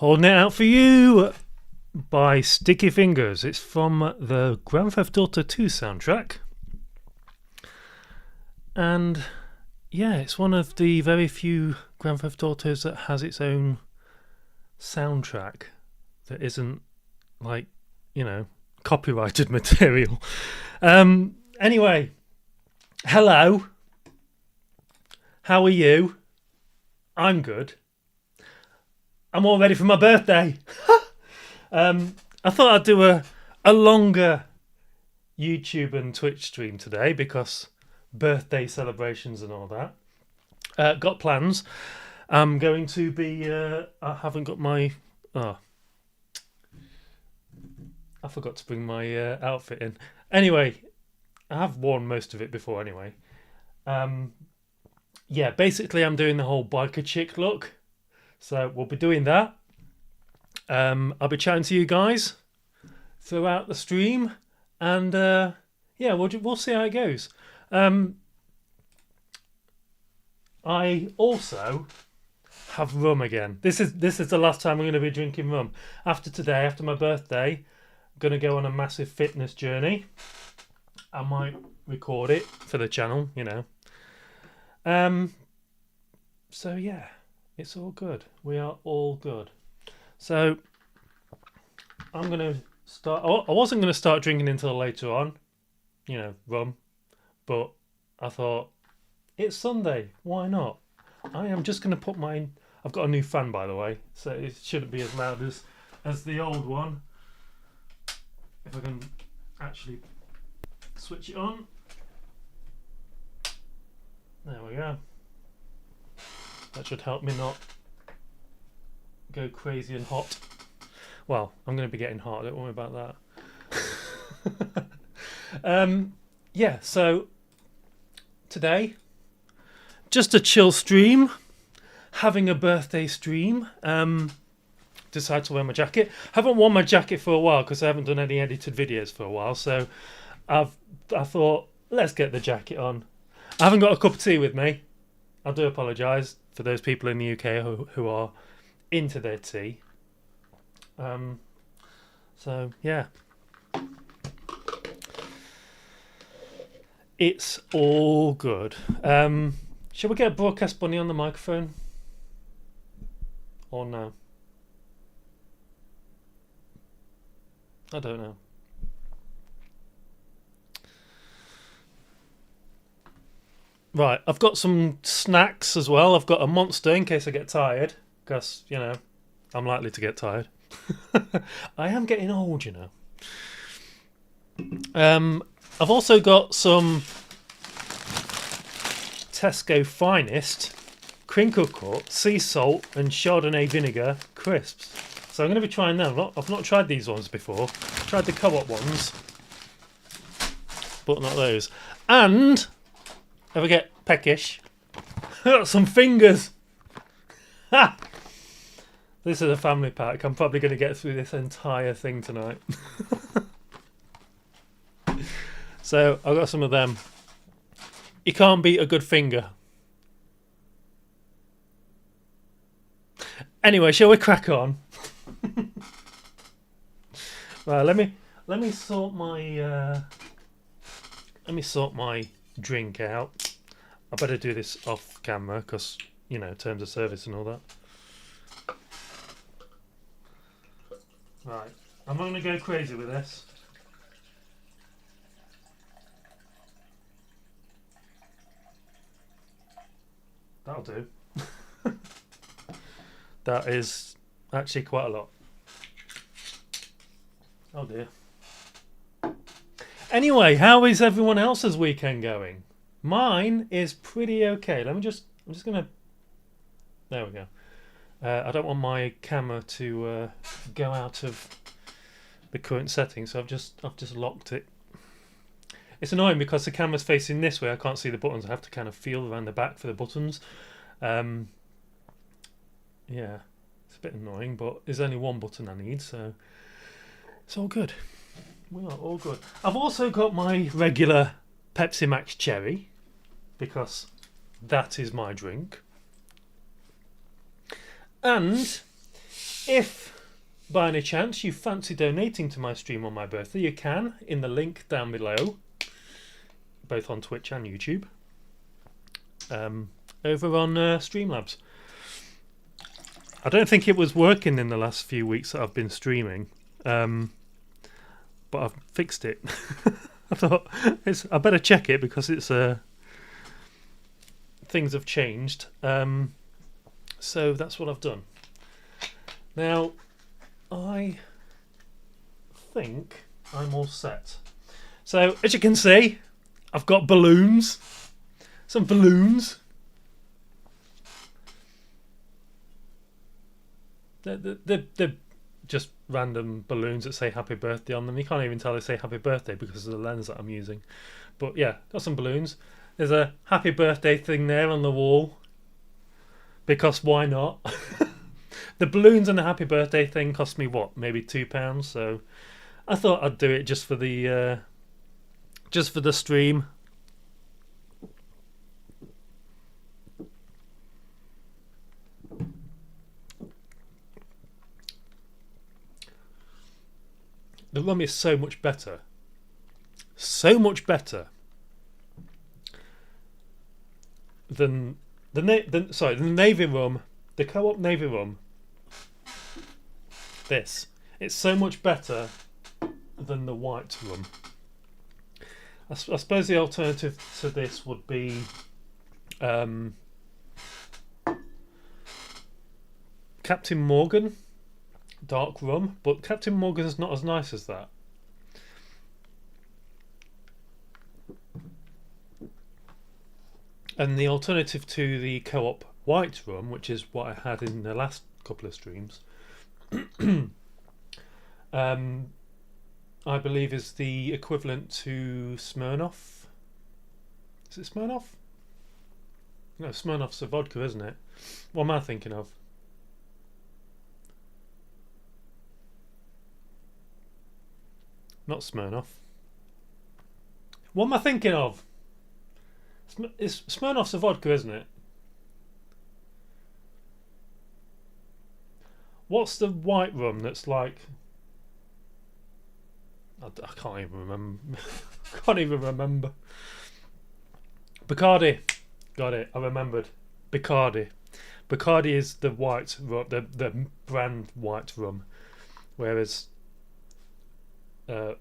Holding It Out For You by Sticky Fingers. It's from the Grand Theft Auto 2 soundtrack. And yeah, it's one of the very few Grand Theft Autos that has its own soundtrack that isn't like, you know, copyrighted material. Anyway, hello. How are you? I'm good. I'm all ready for my birthday. I thought I'd do a longer YouTube and Twitch stream today because birthday celebrations and all that. Got plans. I'm going to be... I haven't got my... I forgot to bring my outfit in. Anyway, I have worn most of it before anyway. Um, yeah, basically I'm doing the whole biker chick look. So we'll be doing that. I'll be chatting to you guys throughout the stream, and yeah, we'll see how it goes. Um, I also have rum again. This is the last time I'm going to be drinking rum. After today, after my birthday, I'm going to go on a massive fitness journey. I might record it for the channel, you know. So yeah, it's all good. We are all good. So I'm going to start. I wasn't going to start drinking until later on, you know, rum. But I thought, it's Sunday, why not? I am just going to put mine. I've got a new fan, by the way, so it shouldn't be as loud as the old one. If I can actually switch it on. There we go. That should help me not go crazy and hot. Well, I'm going to be getting hot, don't worry about that. Yeah, so today, just a chill stream, having a birthday stream. Decided to wear my jacket. Haven't worn my jacket for a while because I haven't done any edited videos for a while. So I thought, let's get the jacket on. I haven't got a cup of tea with me. I do apologise for those people in the UK who are into their tea. So yeah. It's all good. Shall we get a broadcast bunny on the microphone? Or no? I don't know. Right, I've got some snacks as well. I've got a Monster in case I get tired. Because, you know, I'm likely to get tired. I am getting old, you know. I've also got some Tesco Finest crinkle cut sea salt and Chardonnay vinegar crisps. So I'm going to be trying them. I've not tried these ones before. I've tried the co-op ones, but not those. And if I get peckish, I got some fingers. Ha! This is a family pack. I'm probably going to get through this entire thing tonight. So I've got some of them. You can't beat a good finger. Anyway, shall we crack on? Right, let me sort my drink out. I better do this off camera because, you know, terms of service and all that. Right, I'm not going to go crazy with this. That'll do. That is actually quite a lot. Oh dear. Anyway, how is everyone else's weekend going? Mine is pretty okay. I'm just gonna. There we go. I don't want my camera to go out of the current setting, so I've just locked it. It's annoying because the camera's facing this way. I can't see the buttons. I have to kind of feel around the back for the buttons. Yeah, it's a bit annoying, but there's only one button I need, so it's all good. We are all good. I've also got my regular Pepsi Max Cherry because that is my drink. And if by any chance you fancy donating to my stream on my birthday, you can in the link down below, both on Twitch and YouTube, over on Streamlabs. I don't think it was working in the last few weeks that I've been streaming, but I've fixed it. I thought I better check it because it's things have changed. So that's what I've done. Now, I think I'm all set. So as you can see, I've got balloons, some balloons. They're just random balloons that say happy birthday on them. You can't even tell they say happy birthday because of the lens that I'm using. But yeah, got some balloons. There's a happy birthday thing there on the wall, because why not? The balloons and the happy birthday thing cost me what, maybe £2. So I thought I'd do it just for the stream. The rum is so much better. So much better than the Navy rum, the Co-op Navy rum. It's so much better than the white rum. I suppose the alternative to this would be Captain Morgan dark rum, but Captain Morgan is not as nice as that. And the alternative to the Co-op white rum, which is what I had in the last couple of streams, I believe is the equivalent to Smirnoff. Is it Smirnoff? No, Smirnoff's a vodka, isn't it? What am I thinking of? Not Smirnoff. What am I thinking of? Smirnoff's a vodka, isn't it? What's the white rum that's like? I can't even remember. Can't even remember. Bacardi. Got it. I remembered. Bacardi. Bacardi is the white rum, the brand white rum, whereas the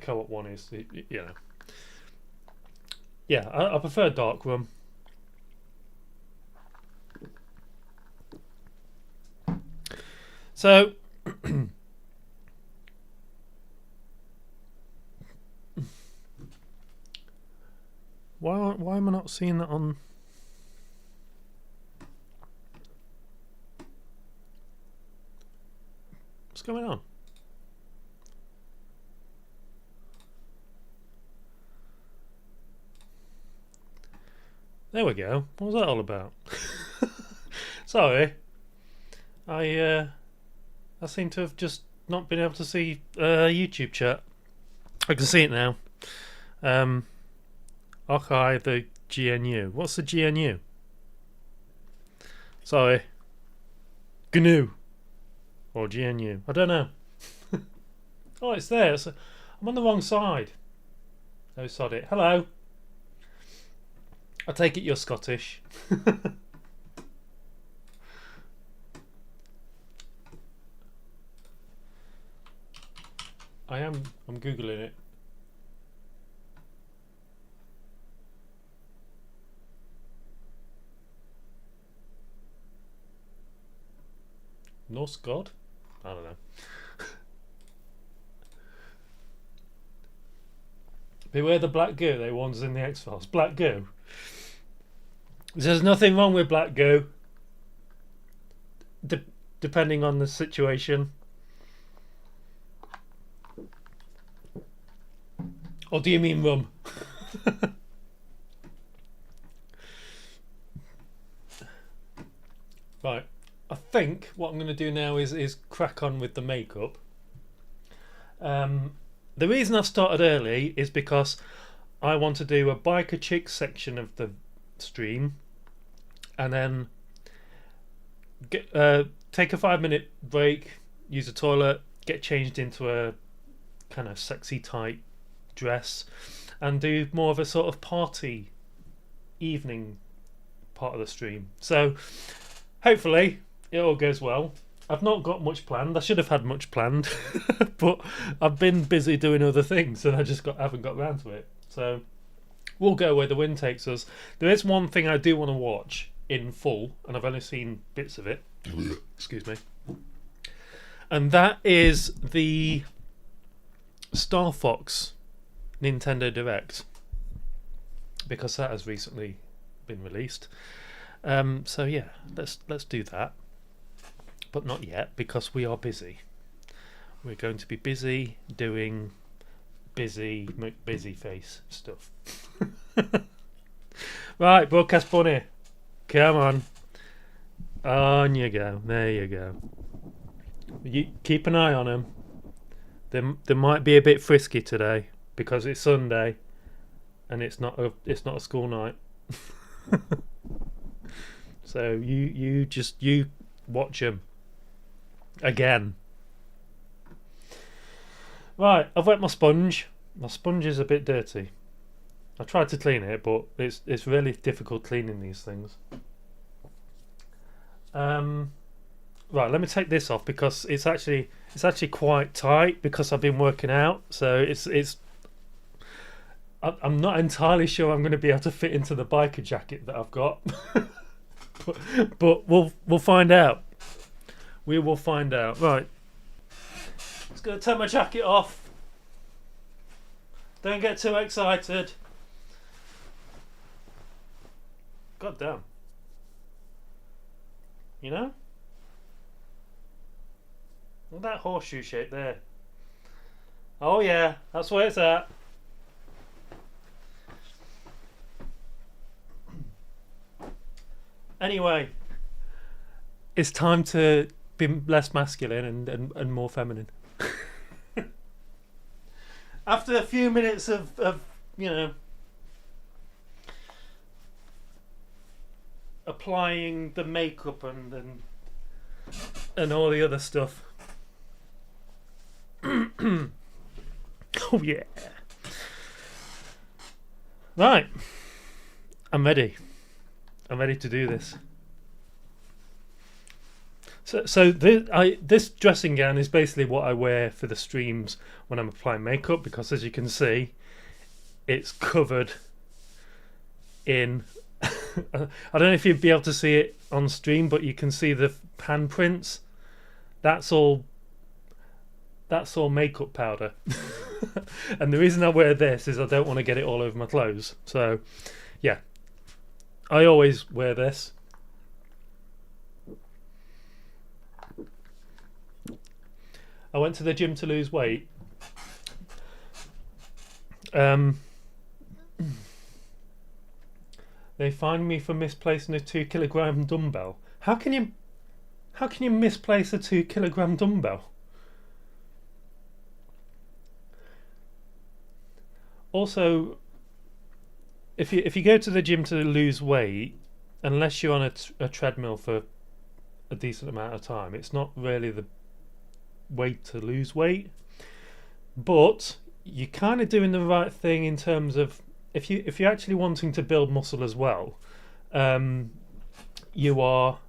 Co-op one is, you know. Yeah, I prefer dark rum. So why am I not seeing that on? What's going on? There we go. What was that all about? Sorry, I seem to have just not been able to see YouTube chat. I can see it now. Okay, the GNU. What's the GNU? Sorry. GNU. Or GNU. I don't know. Oh, it's there. I'm on the wrong side. Oh, sod it. Hello. I take it you're Scottish. I'm Googling it. Norse god? I don't know. Beware the black goo, they warns in the X-Files. Black goo? There's nothing wrong with black goo. Depending on the situation. Or do you mean rum? Right. I think what I'm going to do now is crack on with the makeup. The reason I've started early is because I want to do a biker chick section of the stream, and then take a 5-minute break, use the toilet, get changed into a kind of sexy tight dress, and do more of a sort of party evening part of the stream. So hopefully it all goes well. I've not got much planned. I should have had much planned, but I've been busy doing other things, and I just haven't got around to it. So we'll go where the wind takes us. There is one thing I do want to watch in full, and I've only seen bits of it. Excuse me. And that is the Star Fox Nintendo Direct, because that has recently been released. So yeah, let's do that. But not yet, because we are busy. we're going to be busy doing busy face stuff. Right, Broadcast Bunny, come on. On you go. There you go. You keep an eye on them. They might be a bit frisky today because it's Sunday and it's not a school night. So you watch them again. Right, I've wet my sponge. My sponge is a bit dirty. I tried to clean it, but it's really difficult cleaning these things. Right, let me take this off because it's actually quite tight because I've been working out. So I'm not entirely sure I'm going to be able to fit into the biker jacket that I've got, but we'll find out. We will find out. Right, just going to take my jacket off. Don't get too excited. God damn. You know? Look at that horseshoe shape there. Oh yeah, that's where it's at. Anyway, it's time to be less masculine and more feminine. After a few minutes of applying the makeup and all the other stuff. Oh yeah. Right. I'm ready to do this. So this dressing gown is basically what I wear for the streams when I'm applying makeup, because as you can see, it's covered in I don't know if you'd be able to see it on stream, but you can see the pan prints. That's all makeup powder. And the reason I wear this is I don't want to get it all over my clothes. So yeah, I always wear this. I went to the gym to lose weight. They fined me for misplacing a 2 kilogram dumbbell. How can you misplace a 2 kilogram dumbbell? Also, if you go to the gym to lose weight, unless you're on a treadmill for a decent amount of time, it's not really the way to lose weight. But you're kind of doing the right thing in terms of if you're actually wanting to build muscle as well, you are.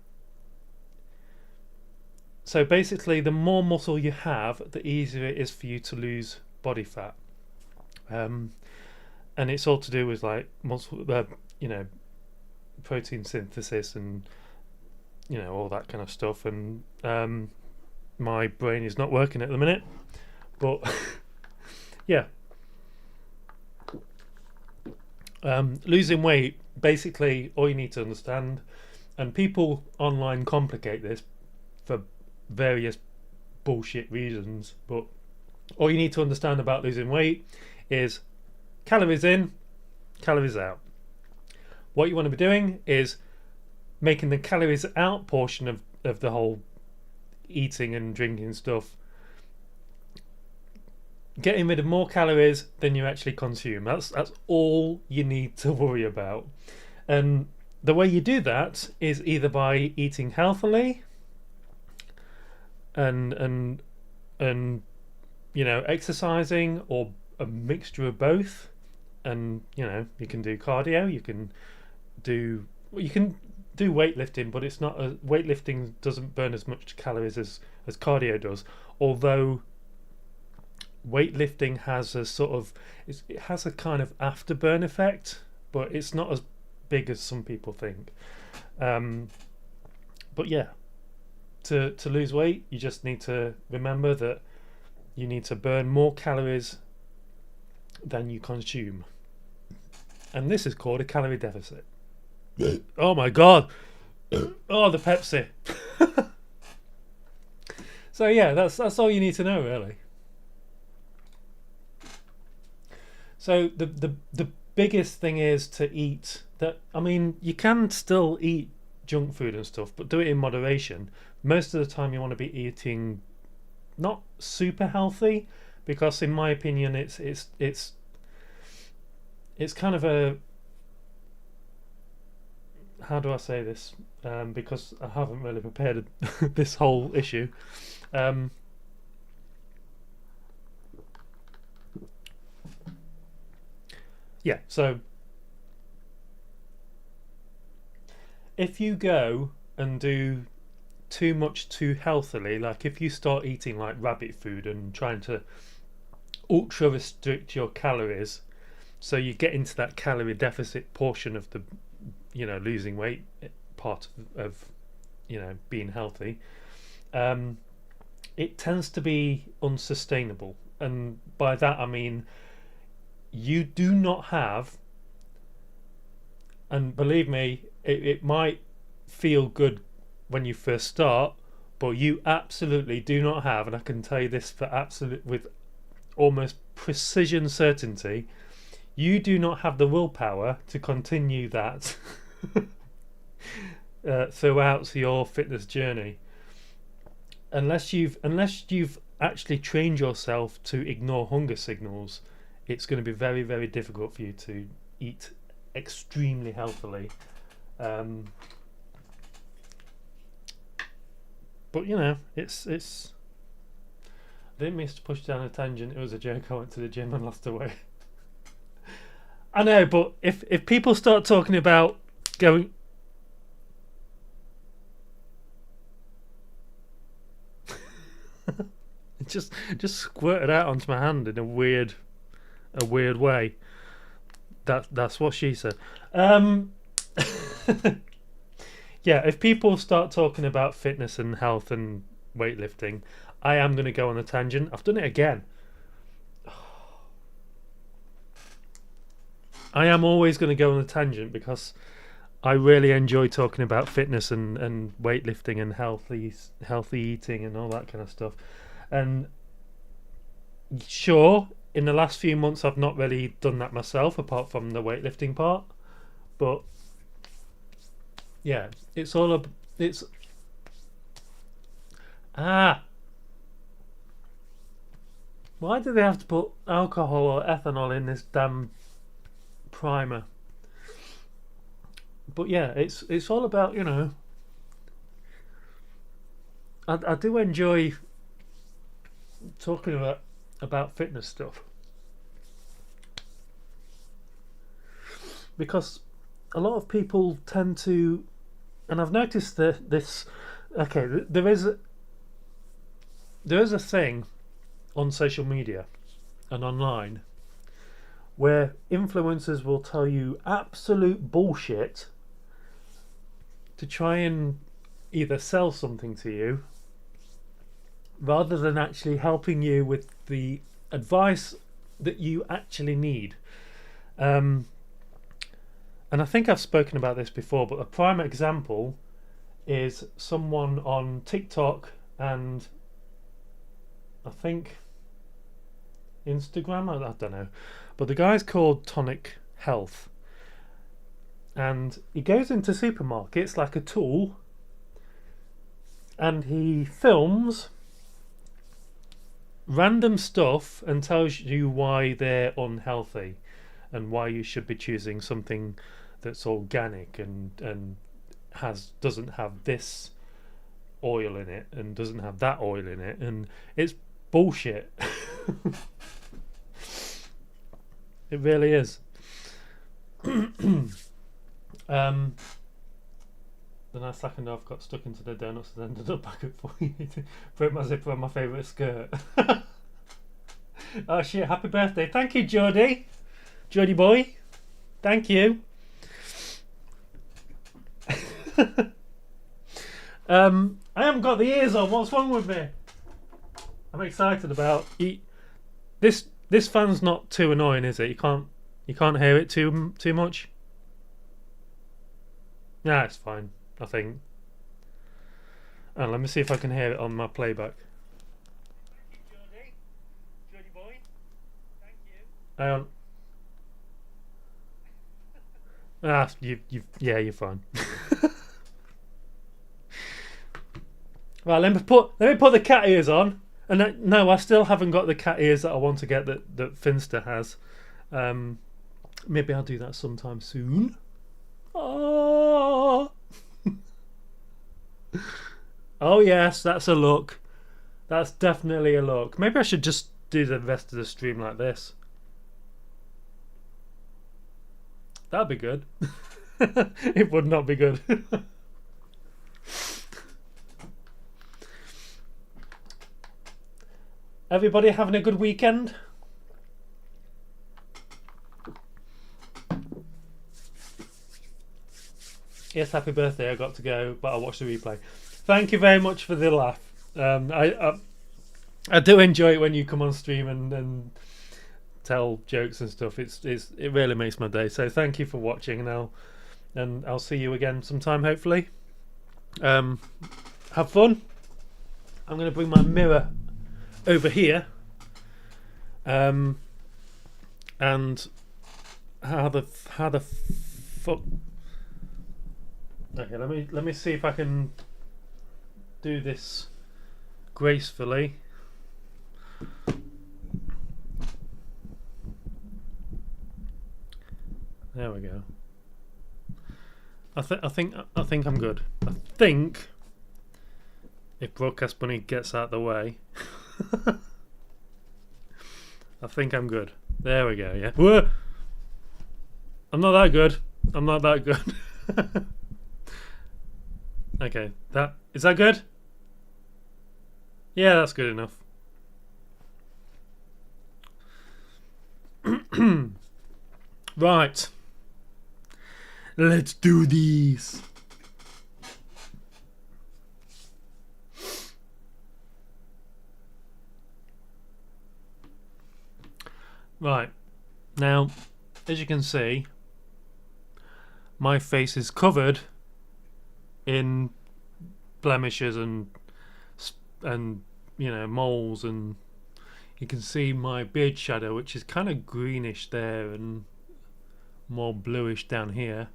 So basically, the more muscle you have, the easier it is for you to lose body fat. And it's all to do with like muscle, protein synthesis and all that kind of stuff. And my brain is not working at the minute, but yeah. Losing weight, basically, all you need to understand, and people online complicate this for various bullshit reasons, but all you need to understand about losing weight is calories in, calories out. What you want to be doing is making the calories out portion of the whole eating and drinking stuff, getting rid of more calories than you actually consume. That's all you need to worry about. And the way you do that is either by eating healthily and exercising, or a mixture of both. And you can do cardio, you can do weightlifting, but it's not weightlifting doesn't burn as much calories as cardio does, although weightlifting has a it has a kind of afterburn effect, but it's not as big as some people think. But yeah, to lose weight, you just need to remember that you need to burn more calories than you consume, and this is called a calorie deficit. Oh my god. Oh, the Pepsi. So yeah, that's all you need to know really. So the biggest thing is to eat that. I mean, you can still eat junk food and stuff, but do it in moderation. Most of the time, you want to be eating not super healthy, because in my opinion, it's kind of a, how do I say this? Because I haven't really prepared this whole issue. Um, yeah, so if you go and do too much too healthily, like if you start eating like rabbit food and trying to ultra restrict your calories, so you get into that calorie deficit portion of the, losing weight part of being healthy, um, it tends to be unsustainable. And by that I mean you do not have, and believe me, it might feel good when you first start, but you absolutely do not have, and I can tell you this for absolute, with almost precision certainty, you do not have the willpower to continue that throughout your fitness journey, unless you've actually trained yourself to ignore hunger signals. It's going to be very, very difficult for you to eat extremely healthily. Um, but it's. I didn't mean to push down a tangent. It was a joke. I went to the gym and lost weight. I know, but if people start talking about going, it just squirted out onto my hand in a weird way. That's what she said. Um, yeah, if people start talking about fitness and health and weightlifting, I am going to go on a tangent. I've done it again. I am always going to go on a tangent because I really enjoy talking about fitness and weightlifting and healthy eating and all that kind of stuff. And sure, in the last few months I've not really done that myself, apart from the weightlifting part. But yeah, it's ah. Why do they have to put alcohol or ethanol in this damn primer? But yeah, it's all about, I do enjoy talking about fitness stuff, because a lot of people tend to, and I've noticed that this. Okay, there is a thing on social media and online where influencers will tell you absolute bullshit to try and either sell something to you rather than actually helping you with the advice that you actually need. And I think I've spoken about this before, but a prime example is someone on TikTok and I think Instagram, I don't know, but the guy's called Tonic Health, and he goes into supermarkets like a tool and he films random stuff and tells you why they're unhealthy and why you should be choosing something that's organic and doesn't have this oil in it and doesn't have that oil in it, and it's bullshit. It really is. Then I slackened off, got stuck into the donuts, and ended up back at 40. Broke my zipper on my favourite skirt. Oh shit! Happy birthday! Thank you, Geordie. Geordie boy. Thank you. I haven't got the ears on. What's wrong with me? I'm excited about this. This fan's not too annoying, is it? You can't hear it too much. Nah, it's fine. I think. Let me see if I can hear it on my playback. Hang on. Ah, yeah, you're fine. Right, let me put the cat ears on. And no, I still haven't got the cat ears that I want to get that Finster has. Maybe I'll do that sometime soon. Oh, oh yes, that's a look. That's definitely a look. Maybe I should just do the rest of the stream like this. That'd be good. It would not be good. Everybody having a good weekend? Yes, happy birthday. I got to go, but I'll watch the replay. Thank you very much for the laugh. I do enjoy it when you come on stream and tell jokes and stuff. It really makes my day. So thank you for watching, and I'll see you again sometime, hopefully. Have fun. I'm going to bring my mirror over here. And how the fuck? Okay, let me see if I can do this gracefully. There we go. I think I'm good. I think if Broadcast Bunny gets out of the way, I think I'm good. There we go. Yeah. Whoa! I'm not that good. I'm not that good. Okay, is that good? Yeah, that's good enough. Right. Let's do these. Right. Now, as you can see, my face is covered in blemishes and moles, and you can see my beard shadow, which is kind of greenish there and more bluish down here.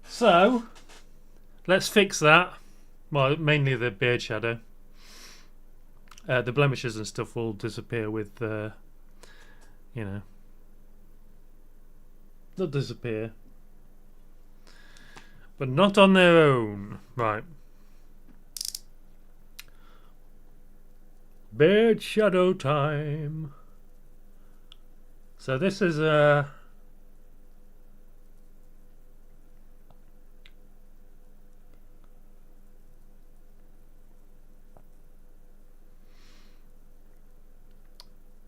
So let's fix that. Well, mainly the beard shadow. The blemishes and stuff will disappear with they'll disappear, but not on their own. Right. Beard shadow time. So this is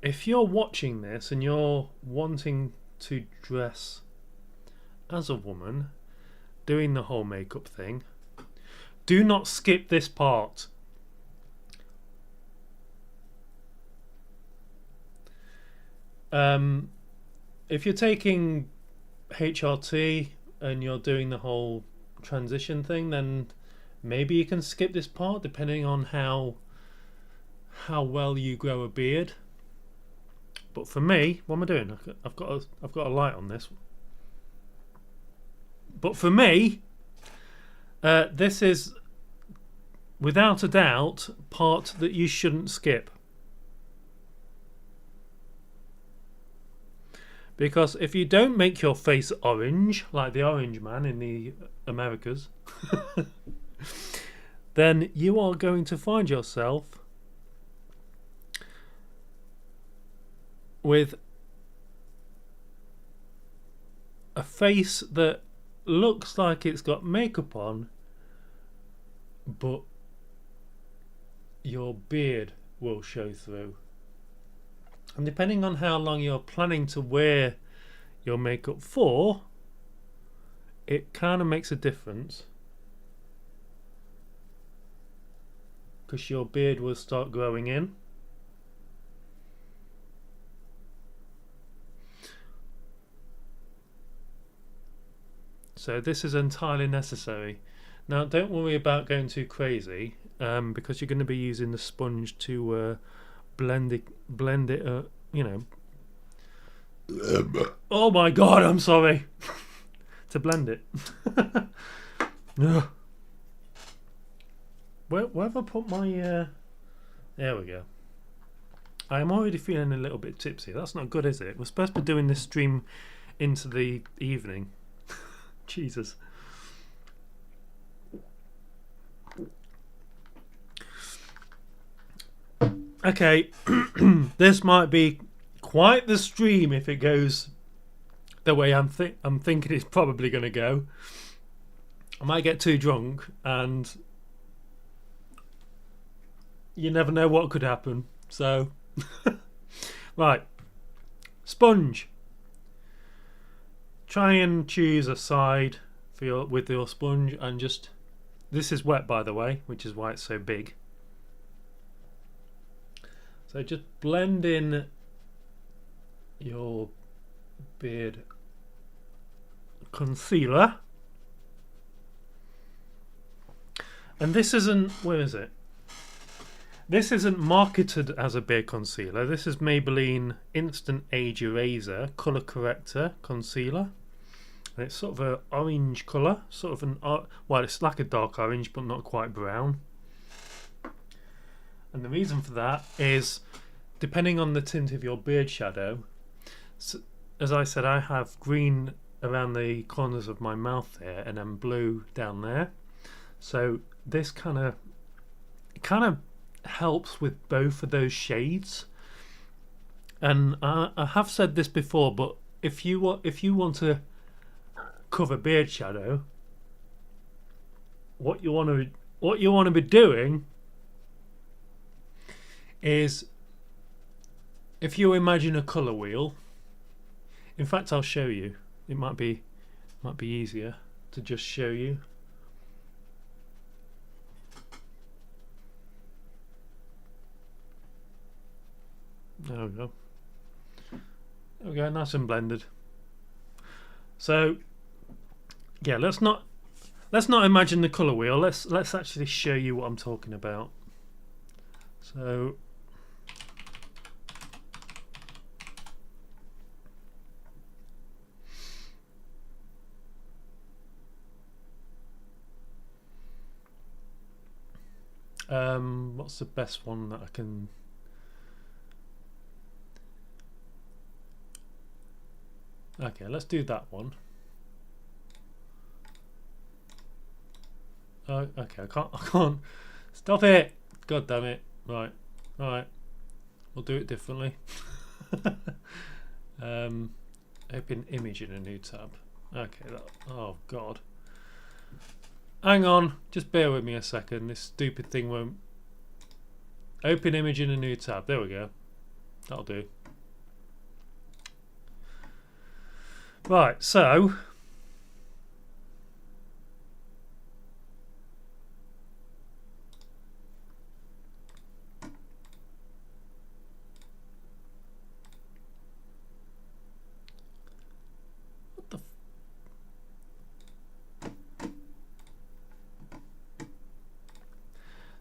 if you're watching this and you're wanting to dress as a woman, doing the whole makeup thing, do not skip this part. If you're taking HRT and you're doing the whole transition thing, then maybe you can skip this part, depending on how well you grow a beard. But for me, what am I doing? I've got a light on this. But for me, this is without a doubt part that you shouldn't skip. Because if you don't make your face orange, like the Orange Man in the Americas, then you are going to find yourself with a face that looks like it's got makeup on, but your beard will show through. And depending on how long you're planning to wear your makeup for, it kind of makes a difference, because your beard will start growing in. So this is entirely necessary. Now don't worry about going too crazy, because you're going to be using the sponge to blend it, Oh my god, I'm sorry. To blend it. Where have I put my... There we go. I'm already feeling a little bit tipsy. That's not good, is it? We're supposed to be doing this stream into the evening. Jesus. Okay, this might be quite the stream if it goes the way I'm thinking it's probably going to go. I might get too drunk, and you never know what could happen. So, right, sponge. Try and choose a side for with your sponge, and just, this is wet by the way, which is why it's so big. So just blend in your beard concealer. And this isn't, where is it? This isn't marketed as a beard concealer. This is Maybelline Instant Age Eraser Colour Corrector Concealer. And it's sort of an orange colour, sort of an, well, it's like a dark orange but not quite brown. And the reason for that is, depending on the tint of your beard shadow, so, as I said, I have green around the corners of my mouth here and then blue down there. So this kind of helps with both of those shades. And I have said this before, but if you want to cover beard shadow, what you want to be doing is, if you imagine a colour wheel, in fact I'll show you, it might be easier to just show you. There we go. There we go, nice and blended. So yeah, let's not imagine the colour wheel, let's actually show you what I'm talking about. So what's the best one that I can... Okay, let's do that one. Okay, I can't. Stop it! God damn it! Right, all right. We'll do it differently. Open image in a new tab. Okay. Oh God. Hang on. Just bear with me a second. This stupid thing won't. Open image in a new tab. There we go. That'll do. Right. So.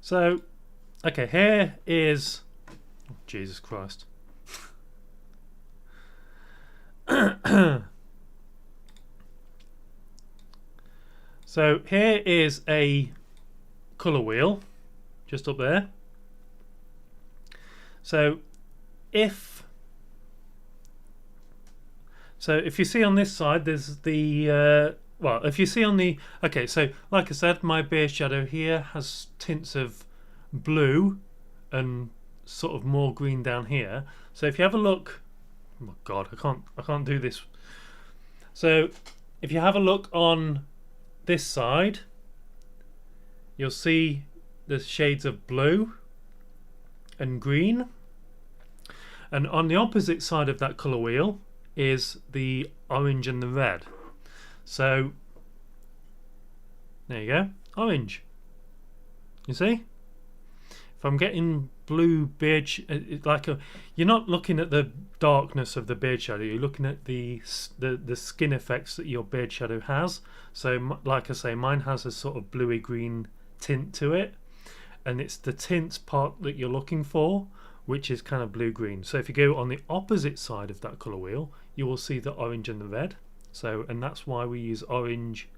So, okay, here is... Oh, Jesus Christ. So, here is a colour wheel, just up there. So, if you see on this side, there's the... well, if you see on the... Okay, so like I said, my beard shadow here has tints of blue and sort of more green down here. So if you have a look... Oh my God, I can't do this. So if you have a look on this side, you'll see the shades of blue and green. And on the opposite side of that colour wheel is the orange and the red. So there you go, orange. You see, if I'm getting blue beard, you're not looking at the darkness of the beard shadow. You're looking at the skin effects that your beard shadow has. So, like I say, mine has a sort of bluey green tint to it, and it's the tints part that you're looking for, which is kind of blue green. So if you go on the opposite side of that colour wheel, you will see the orange and the red. So, and that's why we use orange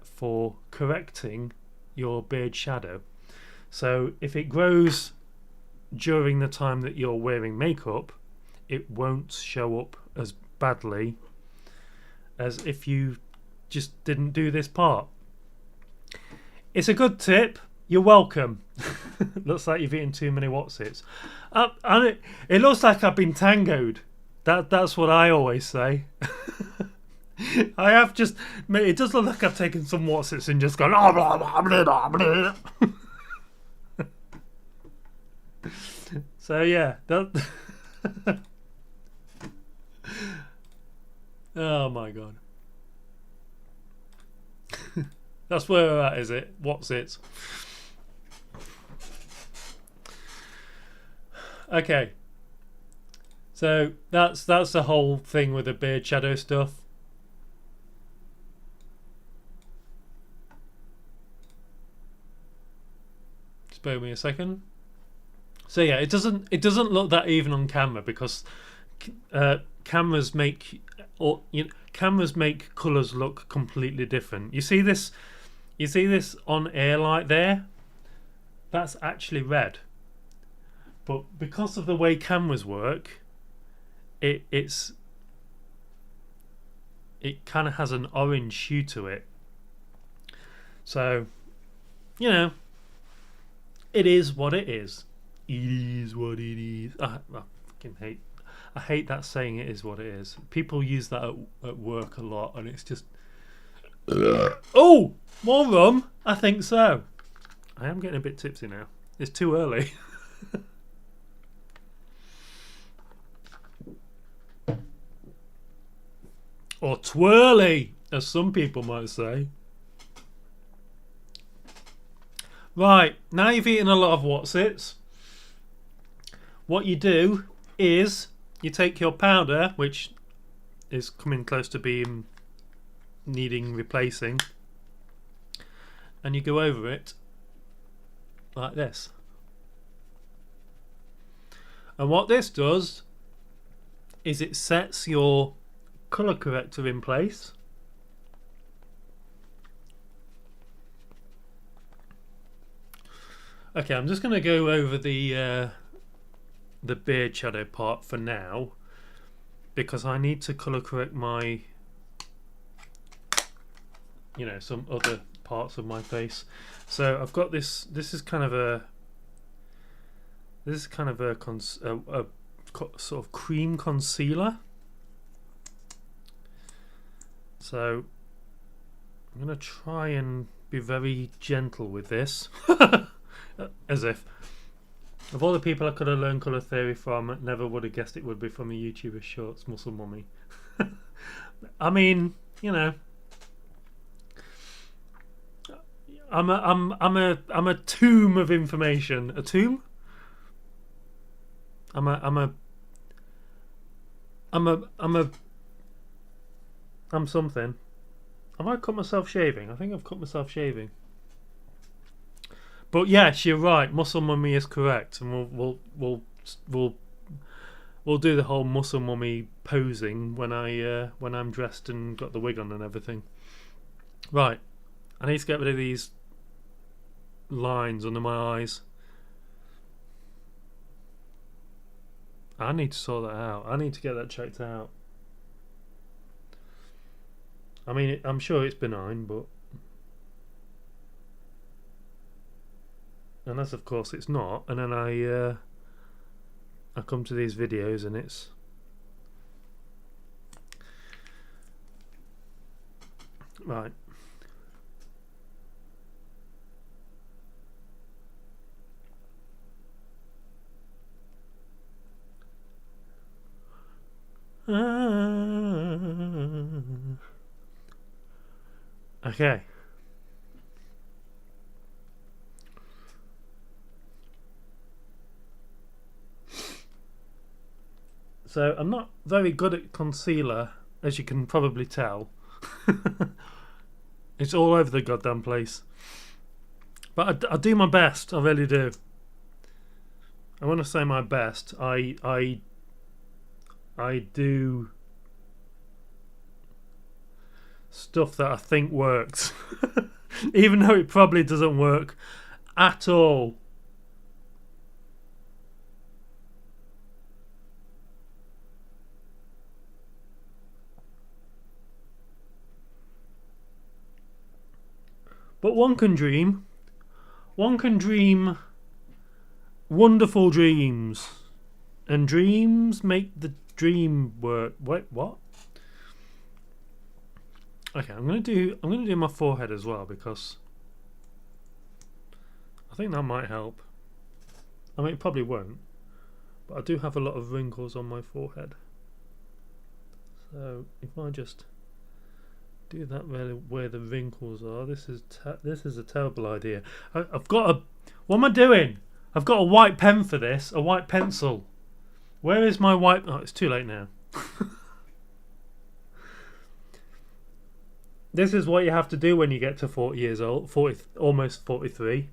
for correcting your beard shadow. So if it grows during the time that you're wearing makeup, it won't show up as badly as if you just didn't do this part. It's a good tip. You're welcome. Looks like you've eaten too many Wotsits. And it looks like I've been tangoed. That's what I always say. I have just... It does look like I've taken some Wotsits and just gone... Oh, blah, blah, blah, blah, blah. So yeah, oh my god. That's where we're at, is it? What's it? Okay. So that's the whole thing with the beard shadow stuff. Just bear with me a second. So yeah, it doesn't look that even on camera because cameras make colours look completely different. You see this on air light there? That's actually red. But because of the way cameras work, it kind of has an orange hue to it. So, you know, it is what it is. It is what it is. I hate that saying. It is what it is. People use that at work a lot, and it's just. Oh, more rum. I think so. I am getting a bit tipsy now. It's too early. Or twirly, as some people might say. Right, now you've eaten a lot of Wotsits. What you do is you take your powder, which is coming close to being needing replacing, and you go over it like this. And what this does is it sets your colour corrector in place. Okay, I'm just going to go over the beard shadow part for now because I need to colour correct my, you know, some other parts of my face. So I've got this. This is kind of a sort of cream concealer. So I'm going to try and be very gentle with this. As if of all the people I could have learned colour theory from, never would have guessed it would be from a YouTuber shorts muscle mummy. I mean, you know, I'm a tomb of information. A tomb? I'm something. Have I cut myself shaving? I think I've cut myself shaving. But yes, you're right. Muscle mummy is correct, and we'll do the whole muscle mummy posing when I'm dressed and got the wig on and everything. Right, I need to get rid of these lines under my eyes. I need to sort that out. I need to get that checked out. I mean, I'm sure it's benign, but unless of course it's not, and then I come to these videos and it's right. Okay. So I'm not very good at concealer, as you can probably tell. It's all over the goddamn place. But I do my best, I really do. And when I say my best, I I do stuff that I think works, even though it probably doesn't work at all. But one can dream. One can dream wonderful dreams, and dreams make the dream work. Wait, what? Okay, I'm gonna do my forehead as well, because I think that might help. I mean, it probably won't, but I do have a lot of wrinkles on my forehead. So if I just do that where the wrinkles are, this is a terrible idea. I've got a. What am I doing? I've got a white pen for this, a white pencil. Where is my white? Oh, it's too late now. This is what you have to do when you get to 40 years old, 40, almost 43.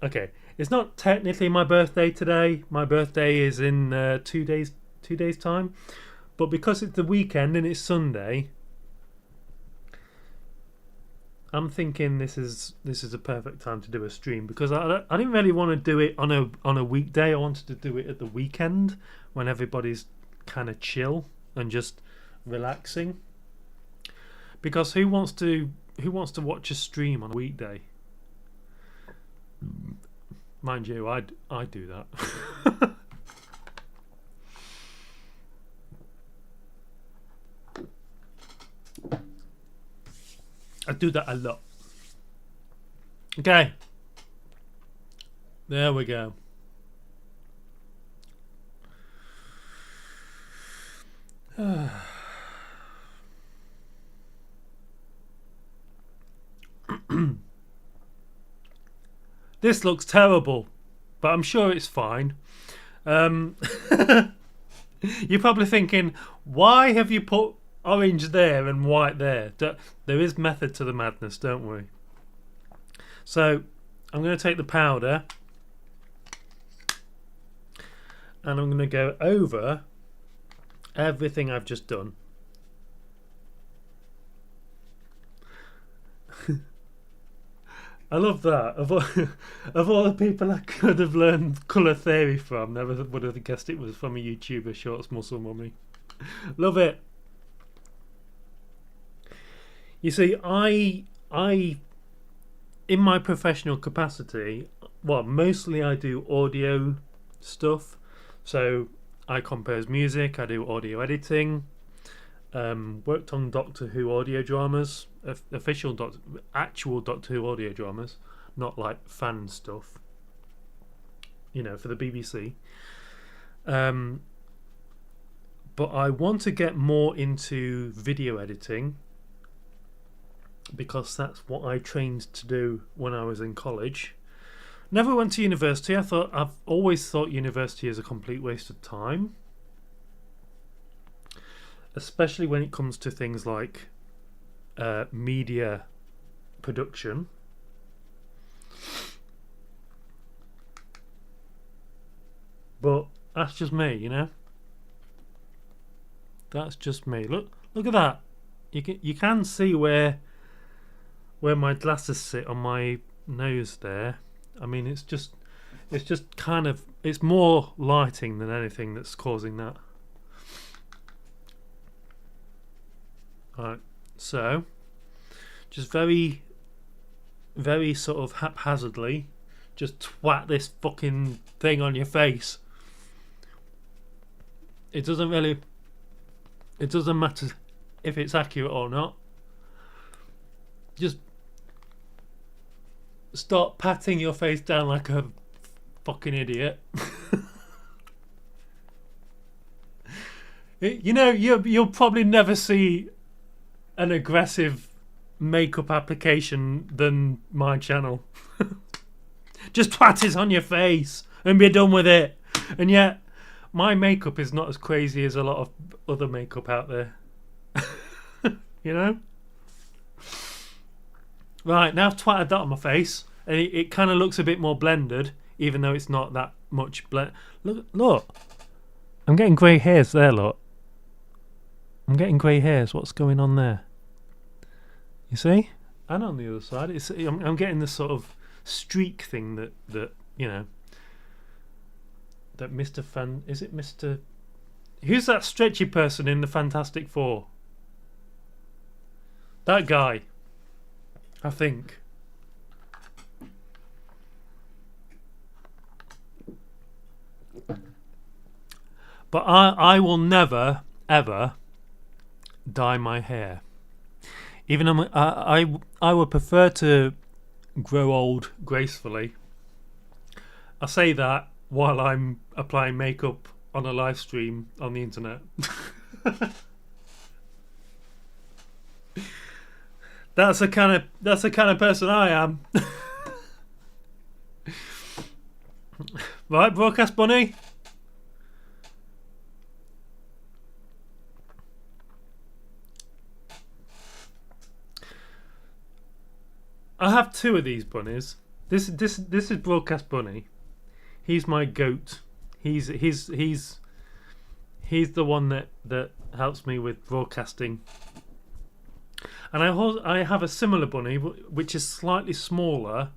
Okay, it's not technically my birthday today. My birthday is in 2 days time, but because it's the weekend and it's Sunday, I'm thinking this is a perfect time to do a stream, because I didn't really want to do it on a weekday. I wanted to do it at the weekend when everybody's kind of chill and just relaxing. Because who wants to watch a stream on a weekday? Mind you, I do that. I do that a lot. Okay. There we go. This looks terrible, but I'm sure it's fine. You're probably thinking, why have you put orange there and white there? There is method to the madness, don't we? So I'm going to take the powder and I'm going to go over everything I've just done. I love that. Of all the people I could have learned colour theory from, never would have guessed it was from a YouTuber, Shorts Muscle Mummy. Love it. You see, I in my professional capacity, well, mostly I do audio stuff. So I compose music, I do audio editing, worked on Doctor Who audio dramas, actual Doctor Who audio dramas, not like fan stuff, you know, for the BBC. But I want to get more into video editing, because that's what I trained to do when I was in college. Never went to university. I've always thought university is a complete waste of time, especially when it comes to things like media production. But that's just me, you know. That's just me. Look at that. You can see where my glasses sit on my nose there. I mean, it's just kind of, it's more lighting than anything that's causing that. Alright, so just very, very sort of haphazardly, just twat this fucking thing on your face. It doesn't matter if it's accurate or not. Just start patting your face down like a fucking idiot. You know, you'll probably never see an aggressive makeup application than my channel. Just twat it on your face and be done with it. And yet my makeup is not as crazy as a lot of other makeup out there. You know? Right, now I've twatted that on my face, and it kind of looks a bit more blended, even though it's not that much blend. Look, I'm getting grey hairs there, look. I'm getting grey hairs. What's going on there? You see? And on the other side, I'm getting this sort of streak thing that you know, that Mr. Fan... Is it Mr... Who's that stretchy person in the Fantastic Four? That guy, I think. But I will never, ever dye my hair. Even I would prefer to grow old gracefully. I say that while I'm applying makeup on a live stream on the internet. That's the kind of person I am. Right, Broadcast Bunny? I have two of these bunnies. This is Broadcast Bunny. He's my goat. He's the one that helps me with broadcasting. And I have a similar bunny, which is slightly smaller,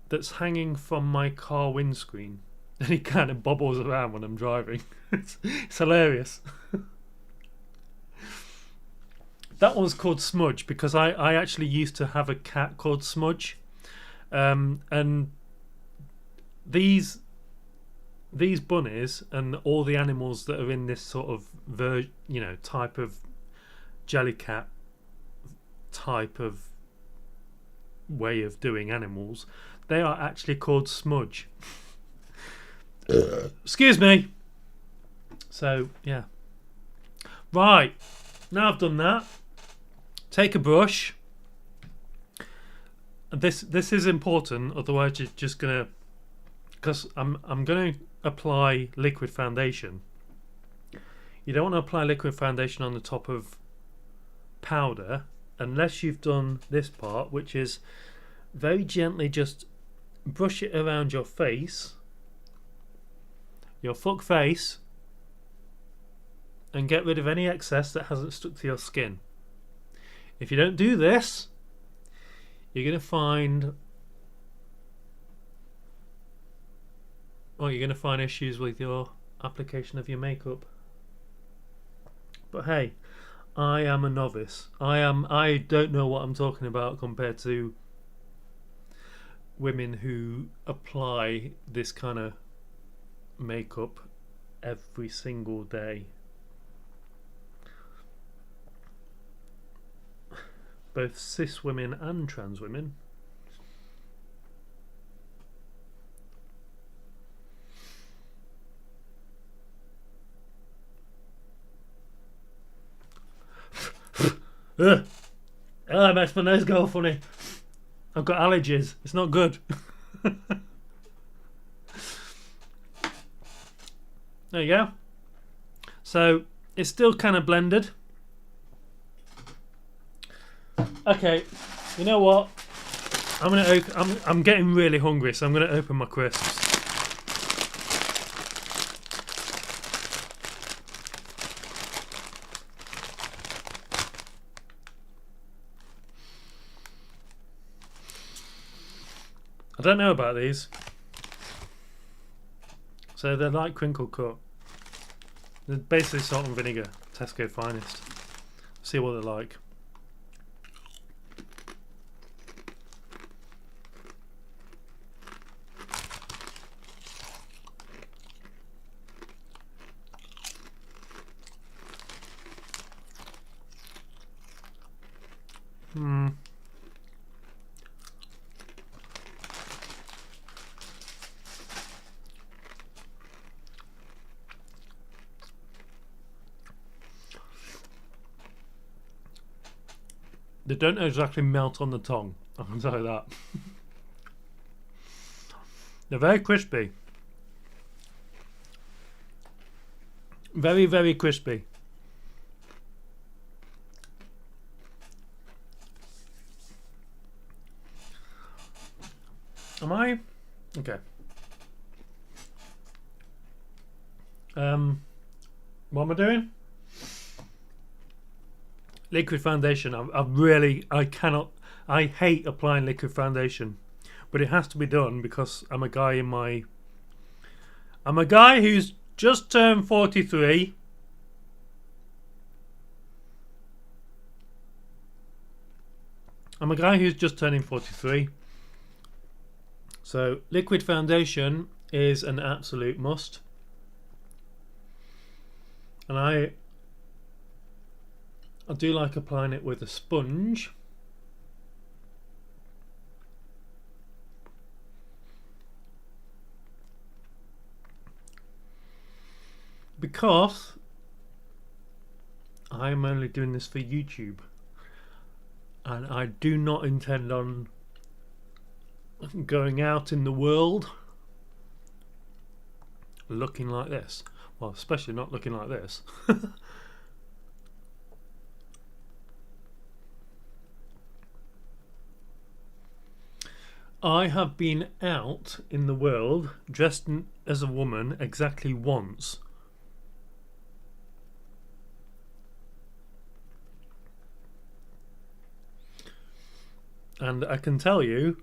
that's hanging from my car windscreen, and he kind of bobbles around when I'm driving. It's hilarious. That one's called Smudge because I actually used to have a cat called Smudge, and these bunnies and all the animals that are in this sort of type of jellycat type of way of doing animals, they are actually called Smudge. Excuse me. So yeah, right, now I've done that, take a brush. This is important, otherwise you're just gonna, because I'm gonna apply liquid foundation. You don't want to apply liquid foundation on the top of powder unless you've done this part, which is very gently just brush it around your face, your fuck face, and get rid of any excess that hasn't stuck to your skin. If you don't do this, you're going to find issues with your application of your makeup. But hey, I am a novice. I don't know what I'm talking about compared to women who apply this kind of makeup every single day. Both cis women and trans women. Oh, that makes my nose go funny. I've got allergies. It's not good. There you go. So it's still kind of blended. Okay, you know what? I'm getting really hungry, so I'm gonna open my crisps. I don't know about these. So they're like crinkle cut. They're basically salt and vinegar, Tesco finest. See what they're like. They don't exactly melt on the tongue, I can tell you that. They're very crispy. Very, very crispy. Am I? Okay. What am I doing? Liquid foundation. I hate applying liquid foundation, but it has to be done because I'm a guy who's just turned 43. I'm a guy who's just turning 43. So liquid foundation is an absolute must. And I do like applying it with a sponge. Because I'm only doing this for YouTube. And I do not intend on going out in the world looking like this. Well, especially not looking like this. I have been out in the world dressed as a woman exactly once. And I can tell you,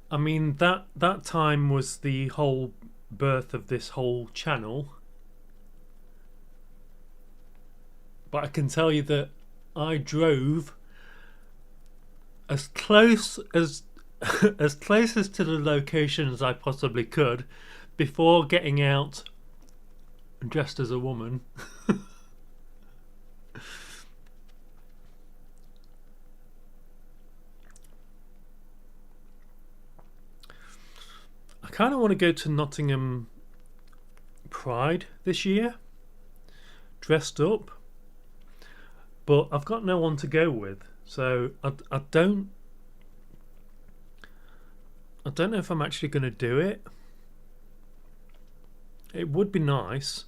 I mean, that time was the whole birth of this whole channel. But I can tell you that I drove as close as as closest to the location as I possibly could before getting out dressed as a woman. I kind of want to go to Nottingham Pride this year, dressed up, but I've got no one to go with, so I don't know if I'm actually going to do it. It would be nice,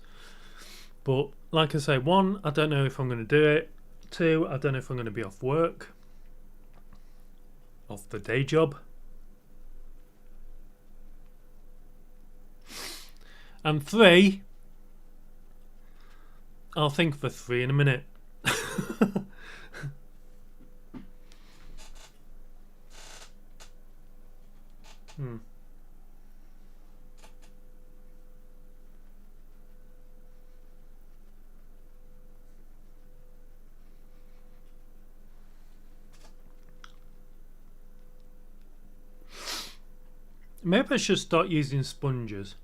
but like I say, one, I don't know if I'm going to do it. Two, I don't know if I'm going to be off work, off the day job. And three, I'll think for three in a minute. Maybe I should start using sponges.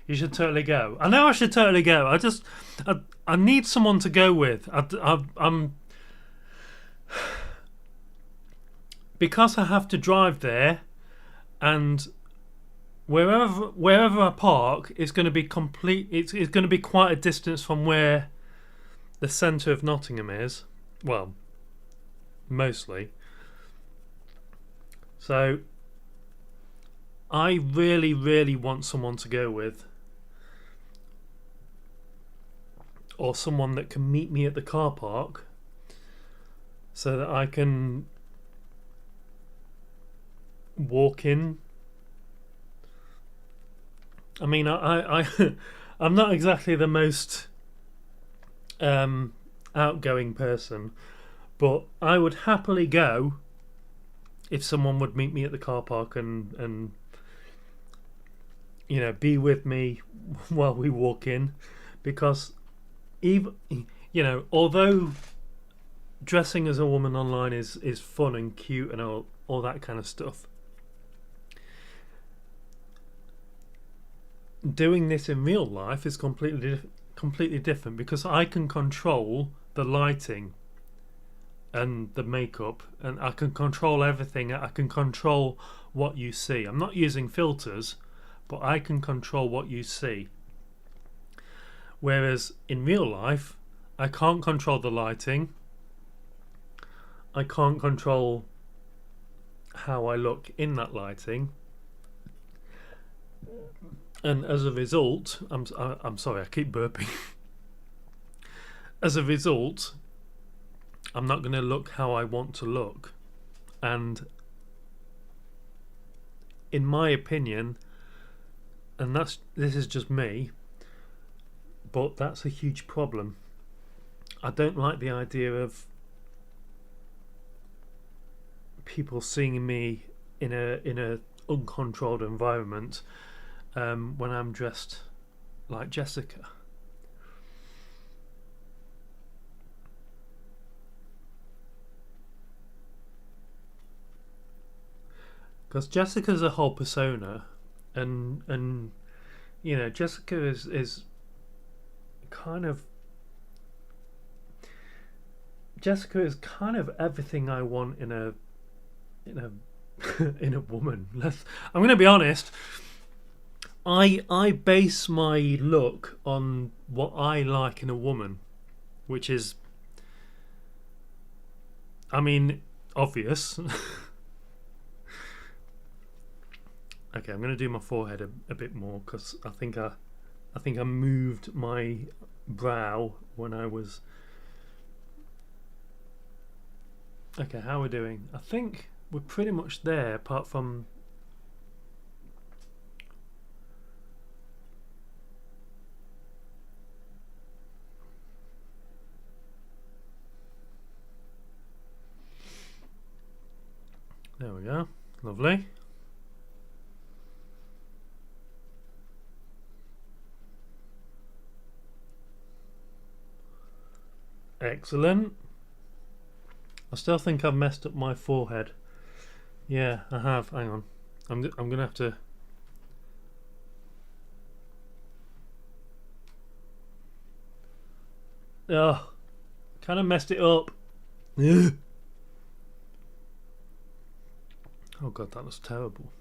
You should totally go. I know I should totally go. I need someone to go with. I'm because I have to drive there, and wherever I park, it's going to be complete. It's going to be quite a distance from where the centre of Nottingham is. Well, mostly. So I really, really want someone to go with, or someone that can meet me at the car park, so that I can walk in. I mean, I'm not exactly the most outgoing person, but I would happily go if someone would meet me at the car park and you know, be with me while we walk in, because even, you know, although dressing as a woman online is fun and cute and all that kind of stuff, doing this in real life is completely different, because I can control the lighting and the makeup, and I can control everything. I can control what you see. I'm not using filters, but I can control what you see. Whereas in real life, I can't control the lighting. I can't control how I look in that lighting. And as a result, I'm sorry, I keep burping. As a result, I'm not going to look how I want to look. And in my opinion, and this is just me, but that's a huge problem. I don't like the idea of people seeing me in a uncontrolled environment when I'm dressed like Jessica. Because Jessica's a whole persona, and you know, Jessica is kind of Jessica is kind of everything I want in a in a woman. I'm going to be honest. I base my look on what I like in a woman, which is, I mean, obvious. Okay, I'm going to do my forehead a bit more because I think I moved my brow when I was. Okay, how are we doing? I think we're pretty much there, apart from. There we go. Lovely. Excellent. I still think I've messed up my forehead. Yeah, I have. Hang on. I'm gonna have to. Oh, kind of messed it up. Oh god, that looks terrible.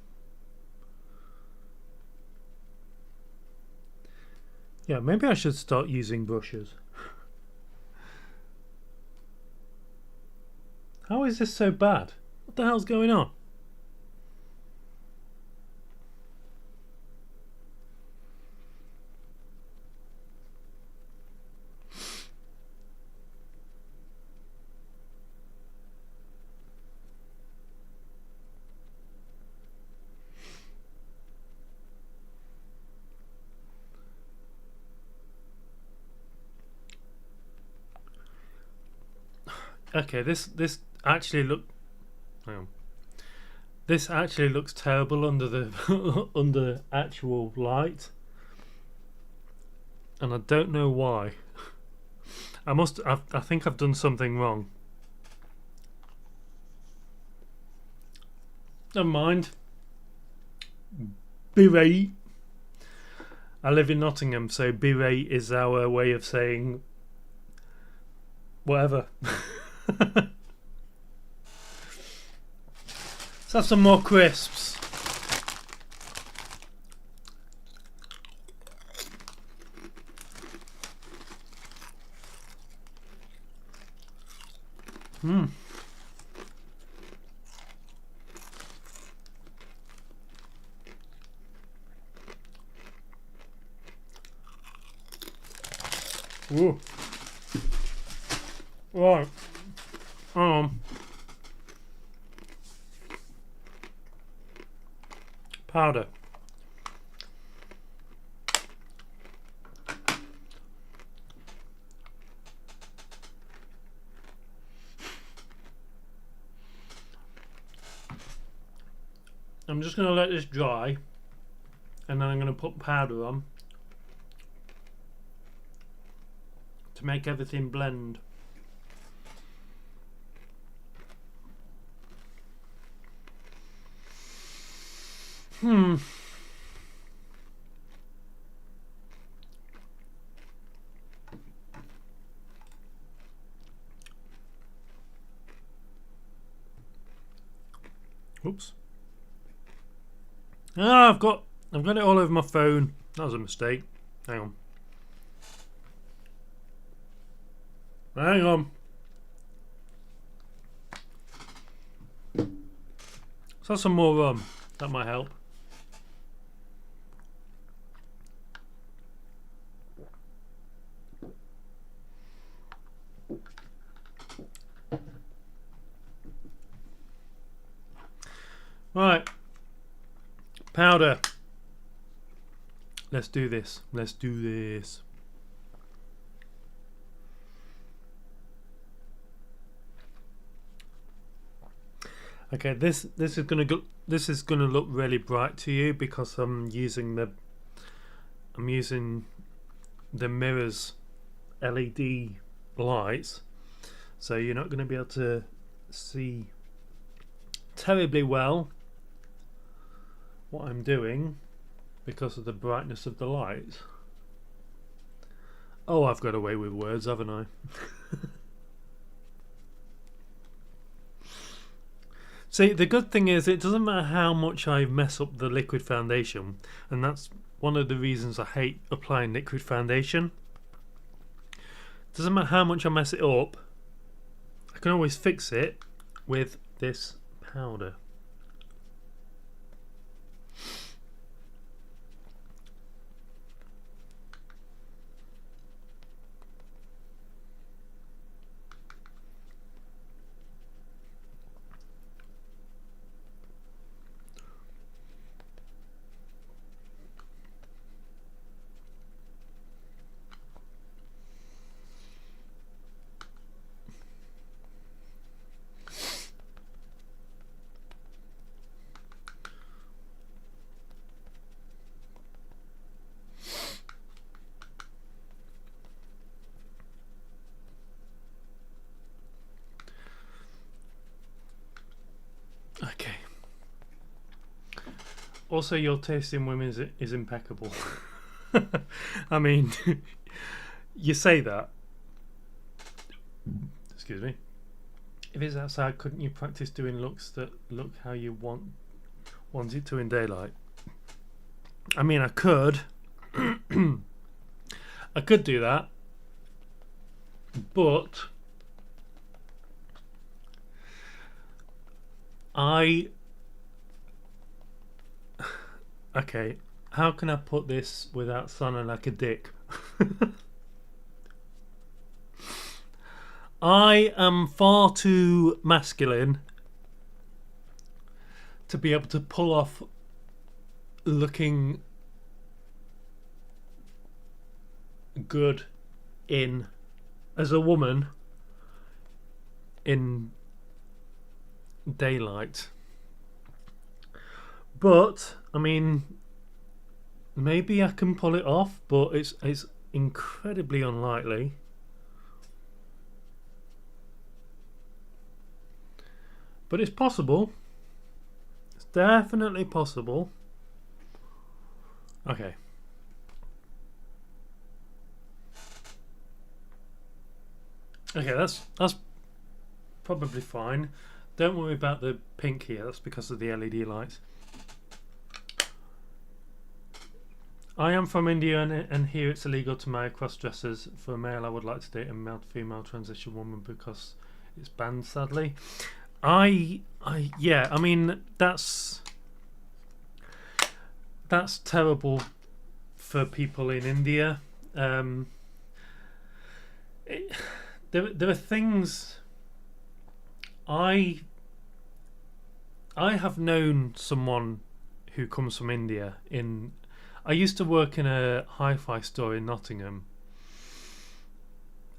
Yeah, maybe I should start using brushes. How is this so bad? What the hell's going on? Okay, this actually look. Hang on. This actually looks terrible under the under actual light, and I don't know why. I think I've done something wrong. Never mind. Be I live in Nottingham, so be is our way of saying whatever. Let's have some more crisps. Mmm. Ooh. Right. Powder. I'm just going to let this dry, and then I'm going to put powder on to make everything blend. Oops. Ah, I've got it all over my phone. That was a mistake. Hang on. Hang on. Let's have some more rum. That might help. Right. Powder. Let's do this. Let's do this. Okay, this is gonna look really bright to you because I'm using the mirror's LED lights, so you're not going to be able to see terribly well what I'm doing because of the brightness of the lights. Oh, I've got away with words, haven't I? See, the good thing is it doesn't matter how much I mess up the liquid foundation, and that's one of the reasons I hate applying liquid foundation. Doesn't matter how much I mess it up, I can always fix it with this powder. Okay. Also, your taste in women is impeccable. I mean, you say that. Excuse me. If it's outside, couldn't you practice doing looks that look how you want it to in daylight? I mean, I could. I could do that, but okay, how can I put this without sounding like a dick? I am far too masculine to be able to pull off looking good as a woman in daylight. But I mean, maybe I can pull it off, but it's incredibly unlikely. But it's possible. It's definitely possible. Okay. Okay, that's probably fine. Don't worry about the pink here, that's because of the LED lights. I am from India, and here it's illegal to marry cross-dressers. For a male, I would like to date a male-to-female transition woman because it's banned, sadly. Yeah, I mean, that's terrible for people in India. There are things I have known someone who comes from India. I used to work in a hi-fi store in Nottingham,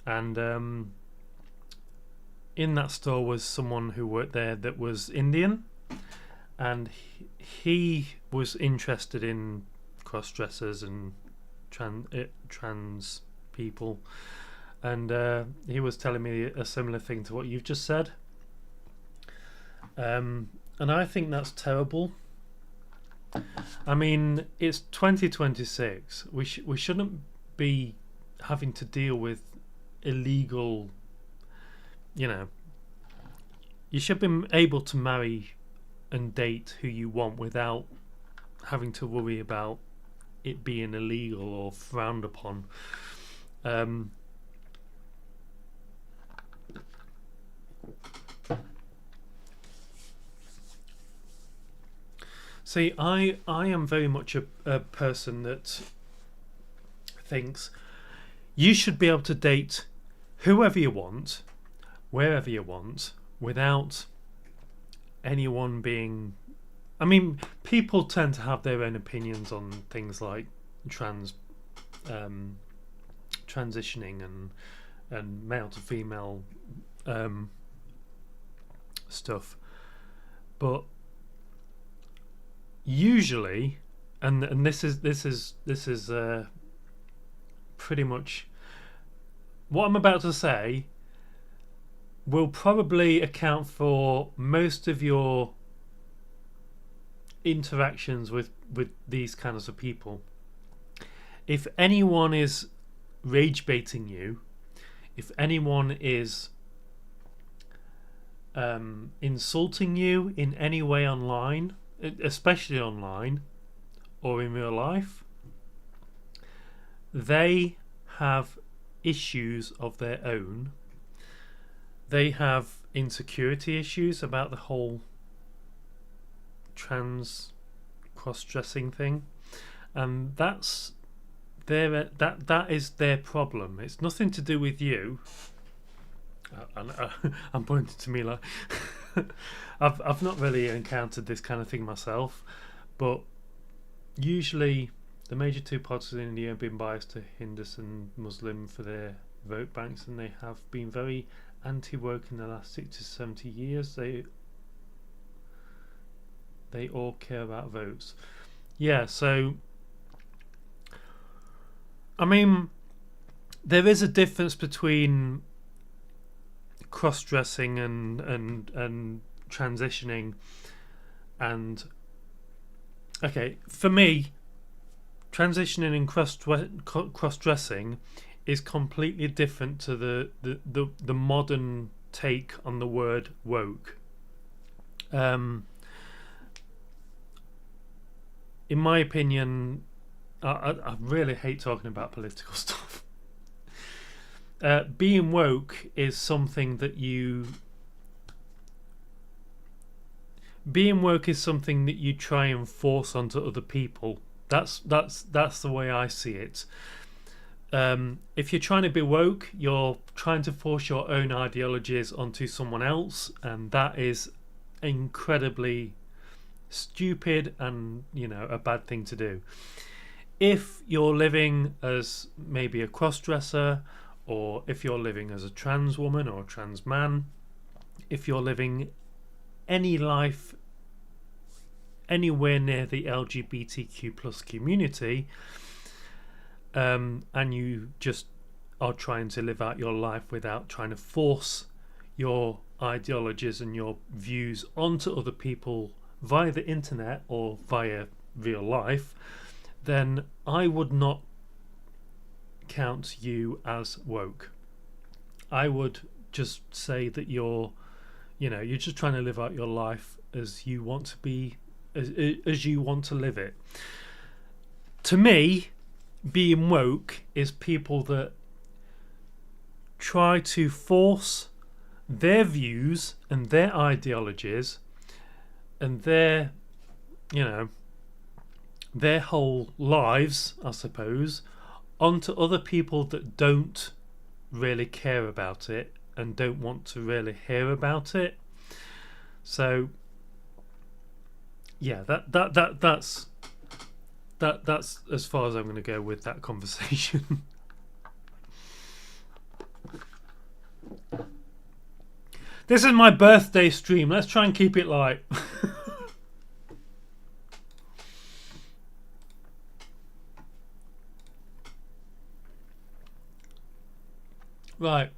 and in that store was someone who worked there that was Indian, and he was interested in cross-dressers and trans people, and he was telling me a similar thing to what you've just said, and I think that's terrible. I mean, it's 2026. We shouldn't be having to deal with illegal. You know, you should be able to marry and date who you want without having to worry about it being illegal or frowned upon. See, I am very much a person that thinks you should be able to date whoever you want, wherever you want, without anyone being... I mean, people tend to have their own opinions on things like trans transitioning and male to female stuff, but usually, and this is pretty much what I'm about to say will probably account for most of your interactions with these kinds of people. If anyone is rage baiting you, if anyone is insulting you in any way online, especially online or in real life, they have issues of their own. They have insecurity issues about the whole trans cross-dressing thing, and that is their problem. It's nothing to do with you. I'm pointing to me like I've not really encountered this kind of thing myself, but usually the major two parties in India have been biased to Hindus and Muslim for their vote banks, and they have been very anti-woke in the last 60 to 70 years. They all care about votes. Yeah, so I mean, there is a difference between cross-dressing and transitioning, and okay, for me, transitioning and cross-dressing is completely different to the modern take on the word woke. In my opinion, I really hate talking about political stuff. Being woke is something that you try and force onto other people. That's the way I see it. If you're trying to be woke, you're trying to force your own ideologies onto someone else, and that is incredibly stupid and, you know, a bad thing to do. If you're living as maybe a cross-dresser, or if you're living as a trans woman or a trans man, if you're living any life anywhere near the LGBTQ plus community, and you just are trying to live out your life without trying to force your ideologies and your views onto other people via the internet or via real life, then I would not count you as woke. I would just say that you're just trying to live out your life as you want to be, as you want to live it. To me, being woke is people that try to force their views and their ideologies and their whole lives, I suppose, onto other people that don't really care about it and don't want to really hear about it. So yeah, that's as far as I'm going to go with that conversation. This is my birthday stream. Let's try and keep it light. Right.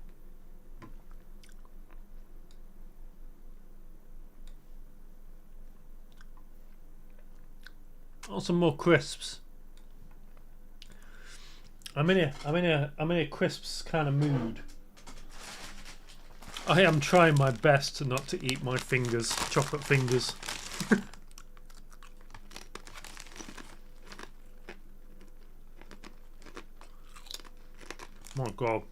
Oh, some more crisps. I'm in a crisps kind of mood. I am trying my best not to eat my fingers, chocolate fingers. My God.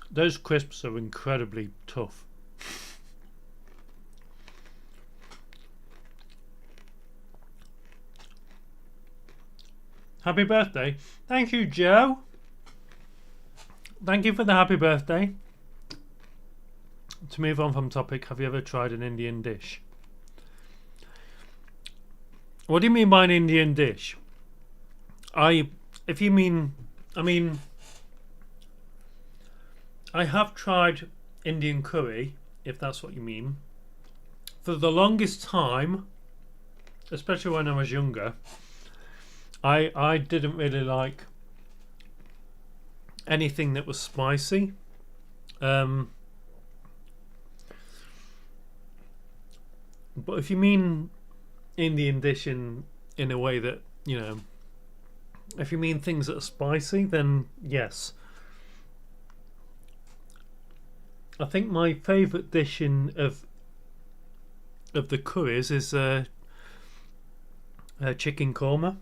Those crisps are incredibly tough. Happy birthday. Thank you, Joe. Thank you for the happy birthday. To move on from topic, have you ever tried an Indian dish? What do you mean by an Indian dish? If you mean, I mean, I have tried Indian curry, if that's what you mean. For the longest time, especially when I was younger, I didn't really like anything that was spicy. But if you mean Indian dish in a way that, you know, if you mean things that are spicy, then yes. I think my favourite dish of the curries is chicken korma.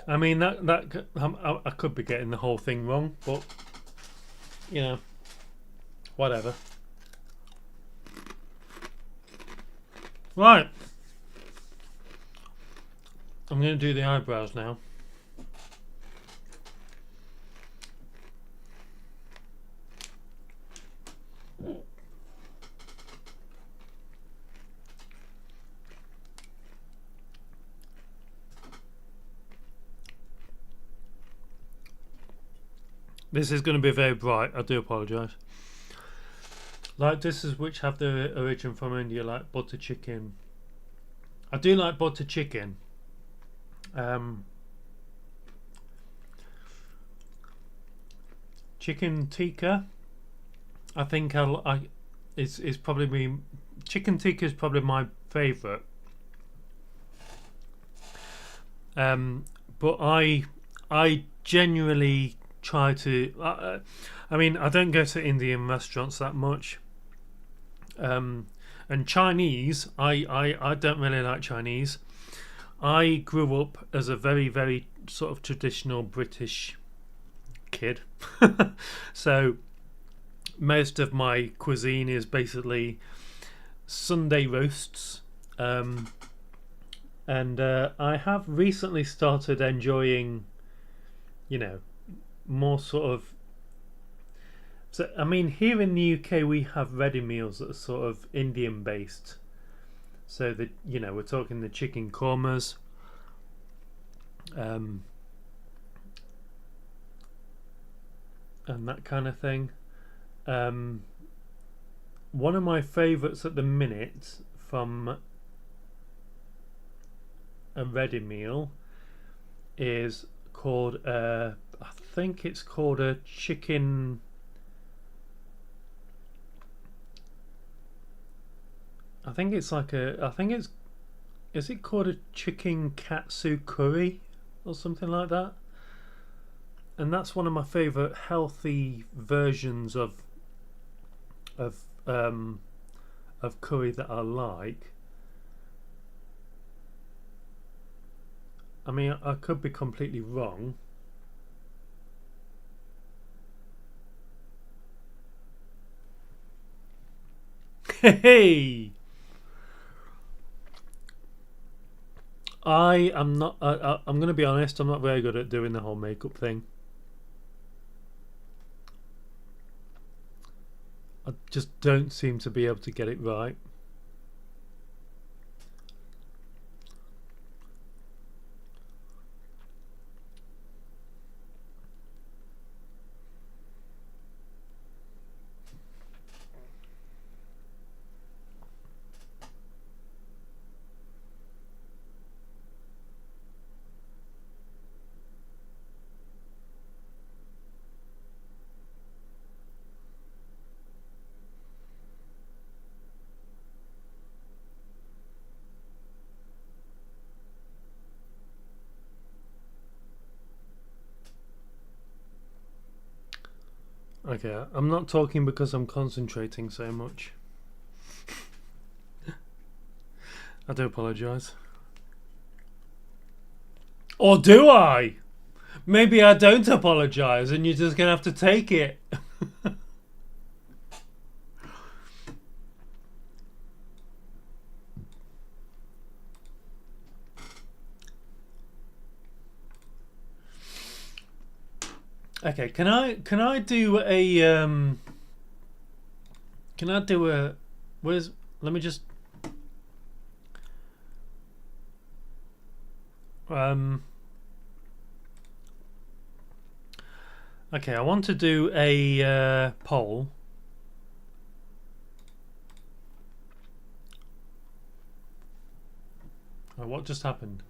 I mean that I could be getting the whole thing wrong, but you know, whatever. Right, I'm going to do the eyebrows now. This is going to be very bright, I do apologise. Like dishes which have their origin from India, like butter chicken. I do like butter chicken. Chicken tikka, I think is probably chicken tikka is probably my favourite. But I genuinely try to. I mean, I don't go to Indian restaurants that much. And Chinese, I don't really like Chinese. I grew up as a very, very sort of traditional British kid. So most of my cuisine is basically Sunday roasts. And I have recently started enjoying, you know, more sort of. So I mean, here in the UK we have ready meals that are sort of Indian based. So that, you know, we're talking the chicken kormas, and that kind of thing. One of my favourites at the minute from a ready meal is called I think it's called a chicken. I think it's like is it called a chicken katsu curry or something like that? And that's one of my favourite healthy versions of curry that I like. I mean, I could be completely wrong. Hey! I am not. I'm going to be honest. I'm not very good at doing the whole makeup thing. I just don't seem to be able to get it right. Okay, I'm not talking because I'm concentrating so much. I do apologise. Or do I? Maybe I don't apologise and you're just going to have to take it. Okay, can I do a can I do a where's let me just okay, I want to do a poll. Oh, what just happened?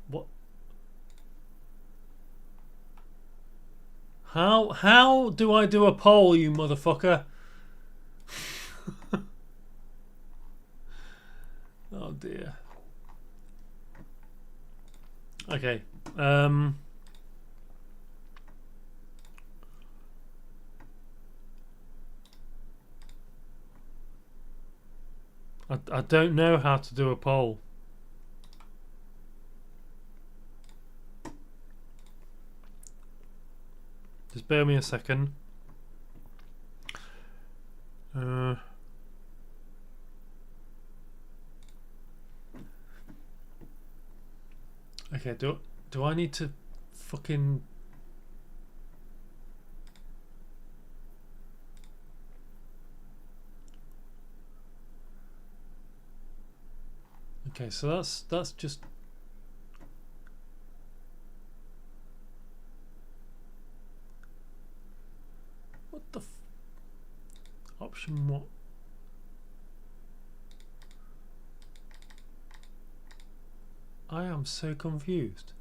What? How do I do a poll, you motherfucker? Oh dear. Okay. I don't know how to do a poll. Just bear me a second. Okay, do I need to fucking... Okay, so that's just... What the option what? I am so confused.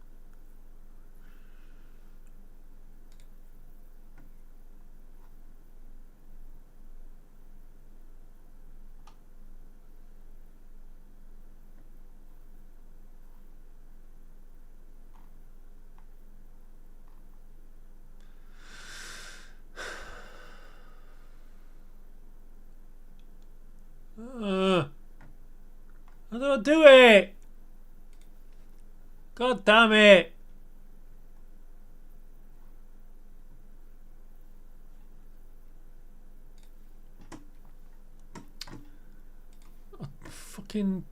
How do I do it? God damn it! Fucking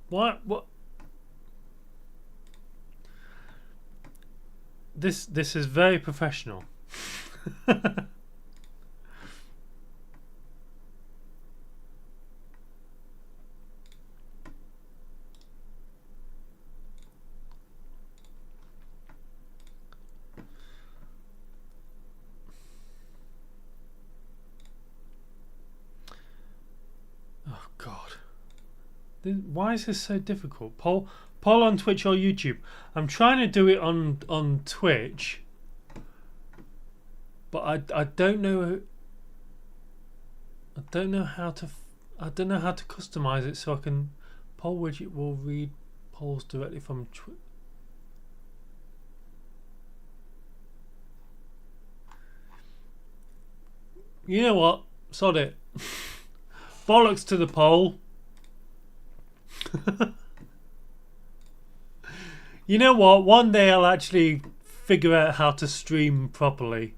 what? This is very professional. Oh God. Why is this so difficult? Poll on Twitch or YouTube. I'm trying to do it on Twitch, but I don't know. I don't know how to customize it so I can. Poll widget will read polls directly from Twitch. You know what? Sod it. Bollocks to the poll. You know what? One day I'll actually figure out how to stream properly.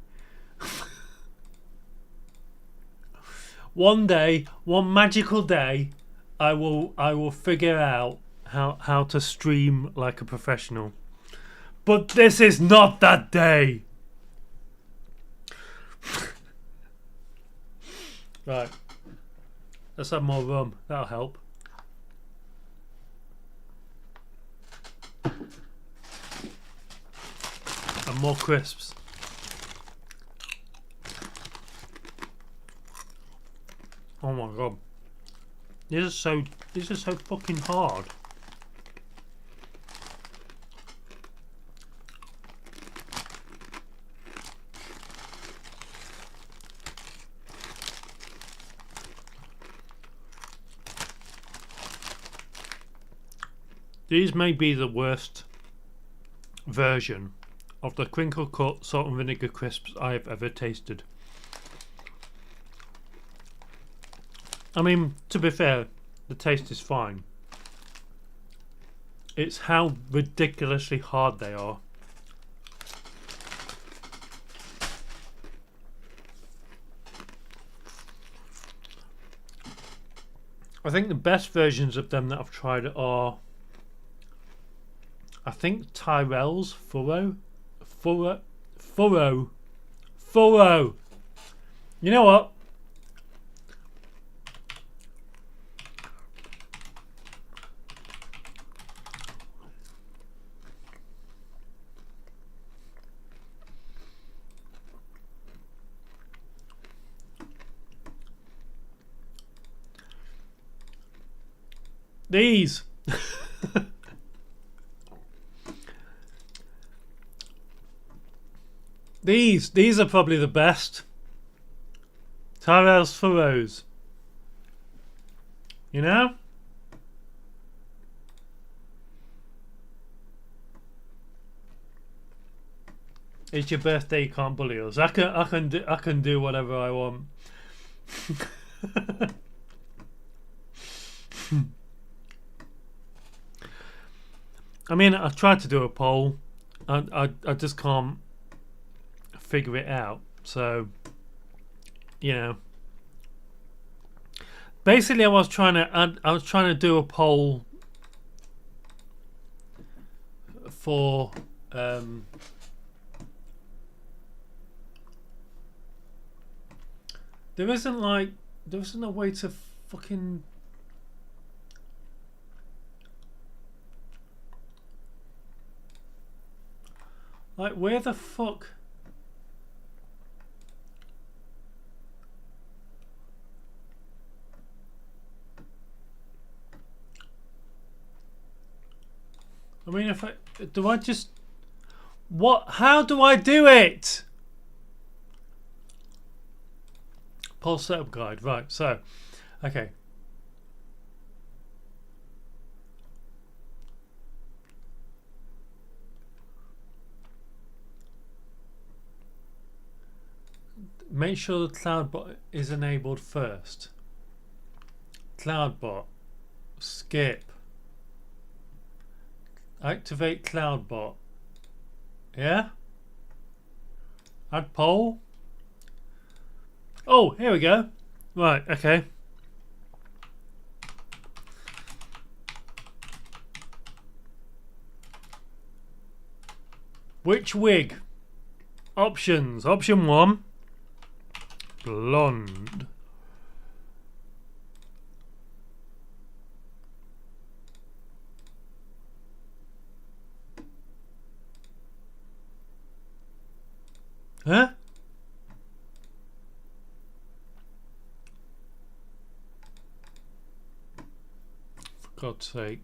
One day, one magical day, I will figure out how to stream like a professional. But this is not that day. Right. Let's have more rum. That'll help. And more crisps. Oh my God. This is so fucking hard. These may be the worst version of the crinkle cut salt and vinegar crisps I have ever tasted. I mean, to be fair, the taste is fine. It's how ridiculously hard they are. I think the best versions of them that I've tried are I think Tyrell's furrow. You know what? These. These are probably the best. Tyrell's furrows. You know? It's your birthday, you can't bully us. I can do whatever I want. I mean, I tried to do a poll. I just can't figure it out. So, you know, basically, I was trying to do a poll for there isn't a way to fucking. Like, where the fuck? I mean, if do I just what? How do I do it? Poll setup guide, right? So, okay. Make sure the CloudBot is enabled first. CloudBot. Skip. Activate CloudBot. Yeah? Add poll. Oh, here we go. Right, okay. Which wig? Options. Option 1. Blonde. Huh? For God's sake.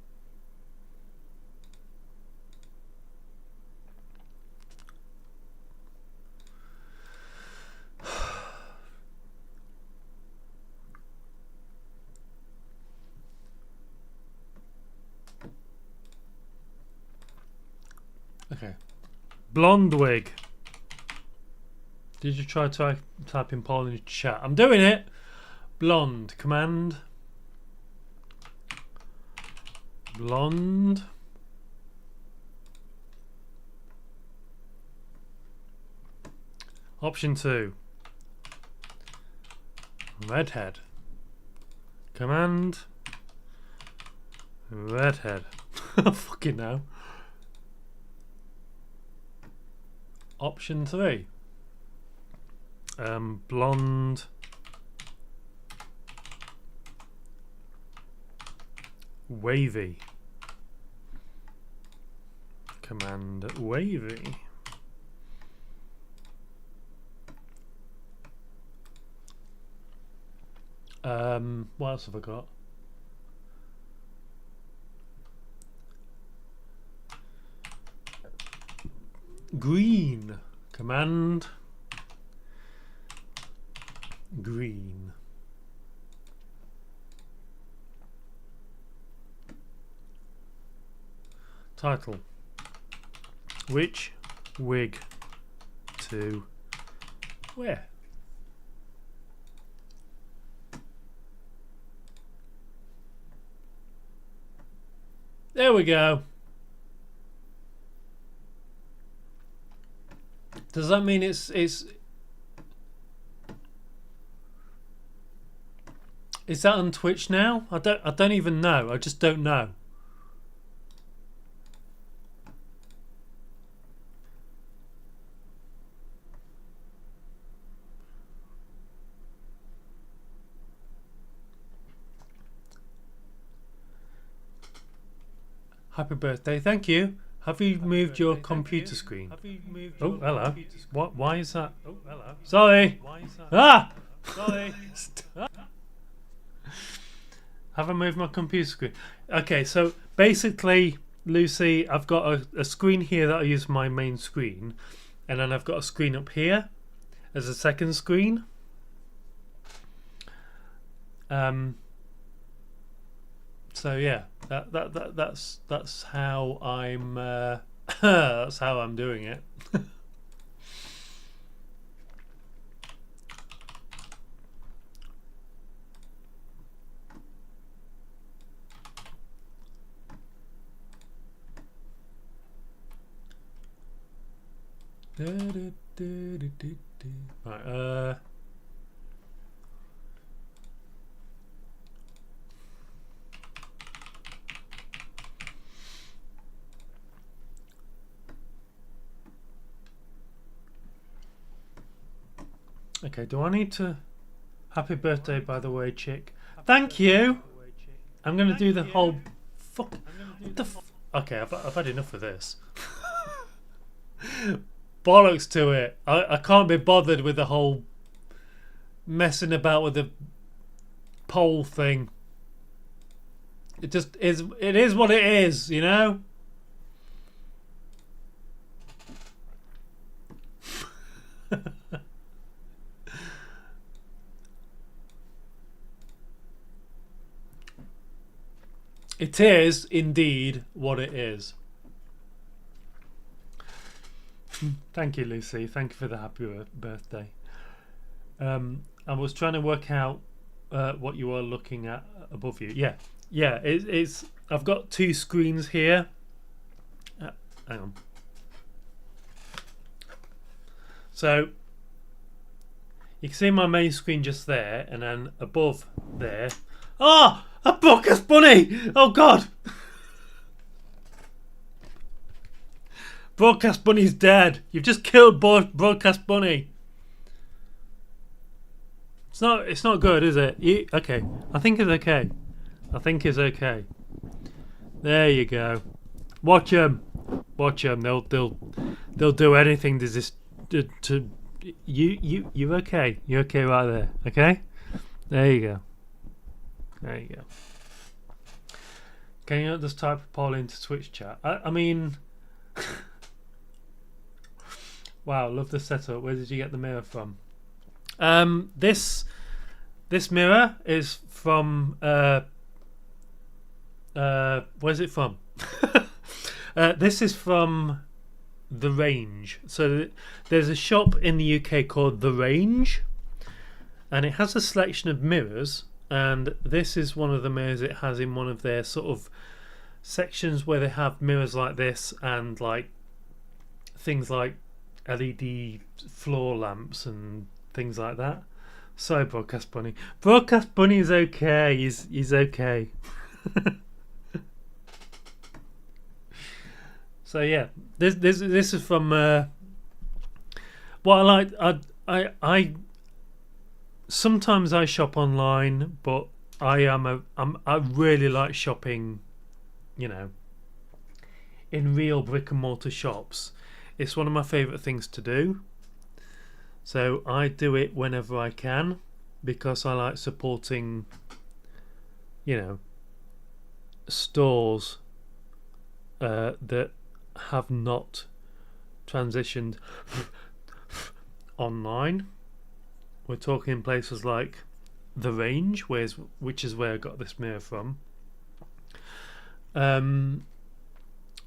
Okay. Blonde wig. Did you try typing poll in the chat? I'm doing it. Blonde. Command. Blonde. Option 2. Redhead. Command. Redhead. Fucking no. Option 3. Blonde. Wavy. Command wavy. What else have I got? Green. Command green. Title. Which wig to wear? There we go. Does that mean it's is that on Twitch now? I don't even know. I just don't know. Happy birthday. Thank you. Have you moved your computer screen? Oh, hello. What? Why is that? Oh, hello. Sorry. Ah! Sorry. Have I moved my computer screen? Okay, so basically, Lucy, I've got a screen here that I use for my main screen, and then I've got a screen up here as a second screen. So yeah, that's how I'm that's how I'm doing it. Right, okay, do I need to... Happy birthday, by the way, chick. Thank you! I'm going to do the whole... Fuck... What the okay, I've had enough of this. Bollocks to it. I can't be bothered with the whole messing about with the poll thing. It just is. It is what it is, you know. It is indeed what it is. Thank you, Lucy. Thank you for the happy birthday. I was trying to work out what you are looking at above you. Yeah. It's. I've got two screens here. Hang on. So you can see my main screen just there, and then above there. Oh, a Broadcast Bunny! Oh God! Broadcast Bunny's dead. You've just killed Broadcast Bunny. It's not good, is it? Okay. I think it's okay. There you go. Watch them. They'll do anything to you're okay. You're okay right there. Okay. There you go. Can you not just type a poll into Twitch chat? I mean, wow, love the setup. Where did you get the mirror from? This mirror is from where's it from? This is from The Range. So there's a shop in the UK called The Range, and it has a selection of mirrors, and this is one of the mirrors it has in one of their sort of sections where they have mirrors like this and like things like LED floor lamps and things like that. Sorry, Broadcast Bunny. Broadcast Bunny is okay. He's okay. So yeah, this is from what I like. I sometimes I shop online, but I really like shopping, you know, in real brick and mortar shops. It's one of my favourite things to do. So I do it whenever I can because I like supporting, you know, stores that have not transitioned online. We're talking places like The Range, which is where I got this mirror from.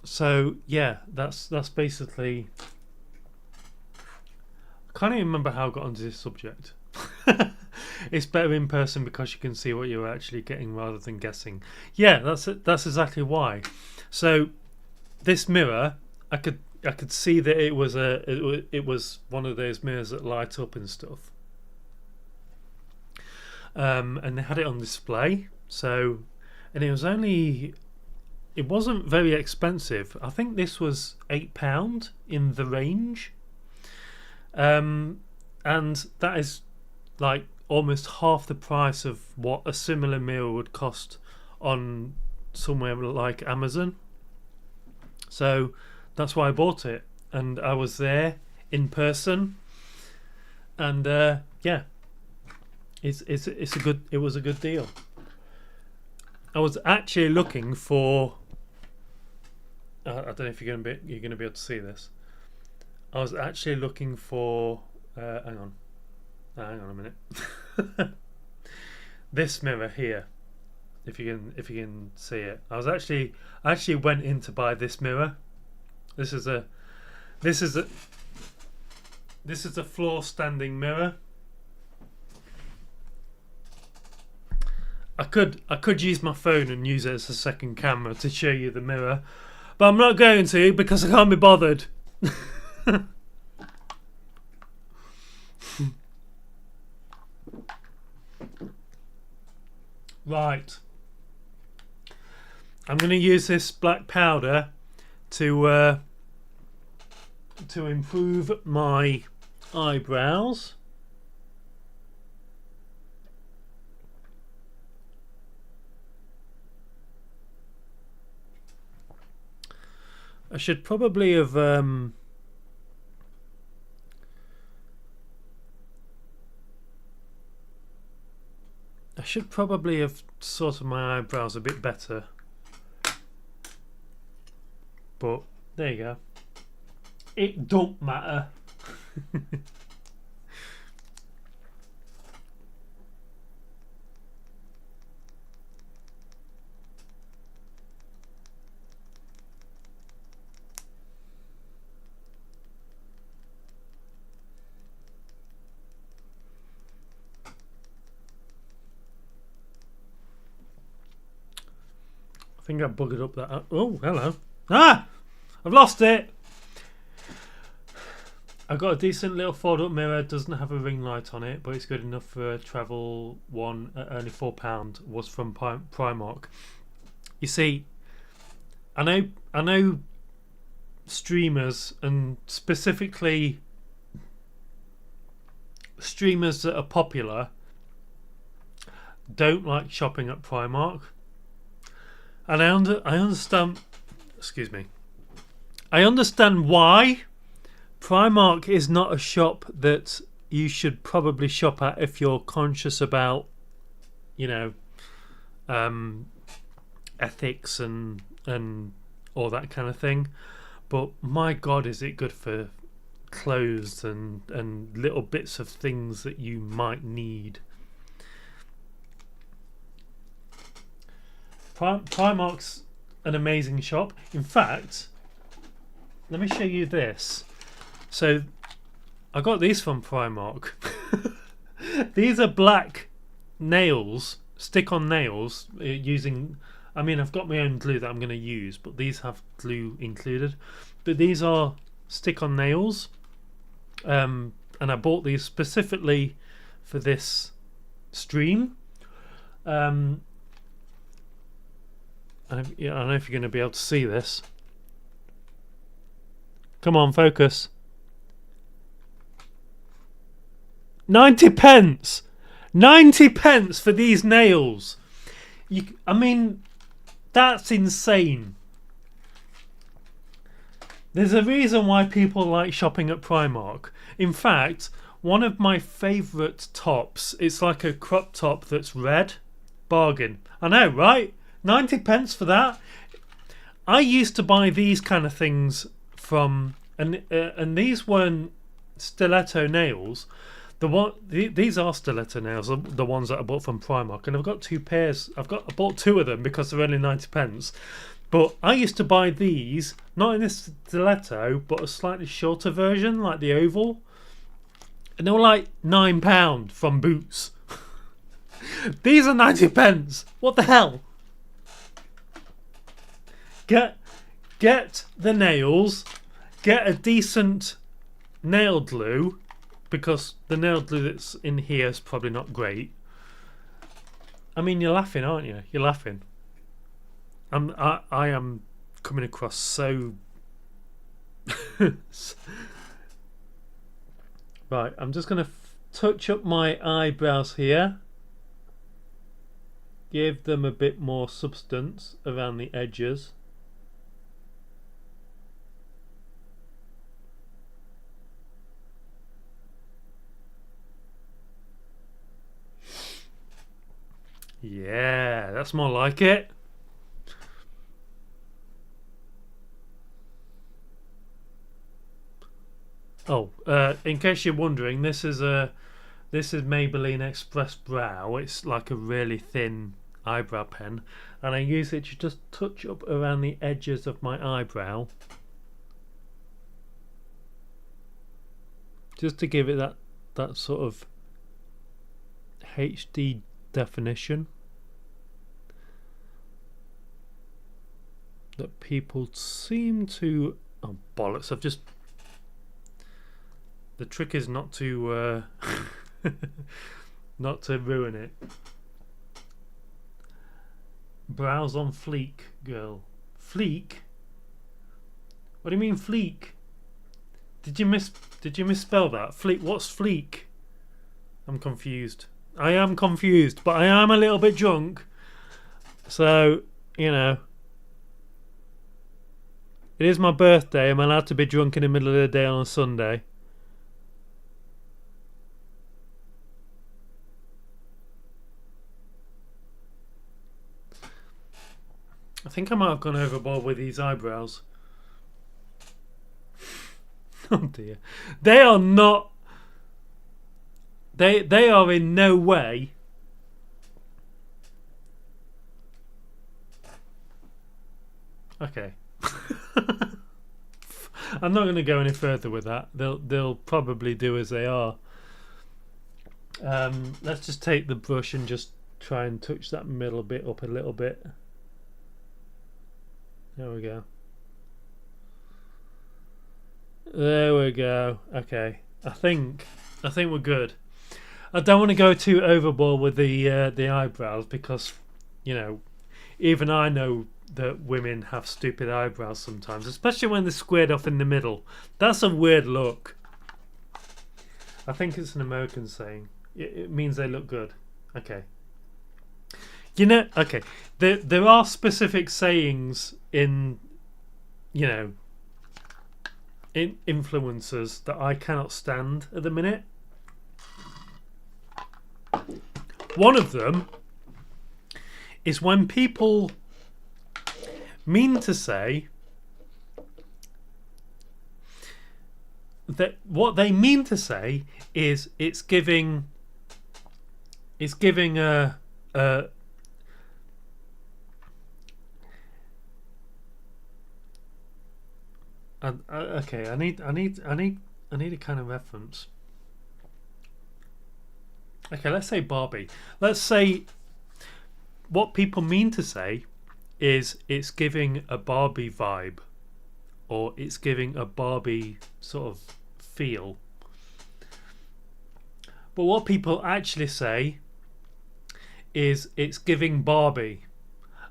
So yeah, that's basically. I can't even remember how I got onto this subject. It's better in person because you can see what you're actually getting rather than guessing. Yeah, that's exactly why. So this mirror, I could see that it was one of those mirrors that light up and stuff. And they had it on display. So, and it wasn't very expensive. I think this was £8 in The Range. And that is like almost half the price of what a similar mirror would cost on somewhere like Amazon. So that's why I bought it, and I was there in person, and yeah, it was a good deal. I was actually looking for. I don't know if you're gonna be able to see this. I was actually looking for. Hang on. Hang on a minute. This mirror here, if you can see it. I actually went in to buy this mirror. This is a floor standing mirror. I could use my phone and use it as a second camera to show you the mirror, but I'm not going to because I can't be bothered. Right. I'm going to use this black powder to improve my eyebrows. I should probably have sorted my eyebrows a bit better. But there you go. It don't matter. I think I buggered up that. Oh, hello. Ah! I've lost it! I've got a decent little fold-up mirror. It doesn't have a ring light on it, but it's good enough for a travel one at only £4. Was from Primark. You see, I know streamers, and specifically streamers that are popular, don't like shopping at Primark. And I understand. Excuse me. I understand why. Primark is not a shop that you should probably shop at if you're conscious about, ethics and all that kind of thing. But my God, is it good for clothes and little bits of things that you might need. Primark's an amazing shop. In fact, let me show you this. So I got these from Primark. These are black nails, stick-on nails, using... I mean, I've got my own glue that I'm going to use, but these have glue included. But these are stick-on nails. And I bought these specifically for this stream. I don't know if you're going to be able to see this. Come on, focus. 90 pence! 90 pence for these nails! I mean, that's insane. There's a reason why people like shopping at Primark. In fact, one of my favourite tops, it's like a crop top that's red. Bargain. I know, right? 90 pence for that. I used to buy these kind of things from, and these weren't stiletto nails. These are stiletto nails, the ones that I bought from Primark, and I've got two pairs. I bought two of them because they're only 90 pence. But I used to buy these, not in this stiletto, but a slightly shorter version, like the oval, and they were like £9 from Boots. These are 90 pence. What the hell? Get the nails. Get a decent nail glue, because the nail glue that's in here is probably not great. I mean, you're laughing, aren't you? You're laughing. I am coming across so... Right, I'm just going to touch up my eyebrows here. Give them a bit more substance around the edges. Yeah, that's more like it. Oh, in case you're wondering, this is Maybelline Express Brow. It's like a really thin eyebrow pen, and I use it to just touch up around the edges of my eyebrow, just to give it that sort of HD definition that people seem to. Oh bollocks! The trick is not to not to ruin it. Brows on fleek, girl. Fleek? What do you mean fleek? Did you misspell that? Fleek? What's fleek? I'm confused. I am confused, but I am a little bit drunk. So, you know. It is my birthday. I'm allowed to be drunk in the middle of the day on a Sunday. I think I might have gone overboard with these eyebrows. Oh dear. They are not... They are in no way... Okay. I'm not going to go any further with that. They'll probably do as they are. Let's just take the brush and just try and touch that middle bit up a little bit. There we go. There we go. Okay. I think we're good. I don't want to go too overboard with the eyebrows because, you know, even I know that women have stupid eyebrows sometimes, especially when they're squared off in the middle. That's a weird look. I think it's an American saying. It means they look good. Okay. You know, okay. There are specific sayings in, you know, in influencers that I cannot stand at the minute. One of them is when people mean to say that what they mean to say is it's giving a okay, I need a kind of reference. Okay, let's say Barbie. Let's say what people mean to say is it's giving a Barbie vibe, or it's giving a Barbie sort of feel. But what people actually say is it's giving Barbie.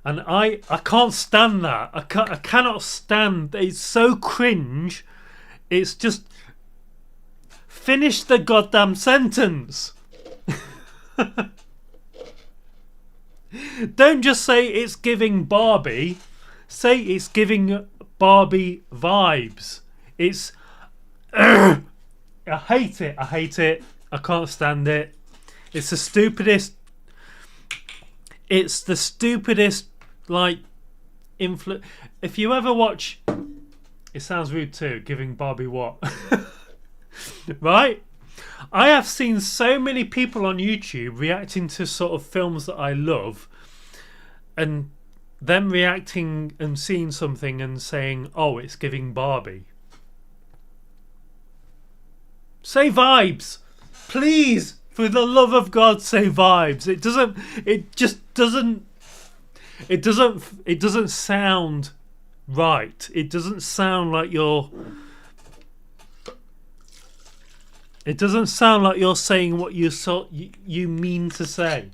And I can't stand that. I cannot stand. It's so cringe. It's just finish the goddamn sentence. Don't just say it's giving Barbie. Say it's giving Barbie vibes. It's I hate it. I hate it. I can't stand it. It's the stupidest. It's the stupidest, like, if you ever watch, it sounds rude too, giving Barbie what? Right? I have seen so many people on YouTube reacting to sort of films that I love, and them reacting and seeing something and saying, oh, it's giving Barbie. Say vibes, please, for the love of God, say vibes. It doesn't sound right. It doesn't sound like you're saying what you mean to say.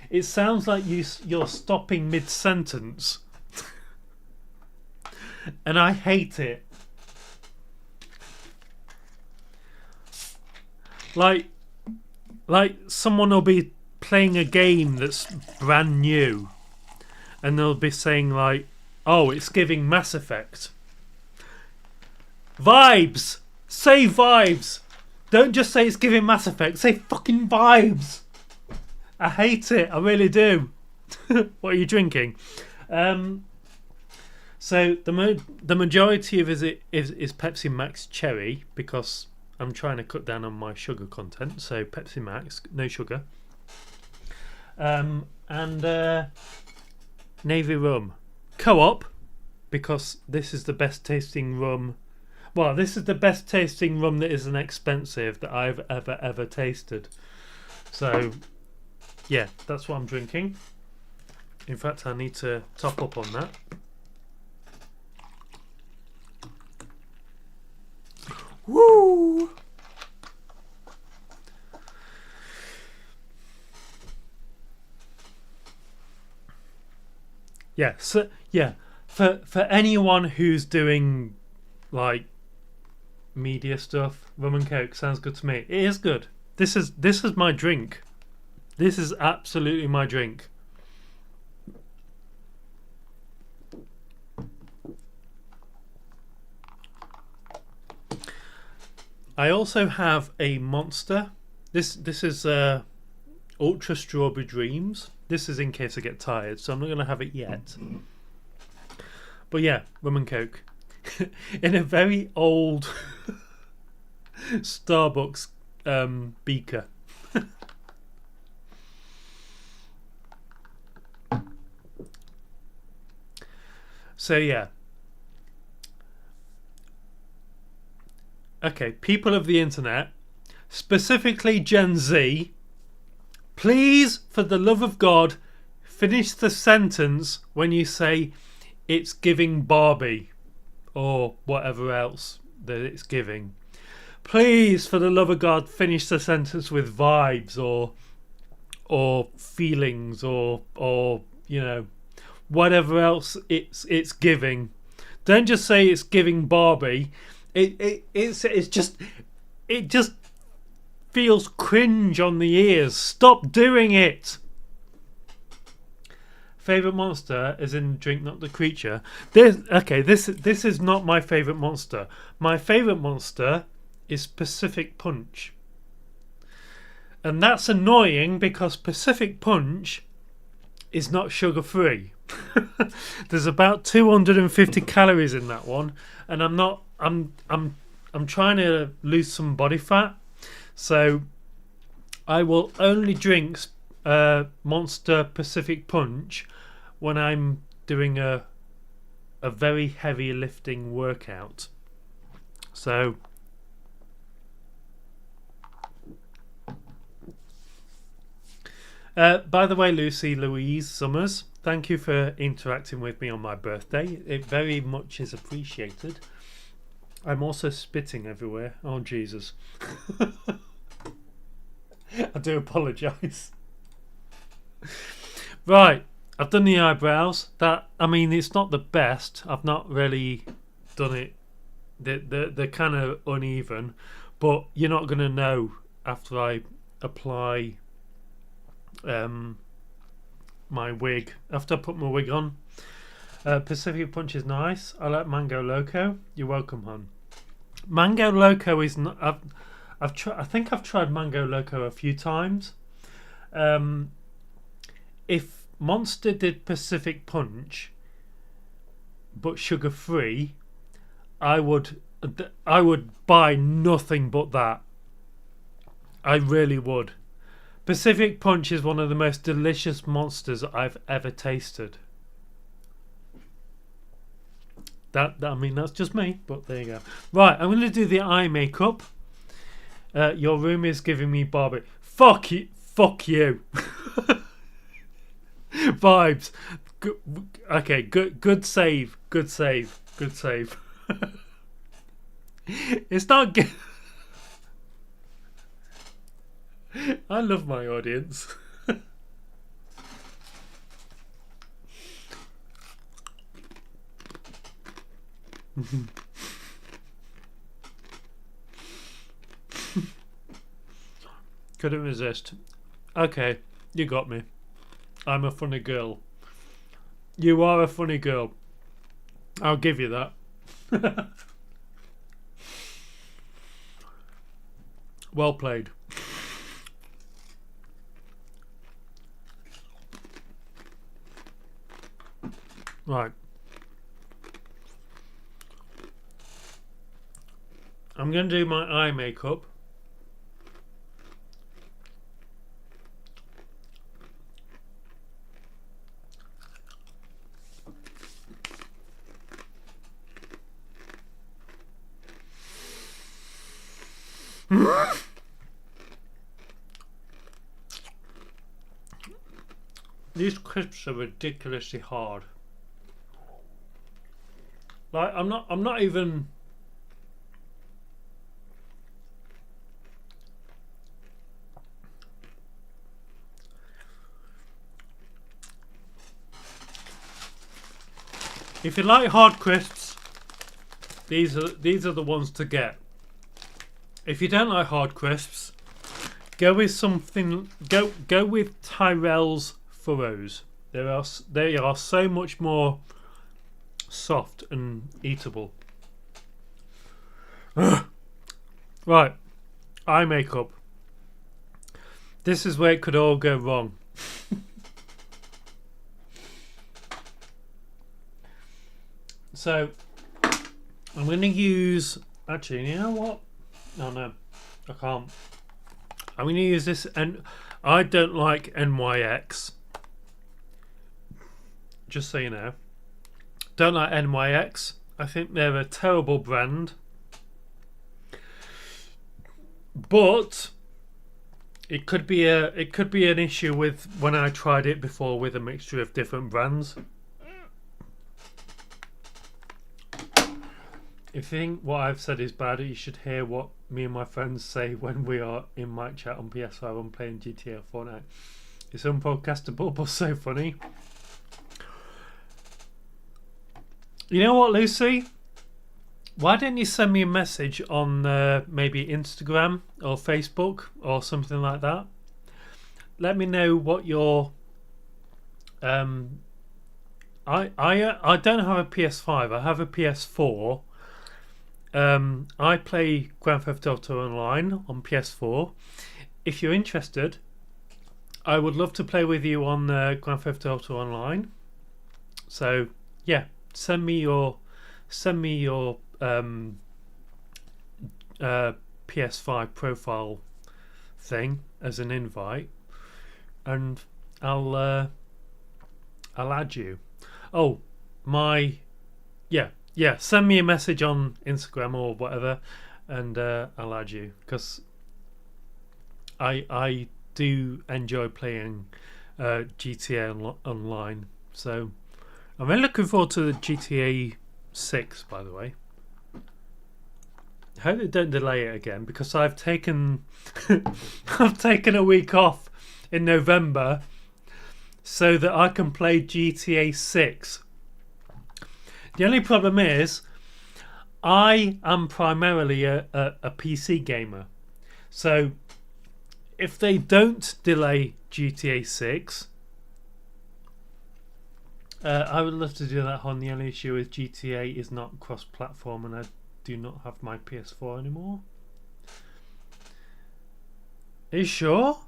It sounds like you're stopping mid-sentence. And I hate it. Like someone will be playing a game that's brand new, and they'll be saying like, oh, it's giving Mass Effect. Vibes! Say vibes! Don't just say it's giving Mass Effect, say fucking vibes! I hate it. I really do. What are you drinking? So the majority of it is Pepsi Max Cherry, because I'm trying to cut down on my sugar content. So Pepsi Max, no sugar. And Navy rum. Co-op, because this is the best tasting rum. Well, this is the best tasting rum that isn't expensive that I've ever tasted. So, yeah, that's what I'm drinking. In fact, I need to top up on that. Woo! Yeah, so yeah, for anyone who's doing like media stuff, rum and coke sounds good to me. It is good. This is my drink. This is absolutely my drink. I also have a Monster. This is Ultra Strawberry Dreams. This is in case I get tired, so I'm not going to have it yet. But yeah, rum and coke in a very old Starbucks beaker. So yeah. Okay, people of the internet, specifically Gen Z, please, for the love of God, finish the sentence when you say it's giving Barbie or whatever else that it's giving. Please, for the love of God, finish the sentence with vibes or feelings or you know, whatever else it's giving. Don't just say it's giving Barbie. It just feels cringe on the ears. Stop doing it. Favorite monster is in drink, not the creature. This is not my favorite monster. My favorite monster is Pacific Punch, and that's annoying because Pacific Punch is not sugar free. There's about 250 calories in that one, and I'm trying to lose some body fat, so I will only drink Monster Pacific Punch when I'm doing a very heavy lifting workout. So by the way, Lucy Louise Summers, thank you for interacting with me on my birthday. It very much is appreciated. I'm also spitting everywhere. Oh, Jesus. I do apologise. Right, I've done the eyebrows. It's not the best. I've not really done it. They're kind of uneven, but you're not going to know after I apply my wig. After I put my wig on. Pacific Punch is nice. I like Mango Loco. You're welcome, hon. Mango Loco is not. I think I've tried Mango Loco a few times. If Monster did Pacific Punch, but sugar free, I would buy nothing but that. I really would. Pacific Punch is one of the most delicious monsters I've ever tasted. That's just me, but there you go. Right, I'm going to do the eye makeup. Your room is giving me Barbie. Fuck you. Vibes. Okay, good save. It's not good. I love my audience. Couldn't resist. Okay, you got me. I'm a funny girl. You are a funny girl. I'll give you that. Well played. Right. I'm going to do my eye makeup. These crisps are ridiculously hard. Like I'm not even if you like hard crisps, these are the ones to get. If you don't like hard crisps, go with something. Go with Tyrell's Furrows. They are so much more soft and eatable. Right, eye makeup. This is where it could all go wrong. So I'm going to use. Actually, you know what? Oh no, I can't. I'm going to use this, and I don't like NYX. Just so you know, don't like NYX. I think they're a terrible brand. But it could be an issue with when I tried it before with a mixture of different brands. If you think what I've said is bad, you should hear what me and my friends say when we are in mic chat on PS5 and playing GTA Fortnite. It's unpodcastable but so funny. You know what, Lucy? Why didn't you send me a message on maybe Instagram or Facebook or something like that? Let me know what your I don't have a PS5. I have a PS4. I play Grand Theft Auto Online on PS4. If you're interested, I would love to play with you on Grand Theft Auto Online. So yeah, send me your PS5 profile thing as an invite, and I'll add you. Oh, yeah. Send me a message on Instagram or whatever, and I'll add you, because I do enjoy playing GTA Online. So I'm really looking forward to the GTA 6, by the way. I hope they don't delay it again, because I've taken a week off in November so that I can play GTA 6. The only problem is I am primarily a PC gamer. So if they don't delay GTA 6, I would love to do that on. The only issue is GTA is not cross-platform, and I do not have my PS4 anymore. Are you sure?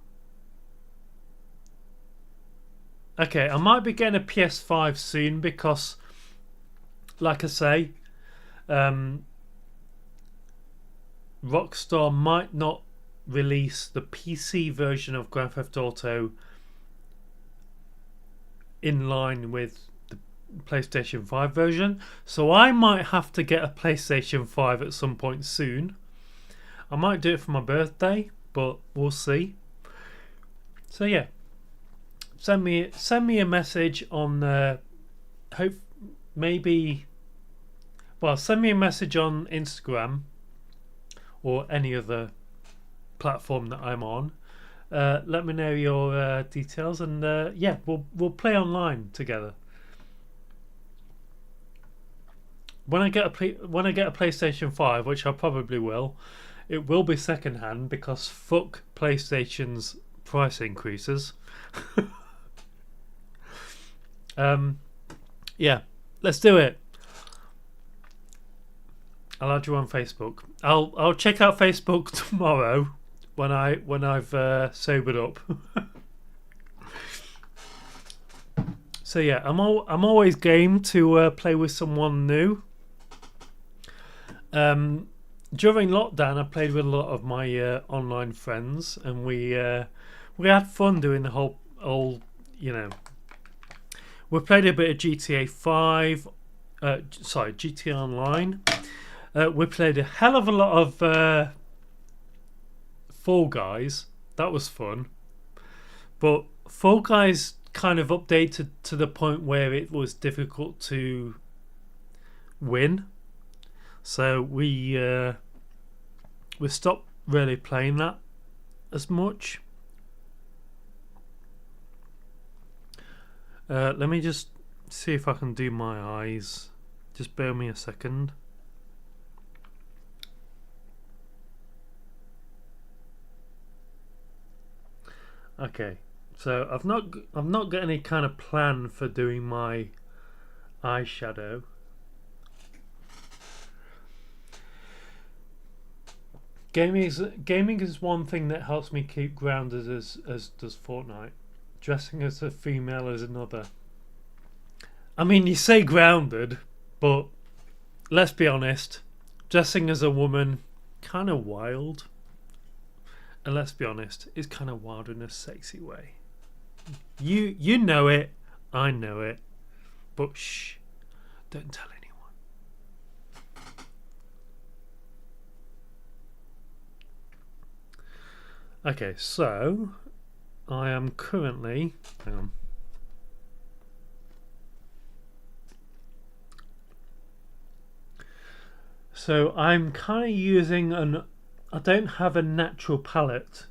Okay, I might be getting a PS5 soon, because, like I say, Rockstar might not release the PC version of Grand Theft Auto in line with the PlayStation 5 version, so I might have to get a PlayStation 5 at some point soon. I might do it for my birthday, but we'll see. So yeah, send me a message on send me a message on Instagram or any other platform that I'm on. Let me know your details, and yeah, we'll play online together. When I get a PlayStation 5, which I probably will, it will be secondhand, because fuck PlayStation's price increases. Yeah, let's do it. I'll add you on Facebook. I'll check out Facebook tomorrow when I've sobered up. So yeah, I'm always game to play with someone new. During lockdown, I played with a lot of my online friends, and we had fun doing the whole you know. We played a bit of GTA 5, GTA Online. We played a hell of a lot of Fall Guys. That was fun. But Fall Guys kind of updated to the point where it was difficult to win. So we stopped really playing that as much. Let me just see if I can do my eyes. Just bear me a second. Okay, so I've not got any kind of plan for doing my eyeshadow. Gaming is one thing that helps me keep grounded as does Fortnite. Dressing as a female is another. I mean, you say grounded, but let's be honest, dressing as a woman, kind of wild. And let's be honest, it's kind of wild in a sexy way. You know it, I know it, but shh, don't tell anyone. Okay, so I am currently, hang on. So I'm kind of using I don't have a natural palette,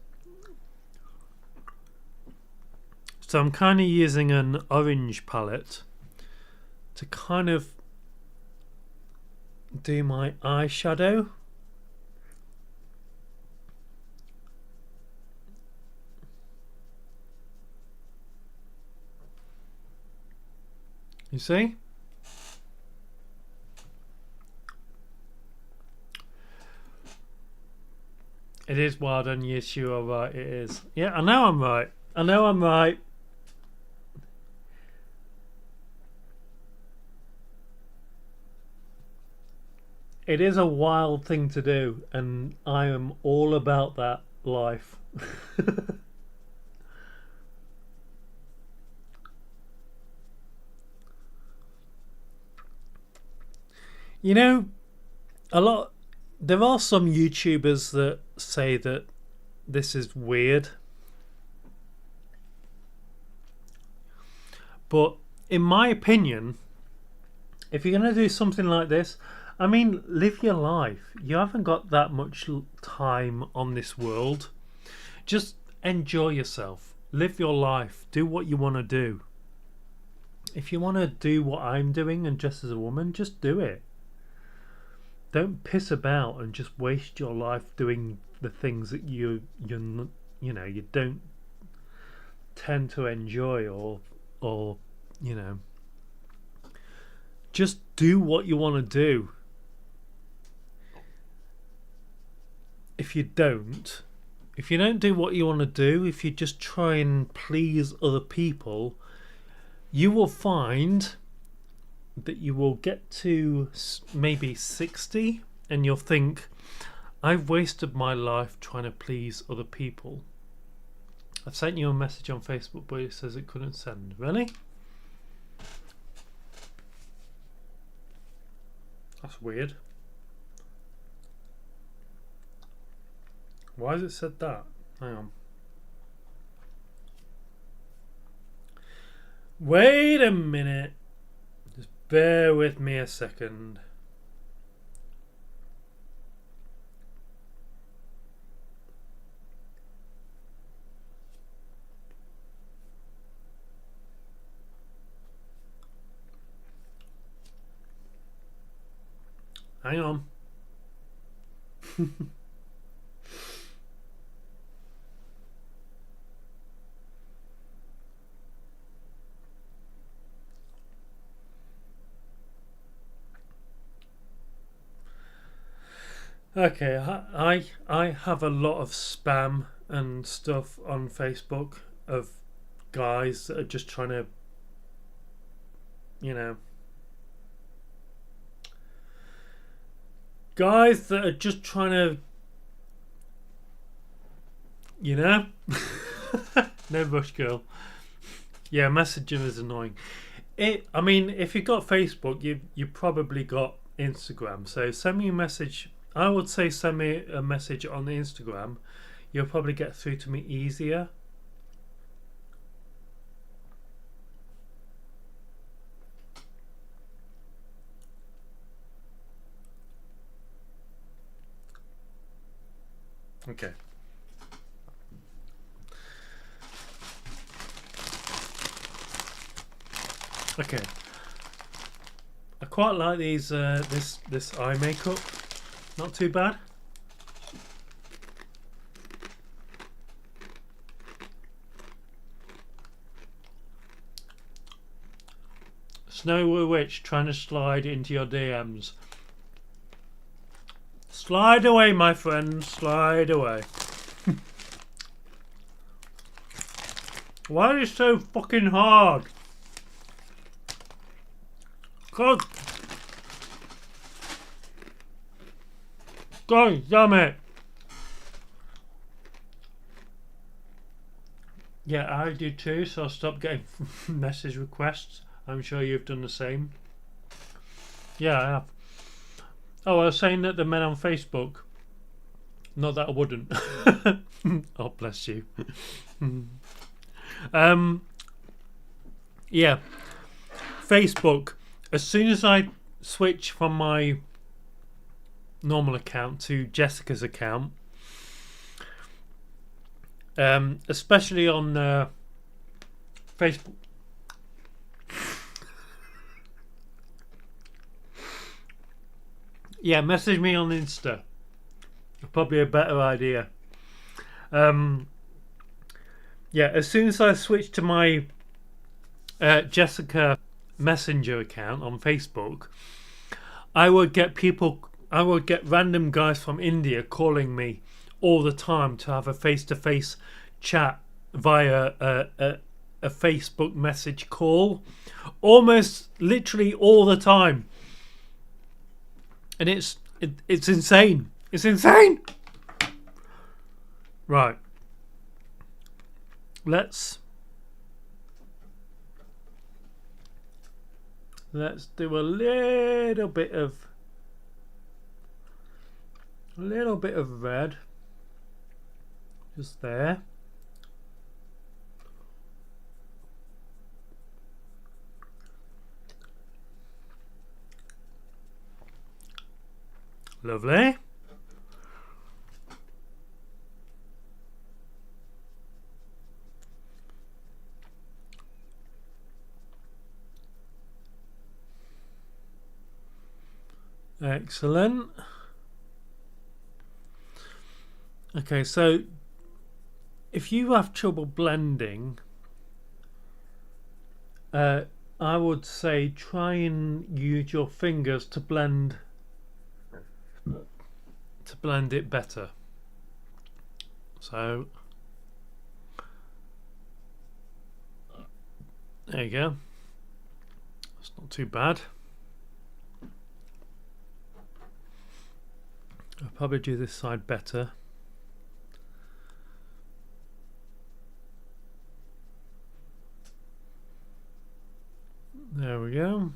so I'm kind of using an orange palette to kind of do my eyeshadow. You see? It is wild, and yes, you are right, it is. Yeah, I know I'm right. I know I'm right. It is a wild thing to do, and I am all about that life. You know, there are some YouTubers that say that this is weird, but in my opinion, if you're going to do something like this, I mean, live your life. You haven't got that much time on this world. Just enjoy yourself. Live your life. Do what you want to do. If you want to do what I'm doing and dress as a woman, just do it. Don't piss about and just waste your life doing the things that you don't tend to enjoy, or just do what you want to do. If you don't do what you want to do, if you just try and please other people, you will find that you will get to maybe 60 and you'll think, I've wasted my life trying to please other people. I've sent you a message on Facebook, but it says it couldn't send. Really? That's weird. Why has it said that? Hang on. Wait a minute. Just bear with me a second. Hang on. Okay, I have a lot of spam and stuff on Facebook of guys that are just trying to you know, guys that are just trying to, you know, no rush, girl. Yeah, messaging is annoying. I mean, if you've got Facebook, you probably got Instagram. So send me a message. I would say send me a message on Instagram. You'll probably get through to me easier. Okay. Okay. I quite like these. This eye makeup. Not too bad. Snow Witch trying to slide into your DMs. Slide away, my friend. Slide away. Why are you so fucking hard? God. God damn it. Yeah, I do too, so I'll stop getting message requests. I'm sure you've done the same. Yeah, I have. Oh, I was saying that the men on Facebook. Not that I wouldn't. Oh, bless you. Yeah. Facebook. As soon as I switch from my normal account to Jessica's account, especially on Facebook. Yeah, message me on Insta. Probably a better idea. Yeah, as soon as I switch to my Jessica Messenger account on Facebook, I would get random guys from India calling me all the time to have a face-to-face chat via a Facebook message call, almost literally all the time, and it's insane. It's insane. Right. Let's do a little bit of red just there. Lovely. Excellent. Okay, so if you have trouble blending, I would say try and use your fingers to blend it better. So there you go. It's not too bad. I'll probably do this side better. There we go.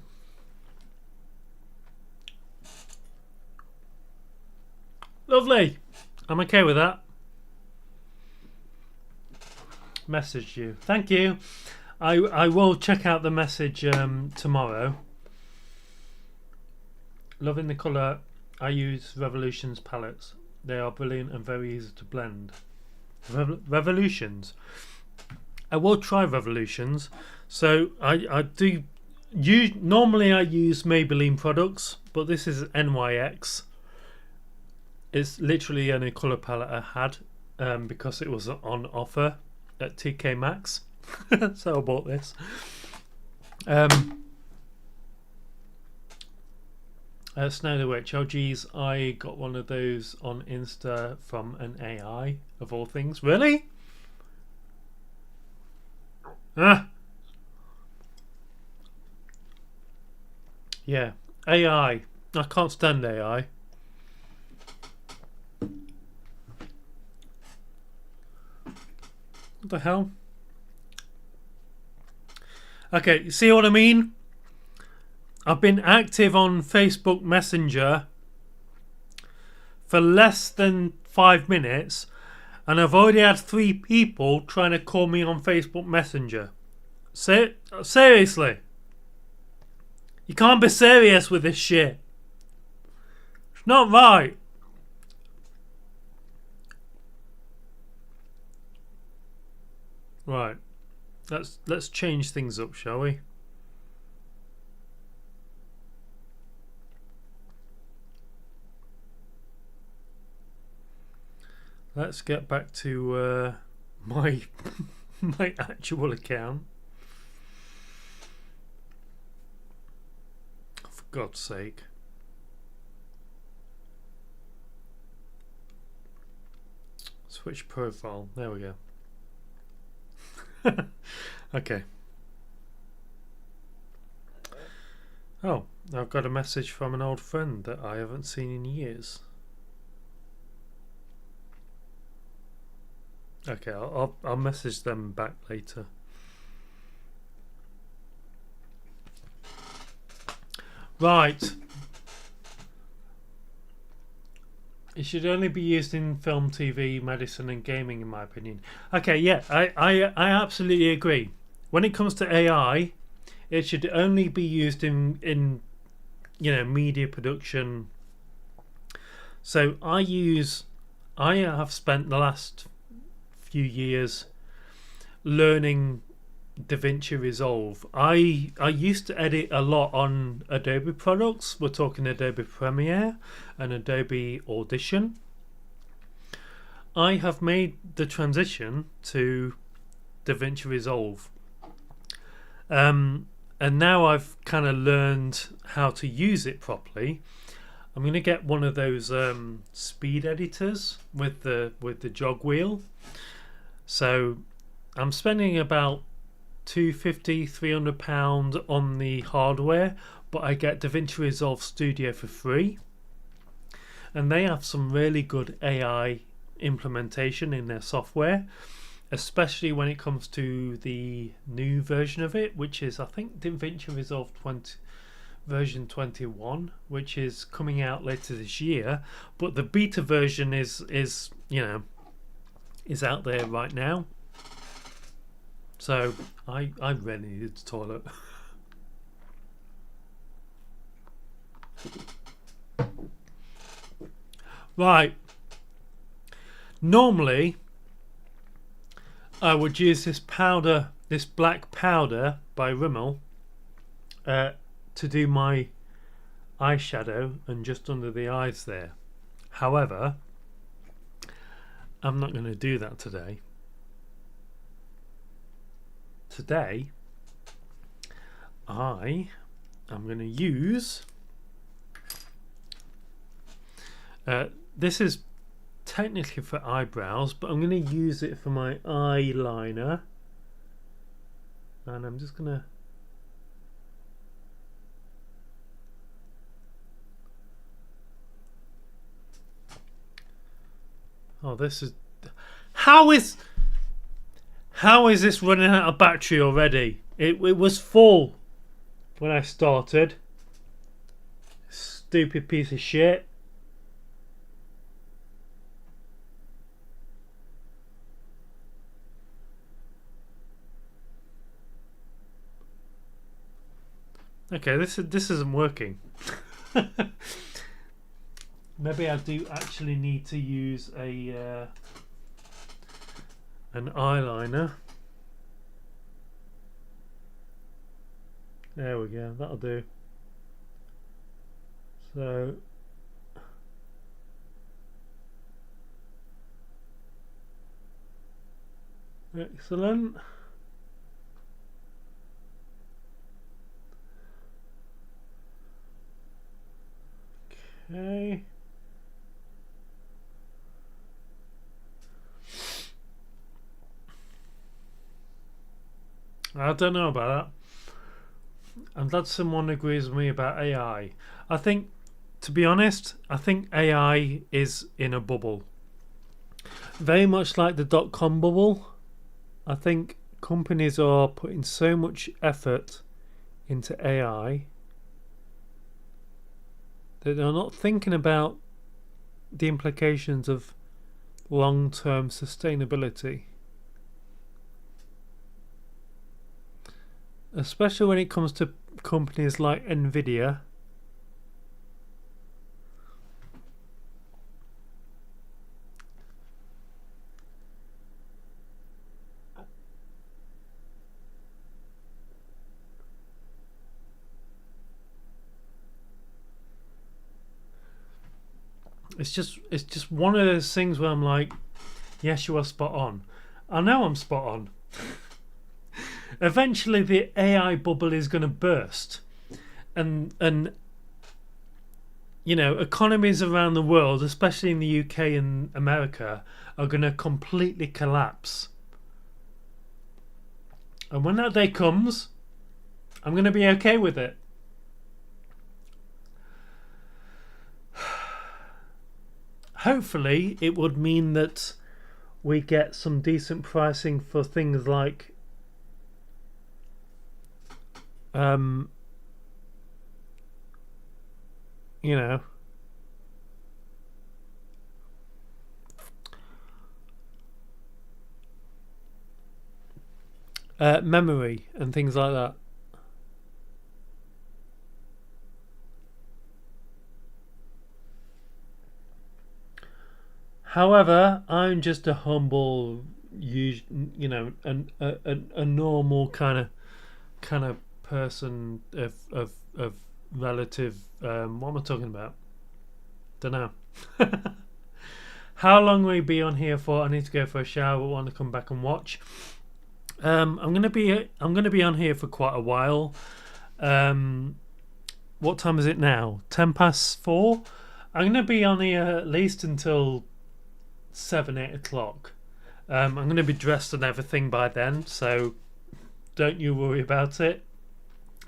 Lovely. I'm okay with that. Messaged you. Thank you. I will check out the message tomorrow. Loving the colour. I use Revolutions palettes. They are brilliant and very easy to blend. Revolutions. I will try Revolutions. So I do. Normally I use Maybelline products, but this is NYX. It's literally the only colour palette I had because it was on offer at TK Maxx. So I bought this. Snow the Witch. Oh geez, I got one of those on Insta from an AI of all things. Really? Ah. Yeah. AI. I can't stand AI. What the hell? Okay, you see what I mean? I've been active on Facebook Messenger for less than 5 minutes, and I've already had 3 people trying to call me on Facebook Messenger. Seriously. You can't be serious with this shit. It's not right. Right. Let's change things up, shall we? Let's get back to my my actual account. For God's sake. Switch profile. There we go. Okay. Oh, I've got a message from an old friend that I haven't seen in years. Okay, I'll message them back later. Right. It should only be used in film, TV, medicine, and gaming, in my opinion. Okay, yeah, I absolutely agree. When it comes to AI, it should only be used in media production. So I have spent the last few years learning DaVinci Resolve. I used to edit a lot on Adobe products. We're talking Adobe Premiere and Adobe Audition. I have made the transition to DaVinci Resolve. And now I've kind of learned how to use it properly. I'm going to get one of those speed editors with the jog wheel. So I'm spending about £250-300 on the hardware, but I get DaVinci Resolve Studio for free, and they have some really good AI implementation in their software, especially when it comes to the new version of it, which is I think DaVinci Resolve 20 version 21, which is coming out later this year, but the beta version is out there right now. So I really needed the toilet. Right. Normally I would use this powder, this black powder by Rimmel, to do my eyeshadow and just under the eyes there. However, I'm not going to do that today. Today I am going to use this is technically for eyebrows, but I'm going to use it for my eyeliner, and I'm just going to this is how is this running out of battery already? It was full when I started. Stupid piece of shit. Okay, this isn't working. Maybe I do actually need to use an eyeliner. There we go, that'll do. So excellent. Okay. I don't know about I'm glad someone agrees with me about AI. I think, to be honest, I think AI is in a bubble. Very much like the dot-com bubble. I think companies are putting so much effort into AI that they're not thinking about the implications of long-term sustainability. Especially when it comes to companies like Nvidia. It's just one of those things where I'm like, yes, you are spot on. I know I'm spot on. Eventually the AI bubble is going to burst, and you know, economies around the world, especially in the UK and America, are going to completely collapse. And when that day comes, I'm going to be okay with it. Hopefully it would mean that we get some decent pricing for things like you know, memory and things like that. However, I'm just a humble, you know, a normal kind of person of relative. What am I talking about? Don't know. How long will we be on here for? I need to go for a shower. I want to come back and watch. I'm gonna be on here for quite a while. What time is it now? 4:10. I'm gonna be on here at least until 7-8 o'clock. I'm going to be dressed and everything by then, so don't you worry about it.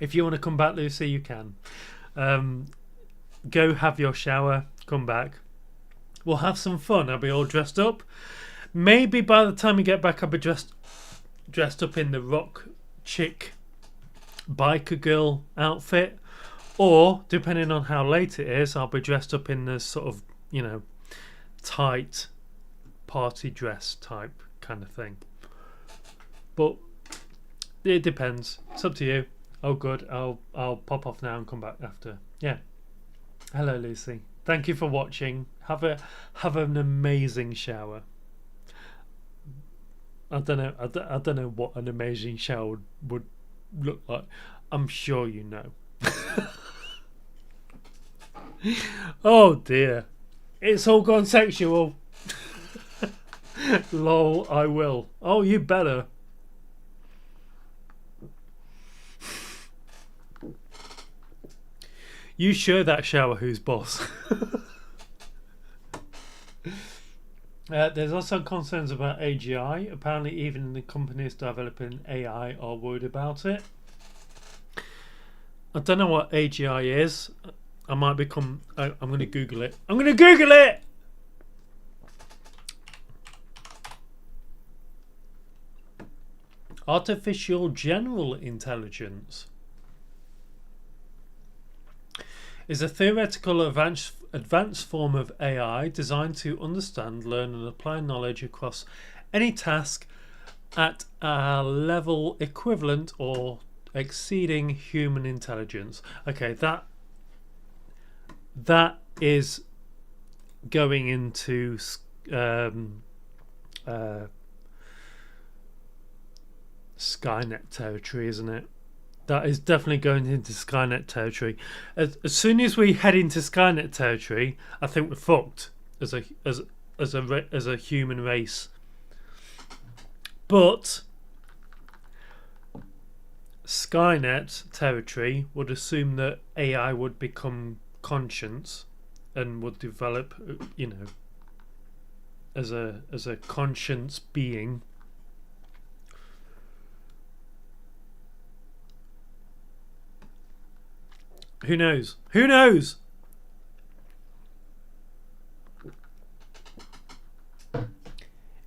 If you want to come back, Lucy, you can. Go have your shower, come back. We'll have some fun. I'll be all dressed up. Maybe by the time we get back, I'll be dressed up in the rock chick biker girl outfit, or depending on how late it is, I'll be dressed up in the sort of, you know, tight party dress type kind of thing. But it depends. It's up to you. Oh, good. I'll pop off now and come back after. Yeah. Hello, Lucy. Thank you for watching. Have an amazing shower. I don't know what an amazing shower would look like. I'm sure you know. Oh dear. It's all gone sexual. Lol, I will. Oh, you better. You show that shower who's boss. There's also concerns about AGI. Apparently even the companies developing AI are worried about it. I don't know what AGI is. I'm going to Google it. I'm going to Google it! Artificial General Intelligence is a theoretical advanced form of AI designed to understand, learn and apply knowledge across any task at a level equivalent or exceeding human intelligence. Okay, that is going into Skynet territory, isn't it? That is definitely going into Skynet territory. As soon as we head into Skynet territory, I think we're fucked as a human race. But Skynet territory would assume that AI would become conscious and would develop, you know, as a conscious being. Who knows? Who knows?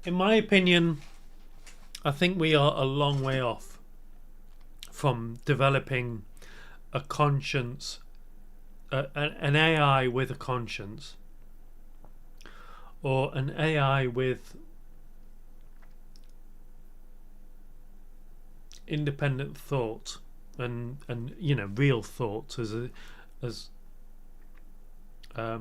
In my opinion, I think we are a long way off from developing a conscience, an AI with a conscience, or an AI with independent thought and you know, real thought as I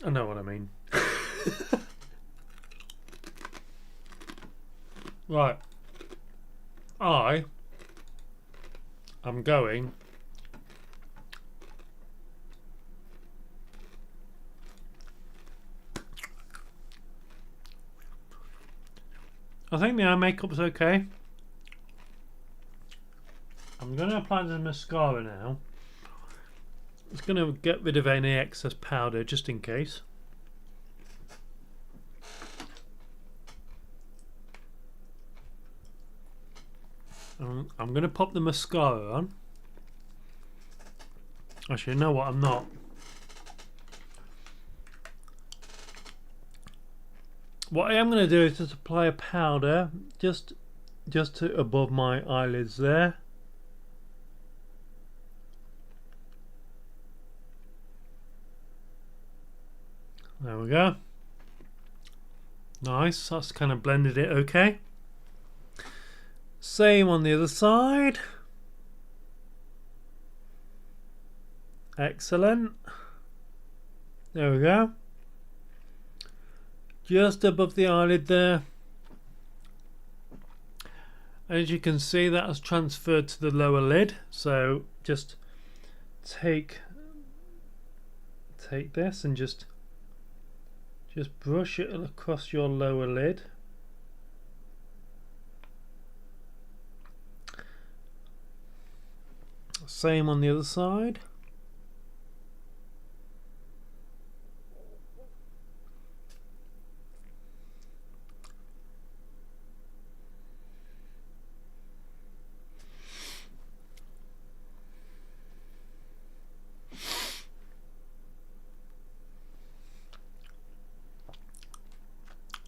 know what I mean. Right. I am going I think the eye makeup's okay. I'm going to apply the mascara now. It's going to get rid of any excess powder just in case. I'm going to pop the mascara on. Actually, you know what? I'm not. What I am going to do is just apply a powder just to above my eyelids there. There we go. Nice, that's kind of blended it okay. Same on the other side. Excellent. There we go. Just above the eyelid there. As you can see, that has transferred to the lower lid. So just take this and just brush it across your lower lid. Same on the other side.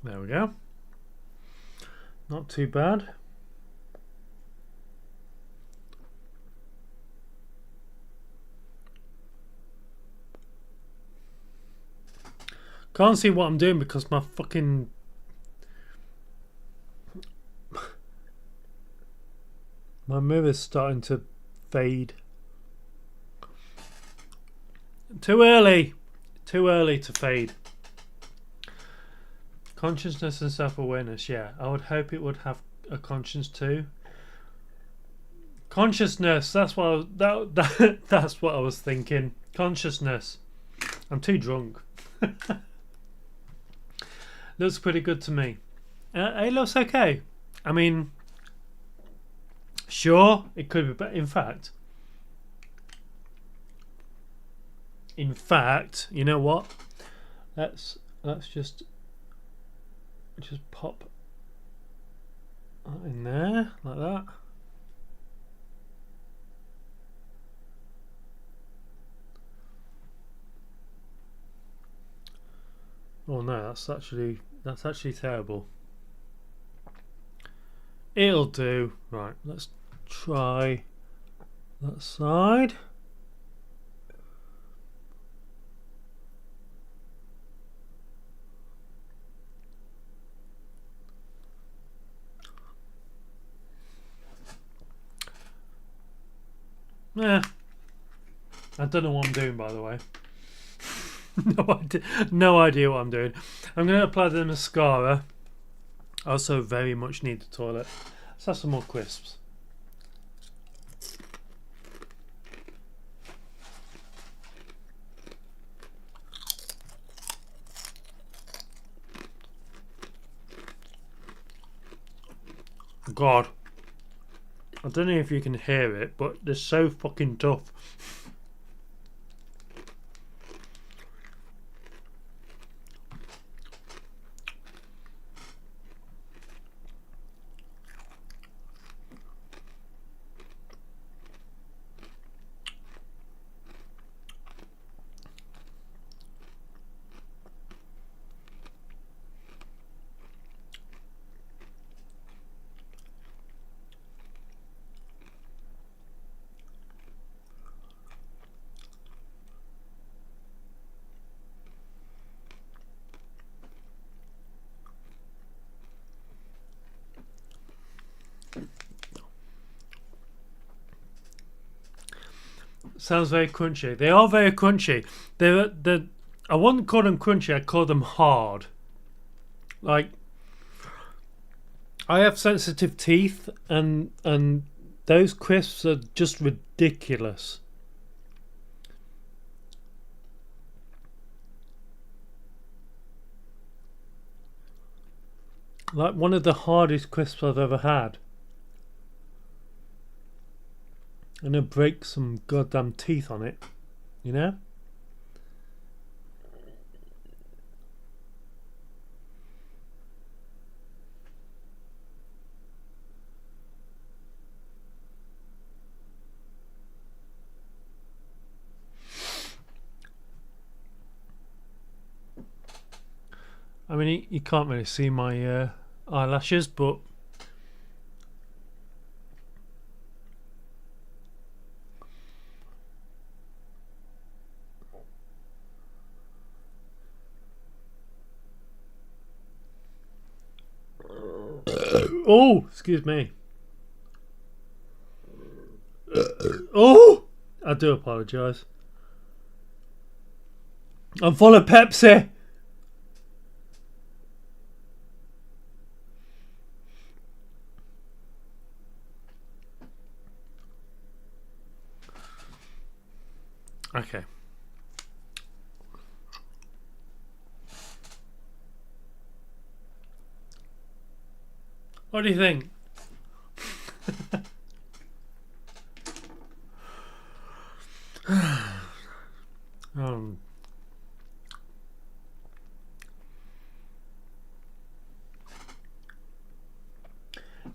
There we go. Not too bad. Can't see what I'm doing because my fucking my mirror's starting to fade. Too early to fade. Consciousness and self-awareness, yeah. I would hope it would have a conscience too. Consciousness, that's what that's what I was thinking. Consciousness. I'm too drunk. Looks pretty good to me. It looks okay. I mean, sure, it could be better. In fact, you know what? Let's just pop that in there like that. Oh no, that's actually terrible. It'll do. Right, let's try that side. Yeah, I don't know what I'm doing, by the way. No idea what I'm doing. I'm going to apply the mascara. I also very much need the toilet. Let's have some more crisps. God, I don't know if you can hear it, but they're so fucking tough. Sounds very crunchy. They are very crunchy. They're I wouldn't call them crunchy. I call them hard. Like, I have sensitive teeth, and those crisps are just ridiculous. Like one of the hardest crisps I've ever had. And it breaks some goddamn teeth on it, you know? I mean, you can't really see my eyelashes, but oh, excuse me. Oh, I do apologise. I'm full of Pepsi. Okay. What do you think? um,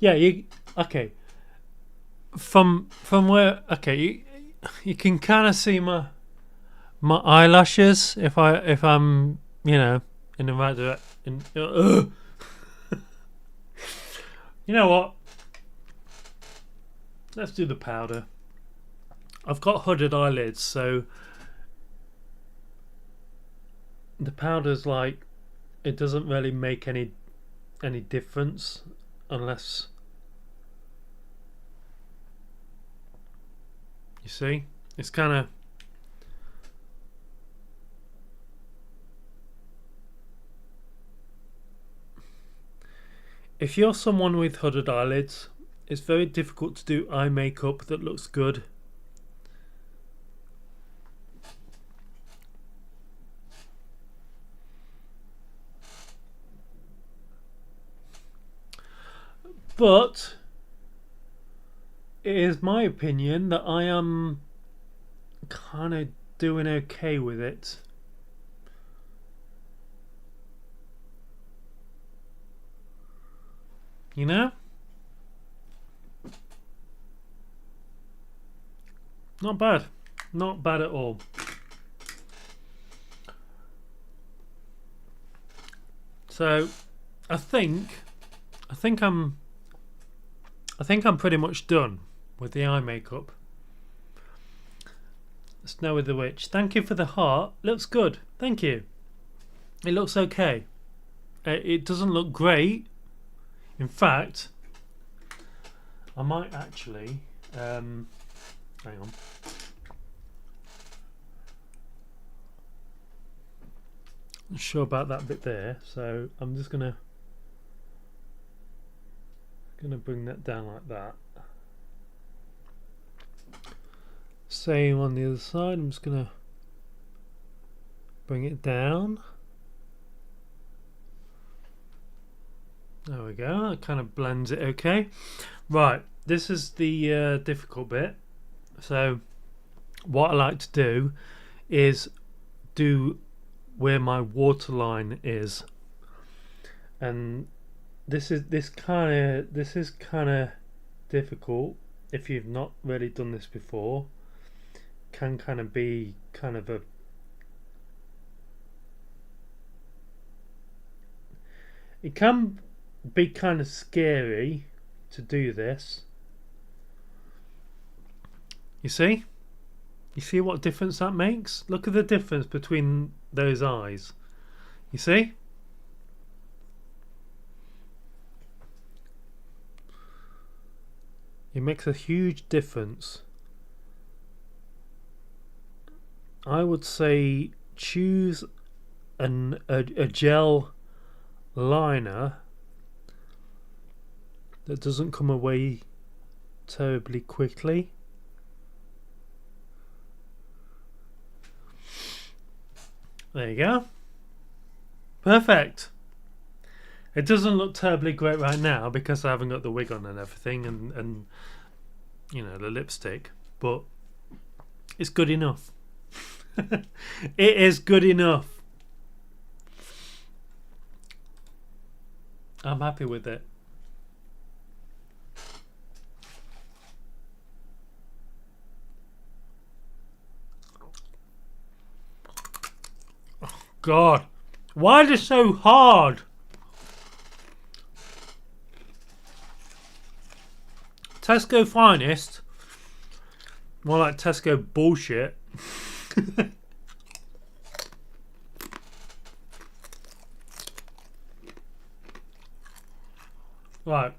yeah, you okay? From where? Okay, you can kind of see my eyelashes if I'm in the right direction. You know what? Let's do the powder. I've got hooded eyelids, so the powder's like, it doesn't really make any difference unless you see. It's kind of if you're someone with hooded eyelids, it's very difficult to do eye makeup that looks good. But it is my opinion that I am kind of doing okay with it. You know? Not bad. Not bad at all. So I think I'm pretty much done with the eye makeup. Snow with the Witch. Thank you for the heart. Looks good. Thank you. It looks okay. It doesn't look great. In fact, I might actually hang on. Not sure about that bit there, so I'm just gonna bring that down like that. Same on the other side. I'm just gonna bring it down. There we go. That kind of blends it okay. Right, this is the difficult bit. So what I like to do is do where my waterline is, and this is kind of difficult if you've not really done this before. Can kind of be kind of a it can be kind of scary to do this. You see what difference that makes? Look at the difference between those eyes. You see? It makes a huge difference. I would say choose a gel liner that doesn't come away terribly quickly. There you go. Perfect. It doesn't look terribly great right now because I haven't got the wig on and everything, and you know, the lipstick, but it's good enough. It is good enough. I'm happy with it. Oh, God, why is it so hard? Tesco finest. More like Tesco bullshit. Right.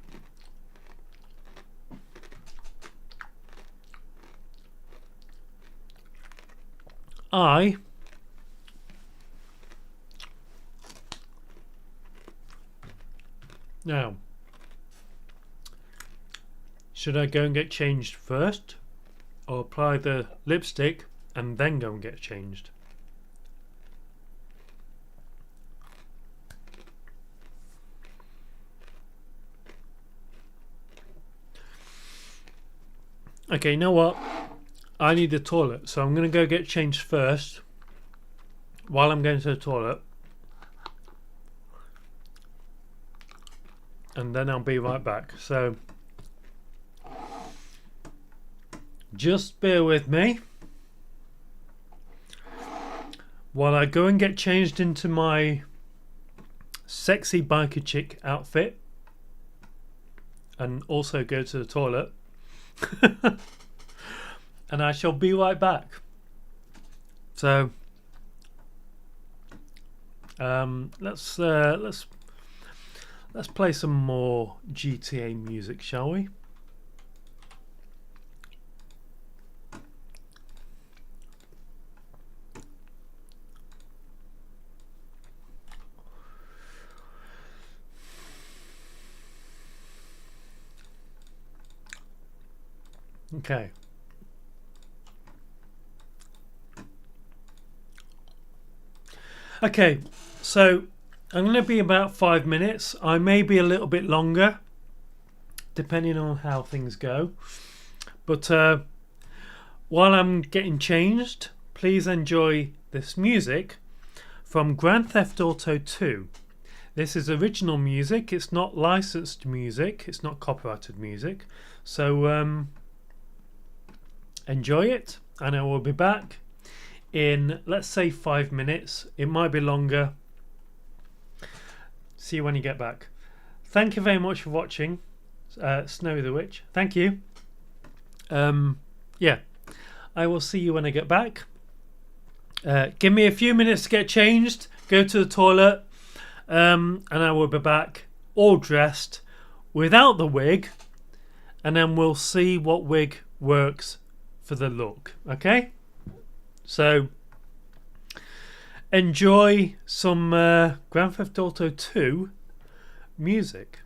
Now, should I go and get changed first, or apply the lipstick and then go and get changed? Okay, you know what? I need the toilet, so I'm going to go get changed first while I'm going to the toilet, and then I'll be right back. So just bear with me while I go and get changed into my sexy biker chick outfit and also go to the toilet. And I shall be right back. So let's play some more GTA music, shall we? Okay. Okay, so I'm going to be about 5 minutes. I may be a little bit longer, depending on how things go. But while I'm getting changed, please enjoy this music from Grand Theft Auto 2. This is original music. It's not licensed music. It's not copyrighted music. So enjoy it, and I will be back in, let's say, 5 minutes. It might be longer. See you when you get back. Thank you very much for watching Snowy the Witch. Thank you. Yeah, I will see you when I get back. Give me a few minutes to get changed, go to the toilet, and I will be back all dressed without the wig, and then we'll see what wig works for the look. Okay, so enjoy some Grand Theft Auto 2 music.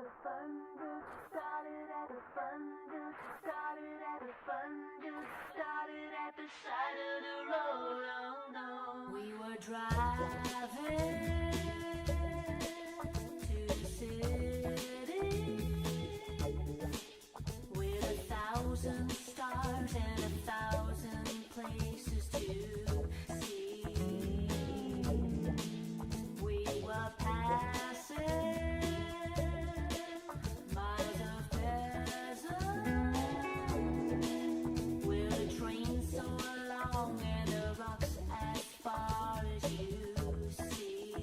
the fun just started at the fun just started at the fun just started at the side of the road. Oh no, we were driving to the city with 1,000 stars and 1,000 places to see. We were passing miles of desert with a train so long and the rocks as far as you see.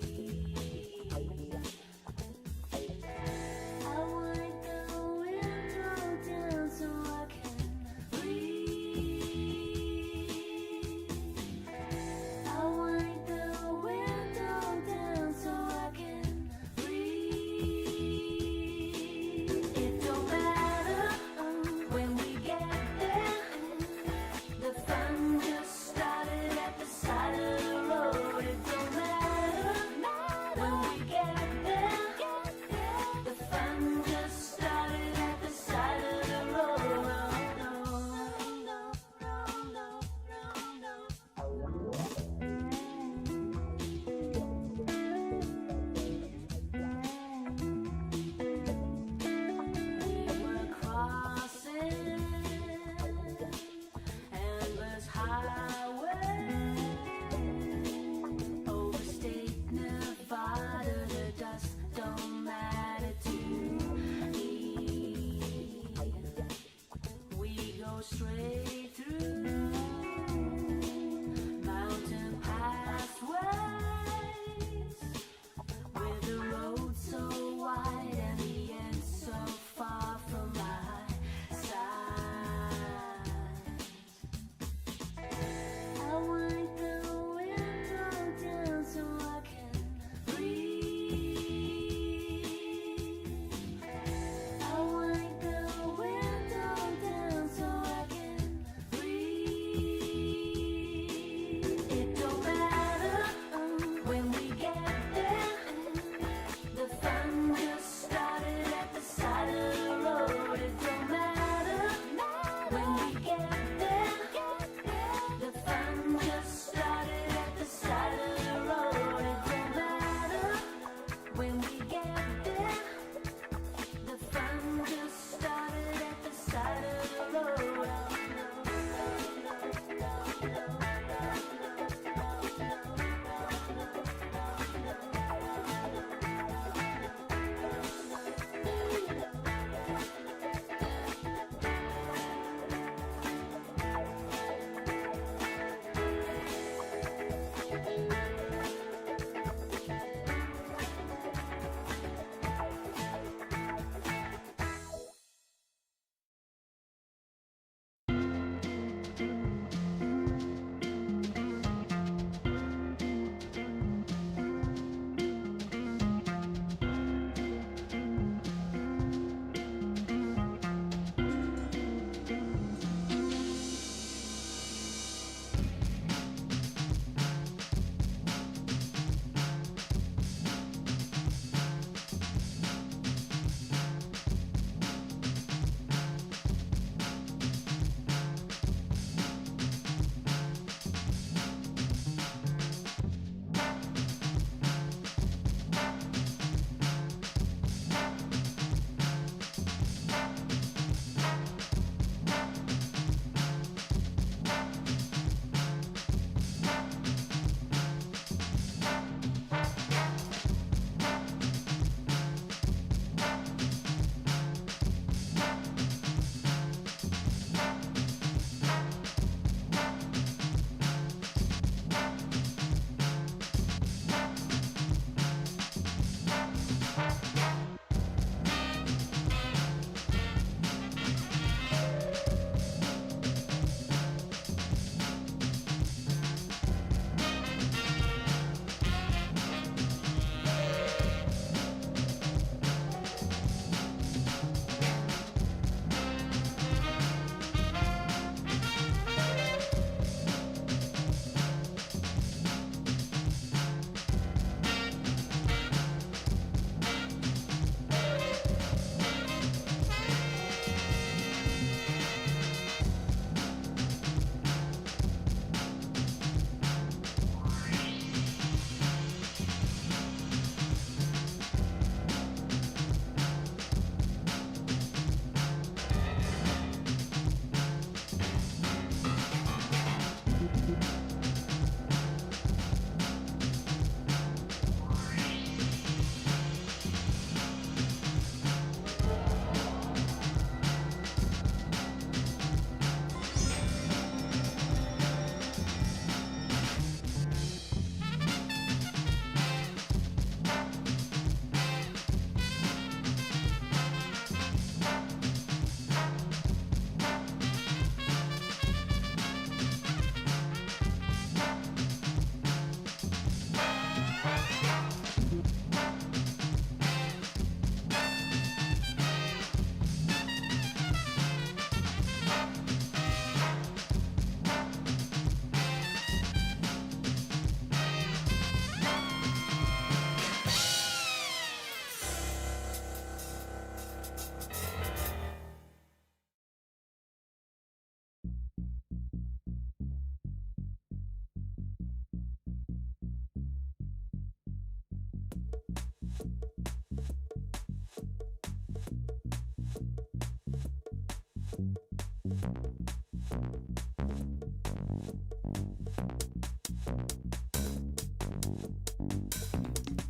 I wind the window down so I can breathe. I wind the window down so I can breathe. It don't matter when we get there. The fun just started at the side of the road. It don't matter when we get there. The fun just started at the side of the road. Oh, no, no, no, no, We were crossing endless highway over state Nevada. The dust don't matter to me. We go straight through mountain pathways with the road so wide and the end so far from my side. I wind the window down so I can breathe. I wind the window down so I can breathe. It don't matter when we get there. The fun just started at the side of the road. It don't matter when we get there. The fun just started at the side of the road. It don't matter when we get there. The fun just started at the side of the road.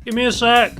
Give me a sec.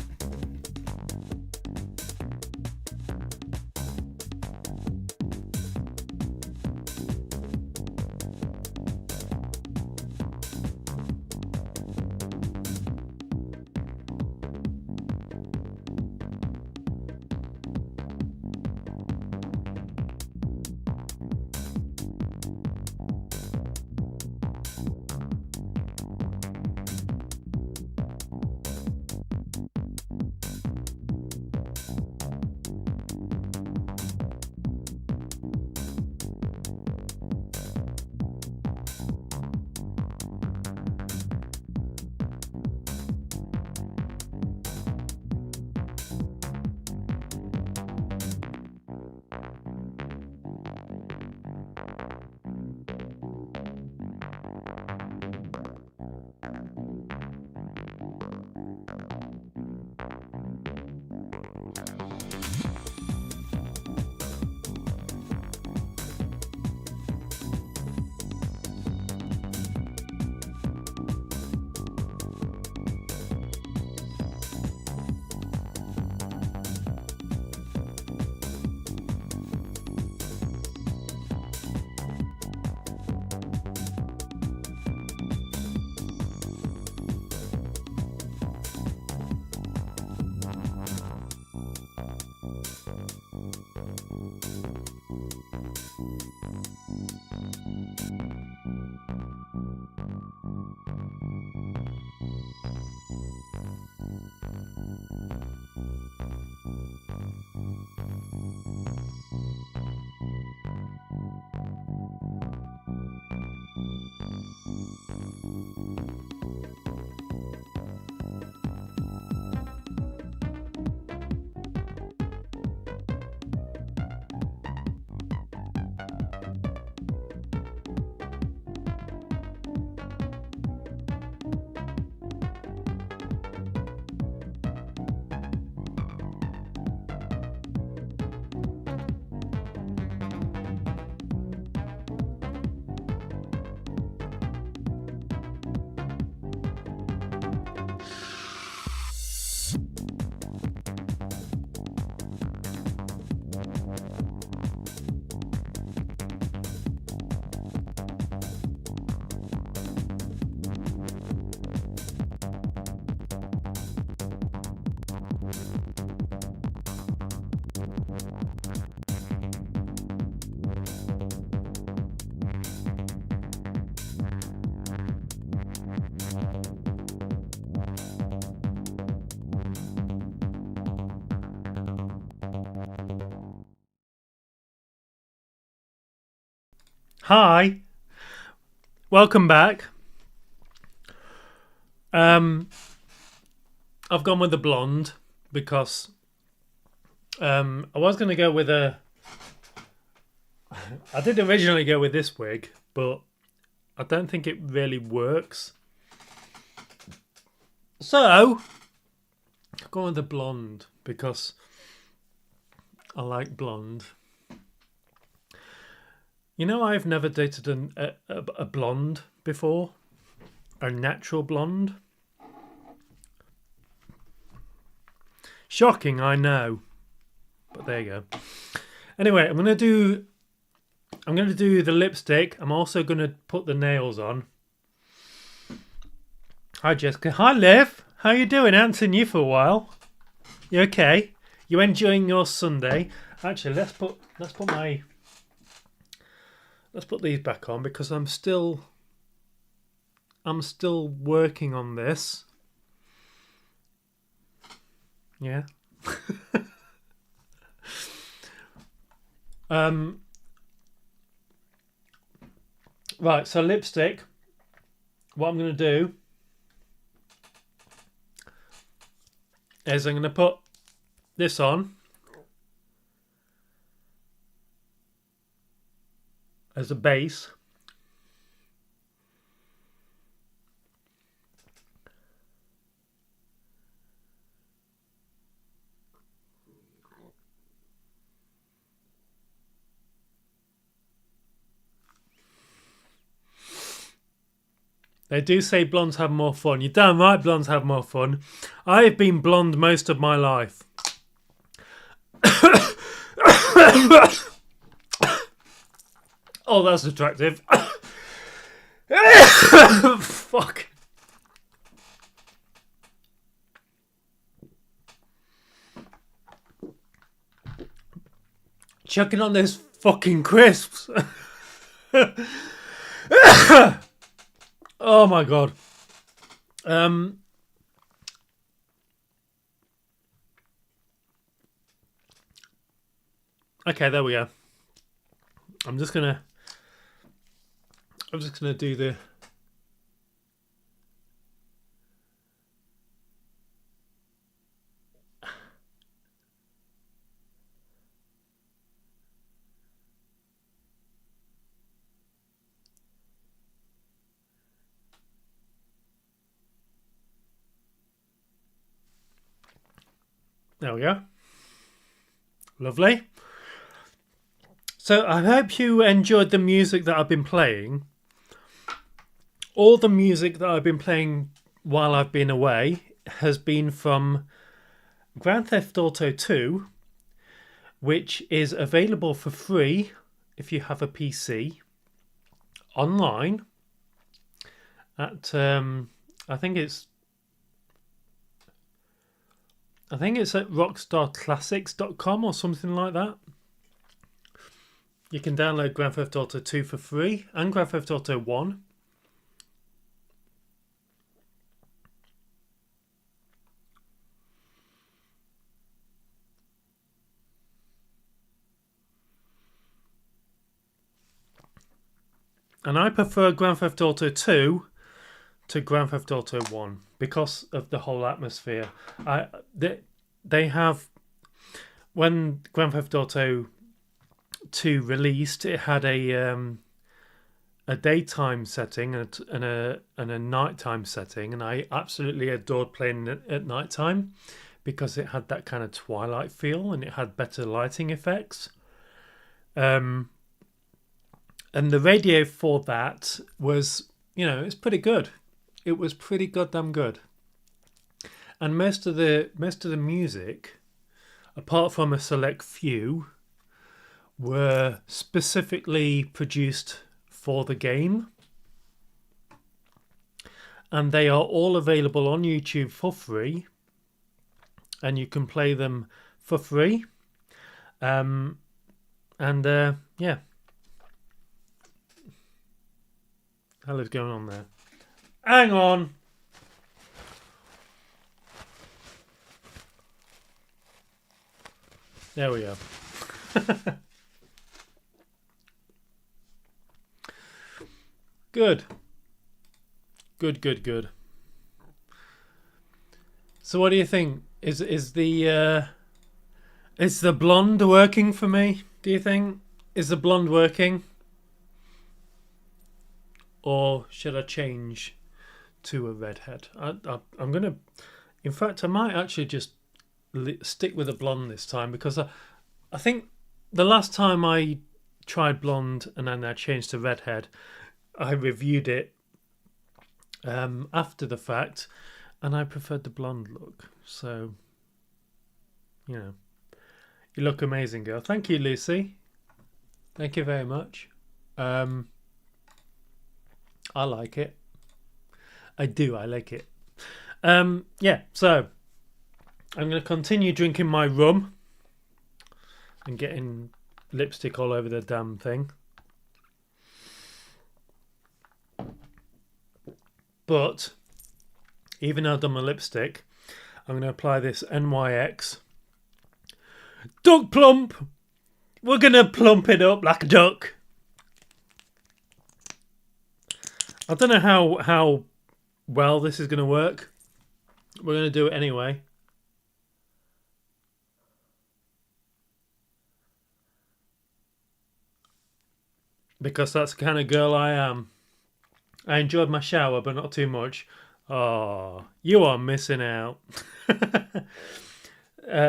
Hi, welcome back. I've gone with the blonde because I was going to go with a. I did originally go with this wig, but I don't think it really works. So I've gone with the blonde because I like blonde. You know, I've never dated a blonde before. A natural blonde. Shocking, I know. But there you go. Anyway, I'm gonna do the lipstick. I'm also gonna put the nails on. Hi Jessica. Hi Liv. How you doing? Haven't seen you for a while. You okay? You enjoying your Sunday? Actually, let's put these back on because I'm still working on this. Yeah. Right, so lipstick. What I'm going to do is I'm going to put this on as a base. They do say blondes have more fun. You're damn right blondes have more fun. I've been blonde most of my life. Oh, that's attractive. Fuck. Chucking on those fucking crisps. Oh my god. Okay, there we go. I'm just gonna do the there we go. Lovely. So I hope you enjoyed the music that I've been playing. All the music that I've been playing while I've been away has been from Grand Theft Auto 2, which is available for free if you have a PC online at I think it's at rockstarclassics.com or something like that. You can download Grand Theft Auto 2 for free and Grand Theft Auto 1. And I prefer Grand Theft Auto 2 to Grand Theft Auto 1 because of the whole atmosphere. They have, when Grand Theft Auto 2 released, it had a daytime setting and a nighttime setting, and I absolutely adored playing it at nighttime because it had that kind of twilight feel and it had better lighting effects. And the radio for that was, it's pretty good. It was pretty goddamn good. And most of the music, apart from a select few, were specifically produced for the game. And they are all available on YouTube for free. And you can play them for free. Yeah. Hell is going on there? Hang on. There we go. Good. Good. So what do you think? Is the blonde working for me? Do you think? Is the blonde working? Or should I change to a redhead? I'm gonna. In fact, I might actually just stick with a blonde this time because I think the last time I tried blonde and then I changed to redhead, I reviewed it after the fact, and I preferred the blonde look. So, you look amazing, girl. Thank you, Lucy. Thank you very much. I like it. I do. I like it. Yeah. So I'm going to continue drinking my rum and getting lipstick all over the damn thing. But even though I've done my lipstick, I'm going to apply this NYX Duck Plump. We're going to plump it up like a duck. I don't know how well this is going to work. We're going to do it anyway. Because that's the kind of girl I am. I enjoyed my shower, but not too much. Oh, you are missing out.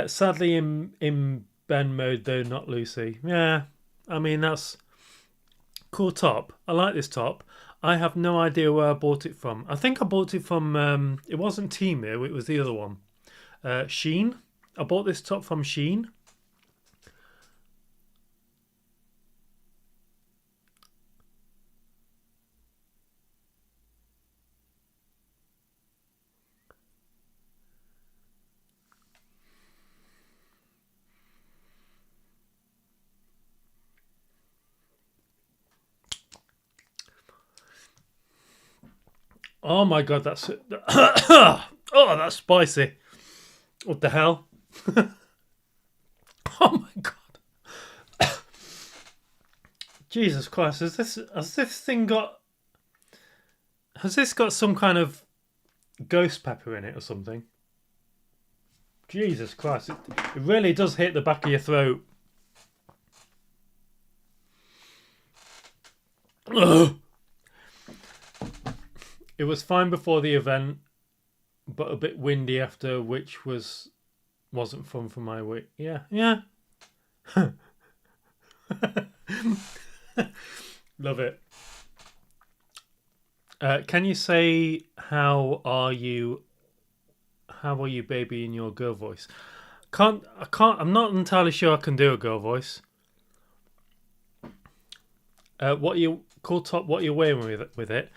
Sadly, in Ben mode, though, not Lucy. Yeah, I mean, that's Cool top. I like this top. I have no idea where I bought it from. I think I bought it from, it wasn't Temu, it was the other one. Shein. I bought this top from Shein. Oh my god, that's oh, that's spicy. What the hell? Oh my god. Jesus Christ, has this thing got has this got some kind of ghost pepper in it or something? Jesus Christ, it really does hit the back of your throat. Ugh. It was fine before the event, but a bit windy after, which wasn't fun for my week. Yeah. Love it. Can you say how are you, baby, in your girl voice? I'm not entirely sure I can do a girl voice. What you cool top? What you're wearing with it?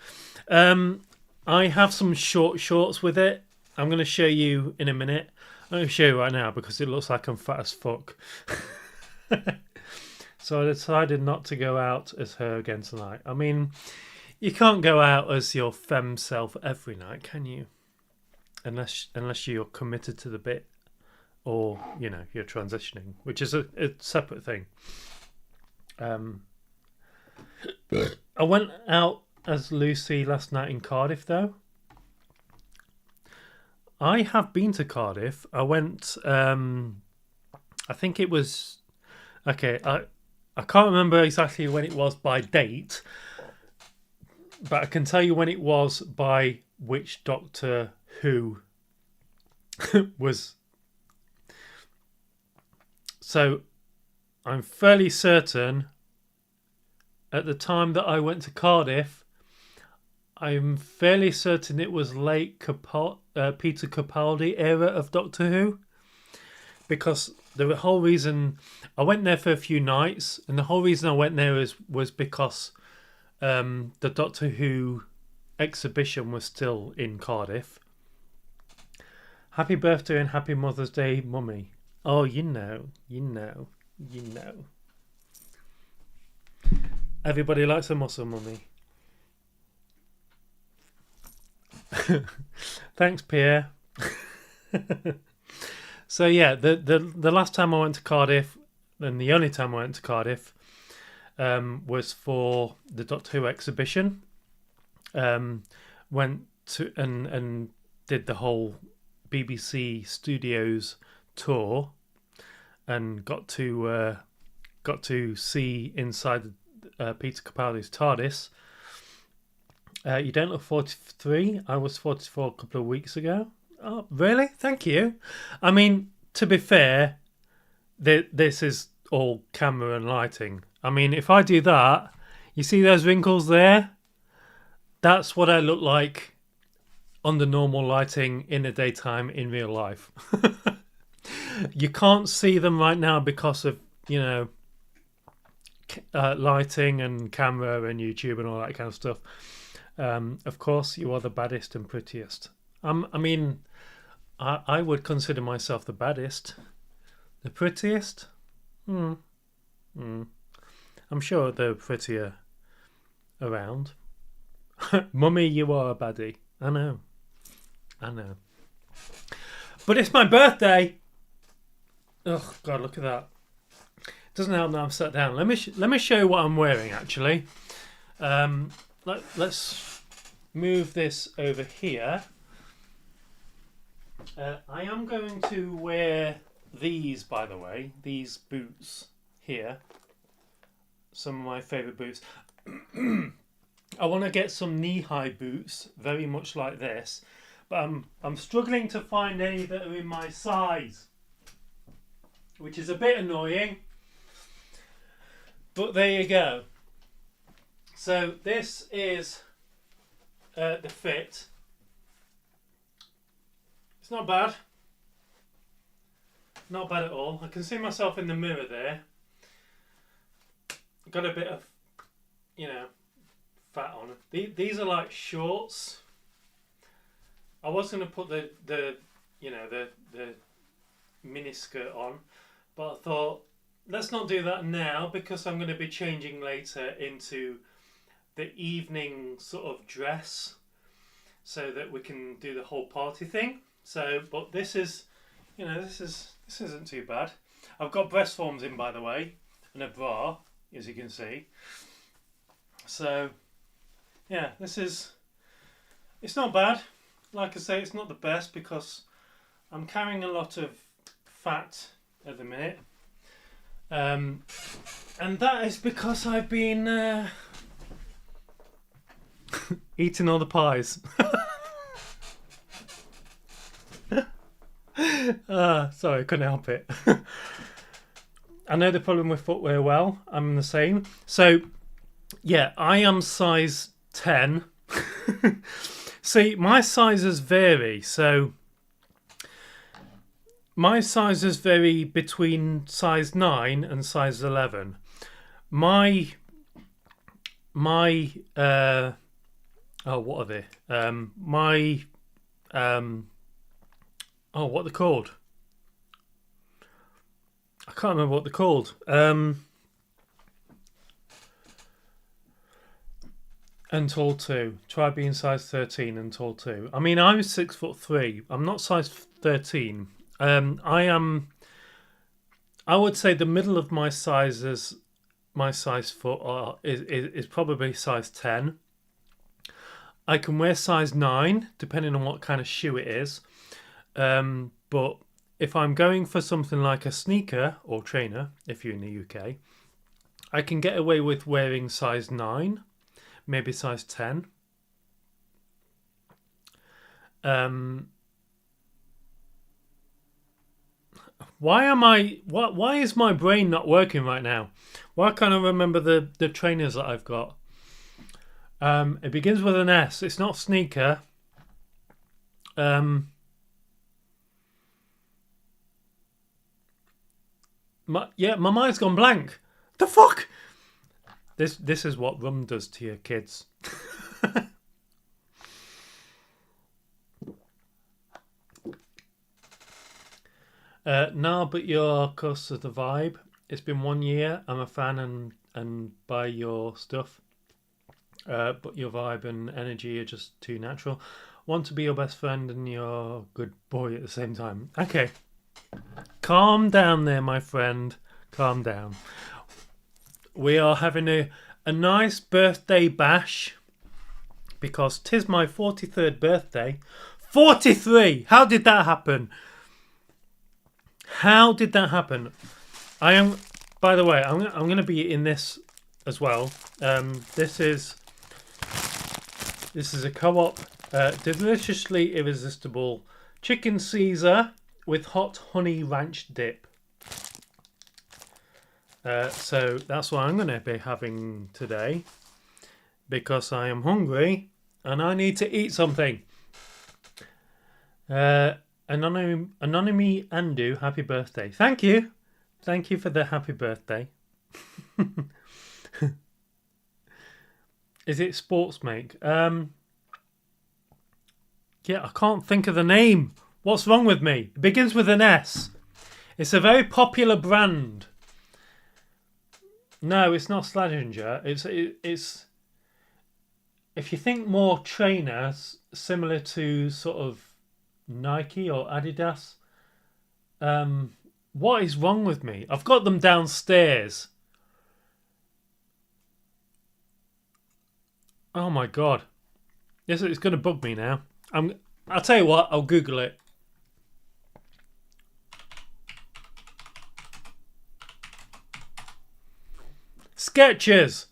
I have some short shorts with it. I'm going to show you in a minute. I'm going to show you right now because it looks like I'm fat as fuck. So I decided not to go out as her again tonight. I mean, you can't go out as your femme self every night, can you? Unless you're committed to the bit, or you're transitioning, which is a separate thing. I went out as Lucy last night in Cardiff, though. I have been to Cardiff. I went. I think it was. Okay, I can't remember exactly when it was by date, but I can tell you when it was by which Doctor Who was. So, I'm fairly certain. At the time that I went to Cardiff, I'm fairly certain it was late Peter Capaldi era of Doctor Who, because the whole reason I went there for a few nights, and the whole reason I went there was because the Doctor Who exhibition was still in Cardiff. Happy birthday and happy Mother's Day, Mummy. Oh, you know. Everybody likes a muscle, Mummy. Thanks, Pierre. So yeah, the last time I went to Cardiff, and the only time I went to Cardiff, was for the Doctor Who exhibition. Went to and did the whole BBC Studios tour, and got to see inside Peter Capaldi's TARDIS. You don't look 43. I was 44 a couple of weeks ago. Oh, really? Thank you. I mean, to be fair, this is all camera and lighting. I mean, if I do that, you see those wrinkles there? That's what I look like under normal lighting in the daytime in real life. You can't see them right now because of, lighting and camera and YouTube and all that kind of stuff. Of course, you are the baddest and prettiest. I would consider myself the baddest. The prettiest? I'm sure they're prettier around. Mummy, you are a baddie. I know. But it's my birthday. Oh God, look at that. Doesn't help that I'm sat down. Let me show you what I'm wearing actually. Let's move this over here. I am going to wear these, by the way, these boots here. Some of my favourite boots. I want to get some knee-high boots, very much like this, but I'm struggling to find any that are in my size, which is a bit annoying. But there you go. So this is the fit. It's not bad. Not bad at all. I can see myself in the mirror there. Got a bit of, fat on. These are like shorts. I was going to put the miniskirt on, but I thought let's not do that now because I'm going to be changing later into the evening sort of dress, so that we can do the whole party thing. So, but this isn't too bad. I've got breast forms in, by the way, and a bra, as you can see. So, yeah, it's not bad. Like I say, it's not the best because I'm carrying a lot of fat at the minute. And that is because I've been eating all the pies. Sorry, I couldn't help it. I know the problem with footwear well. I'm the same. So, yeah, I am size 10. See, my sizes vary. So, my sizes vary between size 9 and size 11. What are they? What they're called? I can't remember what they're called. And tall 2. Try being size 13 and tall 2. I mean, I'm 6'3". I'm not size 13. I would say the middle of my sizes, my size foot is probably size 10. I can wear size 9 depending on what kind of shoe it is. But if I'm going for something like a sneaker or trainer, if you're in the UK, I can get away with wearing size 9, maybe size 10. Why is my brain not working right now? Why can't I remember the trainers that I've got? It begins with an S. It's not sneaker. My mind's gone blank. The fuck? This is what rum does to your kids. No, but you're close to the vibe. It's been 1 year. I'm a fan and buy your stuff. But your vibe and energy are just too natural. Want to be your best friend and you're a good boy at the same time. Okay. Calm down there, my friend. Calm down. We are having a nice birthday bash because 'tis my 43rd birthday. 43! How did that happen? How did that happen? By the way, I'm going to be eating this as well. This is a Co-op deliciously irresistible chicken Caesar with hot honey ranch dip. So that's what I'm going to be having today because I am hungry and I need to eat something. Anonymy Andu, happy birthday. Thank you. Thank you for the happy birthday. Is it Sportsmake? Yeah, I can't think of the name. What's wrong with me? It begins with an S. It's a very popular brand. No, it's not Sladinger. It's if you think more trainers similar to sort of Nike or Adidas. What is wrong with me? I've got them downstairs. Oh my god. It's going to bug me now. I'll tell you what, I'll Google it. Skechers.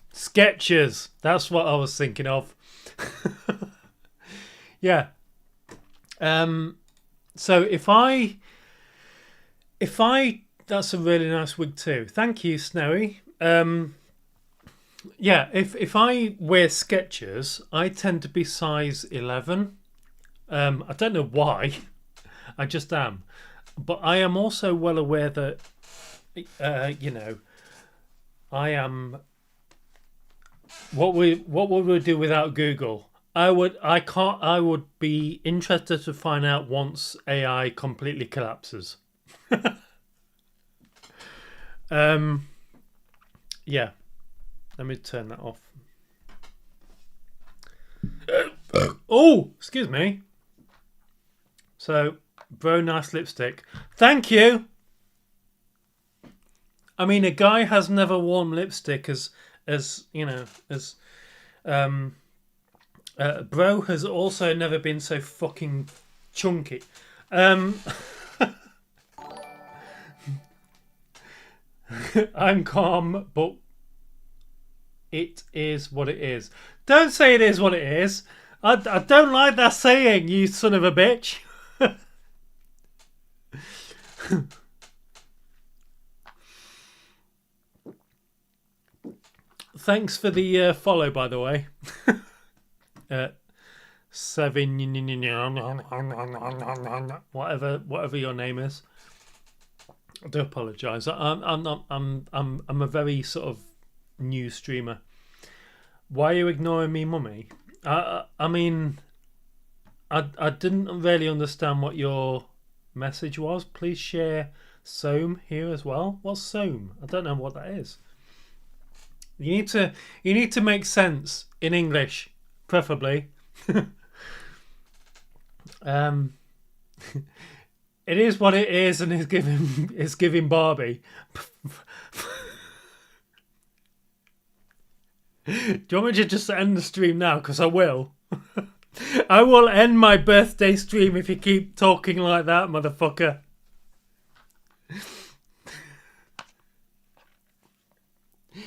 That's what I was thinking of. Yeah. So if I that's a really nice wig too. Thank you, Snowy. Yeah, if I wear Skechers, I tend to be size 11. I don't know why. I just am. But I am also well aware that, you know, I am. What would we do without Google? I would be interested to find out once AI completely collapses. Um, yeah. Let me turn that off. Oh, excuse me. So, very nice lipstick. Thank you. I mean, a guy has never worn lipstick as you know, as um, bro has also never been so fucking chunky. Um, I'm calm, but it is what it is. Don't say it is what it is. I don't like that saying, you son of a bitch. Thanks for the follow, by the way. uh, Seven, whatever your name is. I do apologise. I'm a very sort of new streamer. Why are you ignoring me, mummy? I mean, I didn't really understand what your message was. Please share Soam here as well. What's Soam? I don't know what that is. You need to make sense in English, preferably. um, it is what it is, and it's giving Barbie. Do you want me to just end the stream now? Because I will. I will end my birthday stream if you keep talking like that, motherfucker.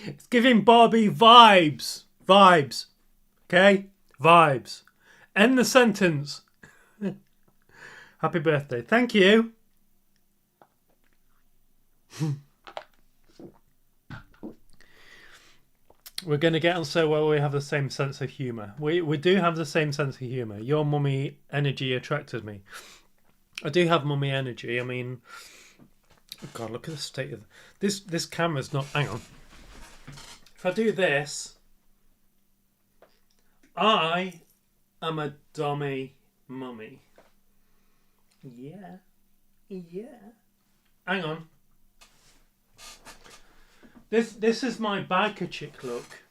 It's giving Barbie vibes. Vibes. Okay? Vibes. End the sentence. Happy birthday. Thank you. We're going to get on so well we have the same sense of humour. We do have the same sense of humour. Your mummy energy attracted me. I do have mummy energy. I mean, oh God, look at the state of this camera's not. Hang on. If I do this, I am a dummy mummy. Yeah. Hang on. This is my biker chick look.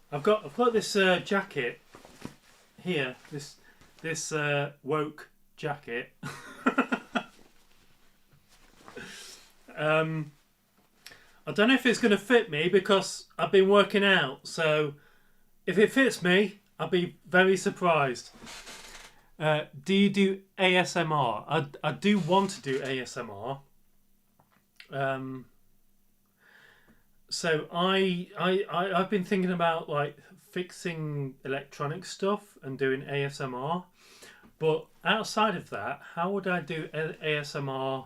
I've got this jacket here. This woke jacket. I don't know if it's going to fit me because I've been working out. So if it fits me, I'll be very surprised. Do you do ASMR? I do want to do ASMR. So I've been thinking about like fixing electronic stuff and doing ASMR. But outside of that, how would I do ASMR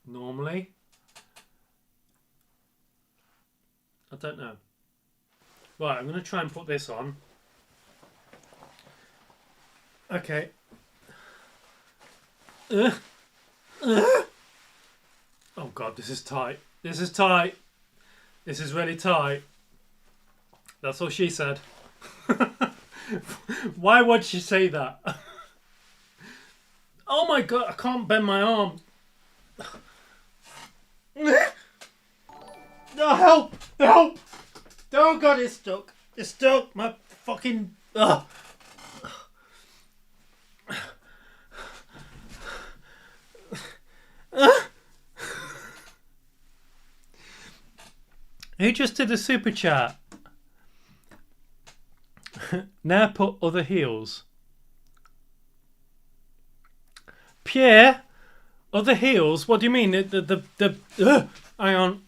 normally? I don't know. Right, I'm going to try and put this on. Okay. Oh God, this is tight. This is tight. This is really tight. That's all she said. Why would she say that? Oh my God, I can't bend my arm. No, help! Help! Oh God, it's stuck. It's stuck. My fucking... Who just did a super chat? Now put other heels. Pierre, other heels? What do you mean? Hang on.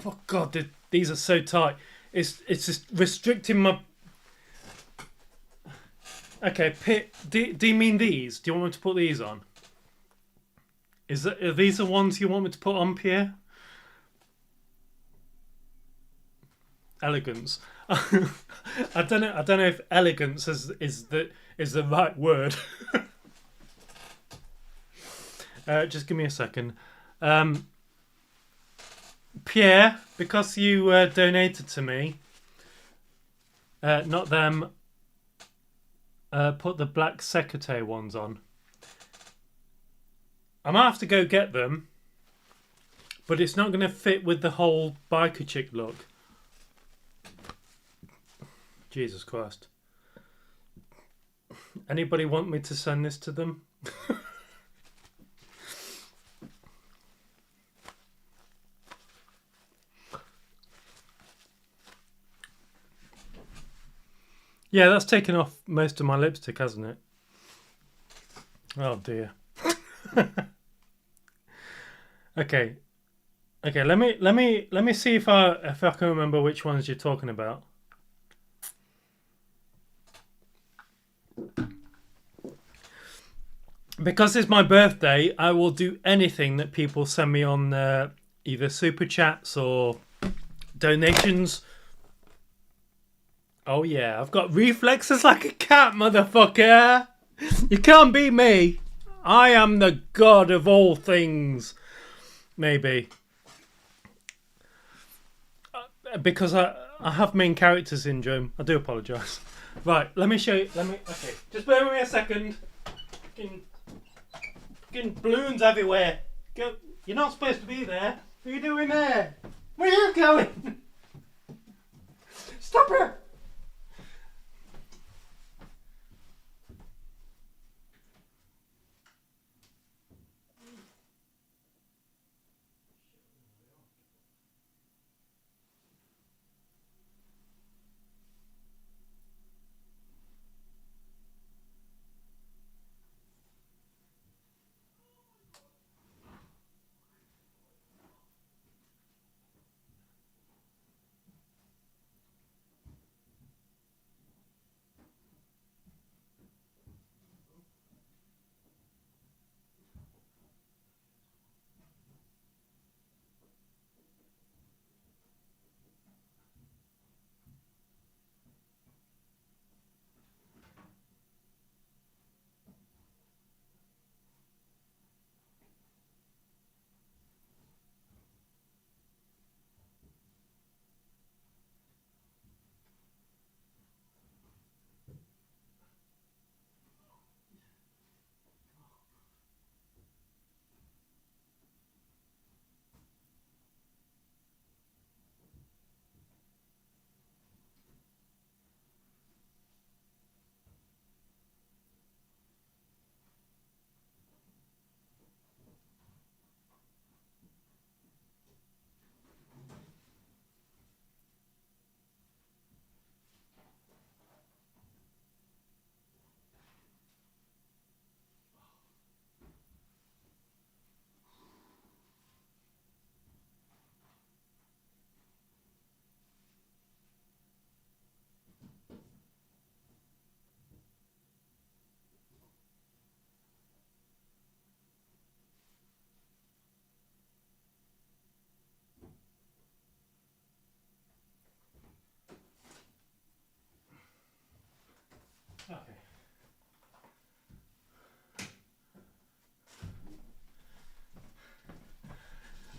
Oh God, these are so tight. It's just restricting my. Okay, do you mean these? Do you want me to put these on? Are these the ones you want me to put on, Pierre? elegance. I don't know. I don't know if elegance is the right word. Just give me a second. Pierre, because you donated to me, not them. Put the black secretary ones on. I might have to go get them, but it's not going to fit with the whole biker chick look. Jesus Christ. Anybody want me to send this to them? Yeah, that's taken off most of my lipstick, hasn't it? Oh dear. Okay. Okay, let me see if I can remember which ones you're talking about. Because it's my birthday, I will do anything that people send me on either super chats or donations. Oh yeah, I've got reflexes like a cat, motherfucker. You can't beat me. I am the god of all things. Maybe. Because I have main character syndrome. I do apologise. Right, let me show you. Okay, just bear with me a second. Fucking balloons everywhere. Go. You're not supposed to be there. What are you doing there? Where are you going? Stop her!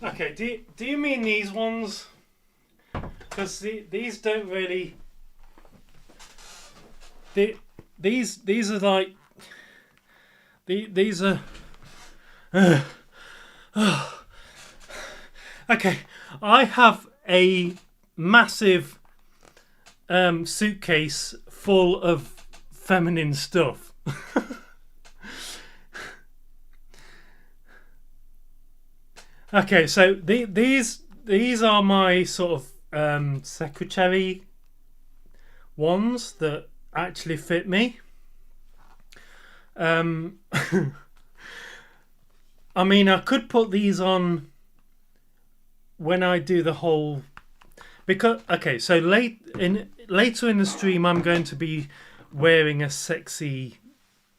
Okay. Okay, do you mean these ones? Because these don't really. These are like. These are. Okay, I have a massive suitcase full of feminine stuff. Okay, so these are my sort of secretary ones that actually fit me. I mean, I could put these on when I do the whole. Because okay, so later in the stream, I'm going to be wearing a sexy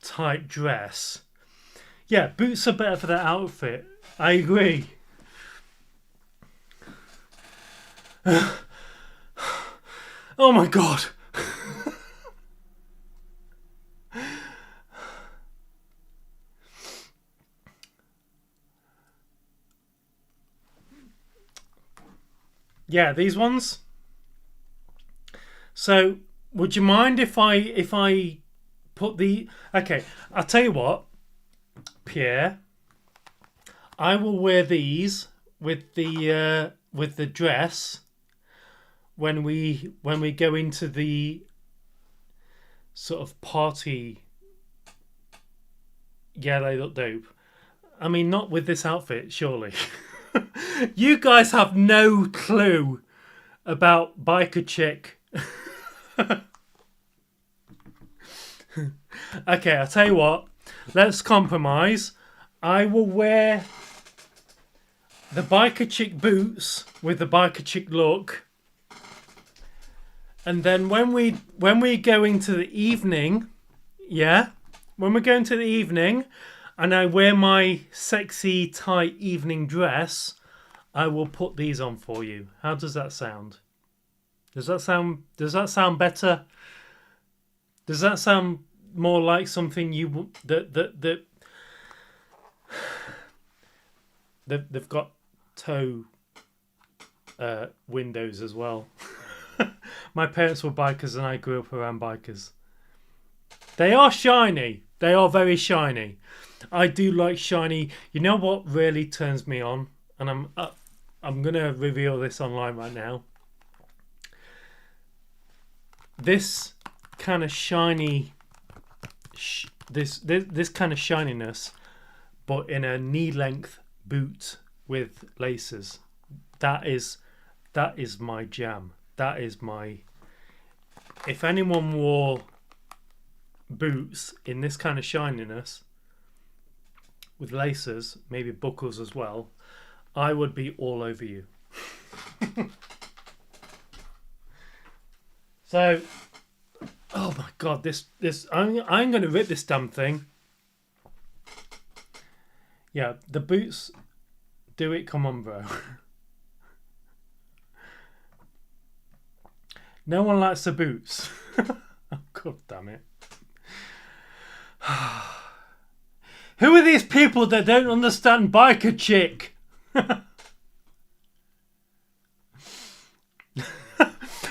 tight dress. Yeah, boots are better for that outfit. I agree. Oh my god. Yeah, these ones. So, would you mind if I put the... Okay, I'll tell you what, Pierre. I will wear these with the dress when we go into the sort of party. Yeah, they look dope. I mean, not with this outfit, surely. You guys have no clue about biker chick. Okay, I'll tell you what. Let's compromise. I will wear the biker chick boots with the biker chick look. And then when we go into the evening, yeah, when we go into the evening and I wear my sexy tight evening dress, I will put these on for you. How does that sound? Does that sound better? Does that sound more like something you that they've got toe windows as well. My parents were bikers and I grew up around bikers. They are shiny. They are very shiny. I do like shiny. You know what really turns me on? And I'm gonna reveal this online right now. This kind of shiny, this kind of shininess, but in a knee-length boot with laces. That is my jam. That is my... If anyone wore boots in this kind of shininess with laces, maybe buckles as well, I would be all over you. So, oh my god, this I'm going to rip this damn thing. Yeah, the boots do it. Come on, bro. No one likes the boots. Oh, god damn it. Who are these people that don't understand biker chick?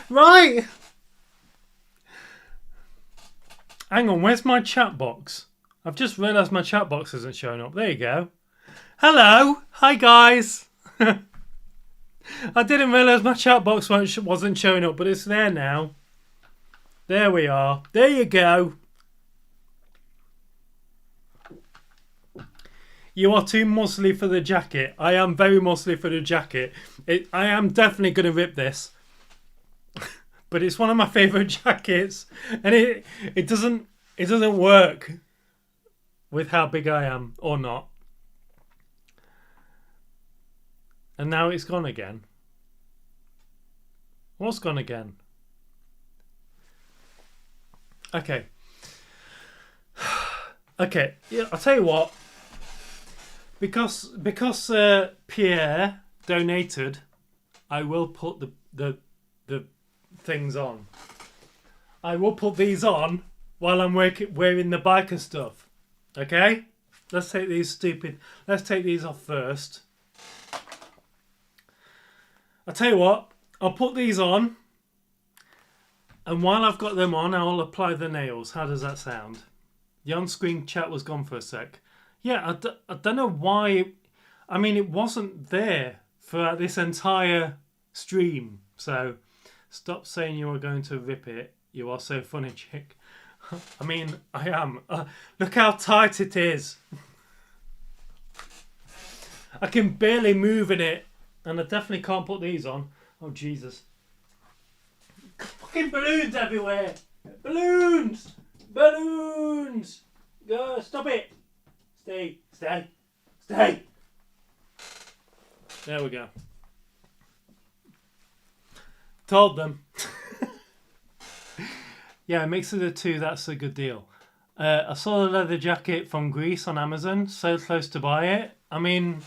Right. Hang on, where's my chat box? I've just realised my chat box isn't showing up. There you go. Hello. Hi, guys. I didn't realise my chat box wasn't showing up, but it's there now. There we are. There you go. You are too muscly for the jacket. I am very muscly for the jacket. I am definitely going to rip this. But it's one of my favourite jackets. And it doesn't work with how big I am or not. And now it's gone again. What's gone again? Okay. Okay, yeah, I'll tell you what. Because Pierre donated, I will put the things on. I will put these on while I'm wearing the biker stuff. Okay? Let's take these off first. I'll tell you what, I'll put these on, and while I've got them on, I'll apply the nails. How does that sound? The on-screen chat was gone for a sec. Yeah, I don't know why. I mean, it wasn't there for this entire stream. So, stop saying you are going to rip it. You are so funny, chick. I mean, I am. Look how tight it is. I can barely move in it. And I definitely can't put these on. Oh, Jesus. Fucking balloons everywhere. Balloons. Balloons. Stop it. Stay. Stay. Stay. There we go. Told them. Yeah, a mix of the two, that's a good deal. I saw the leather jacket from Greece on Amazon. So close to buy it. I mean...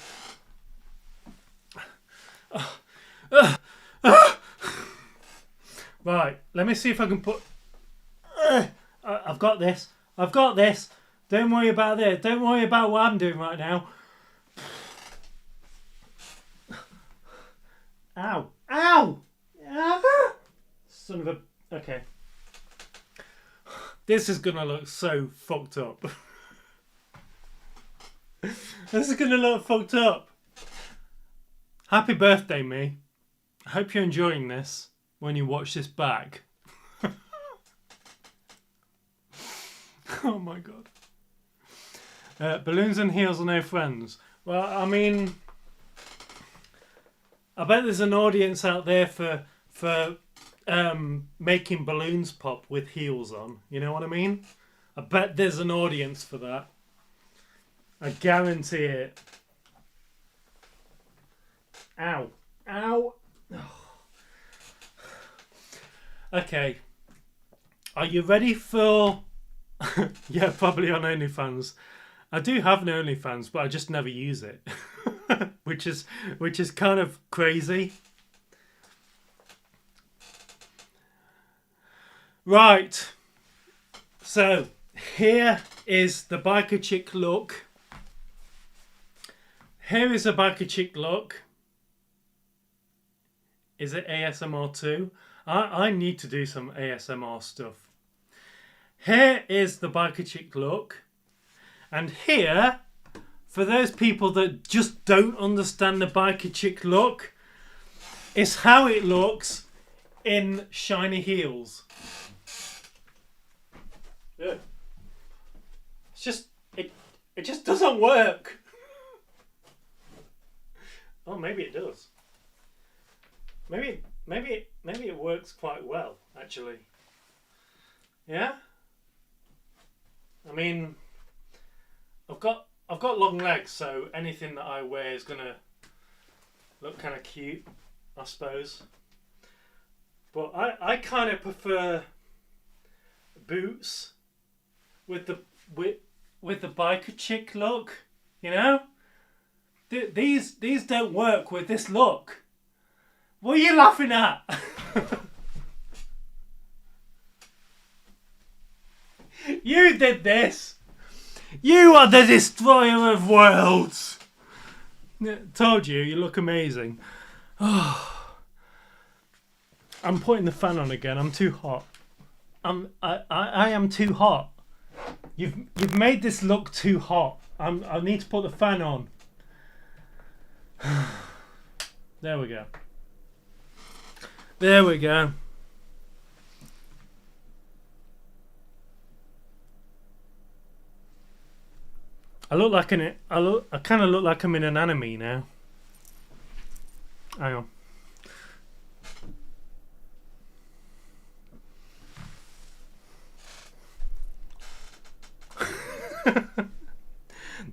Right, let me see if I can put... I've got this. I've got this. Don't worry about this. Don't worry about what I'm doing right now. Ow. Ow! Ah! Son of a... Okay. This is going to look so fucked up. This is going to look fucked up. Happy birthday, me. I hope you're enjoying this when you watch this back. Oh my god. Balloons and heels are no friends. Well, I mean, I bet there's an audience out there for making balloons pop with heels on. You know what I mean? I bet there's an audience for that. I guarantee it. Ow. Ow. Okay. Are you ready for... Yeah, probably on OnlyFans. I do have an OnlyFans, but I just never use it. which is kind of crazy. Right. So, here is the biker chick look. Here is a biker chick look. Is it ASMR too? I need to do some ASMR stuff. Here is the biker chick look. And here, for those people that just don't understand the biker chick look, is how it looks in shiny heels. Yeah. It's just, it just doesn't work. Oh, maybe it does. Maybe it works quite well, actually. Yeah? I mean, I've got long legs, so anything that I wear is gonna look kind of cute, I suppose. But I kind of prefer boots with the biker chick look, you know? These don't work with this look. What are you laughing at? You did this. You are the destroyer of worlds. Told you, you look amazing. Oh. I'm putting the fan on again. I'm too hot. I am too hot. You've made this look too hot. I need to put the fan on. There we go. There we go. I kind of look like I'm in an anime now. Hang on.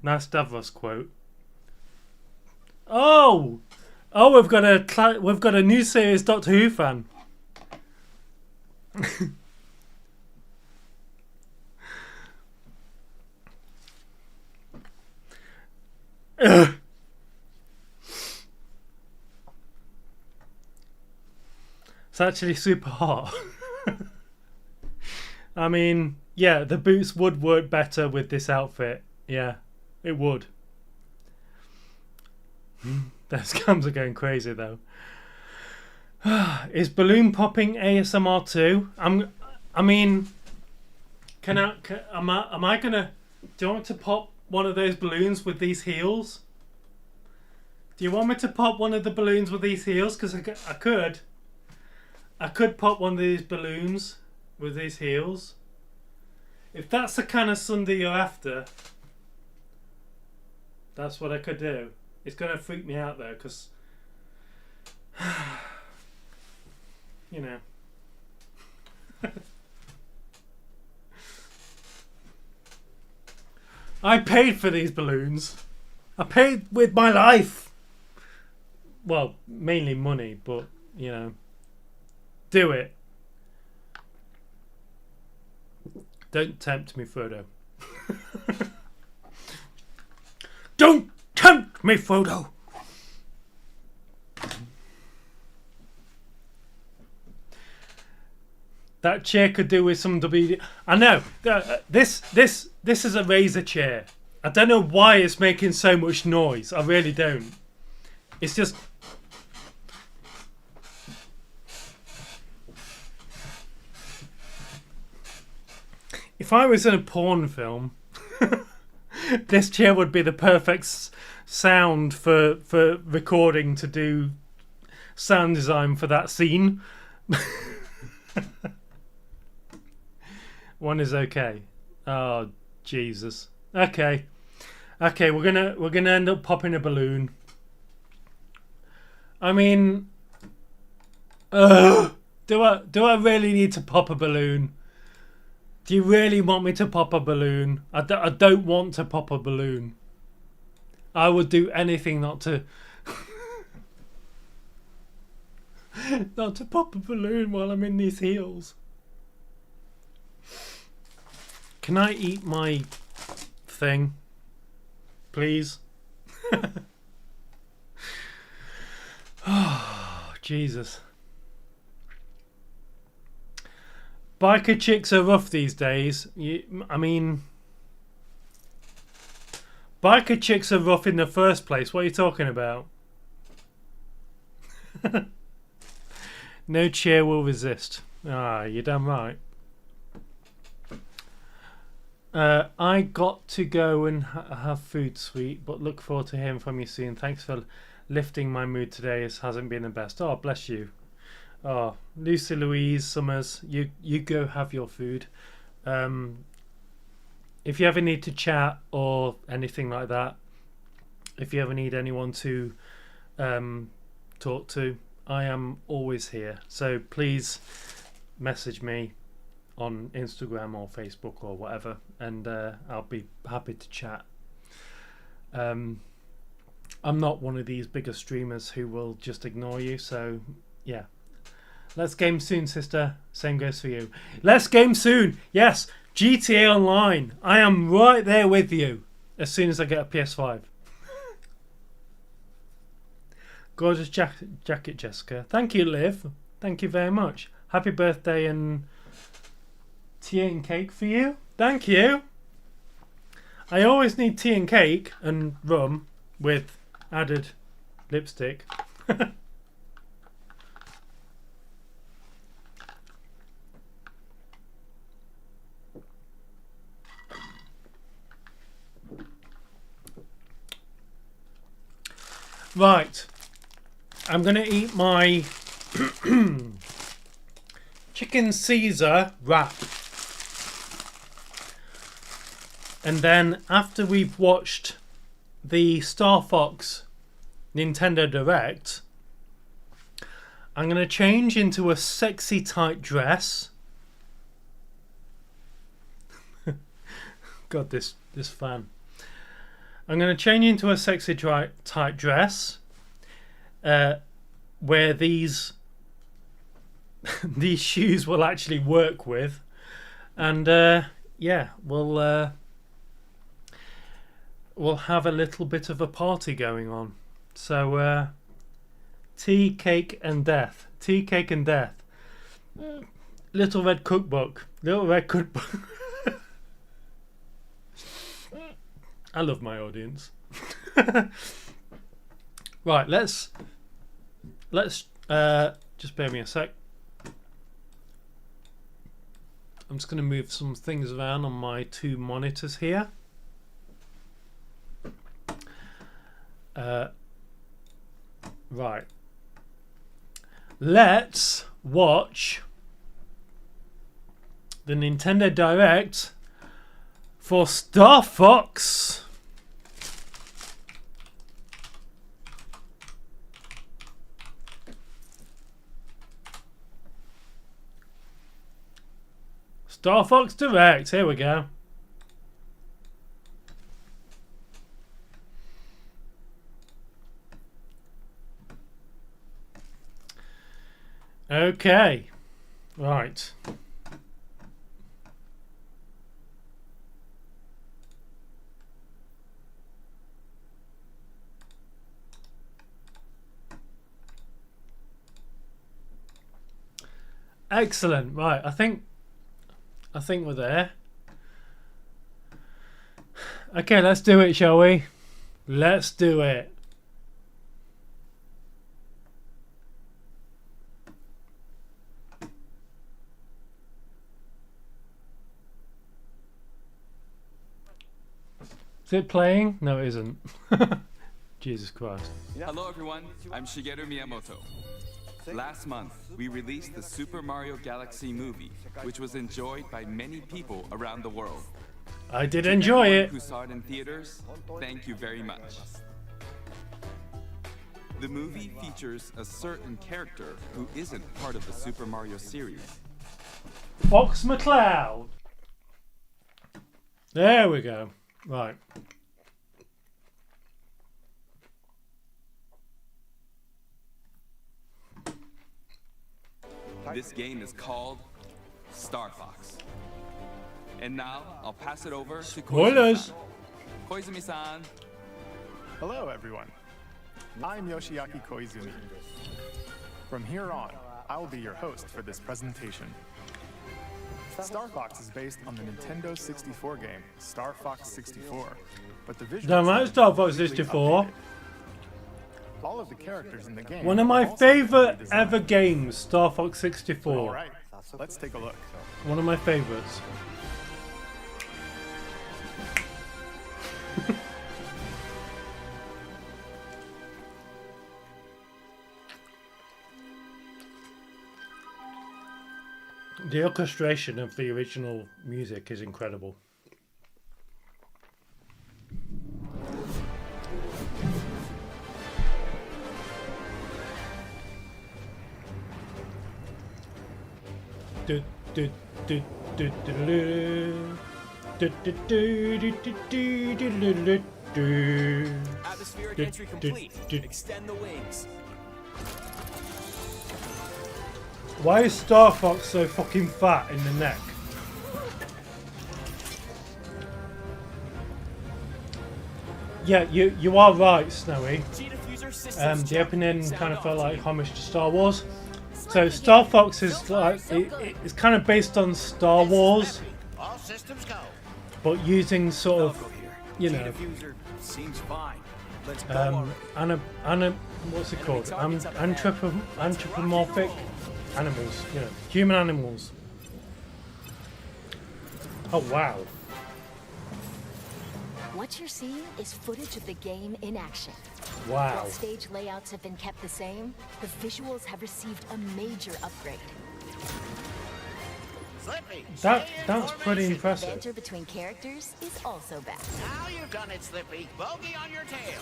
Nice Davos quote. Oh, we've got a new series Doctor Who fan. It's actually super hot. I mean, yeah, the boots would work better with this outfit. Yeah, it would. Those cams are going crazy though. Is balloon popping ASMR too? Am I gonna? Do you want to pop one of those balloons with these heels? Do you want me to pop one of the balloons with these heels? Because I could. I could pop one of these balloons with these heels. If that's the kind of Sunday you're after, that's what I could do. It's going to freak me out though, because, you know. I paid for these balloons. I paid with my life. Well, mainly money, but, you know. Do it. Don't tempt me, Frodo. Don't tempt me, Frodo. That chair could do with some WD. I know. This is a razor chair. I don't know why it's making so much noise. I really don't. It's just. If I was in a porn film, this chair would be the perfect sound for recording to do sound design for that scene. One is okay. Oh Jesus. Okay. Okay, we're gonna end up popping a balloon. I mean, do I really need to pop a balloon? Do you really want me to pop a balloon? I don't want to pop a balloon. I would do anything not to not to pop a balloon while I'm in these heels. Can I eat my thing, please? Oh, Jesus. Biker chicks are rough these days. I mean, biker chicks are rough in the first place. What are you talking about? No chair will resist. Ah, you're damn right. I got to go and have food, sweet, but look forward to hearing from you soon. Thanks for lifting my mood today. It hasn't been the best. Oh, bless you. Oh, Lucy Louise Summers, you go have your food. If you ever need to chat or anything like that, if you ever need anyone to talk to, I am always here. So please message me on Instagram or Facebook or whatever, and I'll be happy to chat. I'm not one of these bigger streamers who will just ignore you, so yeah. Let's game soon, sister. Same goes for you. Let's game soon. Yes, GTA Online. I am right there with you as soon as I get a PS5. Gorgeous jacket, Jessica. Thank you, Liv. Thank you very much. Happy birthday and tea and cake for you. Thank you. I always need tea and cake and rum with added lipstick. Right, I'm going to eat my chicken Caesar wrap. And then after we've watched the Star Fox Nintendo Direct, I'm going to change into a sexy tight dress. God, this fan. I'm going to change into a sexy tight dress where these shoes will actually work with, and yeah, we'll have a little bit of a party going on. So tea, cake, and death. Tea, cake, and death. Little Red Cookbook. Little Red Cookbook. I love my audience. Right, let's just bear me a sec. I'm just going to move some things around on my two monitors here. Right. Let's watch the Nintendo Direct for Star Fox. Star Fox Direct. Here we go. Okay. Right. Excellent. Right, I think we're there. Okay, let's do it, shall we? Let's do it. Is it playing? No, it isn't. Jesus Christ. Hello everyone, I'm Shigeru Miyamoto. Last month, we released the Super Mario Galaxy movie, which was enjoyed by many people around the world. I did enjoy Everyone it. who saw it in theaters, thank you very much. The movie features a certain character who isn't part of the Super Mario series. Fox McCloud. There we go. Right. This game is called Star Fox. And now, I'll pass it over to Spoilers. Koizumi-san. Hello, everyone. I'm Yoshiaki Koizumi. From here on, I will be your host for this presentation. Star Fox is based on the Nintendo 64 game Star Fox 64, but the visuals Don't like have Star been Fox completely 64. updated. All of the characters in the game One of my have also been favourite redesigned. ever games, Star Fox All 64. right, let's take a look. One of my favourites. The orchestration of the original music is incredible. Du- du- du- du- du- du- du- du- du- du- du- du- du- du- du. Atmospheric Du- entry du- complete. du- Extend the wings. Why is Star Fox so fucking fat in the neck? Yeah, you are right, Snowy. G-diffuser systems The check. opening Sound kind of off, felt like team. homage to Star Wars. So Star Fox is like it's kind of based on Star Wars, All systems go. but using sort of Go here. you know G-diffuser seems fine. Let's go already. what's it called? Anthropomorphic animals, you know, human animals. Oh wow. What you're seeing is footage of the game in action. Wow. While stage layouts have been kept the same, the visuals have received a major upgrade. Slippy. That's stay in pretty formation. impressive. Banter between characters is also back. Now you've done it, Slippy. Bogey on your tail.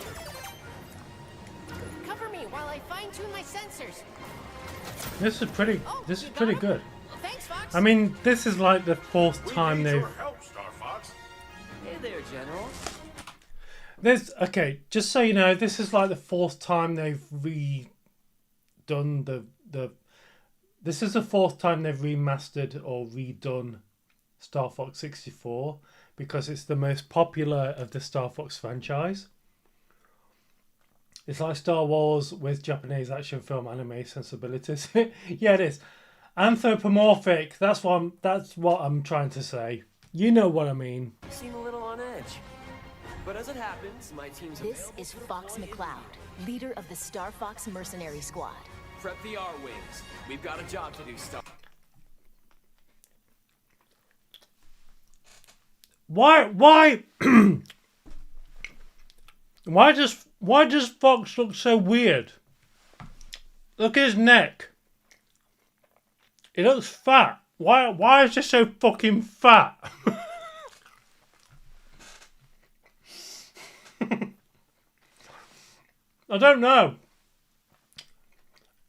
Cover me while I fine-tune my sensors. This is pretty Oh, this you is got pretty 'em? good. Thanks, Fox. I mean, this is like the fourth time they've help, Star Fox. Hey there, General. This okay, just so you know, this is like the fourth time they've redone the this is the fourth time they've remastered or redone Star Fox 64 because it's the most popular of the Star Fox franchise. It's like Star Wars with Japanese action film anime sensibilities. Yeah, it is. Anthropomorphic, that's what I'm trying to say. You know what I mean. You seem a little on edge. But as it happens, my team's This is Fox McCloud, leader of the Star Fox Mercenary Squad. Prep the R-Wings. We've got a job to do, Star. Why why does Fox look so weird? Look at his neck. He looks fat. Why is he so fucking fat? I don't know.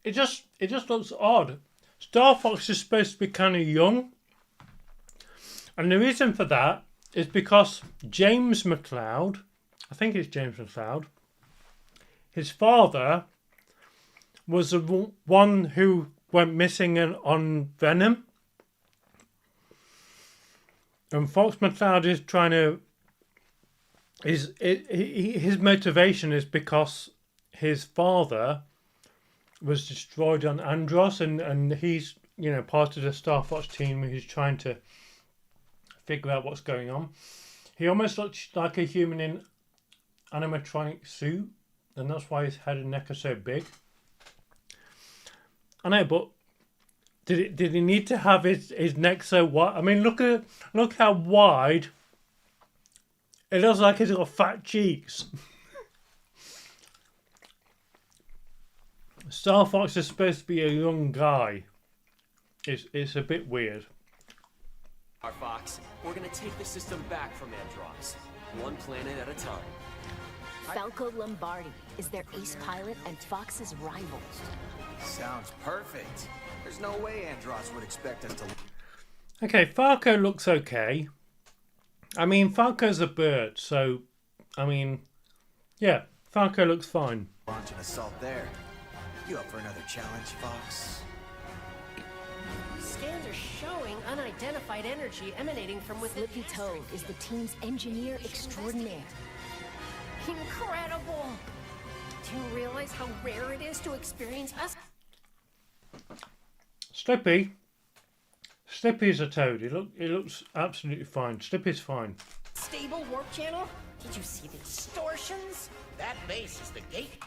It just looks odd. Star Fox is supposed to be kind of young. And the reason for that is because James McCloud, I think it's James McCloud, his father was the one who went missing on Venom. And Fox McCloud is trying to... His motivation is because his father was destroyed on Andros and he's you know, part of the Star Fox team who's trying to figure out what's going on. He almost looks like a human in animatronic suit, and that's why his head and neck are so big. I know, but did he need to have his neck so wide? I mean, look how wide. It looks like he's got fat cheeks. Star Fox is supposed to be a young guy. It's a bit weird. Our Fox, we're gonna take the system back from Andross, one planet at a time. Falco Lombardi is their ace pilot and Fox's rival. Sounds perfect. There's no way Andross would expect us to. Okay, Falco looks okay. I mean, Falco's a bird, so I mean, yeah, Falco looks fine. Launch an assault there. You up for another challenge, Fox? Scans are showing unidentified energy emanating from within. Flippy Toad is the team's engineer extraordinaire. Incredible! Do you realize how rare it is to experience us? Slippy's a toad. He looks absolutely fine. Slippy's fine. Stable warp channel? Did you see the distortions? That base is the gate.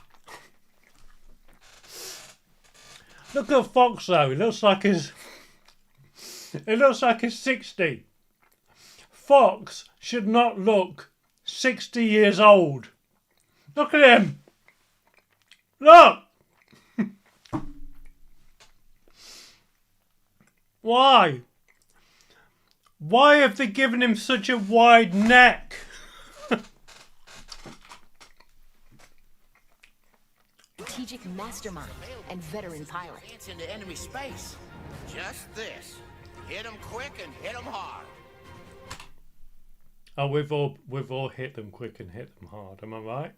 Look at Fox though. It looks like he's 60. Fox should not look 60 years old. Look at him. Look. Why? Why have they given him such a wide neck? Strategic mastermind and veteran pilot. It's into enemy space. Just this. Hit 'em quick and hit 'em hard. Oh, we've all hit them quick and hit them hard. Am I right?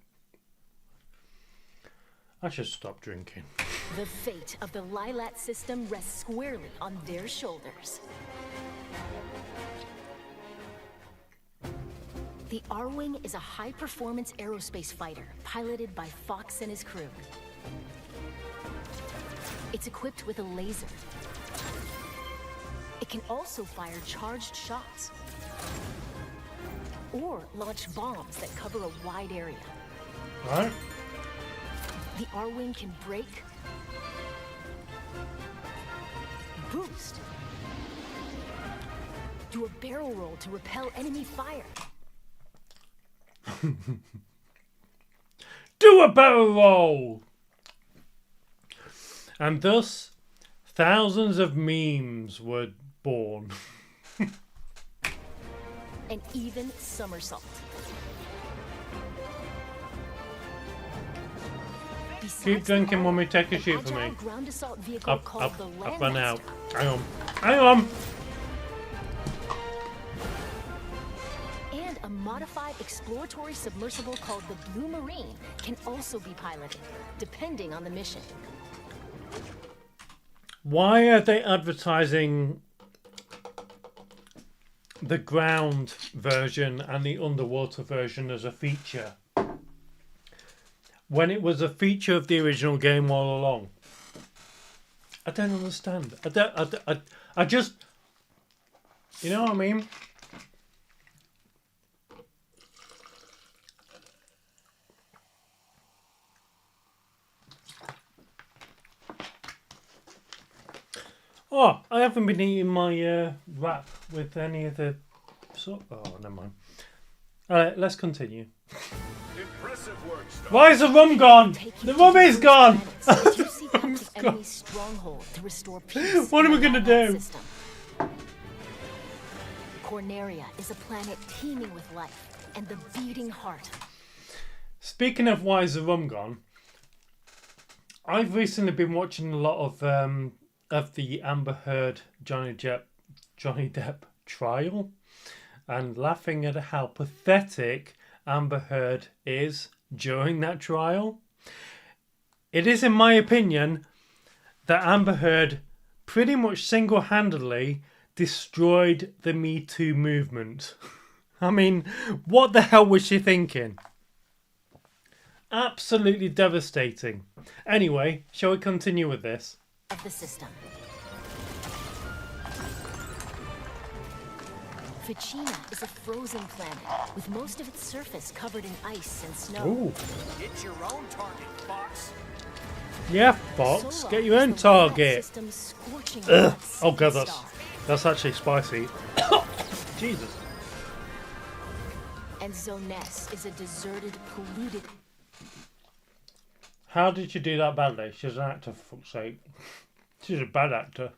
I should stop drinking. The fate of the Lilat system rests squarely on their shoulders. The R-Wing is a high-performance aerospace fighter piloted by Fox and his crew. It's equipped with a laser. It can also fire charged shots or launch bombs that cover a wide area. All right. The R-Wing can brake, boost, do a barrel roll to repel enemy fire. Do a barrel roll! And thus, thousands of memes were born. And even somersault. Keep drinking, Mummy. Take a shoot for me. Ground assault vehicle called the I've run out. Landmaster. Hang on. And a modified exploratory submersible called the Blue Marine can also be piloted, depending on the mission. Why are they advertising the ground version and the underwater version as a feature when it was a feature of the original game all along? I don't understand. I just, you know what I mean? Oh, I haven't been eating my wrap with any of the... Oh, never mind. Alright, let's continue. Impressive work, Star. Why is the rum gone? Take you The to rum is gone! planets to seek out the enemy's stronghold to restore peace. What am I in the gonna Lilat do? system. Corneria is a planet teeming with life and the beating heart. Speaking of why is the rum gone, I've recently been watching a lot of the Amber Heard Johnny Depp trial and laughing at how pathetic Amber Heard is during that trial. It is, in my opinion, that Amber Heard pretty much single-handedly destroyed the Me Too movement. I mean, what the hell was she thinking? Absolutely devastating. Anyway, shall we continue with this? Of the system. Pachina is a frozen planet with most of its surface covered in ice and snow. Ooh. It's your own target, Fox. Yeah, Fox, Solar get your own is the one that target. system's scorching Ugh. hot Oh god, sea star. that's actually spicy. Jesus. And Zoness is a deserted, polluted. How did you do that badly? She's an actor, for fuck's sake. She's a bad actor.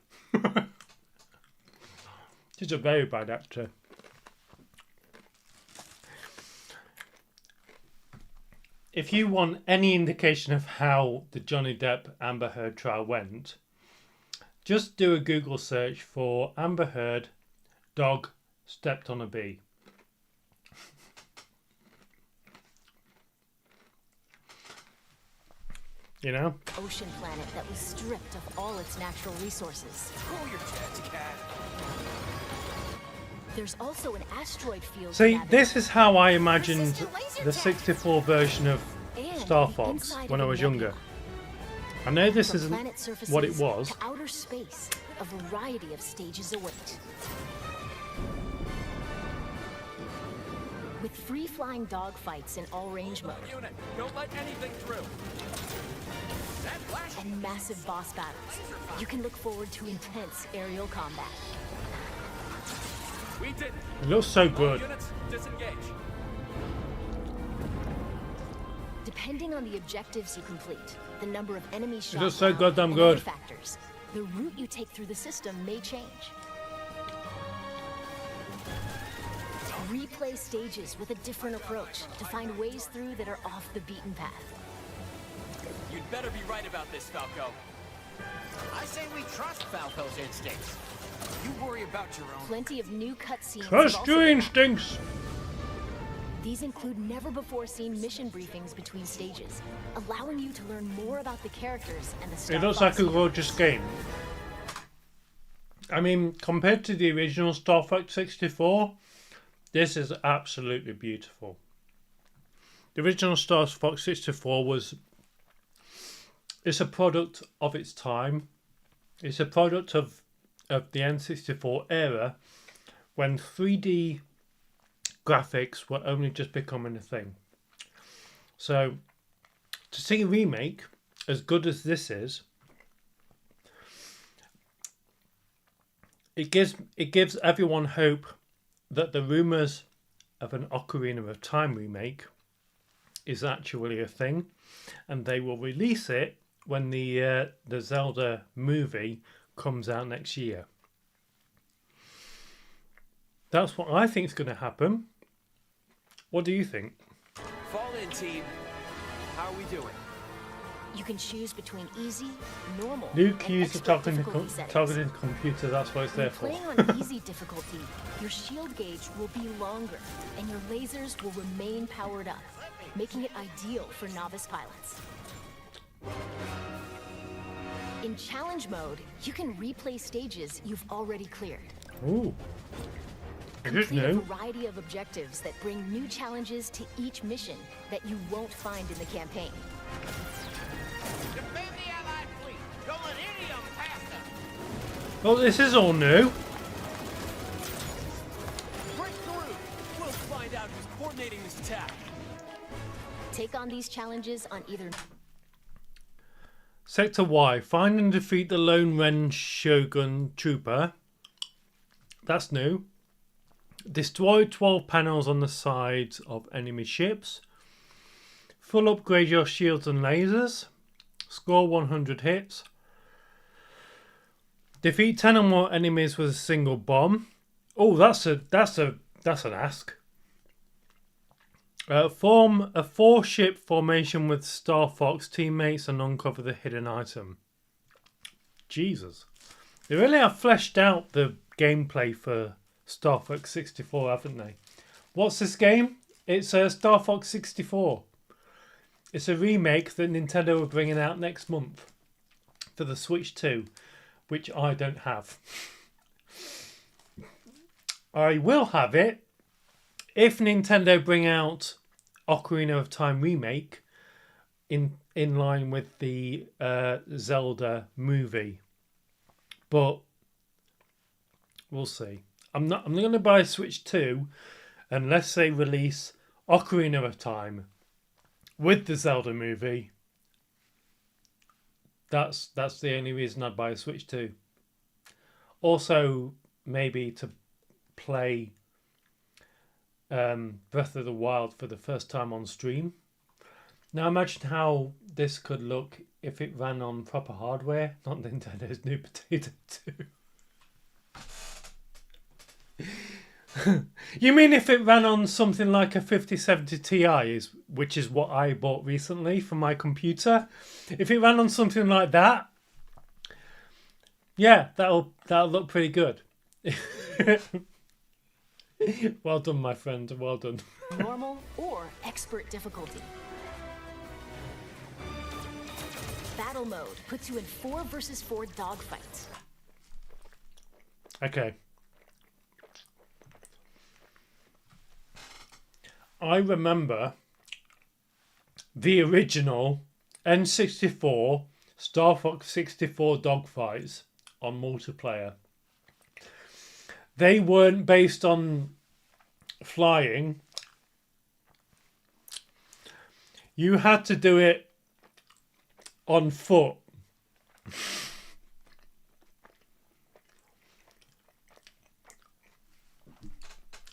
She's a very bad actor. If you want any indication of how the Johnny Depp Amber Heard trial went, just do a Google search for Amber Heard dog stepped on a bee. You know? Ocean planet that was stripped of all its natural resources. Cool your jets, cat. There's also an asteroid field. See, inhabited this is how I imagined the 64 version of and Star the Fox inside when of I a was nebula. younger. I know this From isn't planet surfaces what it was. to outer space, a variety of stages await. With free-flying dogfights in all-range mode Unit, don't let anything through. That flash. and massive boss battles, you can look forward to intense aerial combat. We did. It looks so All good. units, disengage. Depending on the objectives you complete, the number of enemies shot looks so down, goddamn and good. other factors, the route you take through the system may change. Replay stages with a different approach to find ways through that are off the beaten path. You'd better be right about this, Falco. I say we trust Falco's instincts. You worry about your own. Plenty of new cutscenes. have Trust also your been added. instincts. These include never-before-seen mission briefings between stages, allowing you to learn more about the characters and the Star It looks Fox like a universe. gorgeous game. I mean, compared to the original Star Fox 64, this is absolutely beautiful. The original Star Fox 64 it's a product of its time. It's a product of the N64 era when 3D graphics were only just becoming a thing. So to see a remake as good as this is, it gives everyone hope that the rumours of an Ocarina of Time remake is actually a thing, and they will release it when the Zelda movie comes out next year. That's what I think is going to happen. What do you think? Fall in, team. How are we doing? You can choose between easy, normal, New and keys to expert difficulty settings. targeting computer, that's what it's there When for. playing on easy difficulty, your shield gauge will be longer, and your lasers will remain powered up, making it ideal for novice pilots. In challenge mode, you can replay stages you've already cleared. Ooh. Is it Complete a new? variety of objectives that bring new challenges to each mission that you won't find in the campaign. Defend the Allied fleet. Don't let any of them pass us. Well, this is all new. Break through. We'll find out who's coordinating this attack. Take on these challenges on either Sector Y. Find and defeat the Lone Ren Shogun Trooper. That's new. Destroy 12 panels on the sides of enemy ships. Full upgrade your shields and lasers. Score 100 hits. Defeat 10 or more enemies with a single bomb. Oh, that's an ask. Form a 4-ship formation with Star Fox teammates and uncover the hidden item. Jesus. They really have fleshed out the gameplay for Star Fox 64, haven't they? What's this game? It's Star Fox 64. It's a remake that Nintendo are bringing out next month for the Switch 2, which I don't have. I will have it if Nintendo bring out Ocarina of Time remake in line with the Zelda movie. But we'll see. I'm not going to buy a Switch 2 unless they release Ocarina of Time with the Zelda movie. That's the only reason I'd buy a Switch 2. Also, maybe to play Breath of the Wild for the first time on stream. Now imagine how this could look if it ran on proper hardware, not Nintendo's new Potato 2. You mean if it ran on something like a 5070 Ti, which is what I bought recently for my computer? If it ran on something like that, yeah, that'll look pretty good. Well done, my friend. Well done. Normal or expert difficulty. Battle mode puts you in 4 versus 4 dogfights. Okay. I remember the original N64 Star Fox 64 dogfights on multiplayer. They weren't based on flying. You had to do it on foot.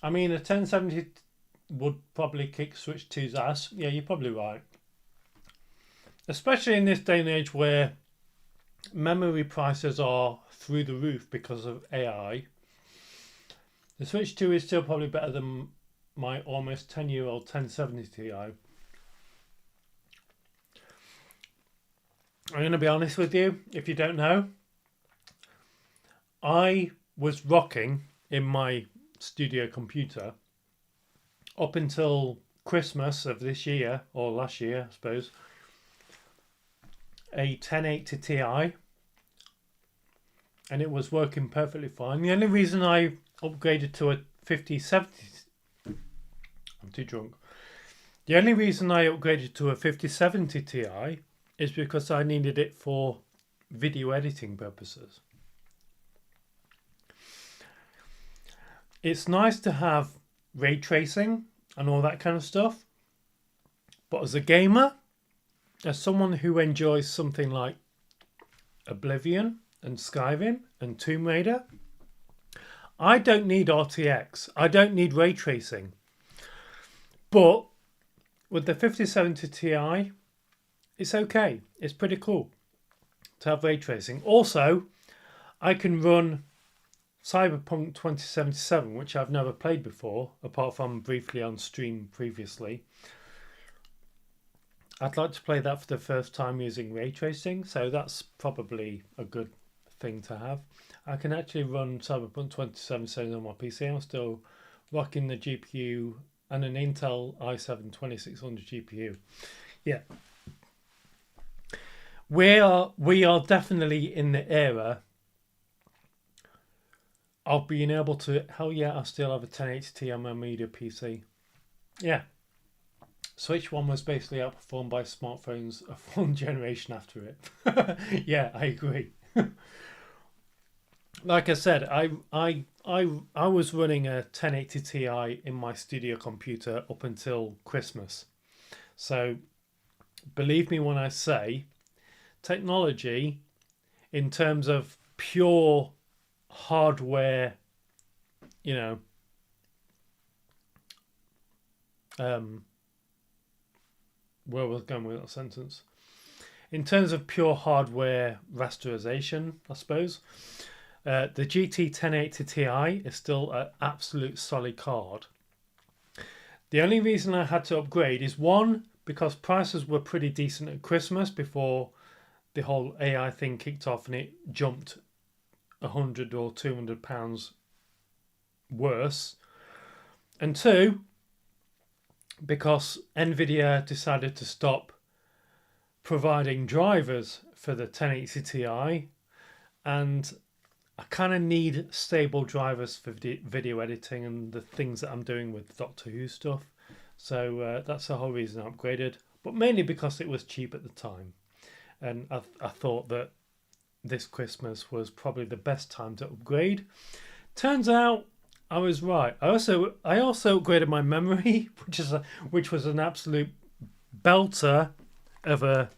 I mean, a 1070 would probably kick Switch 2's ass. Yeah, you're probably right. Especially in this day and age where memory prices are through the roof because of AI. The Switch 2 is still probably better than my almost 10-year-old 1070 Ti. I'm going to be honest with you, if you don't know. I was rocking in my studio computer up until Christmas of this year, or last year, I suppose, a 1080 Ti, and it was working perfectly fine. The only reason I upgraded to a 5070... I'm too drunk. The only reason I upgraded to a 5070 Ti is because I needed it for video editing purposes. It's nice to have ray tracing and all that kind of stuff, but as a gamer, as someone who enjoys something like Oblivion and Skyrim and Tomb Raider, I don't need RTX. I don't need ray tracing. But with the 5070 Ti, it's okay. It's pretty cool to have ray tracing. Also, I can run Cyberpunk 2077, which I've never played before, apart from briefly on stream previously. I'd like to play that for the first time using ray tracing, so that's probably a good thing to have. I can actually run Cyberpunk 2077 on my PC. I'm still rocking the GPU and an Intel i7 2600 GPU. Yeah. We are definitely in the era of being able to... Hell yeah, I still have a 1080 Ti on my media PC. Yeah. Switch 1 was basically outperformed by smartphones of one generation after it. Yeah, I agree. Like I said, I was running a 1080 Ti in my studio computer up until Christmas. So believe me when I say technology in terms of pure hardware, you know, where was I going with that sentence? In terms of pure hardware rasterization, I suppose, the GT 1080 Ti is still an absolute solid card. The only reason I had to upgrade is, one, because prices were pretty decent at Christmas before the whole AI thing kicked off and it jumped £100 or £200 worse. And two, because Nvidia decided to stop providing drivers for the 1080 Ti, and I kind of need stable drivers for video editing and the things that I'm doing with Doctor Who stuff. So that's the whole reason I upgraded, but mainly because it was cheap at the time, and I thought that this Christmas was probably the best time to upgrade. Turns out I was right. I also upgraded my memory, which was an absolute belter of a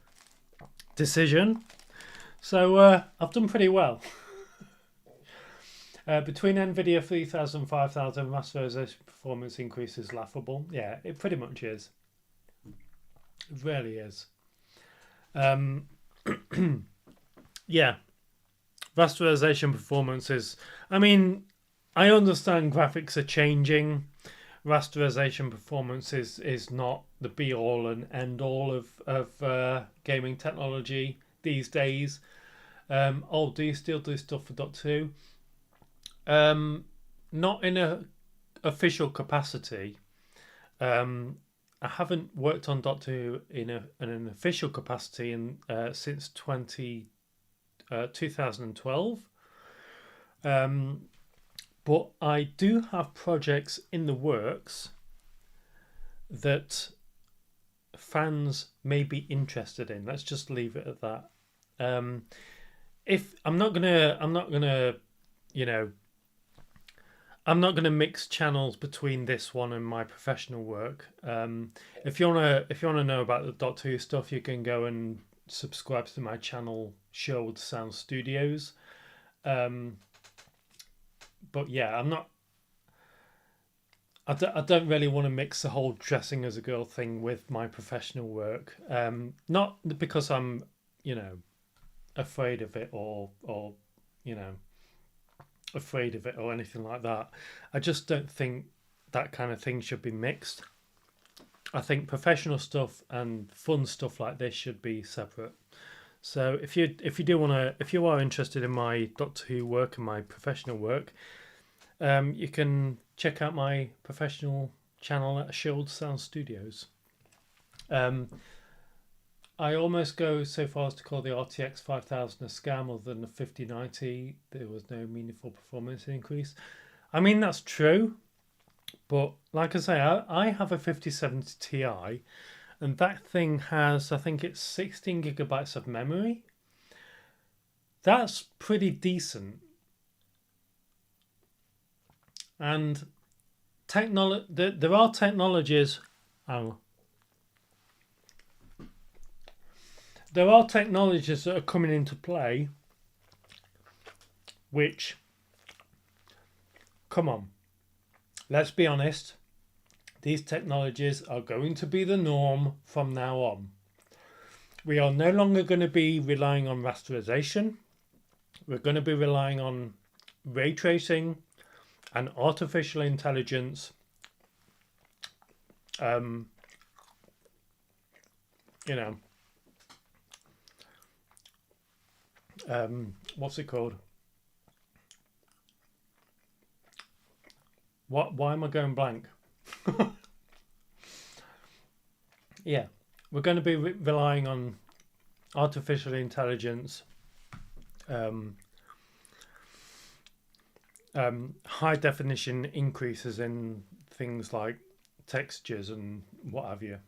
decision. So I've done pretty well. Between NVIDIA 3000 and 5000, rasterization performance increase is laughable. Yeah, it pretty much is. It really is. Yeah, rasterization performance is... I mean, I understand graphics are changing. Rasterization performance is not the be-all and end-all of gaming technology these days. Do you still do stuff for Doctor Who? Not in a official capacity. I haven't worked on Doctor Who in an official capacity since 2012. But I do have projects in the works that fans may be interested in. Let's just leave it at that. If I'm not gonna, you know, I'm not gonna mix channels between this one and my professional work. If you wanna know about the Doctor Who stuff, you can go and subscribe to my channel, Sherwood Sound Studios. But yeah, I don't really want to mix the whole dressing as a girl thing with my professional work. Not because I'm, you know, afraid of it or you know, afraid of it or anything like that. I just don't think that kind of thing should be mixed. I think professional stuff and fun stuff like this should be separate. So if you are interested in my Doctor Who work and my professional work, you can check out my professional channel at Sherwood Sound Studios. I almost go so far as to call the RTX 5000 a scam other than the 5090. There was no meaningful performance increase. I mean, that's true. But like I say, I have a 5070 Ti. And that thing has, I think it's 16 gigabytes of memory. That's pretty decent. And there are technologies... There are technologies that are coming into play which, come on, let's be honest, these technologies are going to be the norm from now on. We are no longer going to be relying on rasterization. We're going to be relying on ray tracing and artificial intelligence. You know, what's it called? Why am I going blank? Yeah, we're going to be relying on artificial intelligence, high definition increases in things like textures and what have you.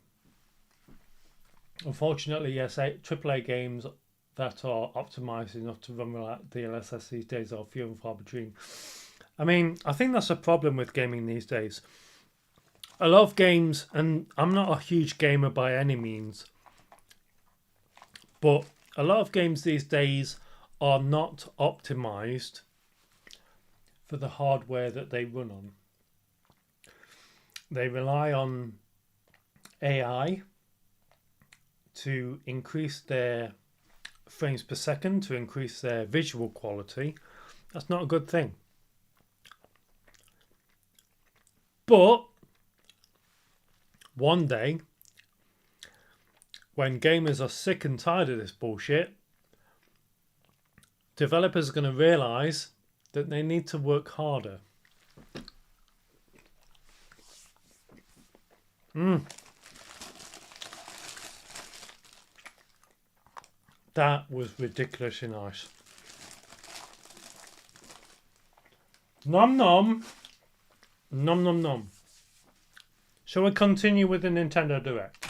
Unfortunately, yes, AAA games that are optimized enough to run without DLSS these days are few and far between. I mean, I think that's a problem with gaming these days. A lot of games, and I'm not a huge gamer by any means, but a lot of games these days are not optimized for the hardware that they run on. They rely on AI to increase their frames per second, to increase their visual quality. That's not a good thing. But one day, when gamers are sick and tired of this bullshit, developers are going to realise that they need to work harder. That was ridiculously nice. Nom nom. Nom nom nom. Shall we continue with the Nintendo Direct?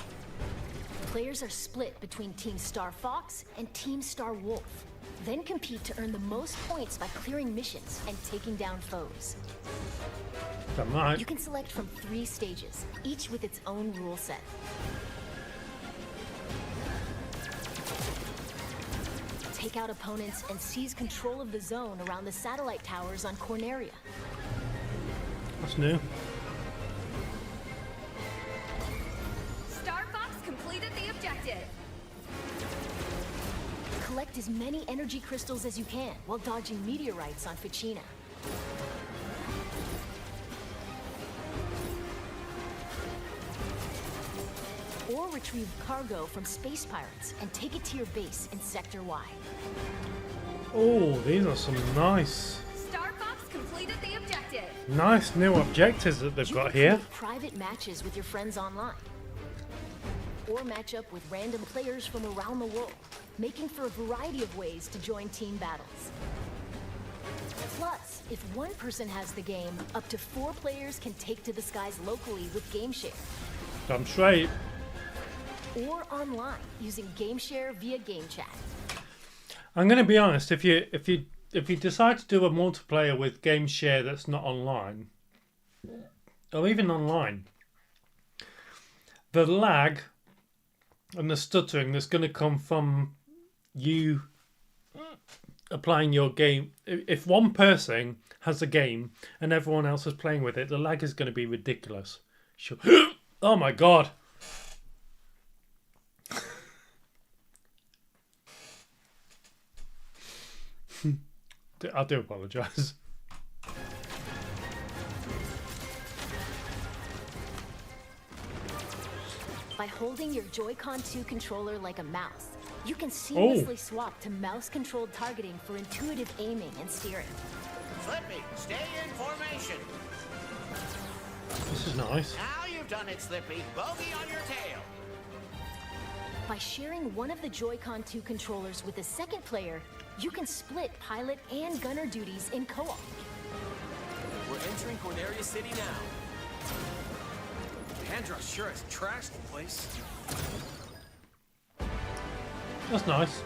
Players are split between Team Star Fox and Team Star Wolf. Then compete to earn the most points by clearing missions and taking down foes. Damn right. You can select from 3 stages, each with its own rule set. Take out opponents and seize control of the zone around the satellite towers on Corneria. That's new. Star Fox completed the objective. Collect as many energy crystals as you can while dodging meteorites on Ficina. Or retrieve cargo from space pirates and take it to your base in Sector Y. Oh, these are some nice Star Fox completed the objective. nice new objectives that they've You got can here. create private matches with your friends online. Or match up with random players from around the world, making for a variety of ways to join team battles. Plus, if one person has the game, up to 4 players can take to the skies locally with GameShare. Damn straight. Or online using GameShare via GameChat. I'm going to be honest. If you decide to do a multiplayer with game share that's not online, or even online, the lag and the stuttering that's going to come from you applying your game. If one person has a game and everyone else is playing with it, the lag is going to be ridiculous. Sure. Oh my god. I do apologise. By holding your Joy-Con 2 controller like a mouse, you can seamlessly swap to mouse-controlled targeting for intuitive aiming and steering. Slippy, stay in formation. This is nice. Now you've done it, Slippy. Bogey on your tail. By sharing one of the Joy-Con 2 controllers with a second player, you can split pilot and gunner duties in co-op. We're entering Corneria City now. Andros sure has trashed the place. That's nice.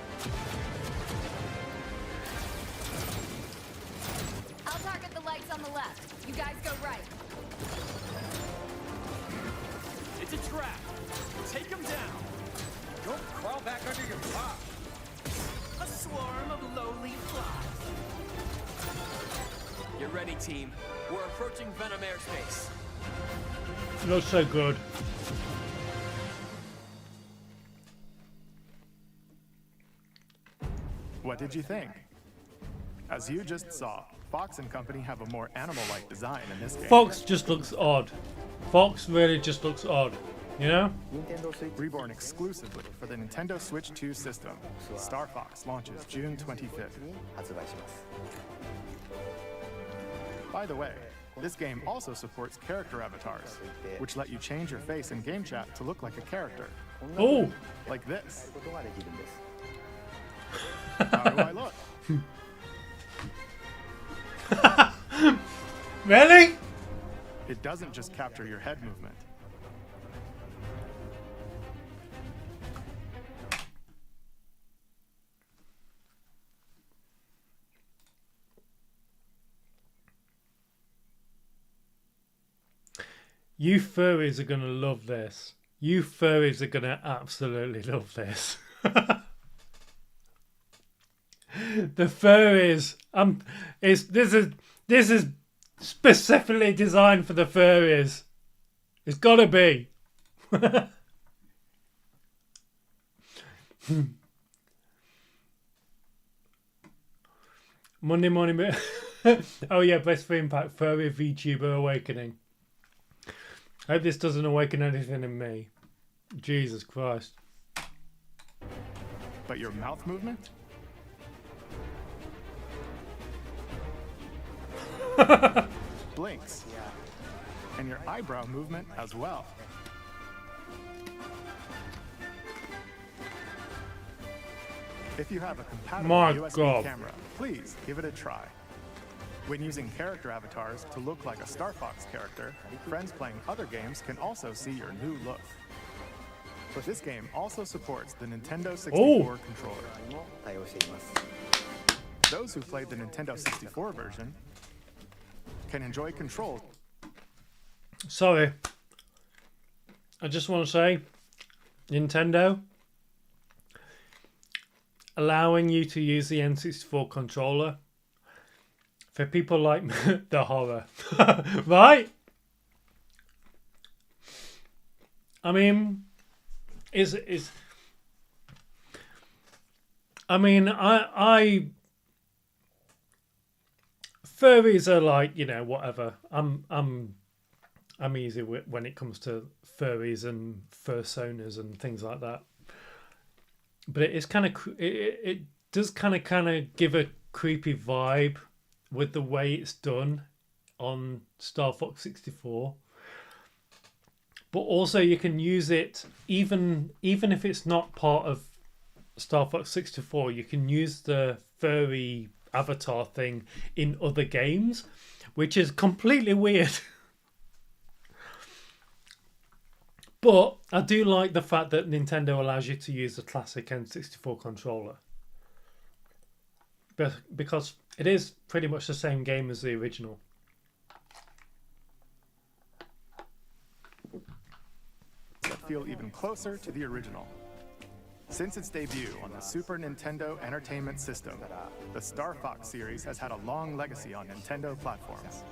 I'll target the lights on the left. You guys go right. It's a trap. Take him down. Don't crawl back under your rock. A swarm of lowly flies. Get ready, team. We're approaching Venom airspace. Looks so good. What did you think? As you just saw, Fox and Company have a more animal-like design in this game. Fox just looks odd. Fox really just looks odd. You know? Reborn exclusively for the Nintendo Switch 2 system, Star Fox launches June 25th. By the way, this game also supports character avatars, which let you change your face in game chat to look like a character. Oh! Like this. How do I look? Really? It doesn't just capture your head movement. You furries are going to love this. You furries are going to absolutely love this. The furries. This is specifically designed for the furries. It's got to be. Monday morning. Oh yeah, best for impact. Furry VTuber awakening. I hope this doesn't awaken anything in me. Jesus Christ. But your mouth movement? Blinks. And your eyebrow movement as well. If you have a compatible My USB God. camera, please give it a try. When using character avatars to look like a Star Fox character, friends playing other games can also see your new look. This game also supports the Nintendo 64 controller. Those who played the Nintendo 64 version can enjoy controls. Sorry. I just want to say, Nintendo allowing you to use the N64 controller for people like me, the horror, right? I mean, I furries are like, you know, whatever. I'm easy when it comes to furries and fursonas and things like that. But it is kind of it does kind of give a creepy vibe with the way it's done on Star Fox 64. But also you can use it even if it's not part of Star Fox 64. You can use the furry avatar thing in other games, which is completely weird. But I do like the fact that Nintendo allows you to use the classic N64 controller. Because it is pretty much the same game as the original. That feel even closer to the original. Since its debut on the Super Nintendo Entertainment System, the Star Fox series has had a long legacy on Nintendo platforms.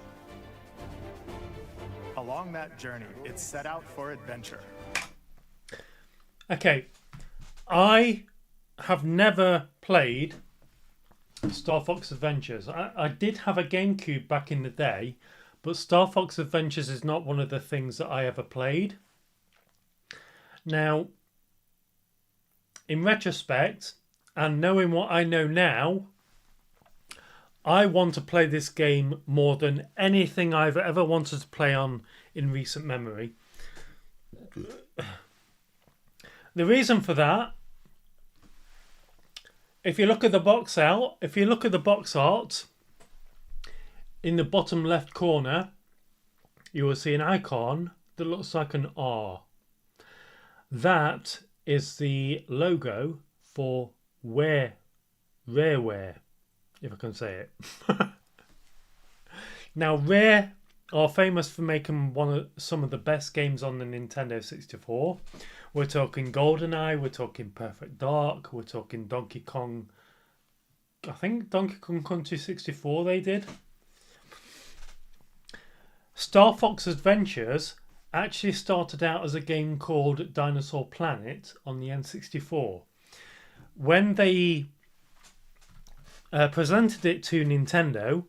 Along that journey, it set out for adventure. Okay, I have never played Star Fox Adventures. I did have a GameCube back in the day, but Star Fox Adventures is not one of the things that I ever played. Now, in retrospect, and knowing what I know now, I want to play this game more than anything I've ever wanted to play on in recent memory. The reason for that, if you look at the box art, in the bottom left corner, you will see an icon that looks like an R. That is the logo for Rareware, if I can say it. Now, Rare are famous for making some of the best games on the Nintendo 64. We're talking GoldenEye, we're talking Perfect Dark, we're talking Donkey Kong. I think Donkey Kong Country 64 they did. Star Fox Adventures actually started out as a game called Dinosaur Planet on the N64. When they presented it to Nintendo,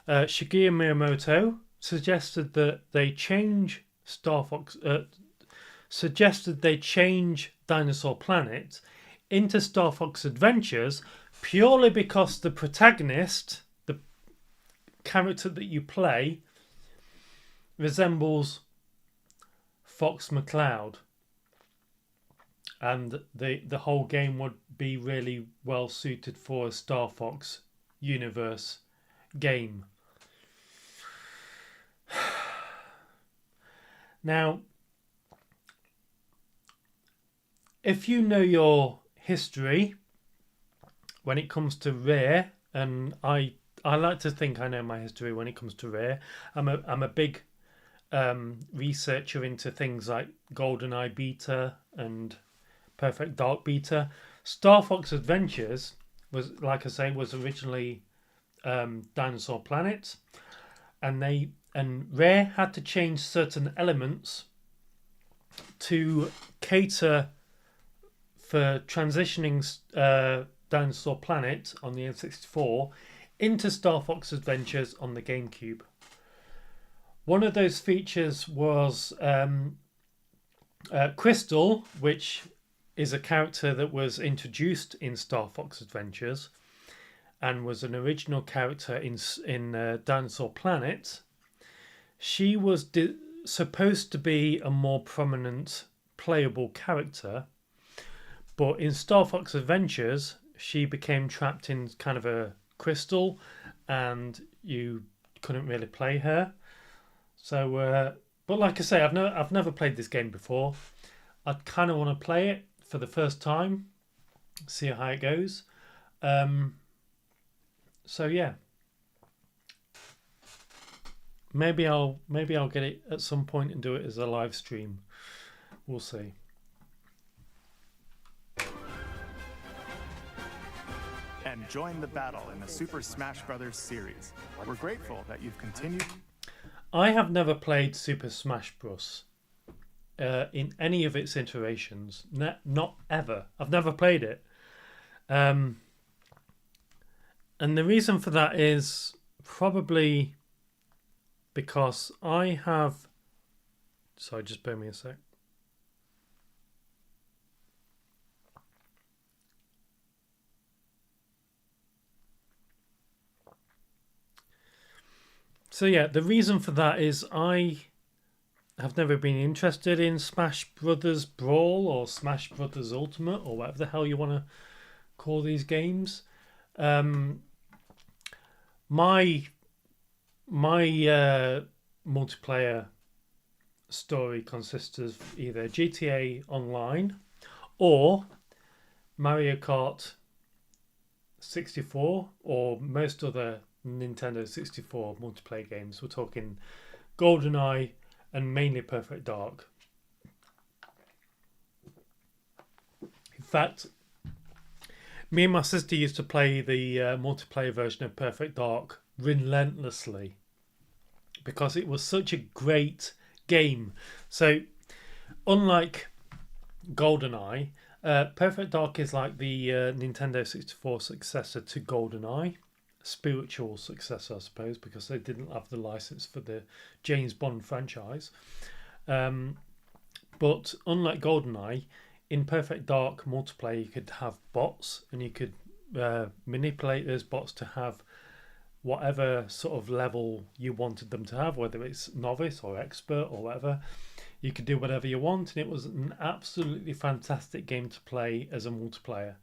Shigeru Miyamoto suggested that they change Dinosaur Planet into Star Fox Adventures purely because the protagonist, the character that you play, resembles Fox McCloud, and the whole game would be really well suited for a Star Fox universe game. Now, if you know your history when it comes to Rare, and I like to think I know my history when it comes to Rare. I'm a big researcher into things like GoldenEye beta and Perfect Dark beta. Star Fox Adventures was, like I say, was originally Dinosaur Planet, and Rare had to change certain elements to cater for transitioning Dinosaur Planet on the N64 into Star Fox Adventures on the GameCube. One of those features was Crystal, which is a character that was introduced in Star Fox Adventures and was an original character in Dinosaur Planet. She was supposed to be a more prominent playable character, but in Star Fox Adventures, she became trapped in kind of a crystal, and you couldn't really play her. So, but like I say, I've never played this game before. I kind of want to play it for the first time, see how it goes. So yeah, maybe I'll get it at some point and do it as a live stream. We'll see. And join the battle in the Super Smash Bros. Series. We're grateful that you've continued. I have never played Super Smash Bros. In any of its iterations. Not ever. I've never played it. And the reason for that is probably because I have... Sorry, just bear me a sec. So yeah, the reason for that is I have never been interested in Smash Brothers Brawl or Smash Brothers Ultimate or whatever the hell you want to call these games. My multiplayer story consists of either GTA Online or Mario Kart 64 or most other Nintendo 64 multiplayer games. We're talking GoldenEye and mainly Perfect Dark. In fact, me and my sister used to play the multiplayer version of Perfect Dark relentlessly because it was such a great game. So, unlike GoldenEye, Perfect Dark is like the Nintendo 64 successor to GoldenEye. Spiritual successor, I suppose, because they didn't have the license for the James Bond franchise. But unlike GoldenEye, in Perfect Dark multiplayer, you could have bots and you could manipulate those bots to have whatever sort of level you wanted them to have, whether it's novice or expert or whatever. You could do whatever you want, and it was an absolutely fantastic game to play as a multiplayer.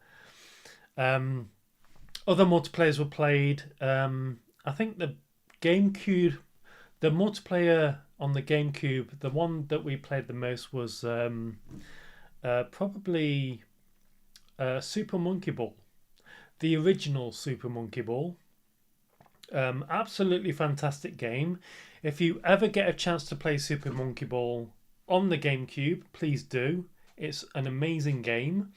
Other multiplayers were played. I think the GameCube, the multiplayer on the GameCube, the one that we played the most was probably Super Monkey Ball, the original Super Monkey Ball. Absolutely fantastic game. If you ever get a chance to play Super Monkey Ball on the GameCube, please do. It's an amazing game.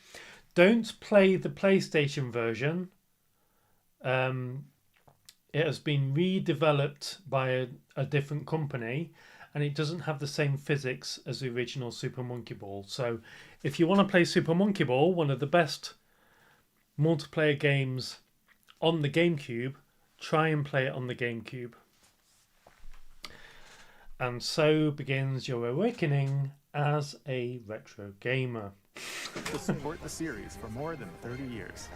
Don't play the PlayStation version. It has been redeveloped by a different company and it doesn't have the same physics as the original Super Monkey Ball. So if you want to play Super Monkey Ball, one of the best multiplayer games on the GameCube, try and play it on the GameCube. And so begins your awakening as a retro gamer. To support the series for more than 30 years.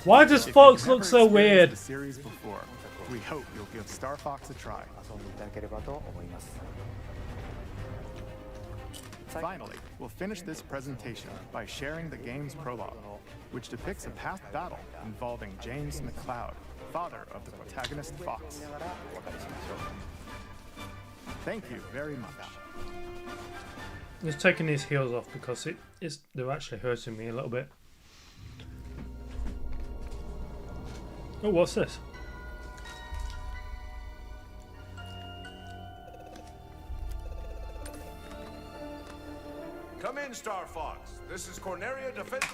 Why does If Fox you've look never so experienced weird? the series before, we hope you'll give Star Fox a try. Finally, we'll finish this presentation by sharing the game's prologue, which depicts a past battle involving James McCloud, father of the protagonist Fox. Thank you very much. Just taking these heels off because they're actually hurting me a little bit. Oh, what's this? Come in, Star Fox. This is Corneria Defense.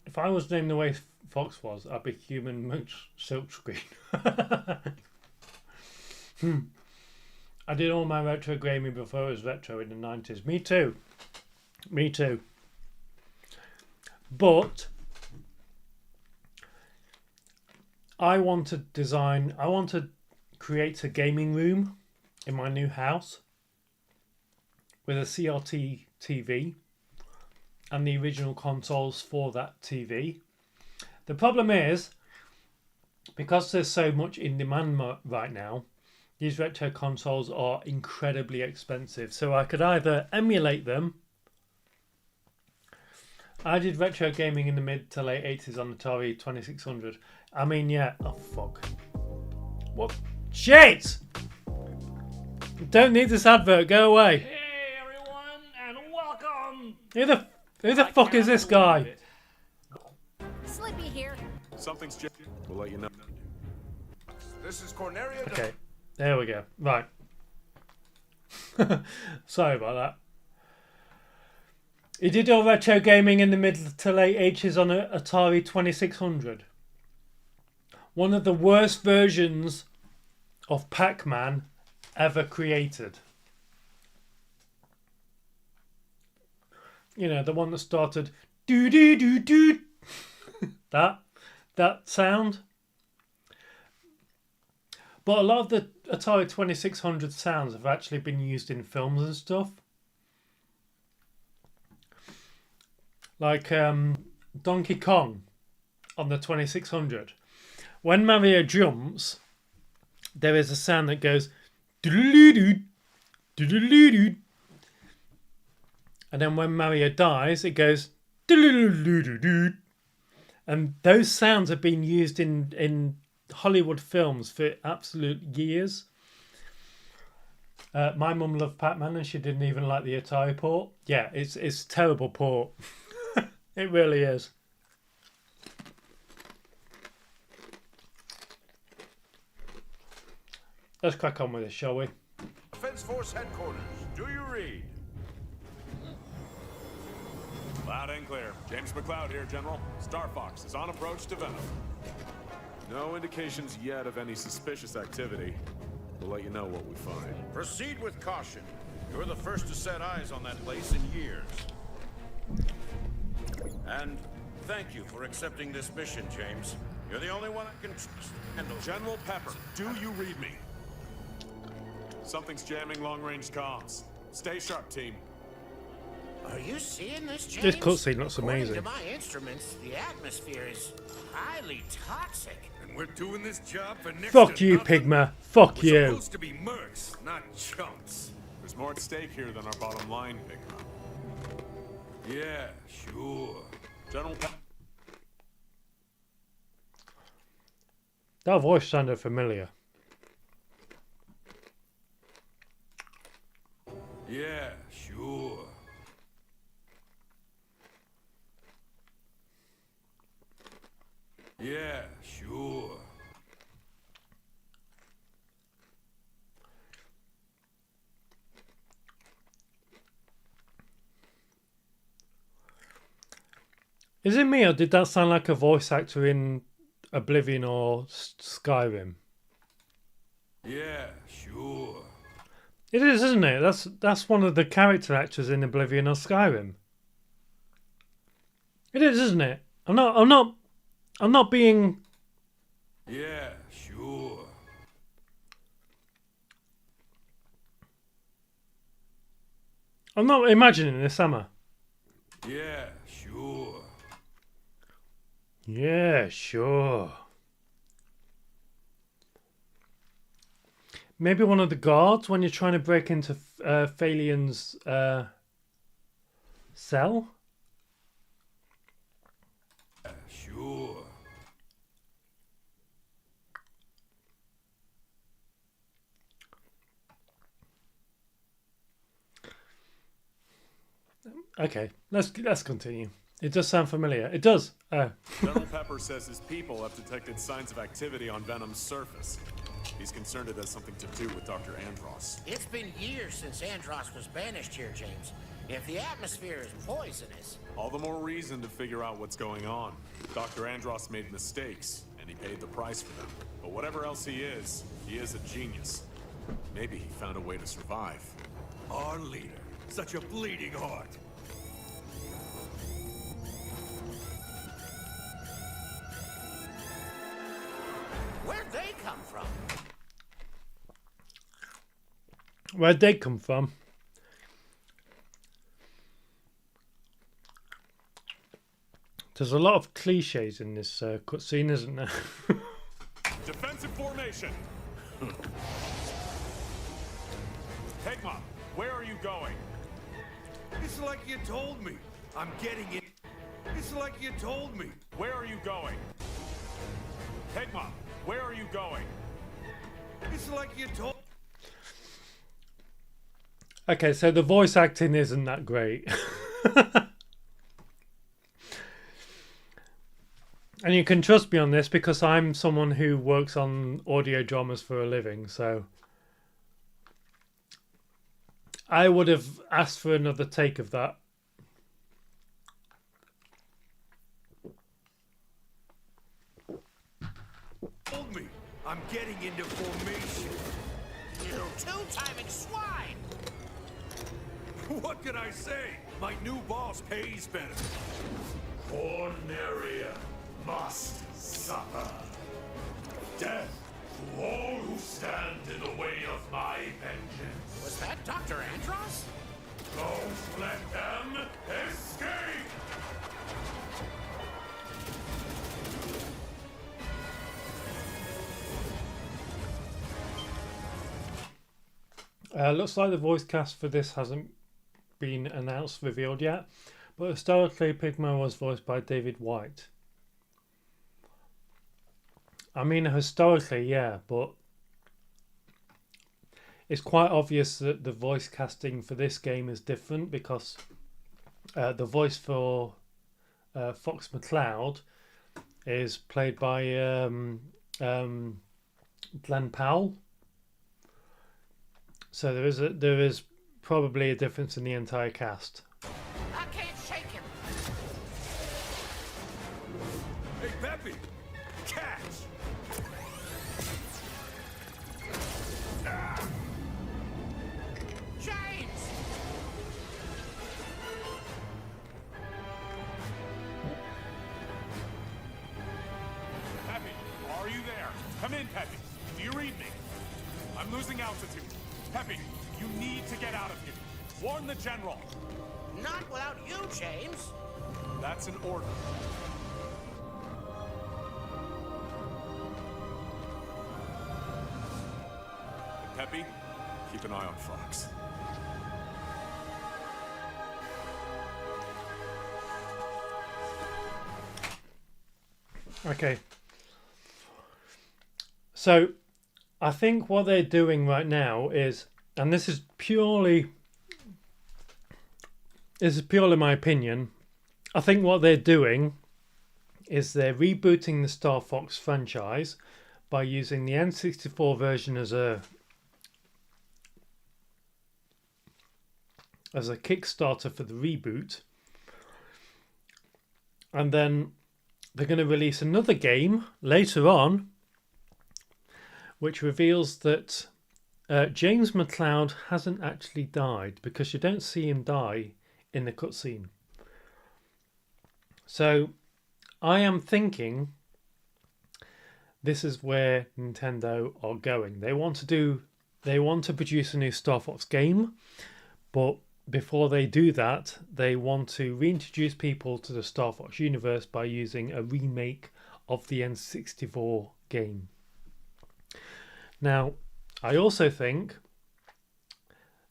If I was named the way Fox was, I'd be human mooch silkscreen. I did all my retro gaming before it was retro in the 90s. Me too. Me too. But I want to create a gaming room in my new house with a CRT TV and the original consoles for that TV. The problem is, because there's so much in demand right now, these retro consoles are incredibly expensive. So I could either emulate them. I did retro gaming in the mid to late 80s on Atari 2600. I mean, yeah. Oh, fuck. What? Shit! Don't need this advert. Go away. Hey everyone, and welcome. Who the fuck is this guy? Slippy here. Something's just. We'll let you know. This is Corneria. Okay, there we go. Right. Sorry about that. He did all retro gaming in the mid to late 80s on an Atari 2600. One of the worst versions of Pac-Man ever created. You know, the one that started doo doo doo doo. that sound. But a lot of the Atari 2600 sounds have actually been used in films and stuff. Like Donkey Kong on the 2600. When Mario jumps, there is a sound that goes doo-doo-doo, doo-doo-doo-doo. And then when Mario dies, it goes doo-doo-doo-doo-doo. And those sounds have been used in Hollywood films for absolute years. My mum loved Pac-Man and she didn't even like the Atari port. Yeah, it's a terrible port. It really is. Let's crack on with this, shall we? Defense Force Headquarters. Do you read? Loud and clear. James McLeod here, General. Star Fox is on approach to Venom. No indications yet of any suspicious activity. We'll let you know what we find. Proceed with caution. You're the first to set eyes on that place in years. And thank you for accepting this mission, James. You're the only one I can handle. General Pepper, do you read me? Something's jamming long-range comms. Stay sharp, team. Are you seeing this, James? This cutscene looks According amazing. to my instruments, the atmosphere is highly toxic. And we're doing this job for next Fuck to you, nothing? Pigma. Fuck We're you. supposed to be mercs, not chumps. There's more at stake here than our bottom line, Pigma. Yeah, sure. General Pepper. That voice sounded familiar. Yeah, sure. Yeah, sure. Is it me or did that sound like a voice actor in Oblivion or Skyrim? Yeah, sure. It is, isn't it? That's one of the character actors in Oblivion or Skyrim. It is, isn't it? I'm not being. Yeah, sure. I'm not imagining this, am I? Yeah, sure. Yeah, sure. Maybe one of the guards when you're trying to break into Phalian's cell? Yeah, sure. Okay, let's continue. It does sound familiar. It does. General Pepper says his people have detected signs of activity on Venom's surface. He's concerned it has something to do with Dr. Andross. It's been years since Andross was banished here, James. If the atmosphere is poisonous... All the more reason to figure out what's going on. Dr. Andross made mistakes, and he paid the price for them. But whatever else he is a genius. Maybe he found a way to survive. Our leader. Such a bleeding heart. Where'd they come from? Where'd they come from? There's a lot of cliches in this cutscene, isn't there? Defensive formation! Pigma, where are you going? It's like you told me. I'm getting it. It's like you told me. Where are you going? Pigma, where are you going? It's like you told. Okay, so the voice acting isn't that great. And you can trust me on this because I'm someone who works on audio dramas for a living, so I would have asked for another take of that. Told me. I'm getting into formation. You two-timing swine! What can I say? My new boss pays better. Corneria must suffer. Death to all who stand in the way of my vengeance. Was that Dr. Andros? Don't let them escape! Looks like the voice cast for this hasn't been announced, revealed yet, but historically Pigmo was voiced by David White. I mean, historically, yeah, but it's quite obvious that the voice casting for this game is different because the voice for Fox McCloud is played by Glenn Powell. So there is probably a difference in the entire cast. I can't shake him. Hey, Peppy! Catch! James! Peppy, are you there? Come in, Peppy. Do you read me? I'm losing altitude. Peppy, you need to get out of here. Warn the general. Not without you, James. That's an order. And Peppy, keep an eye on Fox. Okay. So I think what they're doing right now is, and this is purely my opinion, I think what they're doing is they're rebooting the Star Fox franchise by using the N64 version as a Kickstarter for the reboot, and then they're going to release another game later on which reveals that James McCloud hasn't actually died, because you don't see him die in the cutscene. So I am thinking this is where Nintendo are going. They want to produce a new Star Fox game, but before they do that, they want to reintroduce people to the Star Fox universe by using a remake of the N64 game. Now, I also think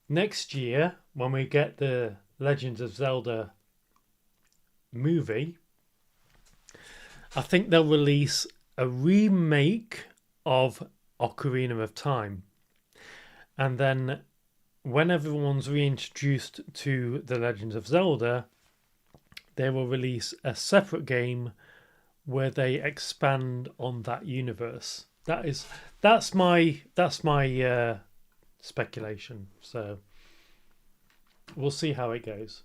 next year, when we get the Legends of Zelda movie, I think they'll release a remake of Ocarina of Time. And then when everyone's reintroduced to the Legends of Zelda, they will release a separate game where they expand on that universe. That's my speculation. So we'll see how it goes.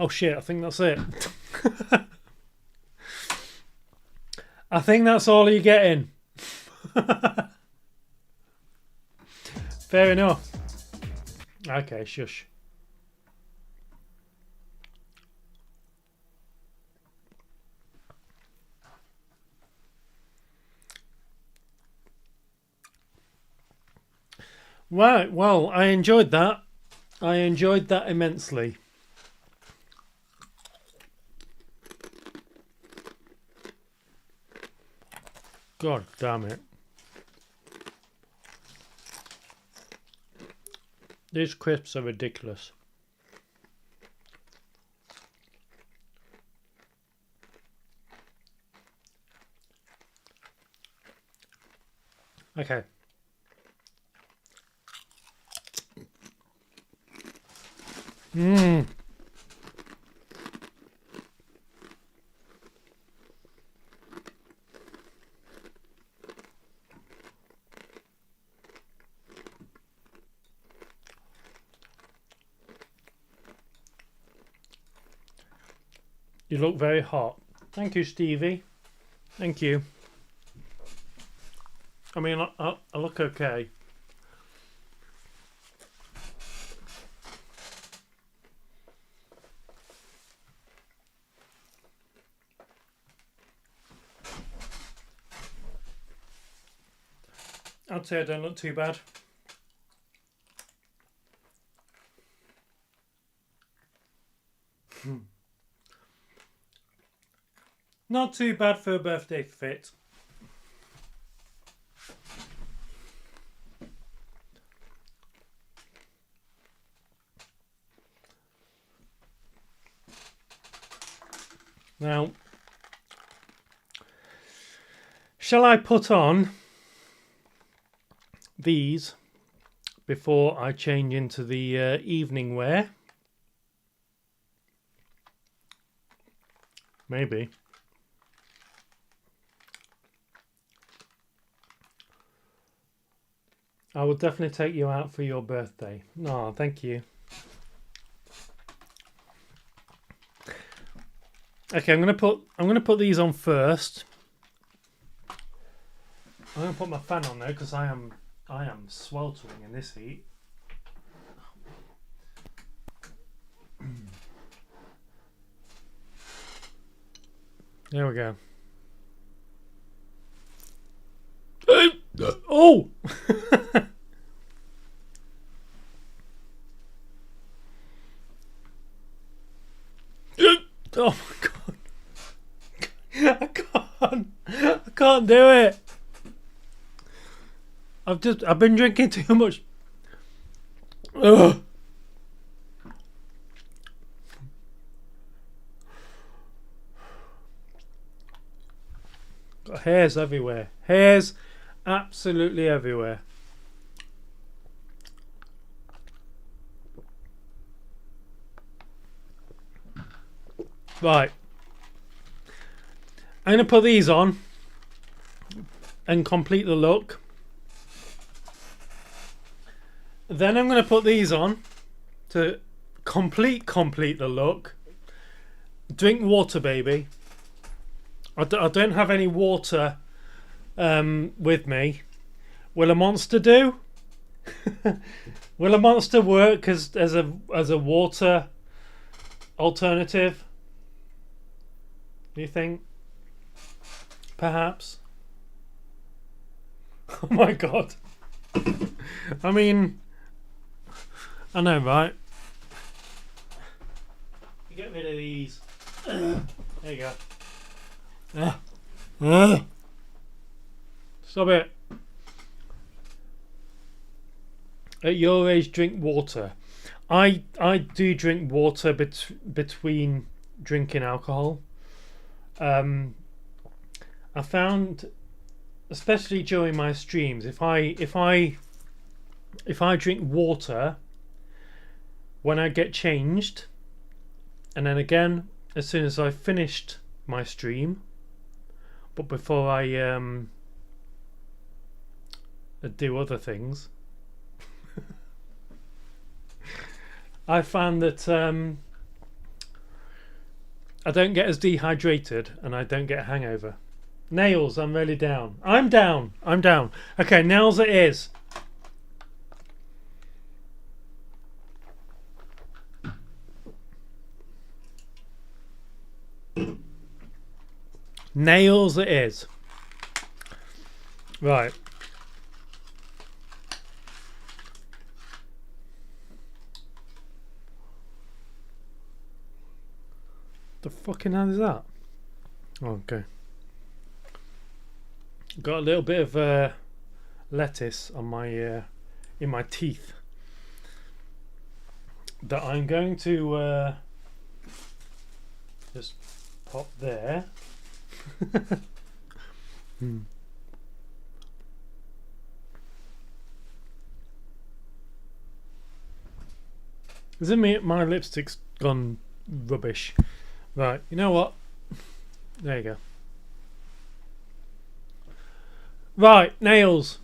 Oh shit, I think that's it. I think that's all you're getting. Fair enough. Okay, shush. Right, well, I enjoyed that. I enjoyed that immensely. God damn it. These crisps are ridiculous. Okay. Mmm. You look very hot. Thank you, Stevie. Thank you. I mean, I look okay. I'd say I don't look too bad. Not too bad for a birthday fit. Now, shall I put on these before I change into the evening wear? Maybe. I will definitely take you out for your birthday. No, thank you. Okay, I'm gonna put these on first. I'm gonna put my fan on there because I am sweltering in this heat. There we go. Oh! Oh my god! I can't do it. I've been drinking too much. Ugh. Got hairs everywhere. Hairs absolutely everywhere. Right. I'm going to put these on and complete the look. Then I'm going to put these on to complete the look. Drink water, baby. I don't have any water with me. Will a monster do? Will a monster work as a water alternative? Do you think? Perhaps. Oh my god. I mean, I know, right? Get rid of these. There you go. Stop it. At your age, drink water. I do drink water between drinking alcohol. I found, especially during my streams, if I drink water when I get changed, and then again as soon as I finished my stream, but before I do other things, I found that I don't get as dehydrated and I don't get a hangover. Nails, I'm really down. I'm down. Okay, nails it is. Nails it is. Right. The fucking hell is that? Oh, okay. Got a little bit of lettuce on my in my teeth. that I'm going to just pop there. Is it me? My lipstick's gone rubbish. Right, you know what? There you go. Right, nails.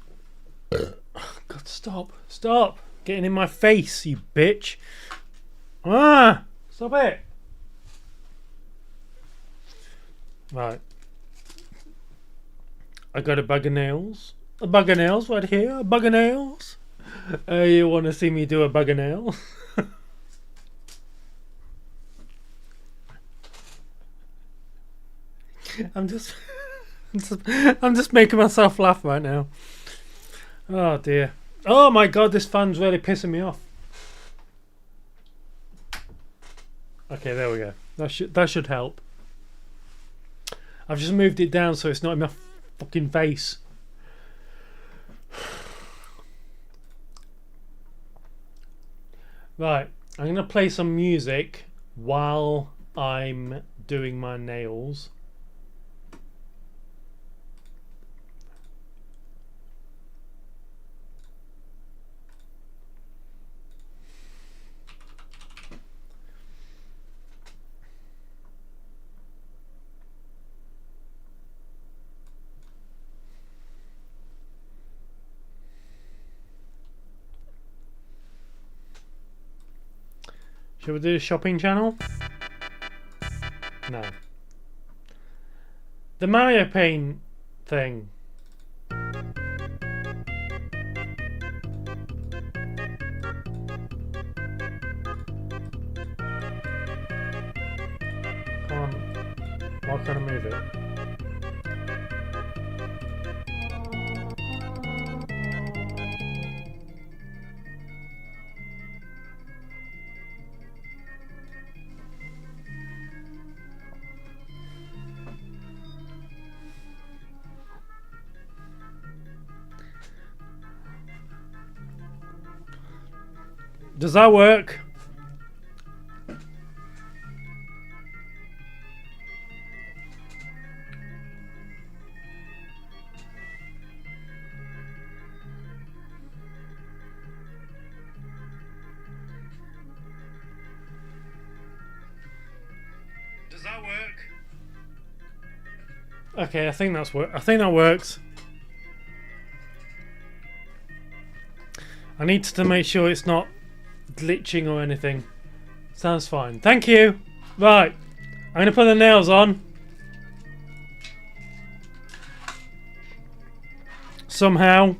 God, stop. Stop. Getting in my face, you bitch. Ah! Stop it. Right. I got a bag of nails. A bag of nails right here. A bag of nails. You want to see me do a bag of nails? I'm just making myself laugh right now. Oh dear. Oh my god, this fan's really pissing me off. Okay, there we go. That should help. I've just moved it down so it's not in my fucking face. Right, I'm gonna play some music while I'm doing my nails. Should we do a shopping channel? No. The Mario Paint thing. Come on. Why can't I move it? Does that work? Does that work? Okay, I think that works. I need to make sure it's not glitching or anything. Sounds fine. Thank you. Right. I'm going to put the nails on. Somehow.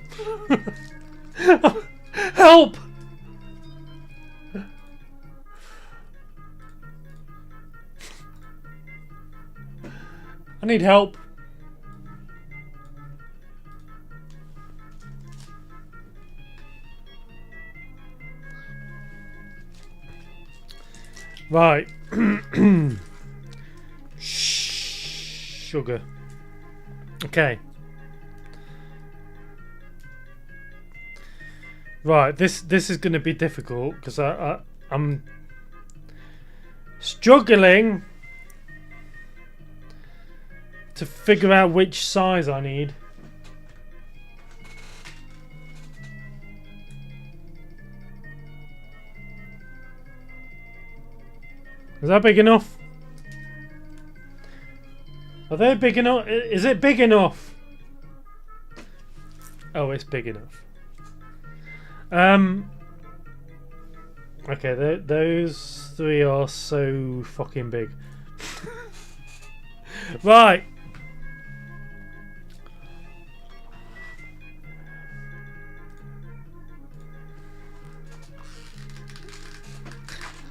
Help! I need help. Right. Sugar. Okay. Right, this is going to be difficult because I'm struggling to figure out which size I need. Is that big enough? Are they big enough? Is it big enough? Oh, it's big enough. Okay, those three are so fucking big. Right.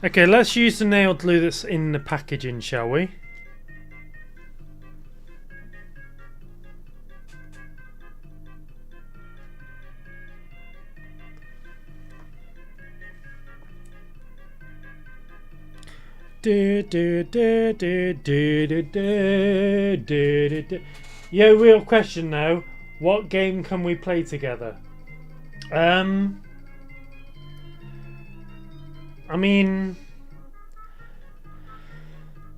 Okay, let's use the nail glue that's in the packaging, shall we? Yeah, real question now. What game can we play together? I mean,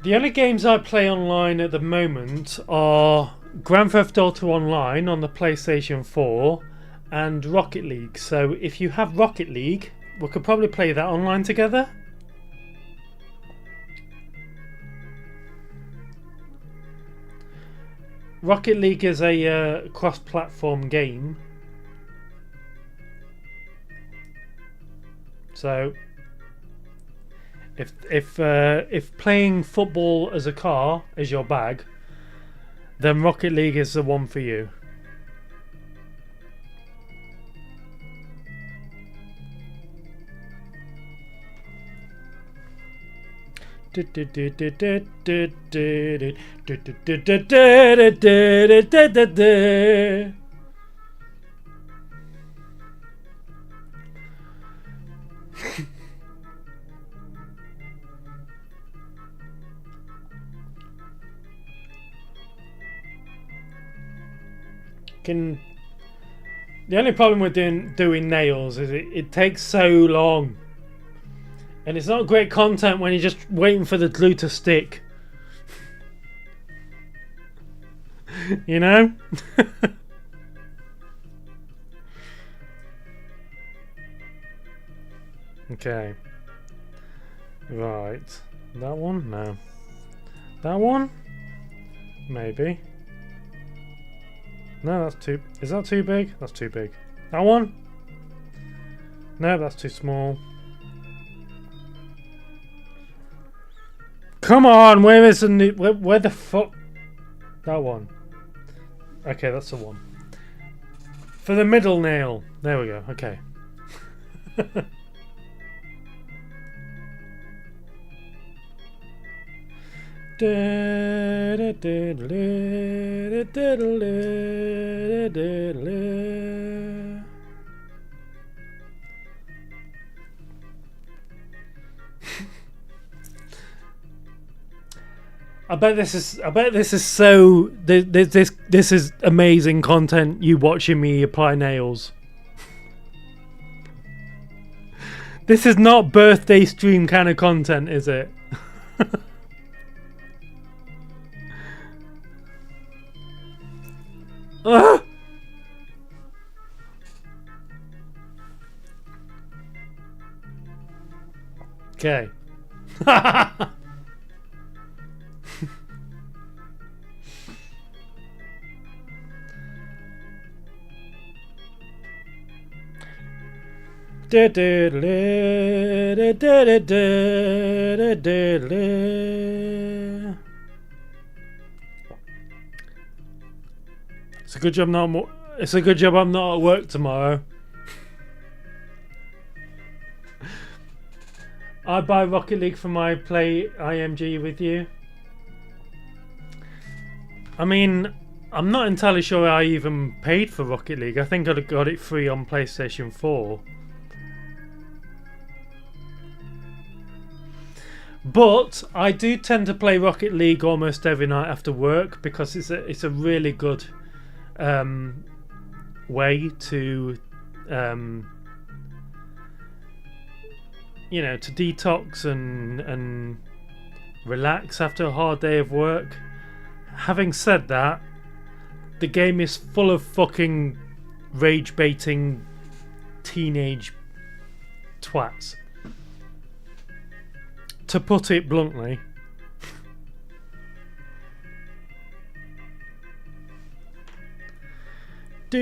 the only games I play online at the moment are Grand Theft Auto Online on the PlayStation 4 and Rocket League. So if you have Rocket League, we could probably play that online together. Rocket League is a cross-platform game. So if playing football as a car is your bag, then Rocket League is the one for you. The only problem with doing nails is it takes so long, and it's not great content when you're just waiting for the glue to stick. You know? Okay. Right. That one? No. That one? Maybe. No, that's too... Is that too big? That's too big. That one? No, that's too small. Come on! Where is the new... Where the fuck... That one. Okay, that's the one. For the middle nail. There we go. Okay. I bet this is so. This is amazing content. You watching me apply nails. This is not birthday stream kind of content, is it? Okay. It's a good job not. It's a good job I'm not at work tomorrow. I buy Rocket League for my play IMG with you. I mean, I'm not entirely sure I even paid for Rocket League. I think I'd have got it free on PlayStation 4. But I do tend to play Rocket League almost every night after work because it's a really good way to you know, to detox and relax after a hard day of work. Having said that, the game is full of fucking rage baiting teenage twats, to put it bluntly. I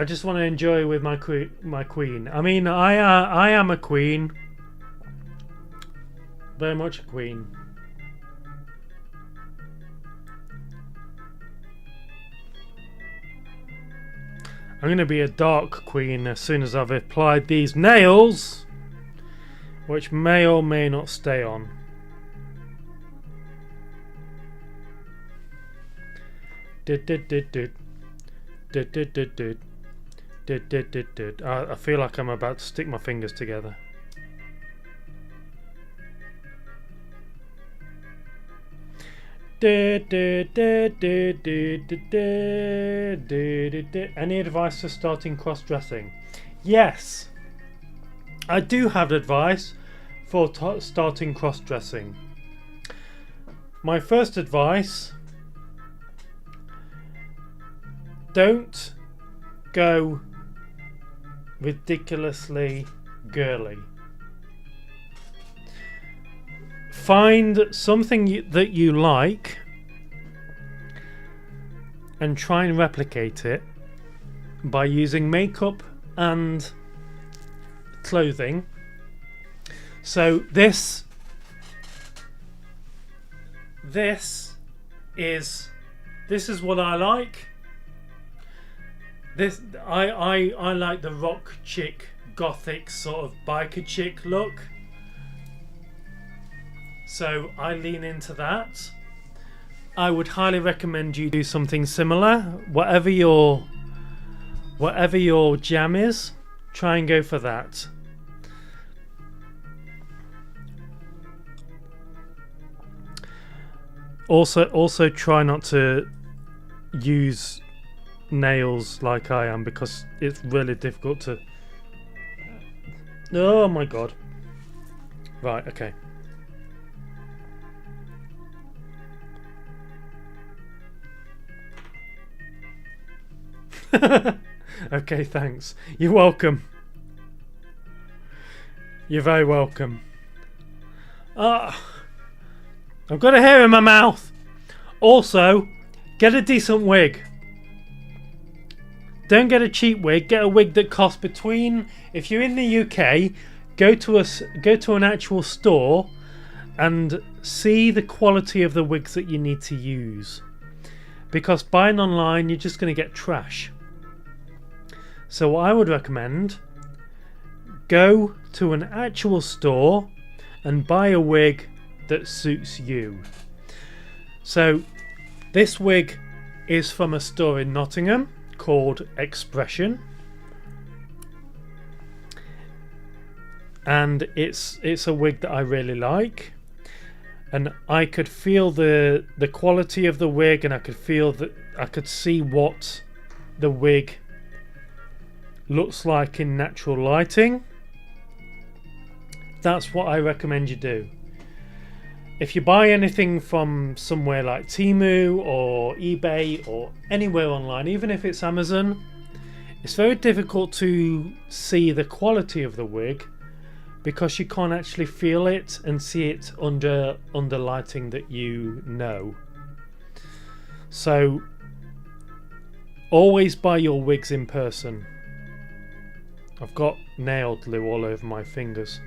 just want to enjoy with my queen. I mean, I am a queen. Very much a queen. I'm going to be a dark queen as soon as I've applied these nails, which may or may not stay on. I feel like I'm about to stick my fingers together. Any advice for starting cross-dressing? Yes, I do have advice for starting cross-dressing. My first advice: don't go ridiculously girly. Find something that you like and try and replicate it by using makeup and clothing. So this is what I like. I like the rock chick, gothic sort of biker chick look. So I lean into that. I would highly recommend you do something similar. Whatever your jam is, try and go for that. Also try not to use nails like I am, because it's really difficult to... Oh my god. Right, okay. Okay, thanks. You're welcome. You're very welcome. I've got a hair in my mouth. Also, get a decent wig. Don't get a cheap wig. Get a wig that costs between... If you're in the UK, go to an actual store and see the quality of the wigs that you need to use. Because buying online, you're just going to get trash. So what I would recommend, go to an actual store and buy a wig that suits you. So this wig is from a store in Nottingham called Expression, and it's a wig that I really like, and I could feel the quality of the wig, and I could see what the wig looks like in natural lighting. That's what I recommend you do. If you buy anything from somewhere like Temu or eBay or anywhere online, even if it's Amazon, it's very difficult to see the quality of the wig because you can't actually feel it and see it under lighting that you know. So always buy your wigs in person. I've got nail glue all over my fingers.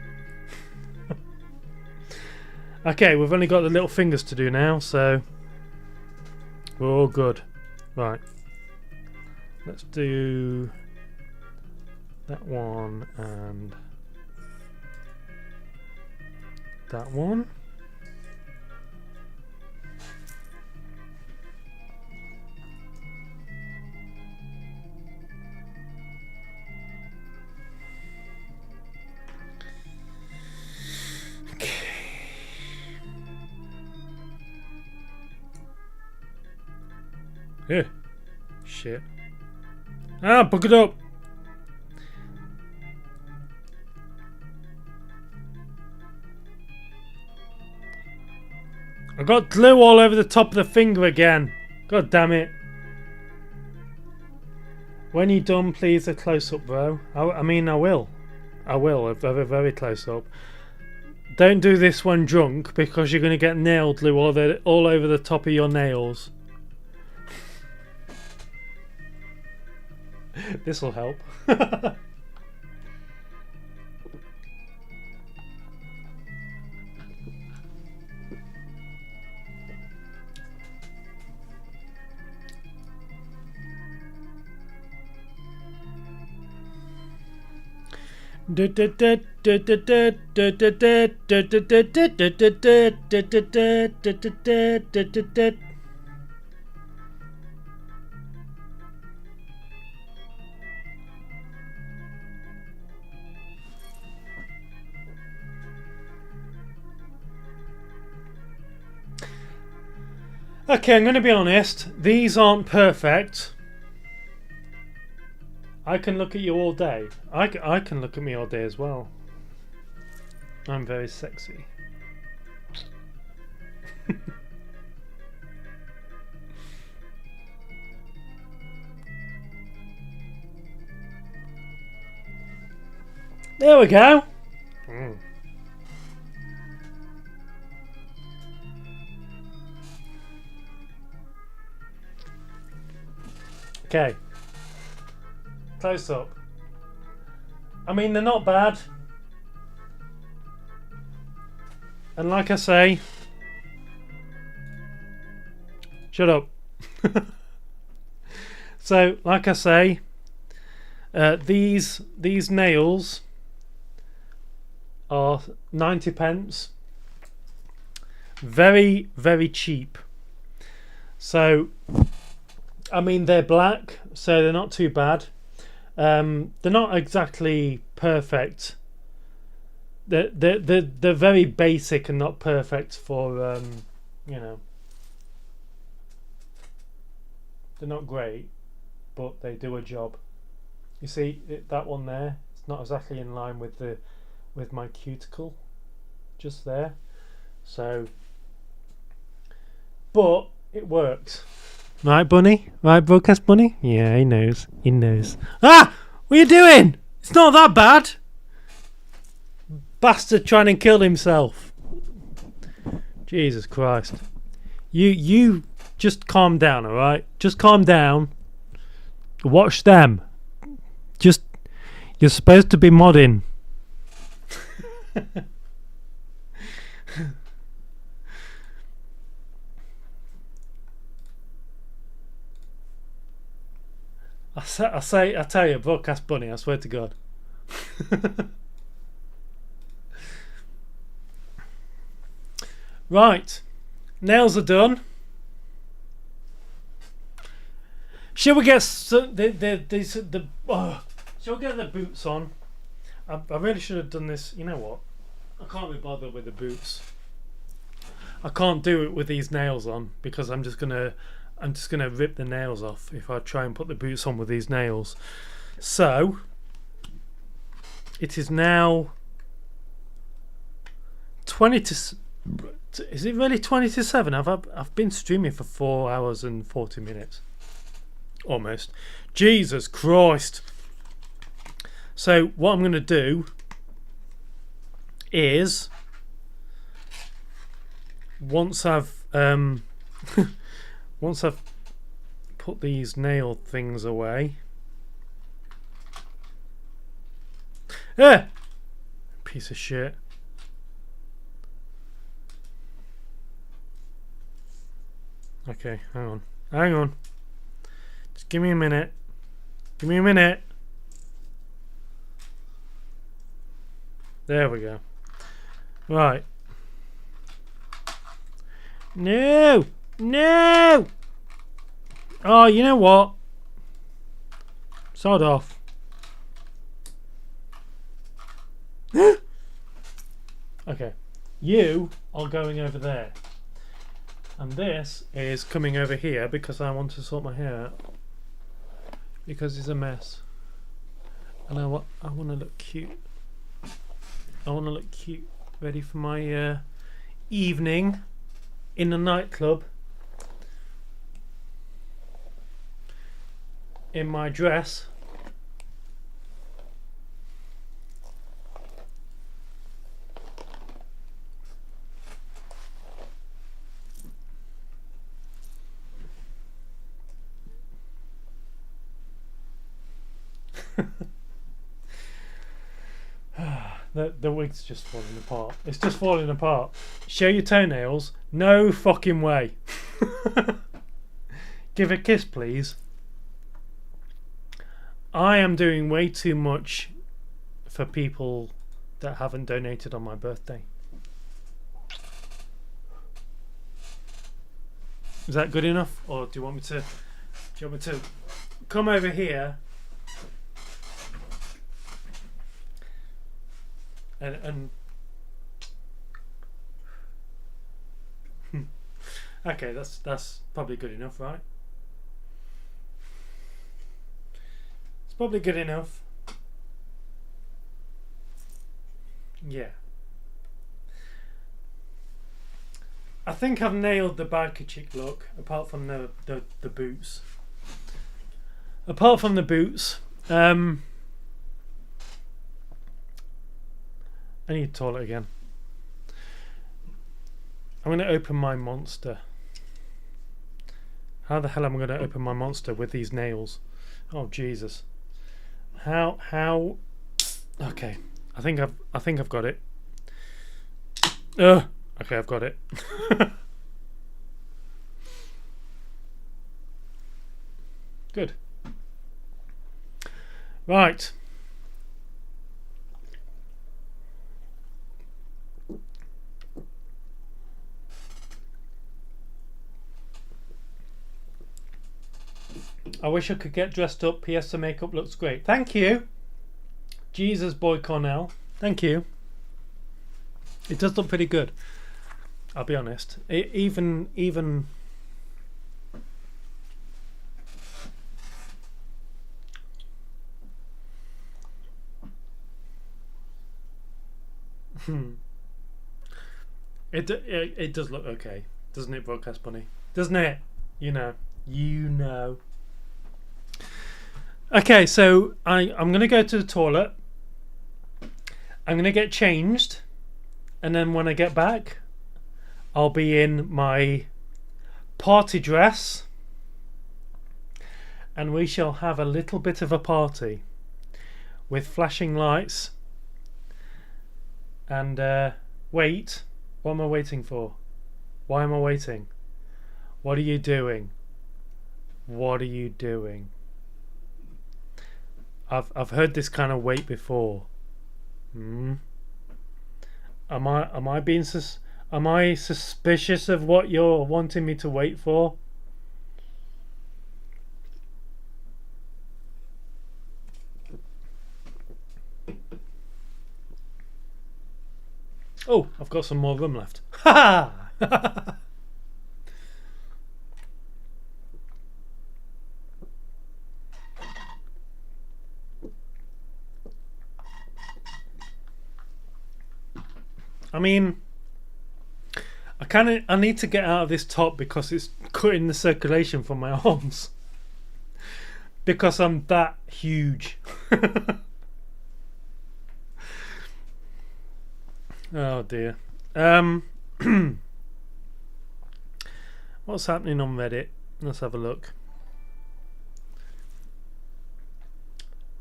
Okay, we've only got the little fingers to do now, so we're all good. Right. Let's do that one and that one. Yeah. Shit. Ah, book it up. I got glue all over the top of the finger again. God damn it. When you're done, please a close up, bro. I mean, I will. A very, very close up. Don't do this one drunk because you're going to get nail glue all over the top of your nails. This will help. Okay, I'm going to be honest. These aren't perfect. I can look at you all day. I can look at me all day as well. I'm very sexy. There we go. Okay. Close up. I mean, they're not bad. And like I say, shut up. So, like I say, these nails are 90 pence. Very, very cheap. So, I mean, they're black, so they're not too bad. They're not exactly perfect. They're very basic and not perfect for you know. They're not great, but they do a job. You see that one there? It's not exactly in line with my cuticle, just there. So, but it works. Right, Bunny? Right, Broadcast Bunny? Yeah, he knows. He knows. Ah! What are you doing? It's not that bad. Bastard trying to kill himself. Jesus Christ. You just calm down, alright? Just calm down. Watch them. Just, you're supposed to be modding. I tell you, Broadcast Bunny, I swear to God. Right, nails are done. Shall we get shall we get the boots on? I really should have done this. You know what? I can't be bothered with the boots. I can't do it with these nails on because I'm just gonna rip the nails off if I try and put the boots on with these nails. So it is now 20 to. Is it really 20 to 7? I've been streaming for 4 hours and 40 minutes. Almost. Jesus Christ. So what I'm going to do is once I've put these nail things away. Piece of shit. Okay, hang on. Just give me a minute. There we go. Right. No! Oh, you know what? Sod off. Okay. You are going over there. And this is coming over here because I want to sort my hair out. Because it's a mess. And I want to look cute. Ready for my evening in a nightclub. In my dress. The wig's just falling apart. It's just falling apart. Show your toenails? No fucking way. Give a kiss, please. I am doing way too much for people that haven't donated on my birthday. Is that good enough? Or do you want me to come over here and Okay, that's probably good enough, right? It's probably good enough. Yeah. I think I've nailed the biker chick look, apart from the boots. Apart from the boots, I need to toilet again. I'm going to open my monster. How the hell am I going to open my monster with these nails? Oh Jesus! How? Okay, I think I've got it. Ugh. Okay, I've got it. Good. Right. I wish I could get dressed up. P.S. The makeup looks great. Thank you. Jesus boy Cornell. Thank you. It does look pretty good. I'll be honest. Even it does look okay, doesn't it, Broadcast Bunny? Doesn't it? You know. Okay, so I'm gonna go to the toilet. I'm gonna get changed, and then when I get back, I'll be in my party dress, and we shall have a little bit of a party with flashing lights. And wait, what am I waiting for? Why am I waiting? What are you doing? What are you doing? I've heard this kind of wait before. Am I being am I suspicious of what you're wanting me to wait for? Oh, I've got some more room left. Ha ha! I mean, I need to get out of this top because it's cutting the circulation from my arms. Because I'm that huge. Oh dear. What's happening on Reddit? Let's have a look.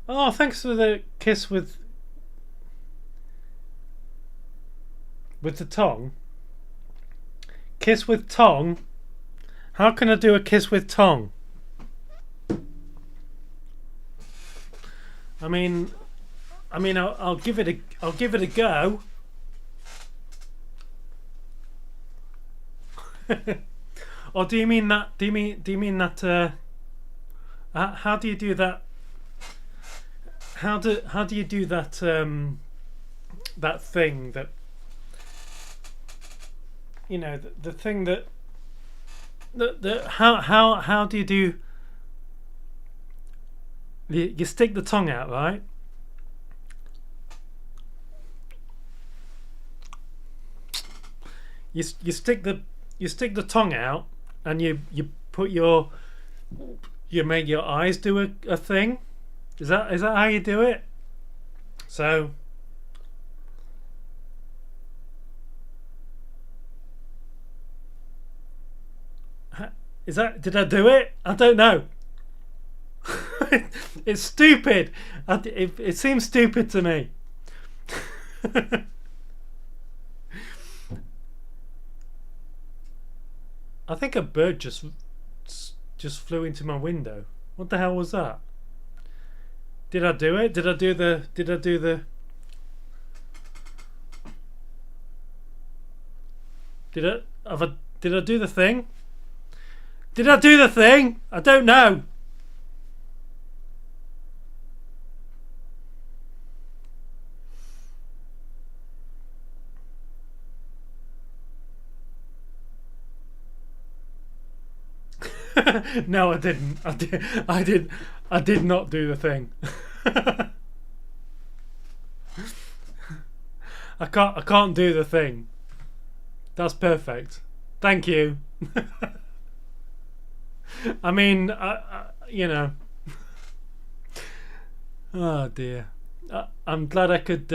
Oh, thanks for the kiss with the tongue. Kiss with tongue? How can I do a kiss with tongue? I mean, I'll give it a go. Or do you mean that? Do you mean that? How do you do that? How do you do that? That thing that, you know, the thing that how do you do? You stick the tongue out, right? You stick the tongue out, and you put you make your eyes do a thing. Is that how you do it? So did I do it? I don't know. It's stupid. It seems stupid to me. I think a bird just flew into my window. What the hell was that? Did I do it? Did I do the did I do the thing? Did I do the thing? I don't know. No, I didn't. I did not do the thing. I can't do the thing. That's perfect. Thank you. I mean, you know. Oh dear. I'm glad I could.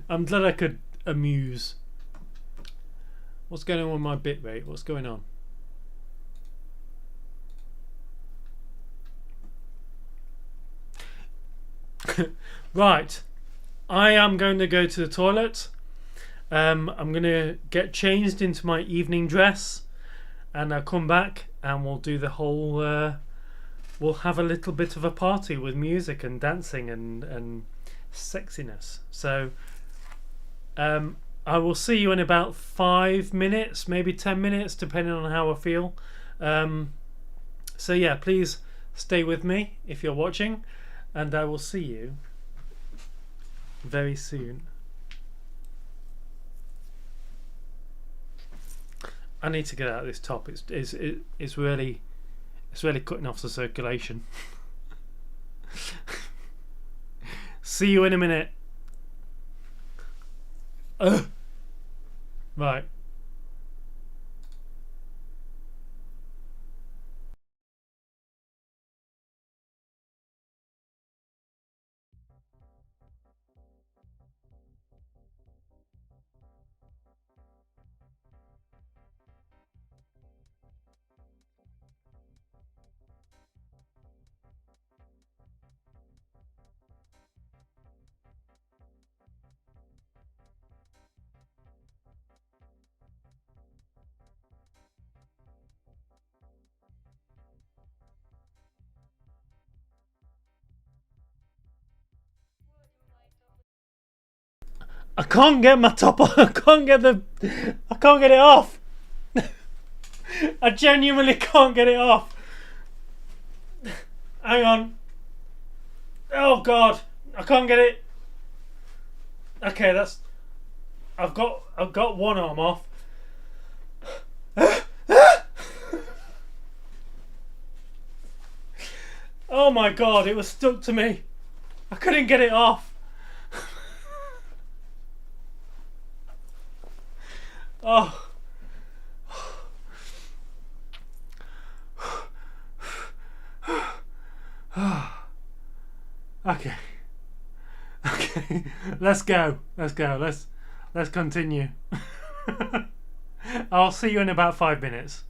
I'm glad I could amuse. What's going on with my bitrate? What's going on? Right. I am going to go to the toilet. I'm going to get changed into my evening dress, and I'll come back and we'll do the whole. We'll have a little bit of a party with music and dancing and sexiness. So I will see you in about 5 minutes, maybe 10 minutes, depending on how I feel. So yeah, please stay with me if you're watching, and I will see you very soon. I need to get out of this top. It's really cutting off the circulation. See you in a minute. Right. I can't get my top on. I can't get it off. I genuinely can't get it off. Hang on. Oh god, I can't get it. Okay, that's. I've got one arm off. Oh my god, it was stuck to me. I couldn't get it off. Oh. Okay. Okay. Let's go. Let's continue. I'll see you in about 5 minutes.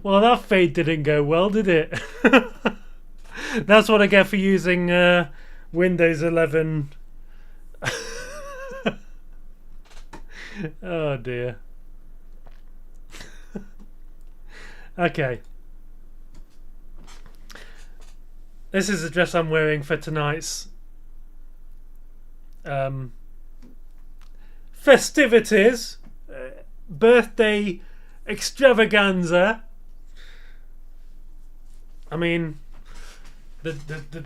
Well, that fade didn't go well, did it? That's what I get for using Windows 11. Oh dear. Okay. This is the dress I'm wearing for tonight's festivities, birthday extravaganza. I mean, the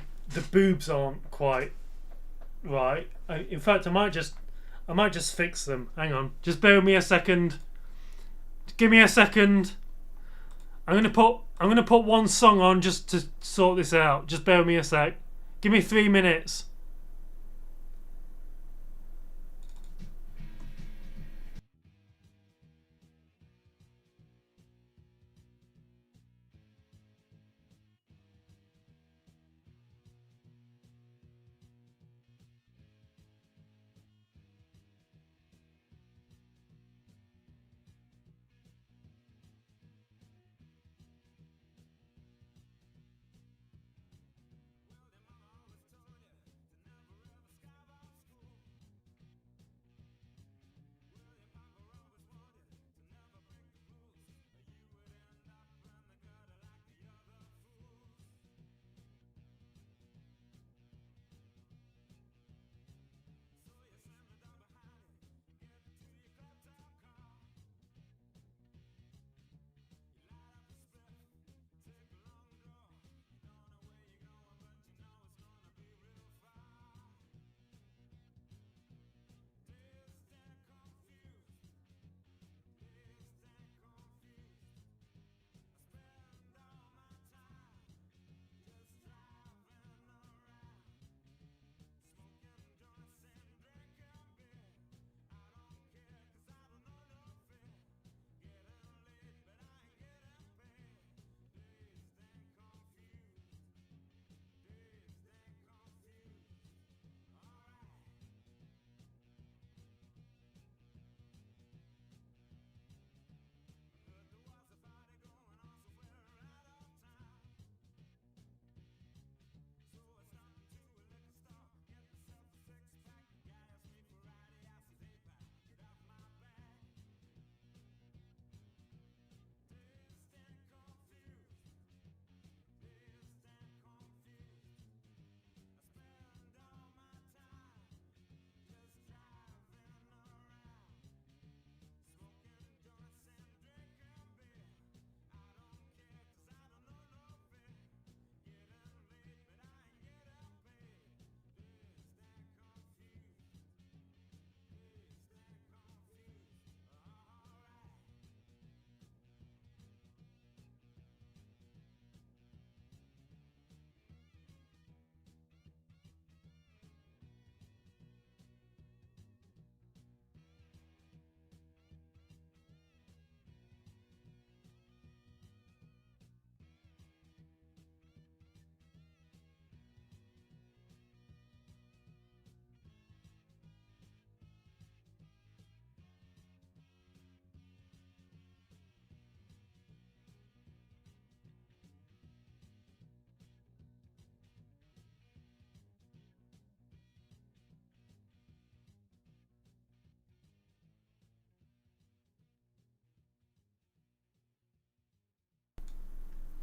boobs aren't quite right. In fact, I might just fix them. Hang on, just bear with me a second. Give me a second. I'm gonna put one song on just to sort this out. Just bear with me a sec. Give me 3 minutes.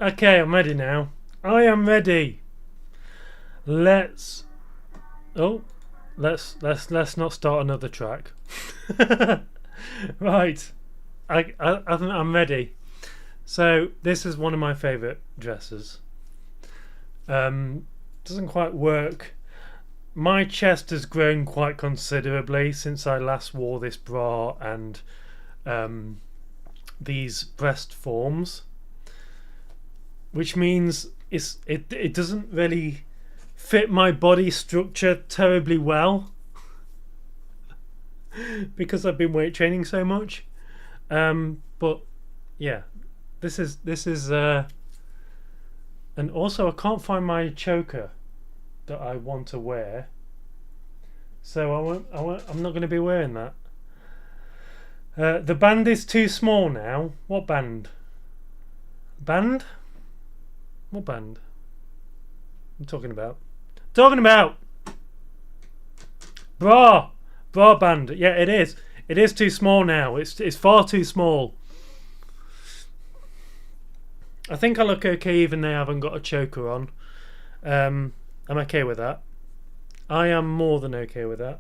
Okay, I'm ready now. I am ready. Let's not start another track. Right. I think I'm ready. So this is one of my favourite dresses. Doesn't quite work. My chest has grown quite considerably since I last wore this bra and these breast forms, which means it doesn't really fit my body structure terribly well because I've been weight training so much. But yeah, this is and also I can't find my choker that I want to wear, so I'm not going to be wearing that. The band is too small now. What band? Band? What band? I'm talking about. Talking about! Bra! Bra band. Yeah, it is. It is too small now. It's far too small. I think I look okay even though I haven't got a choker on. I'm okay with that. I am more than okay with that.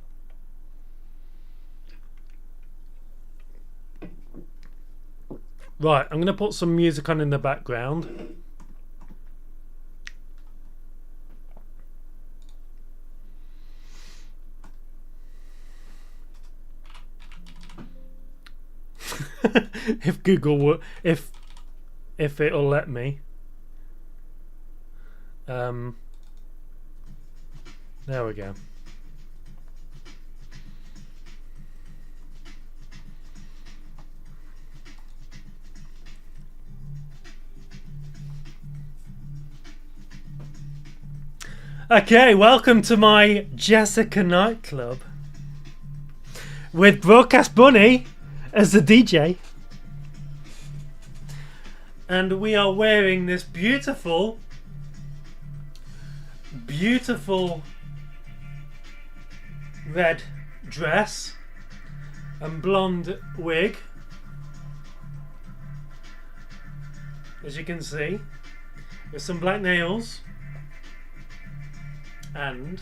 Right, I'm going to put some music on in the background. If Google will, if it'll let me. There we go. Okay, welcome to my Jessica nightclub with Broadcast Bunny as the DJ. And we are wearing this beautiful red dress and blonde wig, as you can see, with some black nails, and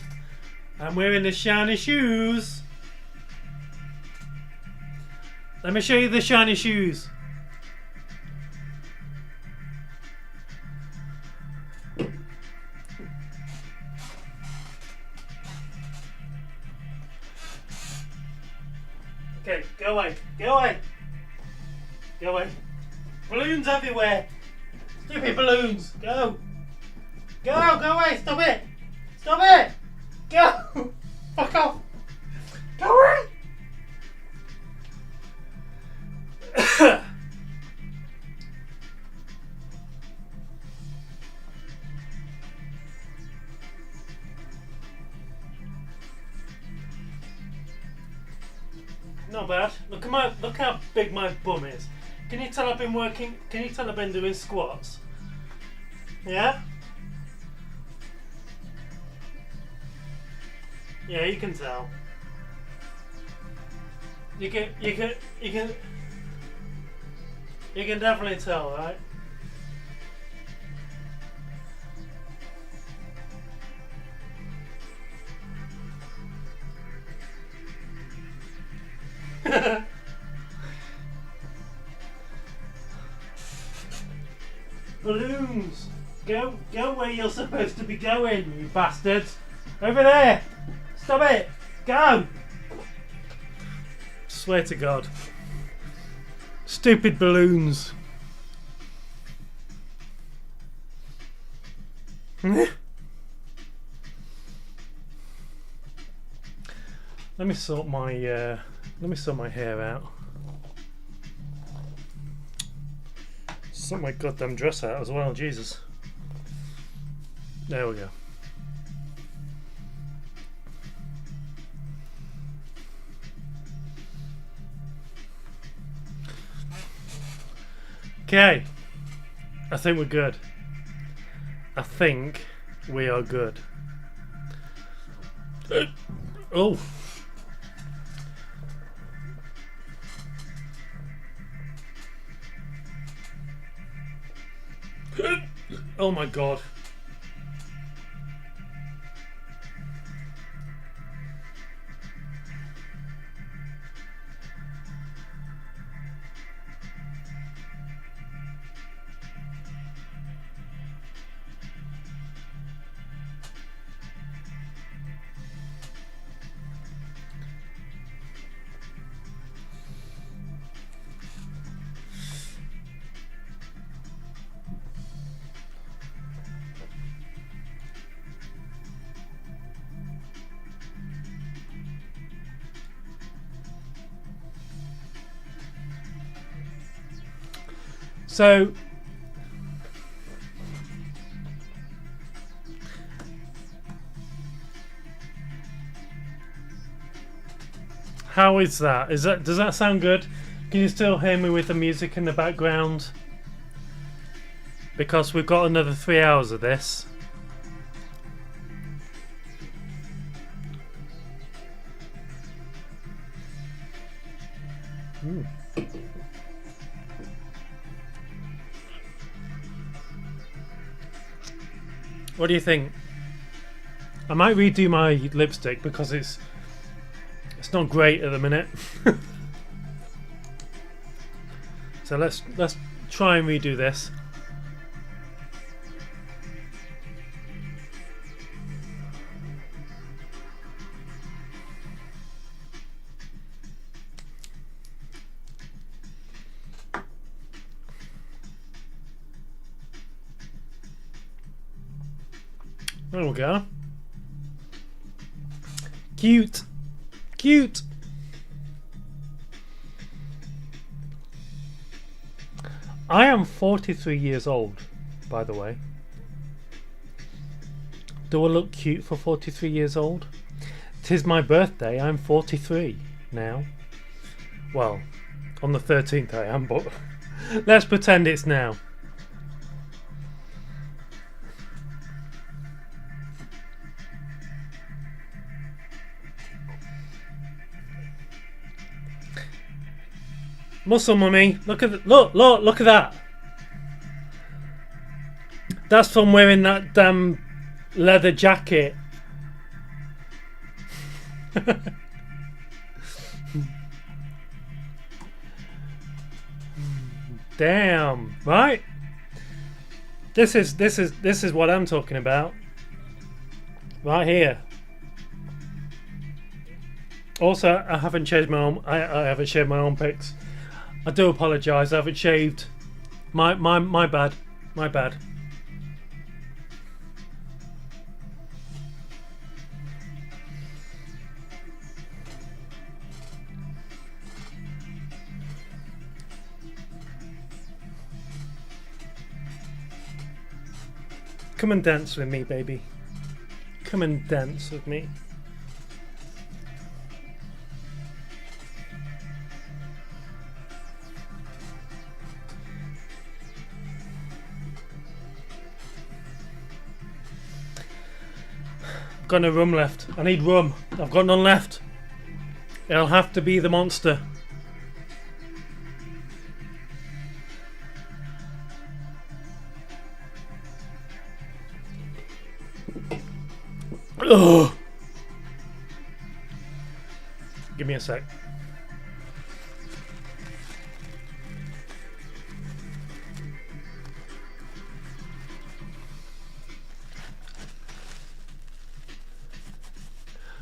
I'm wearing the shiny shoes. Let me show you the shiny shoes. Okay, go away. Go away. Go away. Balloons everywhere. Stupid balloons. Go. Go. Go away. Stop it. Stop it. Go. Fuck off. Go away. Not bad. Look how big my bum is. Can you tell I've been working? Can you tell I've been doing squats? Yeah. Yeah, you can tell. You can definitely tell, right? Balloons! Go where you're supposed to be going, you bastards! Over there! Stop it! Go! Swear to God. Stupid balloons. Let me sort my hair out. Sort my goddamn dress out as well, Jesus. There we go. Okay. I think we're good. I think we are good. Oh. Oh my God. So how is that? Does that sound good? Can you still hear me with the music in the background? because we've got another 3 hours of this. What do you think? I might redo my lipstick because it's not great at the minute. So let's try and redo this. There we go. Cute. Cute. I am 43 years old, by the way. Do I look cute for 43 years old? 'Tis my birthday. I'm 43 now. Well, on the 13th I am, but let's pretend it's now. Muscle mummy, look at look at that. That's from wearing that damn leather jacket. Damn, right? This is what I'm talking about. Right here. Also, I haven't changed my arm. I haven't shaved my armpits. I do apologise. I haven't shaved. My bad. My bad. Come and dance with me, baby. Come and dance with me. I've got no rum left. I need rum. I've got none left. It'll have to be the monster. Ugh. Give me a sec.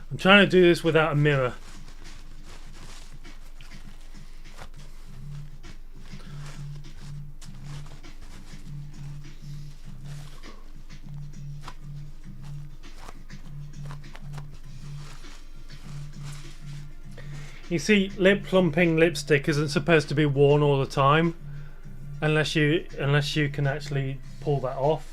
I'm trying to do this without a mirror. You see, lip plumping lipstick isn't supposed to be worn all the time, unless you can actually pull that off.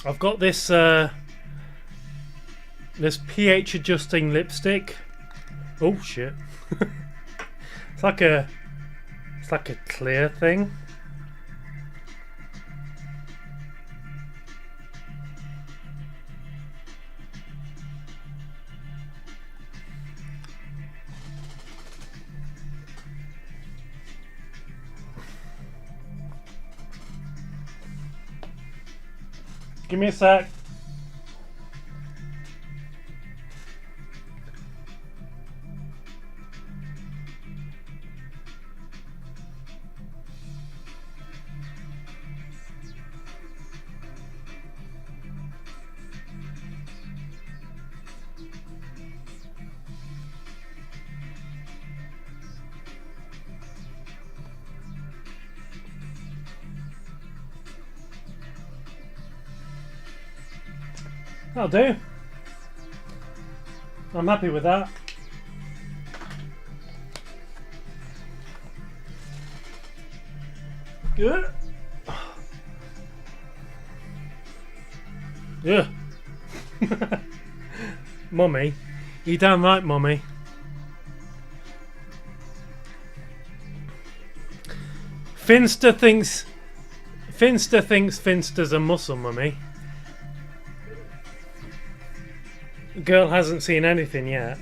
I've got this this pH adjusting lipstick. Oh shit! It's like a clear thing. Give me a sec. That'll do. I'm happy with that. Good. Yeah. Mummy. You damn right, Mummy. Finster thinks Finster's a muscle, Mummy. Girl hasn't seen anything yet.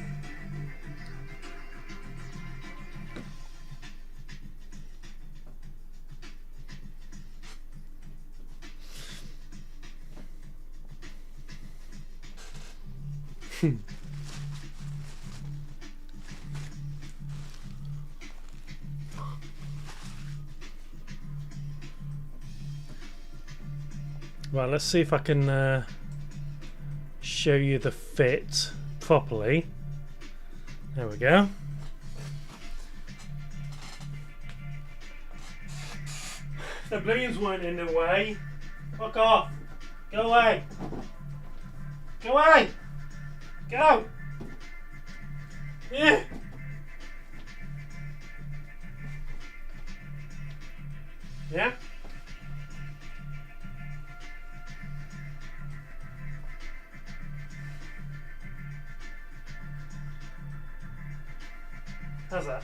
Right, let's see if I can show you the fit properly. There we go. The balloons weren't in the way. Fuck off. Go away. Go away. Go. Yeah. Yeah. How's that?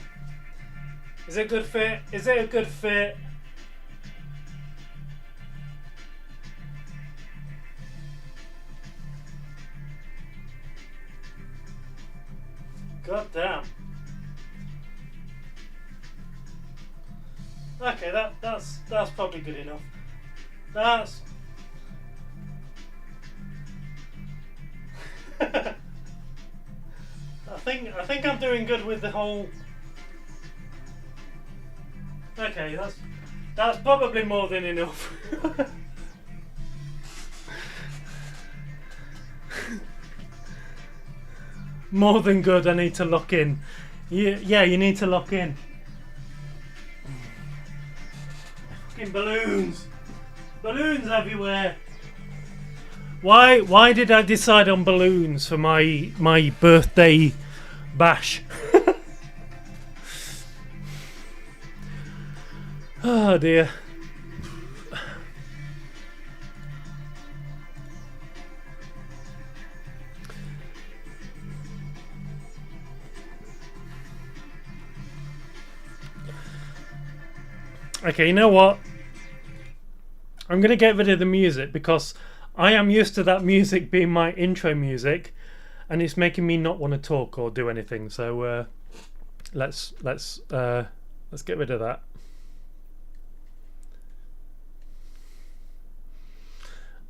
Is it a good fit? Is it a good fit? God damn. Okay, that's probably good enough. That's I think I'm doing good with the whole. Okay, that's probably more than enough. More than good. I need to lock in. Yeah, you need to lock in. Fucking balloons. Balloons everywhere. Why did I decide on balloons for my birthday bash? Oh dear. Okay, you know what? I'm going to get rid of the music because I am used to that music being my intro music and it's making me not want to talk or do anything. So let's get rid of that.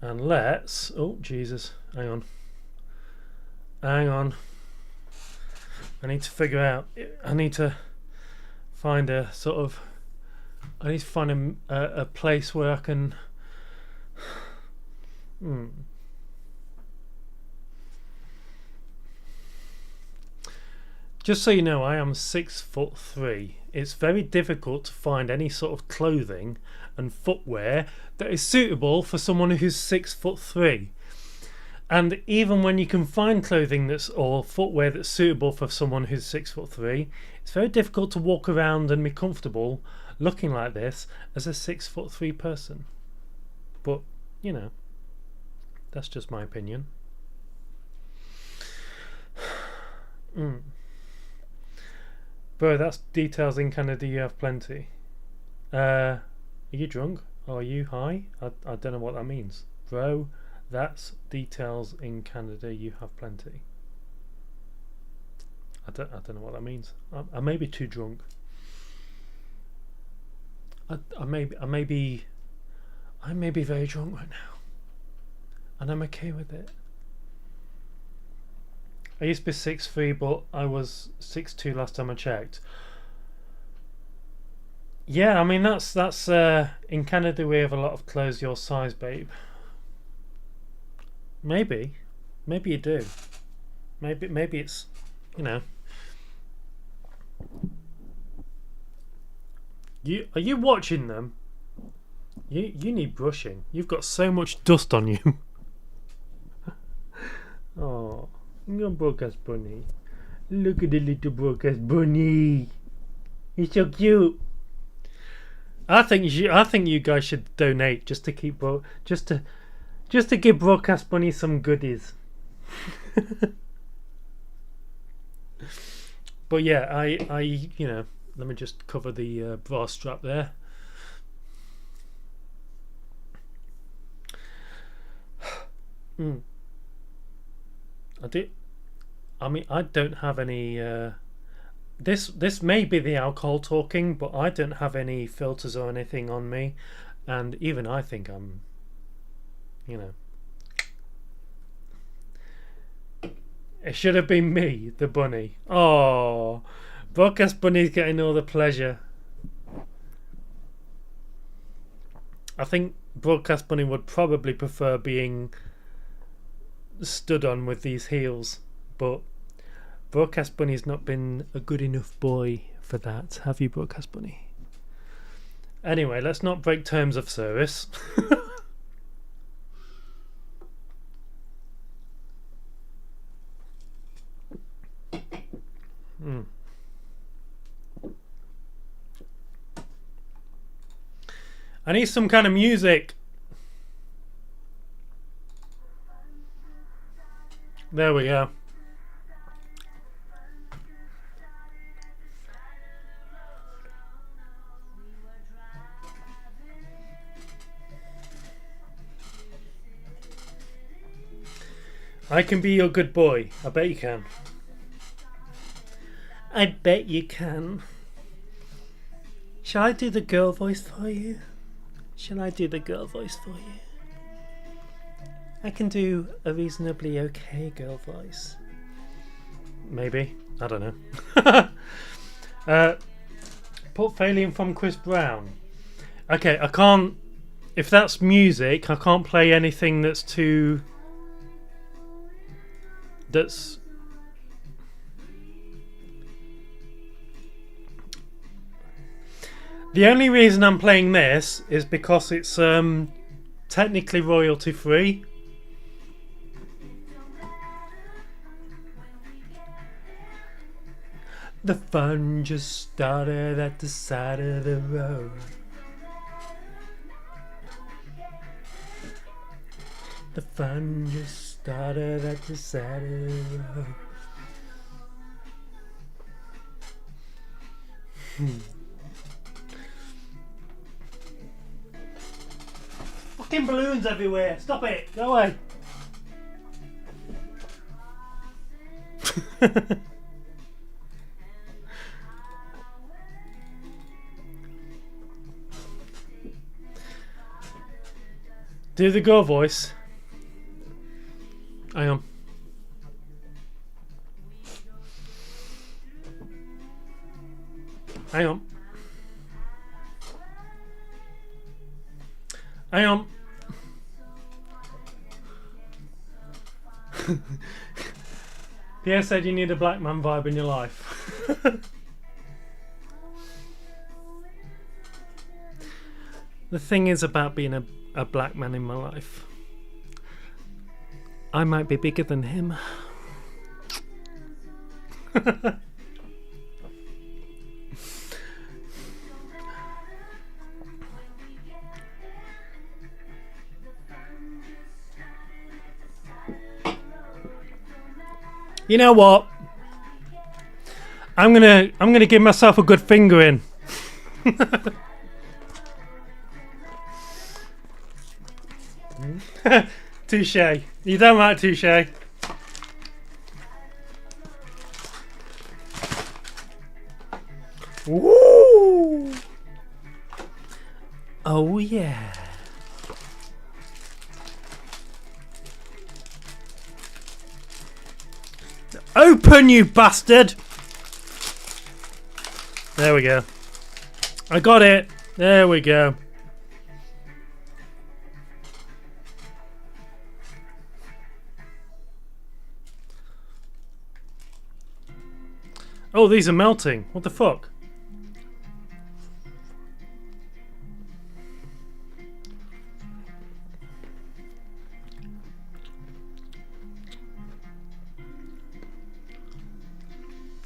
And let's... Oh, Jesus. Hang on. Hang on. I need to figure out... I need to find a sort of... I need to find a place where I can... Just so you know, I am 6'3". It's very difficult to find any sort of clothing and footwear that is suitable for someone who's 6'3". And even when you can find clothing or footwear that's suitable for someone who's 6'3", it's very difficult to walk around and be comfortable looking like this as a 6'3" person. But you know, that's just my opinion. Bro, that's details in Canada. You have plenty. Are you drunk? Or are you high? I don't know what that means. Bro, that's details in Canada. You have plenty. I don't know what that means. I may be too drunk. I may be very drunk right now, and I'm okay with it. I used to be 6'3", but I was 6'2" last time I checked. Yeah, I mean that's in Canada we have a lot of clothes your size, babe. Maybe you do. Maybe it's, you know. Are you watching them? You need brushing. You've got so much dust on you. Oh, your broadcast bunny. Look at the little broadcast bunny. He's so cute. I think you guys should donate just to keep Just to give Broadcast Bunny some goodies. But yeah, I you know, let me just cover the bra strap there. I mean, I don't have any. This may be the alcohol talking, but I don't have any filters or anything on me, and even I think I'm, you know. It should have been me, the bunny. Oh, Broadcast Bunny's getting all the pleasure. I think Broadcast Bunny would probably prefer being stood on with these heels, but Broadcast Bunny's not been a good enough boy for that, have you, Broadcast Bunny? Anyway, let's not break terms of service. I need some kind of music. There we go. I can be your good boy. I bet you can. I bet you can. Shall I do the girl voice for you? Shall I do the girl voice for you? I can do a reasonably okay girl voice. Maybe. I don't know. Portfolio from Chris Brown. Okay, I can't... If that's music, I can't play anything that's too... That's... The only reason I'm playing this is because it's technically royalty free. The fun just started at the side of the road. The fun just started at the side of the road. Fucking balloons everywhere. Stop it. Go away. Do the girl voice. Hang on. Hang on. Hang on. Pierre said you need a black man vibe in your life. The thing is about being a black man in my life, I might be bigger than him. You know what? I'm gonna give myself a good fingering. Touche. You don't like touche. Woo! Oh yeah. Open, you bastard! There we go. I got it. There we go. Oh, these are melting. What the fuck?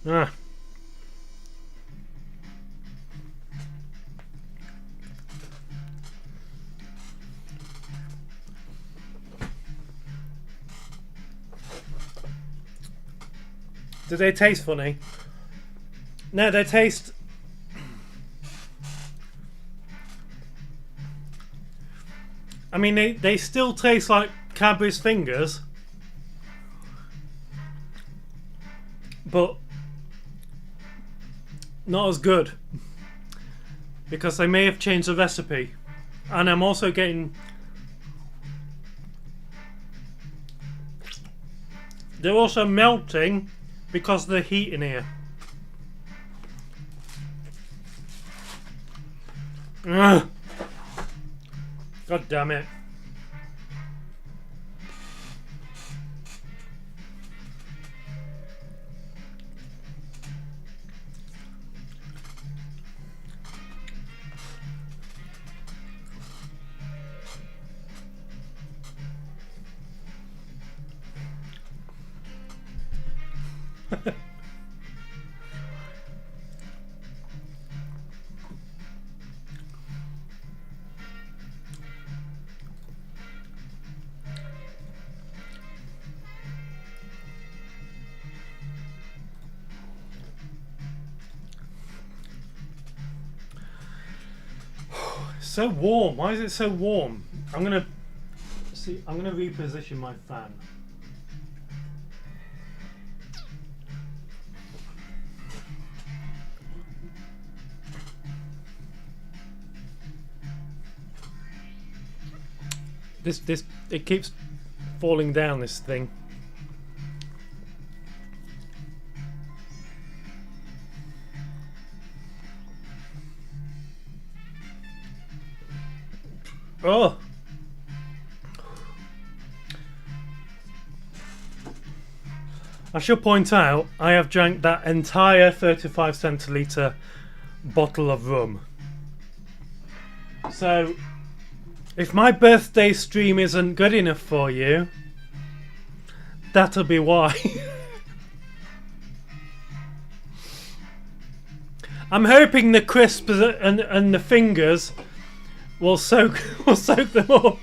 Ah. Do they taste funny? No, they taste... I mean, they still taste like Cadbury's fingers. But not as good. Because they may have changed the recipe. And I'm also getting... They're also melting because of the heat in here. Ugh. God damn it. So warm. Why is it so warm? I'm gonna reposition my fan. This it keeps falling down, this thing. Oh. I should point out, I have drank that entire 35 centilitre bottle of rum. So, if my birthday stream isn't good enough for you, that'll be why. I'm hoping the crisps and the fingers will soak them up.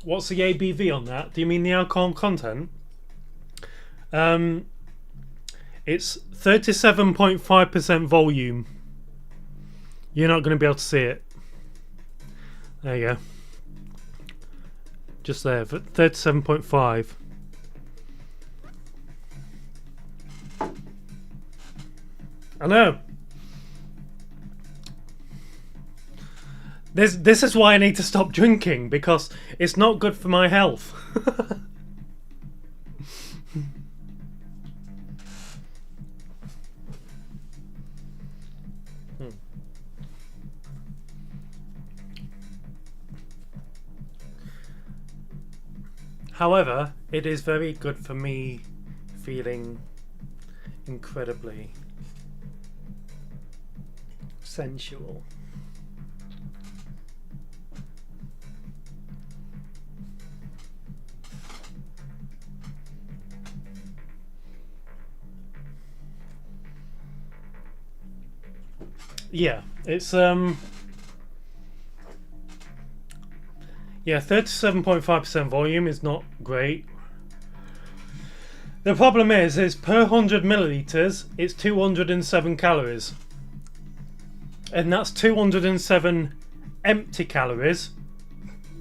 What's the ABV on that? Do you mean the alcohol content? It's 37.5% volume. You're not going to be able to see it. There you go. Just there, 37.5. I know. This is why I need to stop drinking, because it's not good for my health. However, it is very good for me feeling incredibly sensual. Yeah, it's yeah, 37.5% volume is not great. The problem is per 100 milliliters, it's 207 calories. And that's 207 empty calories.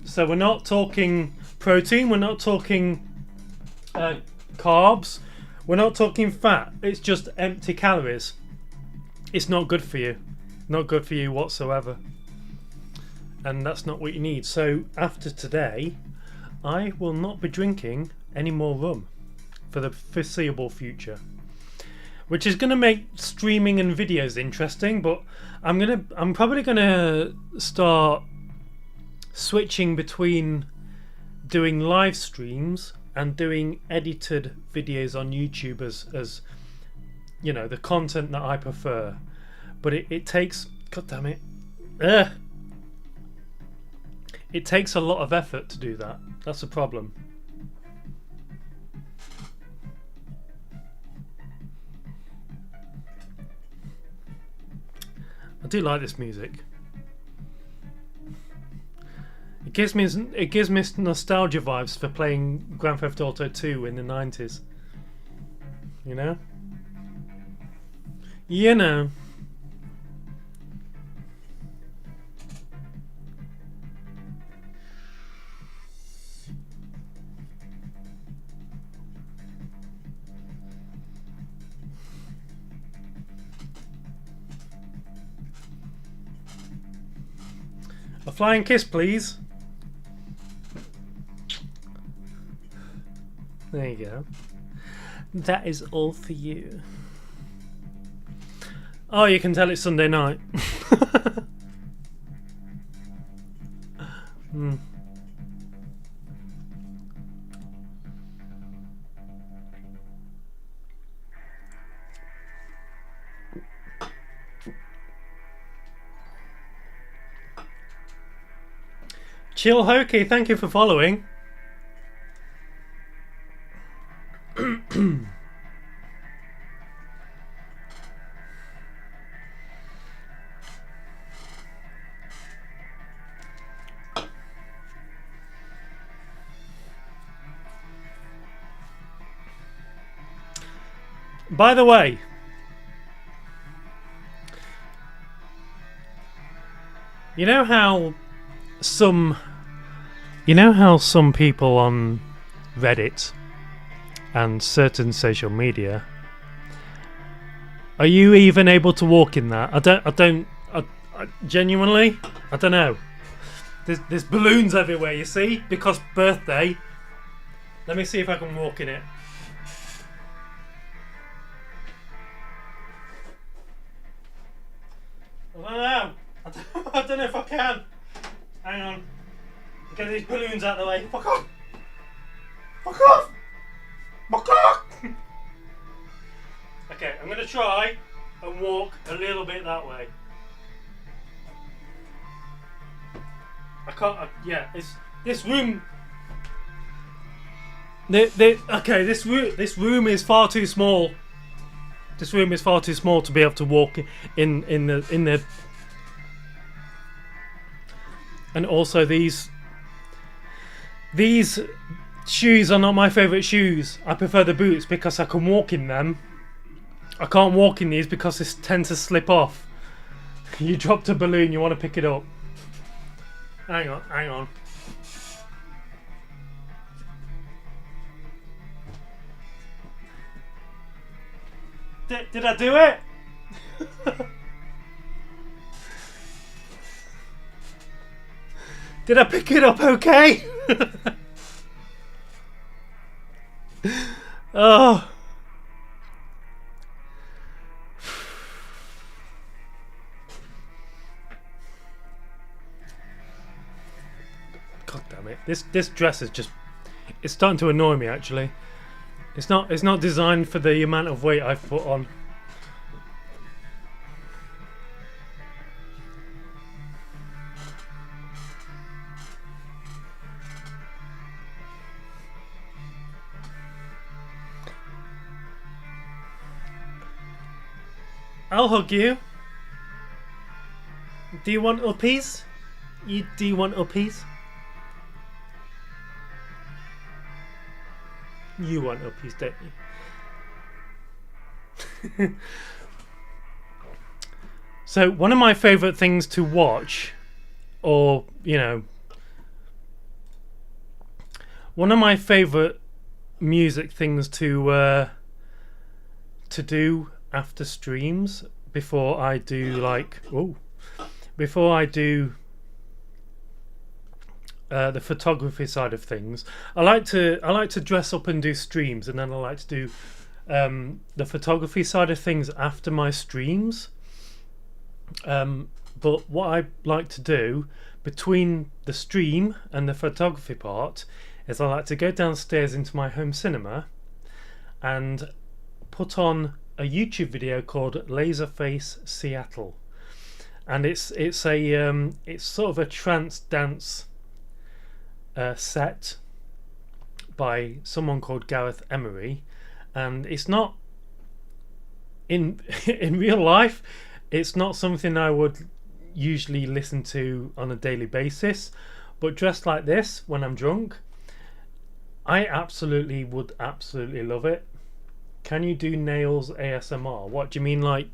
So we're not talking protein, we're not talking carbs, we're not talking fat. It's just empty calories. It's not good for you. Not good for you whatsoever. And that's not what you need. So after today, I will not be drinking any more rum for the foreseeable future, which is going to make streaming and videos interesting. But I'm probably gonna start switching between doing live streams and doing edited videos on YouTube as you know, the content that I prefer. But it takes, god damn it, it takes a lot of effort to do that. That's the problem. do like this music. It gives me nostalgia vibes for playing Grand Theft Auto 2 in the 90s. You know? You know. A flying kiss, please. There you go. That is all for you. Oh, you can tell it's Sunday night. Hmm. Chill Hokey, thank you for following. By the way, you know how some people on Reddit and certain social media, are you even able to walk in that? I genuinely, I don't know. There's balloons everywhere, you see, because birthday. Let me see if I can walk in it. I don't know. I don't know if I can. Hang on. Get these balloons out of the way. Fuck off! Fuck off! Fuck off! Okay, I'm gonna try and walk a little bit that way. I can't. Yeah, it's this room. Okay, this room is far too small. This room is far too small to be able to walk in the. And also these shoes are not my favourite shoes. I prefer the boots because I can walk in them. I can't walk in these because they tend to slip off. You dropped a balloon, you want to pick it up. Hang on. Did I do it? Did I pick it up okay? Oh. God damn it. This dress is just, it's starting to annoy me actually. It's not designed for the amount of weight I've put on. I'll hug you. Do you want uppies? Do you want uppies? You want uppies, don't you? So one of my favourite things to watch, or one of my favourite music things to do after streams, before I do the photography side of things, I like to dress up and do streams, and then I like to do the photography side of things after my streams. But what I like to do between the stream and the photography part is I like to go downstairs into my home cinema and put on a YouTube video called Laserface Seattle, and it's sort of a trance dance set by someone called Gareth Emery, and it's not in real life. It's not something I would usually listen to on a daily basis, but dressed like this when I'm drunk, I would absolutely love it. Can you do nails ASMR? What do you mean? Like,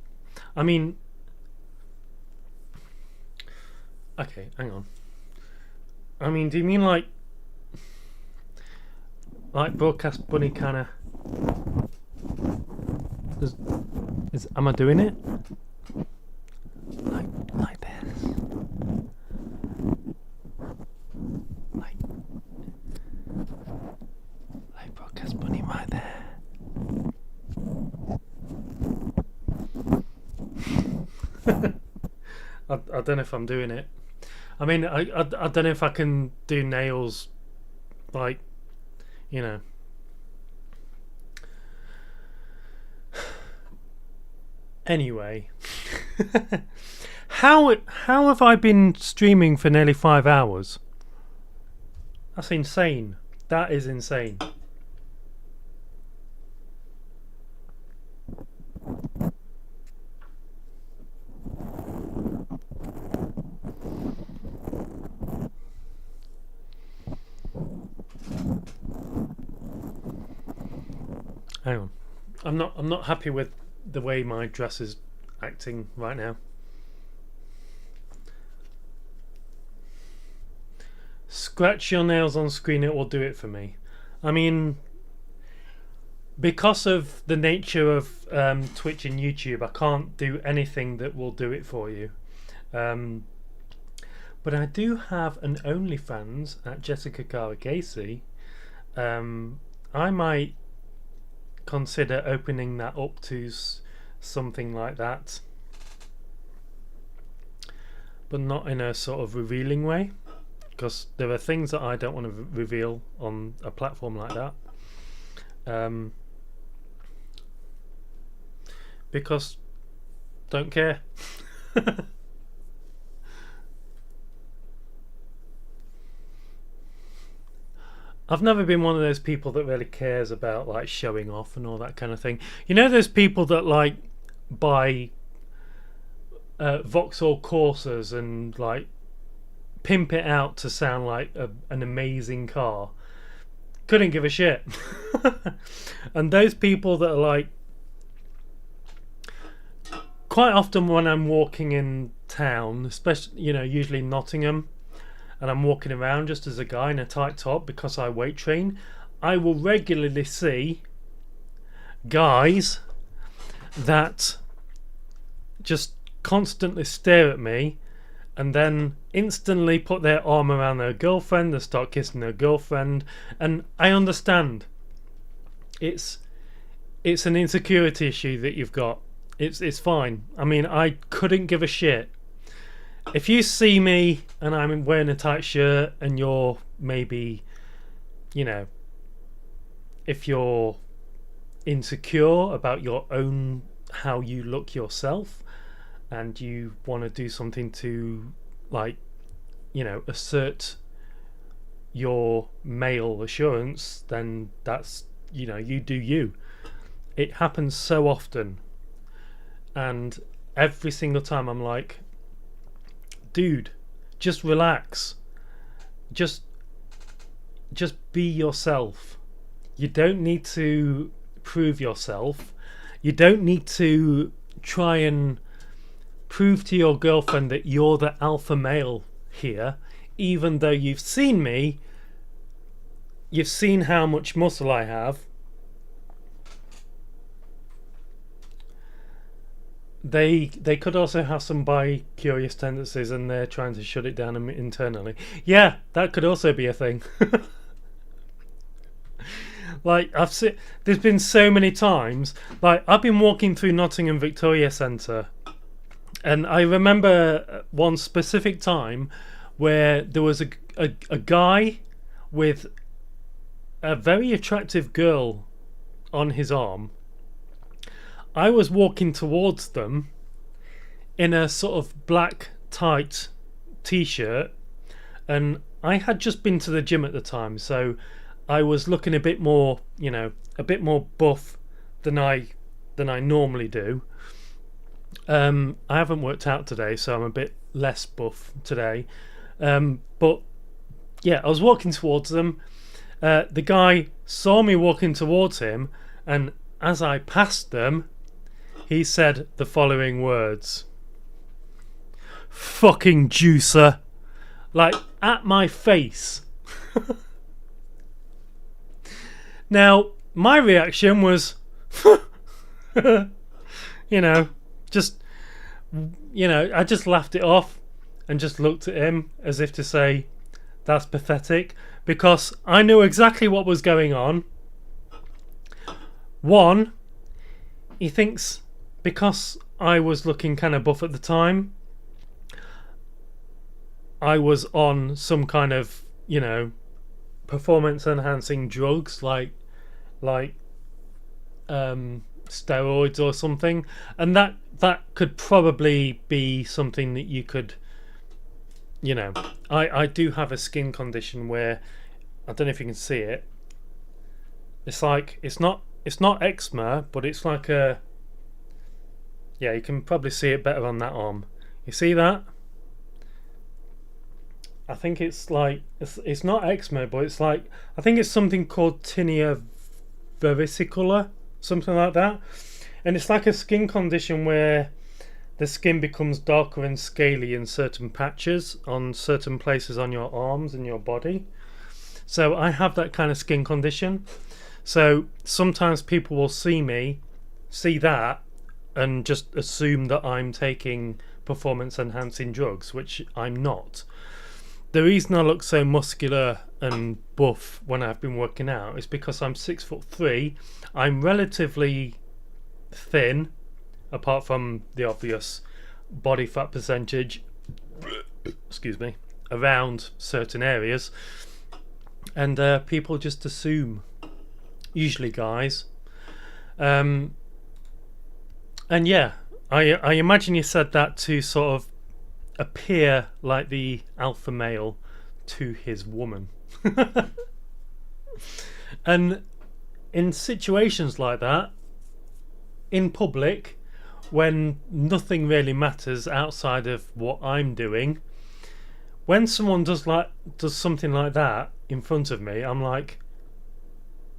I mean, okay, hang on. I mean, do you mean like Broadcast Bunny kind of? Am I doing it? Like this? Like Broadcast Bunny right there. I don't know if I'm doing it. I mean, I don't know if I can do nails, like, you know. Anyway, how have I been streaming for nearly 5 hours? That's insane. That is insane. Hang on. I'm not happy with the way my dress is acting right now. Scratch your nails on screen, it will do it for me. I mean, because of the nature of Twitch and YouTube, I can't do anything that will do it for you. But I do have an OnlyFans at Jessica Cara Casey. I might consider opening that up to something like that, but not in a sort of revealing way, because there are things that I don't want to reveal on a platform like that, because don't care. I've never been one of those people that really cares about like showing off and all that kind of thing. You know, those people that like buy Vauxhall Corsas and like pimp it out to sound like an amazing car. Couldn't give a shit. And those people that are like, quite often when I'm walking in town, especially, you know, usually Nottingham, and I'm walking around just as a guy in a tight top because I weight train, I will regularly see guys that just constantly stare at me and then instantly put their arm around their girlfriend and start kissing their girlfriend. And I understand it's an insecurity issue that you've got. It's fine. I mean, I couldn't give a shit. If you see me and I'm wearing a tight shirt and you're maybe, you know, if you're insecure about your own, how you look yourself, and you want to do something to, like, you know, assert your male assurance, then that's, you know, you do you. It happens so often, and every single time I'm like, dude, just relax, just be yourself. You don't need to prove yourself. You don't need to try and prove to your girlfriend that you're the alpha male here, even though you've seen me, you've seen how much muscle I have. They could also have some bi-curious tendencies and they're trying to shut it down internally. Yeah, that could also be a thing. Like, there's been so many times, like, I've been walking through Nottingham Victoria Centre, and I remember one specific time where there was a guy with a very attractive girl on his arm. I was walking towards them in a sort of black tight t-shirt, and I had just been to the gym at the time, so I was looking a bit more, you know, a bit more buff than I normally do. I haven't worked out today, so I'm a bit less buff today. But yeah, I was walking towards them. The guy saw me walking towards him, and as I passed them, he said the following words: "Fucking juicer," like at my face. Now, my reaction was, just, I just laughed it off and just looked at him as if to say, that's pathetic, because I knew exactly what was going on. One, he thinks because I was looking kind of buff at the time, I was on some kind of, performance enhancing drugs like steroids or something, and that could probably be something that you could, I do have a skin condition where, I don't know if you can see it, it's like it's not eczema, but it's like a, yeah, you can probably see it better on that arm. You see that? I think it's like, it's not eczema, but it's like, I think it's something called tinea versicolor, something like that. And it's like a skin condition where the skin becomes darker and scaly in certain patches on certain places on your arms and your body. So I have that kind of skin condition. So sometimes people will see that, and just assume that I'm taking performance enhancing drugs, which I'm not. The reason I look so muscular and buff when I've been working out is because I'm 6'3". I'm relatively thin, apart from the obvious body fat percentage, excuse me, around certain areas, and people just assume, usually guys. And yeah, I imagine you said that to sort of appear like the alpha male to his woman. And in situations like that, in public, when nothing really matters outside of what I'm doing, when someone does something like that in front of me, I'm like,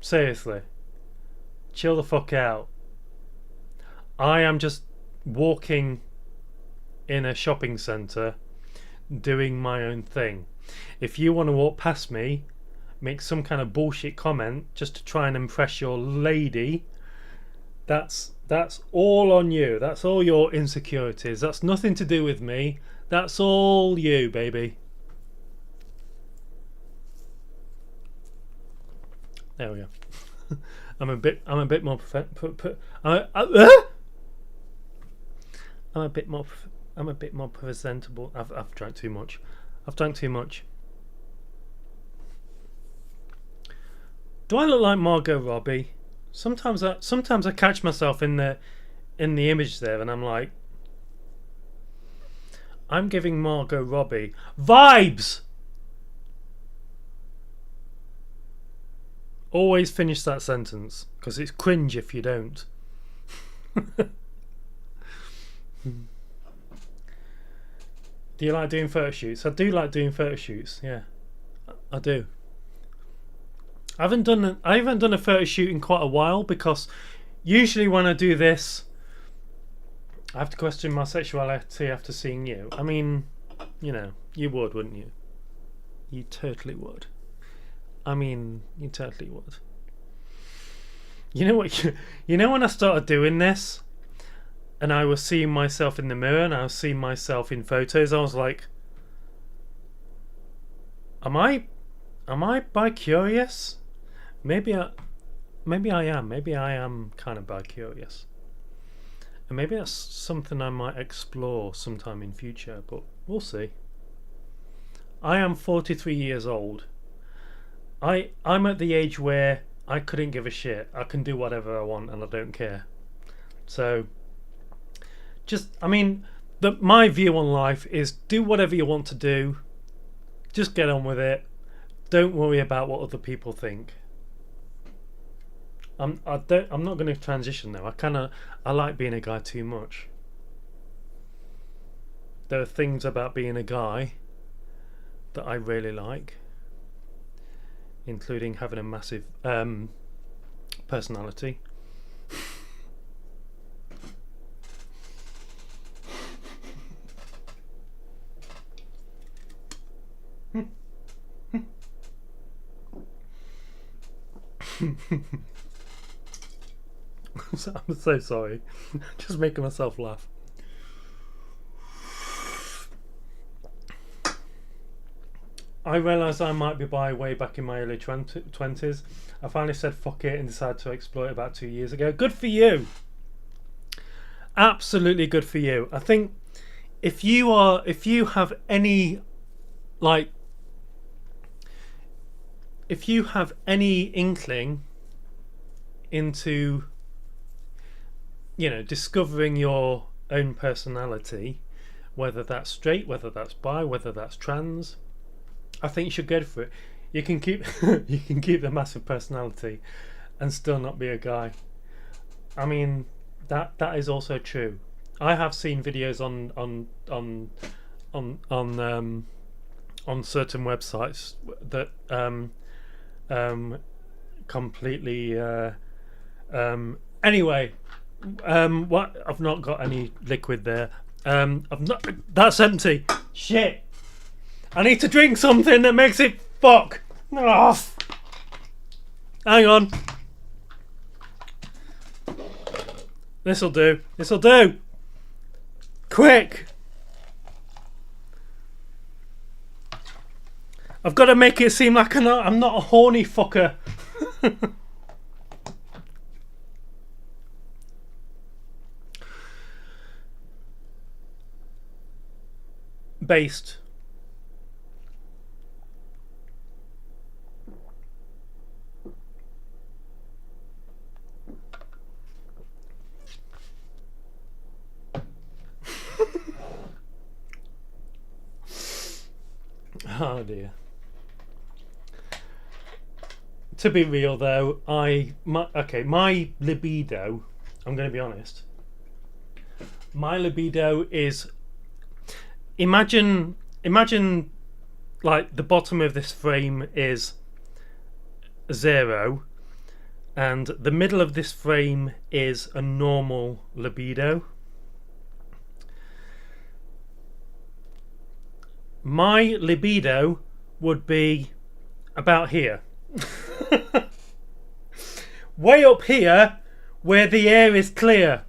seriously, chill the fuck out. I am just walking in a shopping centre doing my own thing. If you want to walk past me, make some kind of bullshit comment just to try and impress your lady, that's all on you. That's all your insecurities. That's nothing to do with me. That's all you, baby. There we go. I'm a bit more I'm a bit more presentable. I've drank too much. Do I look like Margot Robbie? Sometimes I catch myself in the image there, and I'm like, I'm giving Margot Robbie vibes. Always finish that sentence, because it's cringe if you don't. Do you like doing photo shoots? I do like doing photo shoots. Yeah, I do. I haven't done a photo shoot in quite a while, because usually when I do this, I have to question my sexuality after seeing you. I mean, you would, wouldn't you? You totally would. I mean, you totally would. You know what? You know when I started doing this, and I was seeing myself in the mirror, and I was seeing myself in photos, I was like, am I bi-curious? Maybe I am. Maybe I am kind of bi-curious. And maybe that's something I might explore sometime in future, but we'll see. I am 43 years old. I'm at the age where I couldn't give a shit. I can do whatever I want and I don't care. So, my view on life is do whatever you want to do. Just get on with it. Don't worry about what other people think. I'm not going to transition though. I like being a guy too much. there are things about being a guy that I really like, including having a massive personality. I'm so sorry. Just making myself laugh. I realised I might be bi way back in my early 20s. I finally said fuck it and decided to explore it about 2 years ago. Good for you. Absolutely good for you. I think if you have any inkling into, you know, discovering your own personality, whether that's straight, whether that's bi, whether that's trans, I think you should go for it. You can keep you can keep the massive personality and still not be a guy. I mean, that is also true. I have seen videos on certain websites that completely anyway, what, I've not got any liquid there. I've not, that's empty. Shit, I need to drink something that makes it fuck off. Hang on, this'll do, quick. I've got to make it seem like I'm not a horny fucker. Based. Oh dear. To be real though, my libido, I'm going to be honest, my libido is, imagine like the bottom of this frame is 0 and the middle of this frame is a normal libido. My libido would be about here. Way up here where the air is clear.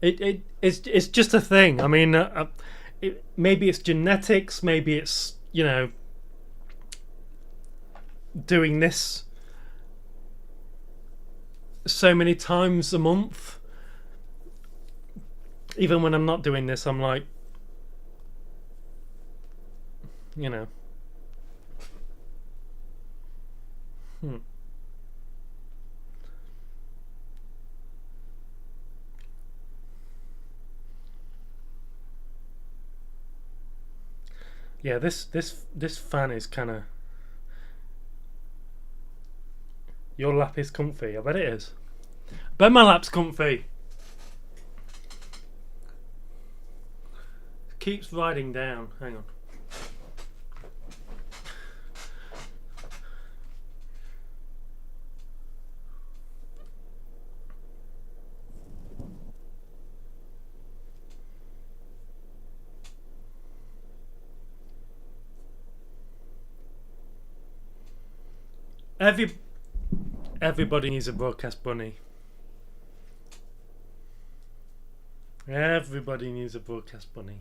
It's just a thing. I mean, maybe it's genetics, maybe it's, you know, doing this so many times a month. Even when I'm not doing this, I'm like, you know. Yeah, this fan is kind of. Your lap is comfy. I bet it is. I bet my lap's comfy. Keeps riding down. Hang on. Everybody needs a broadcast bunny. Everybody needs a broadcast bunny.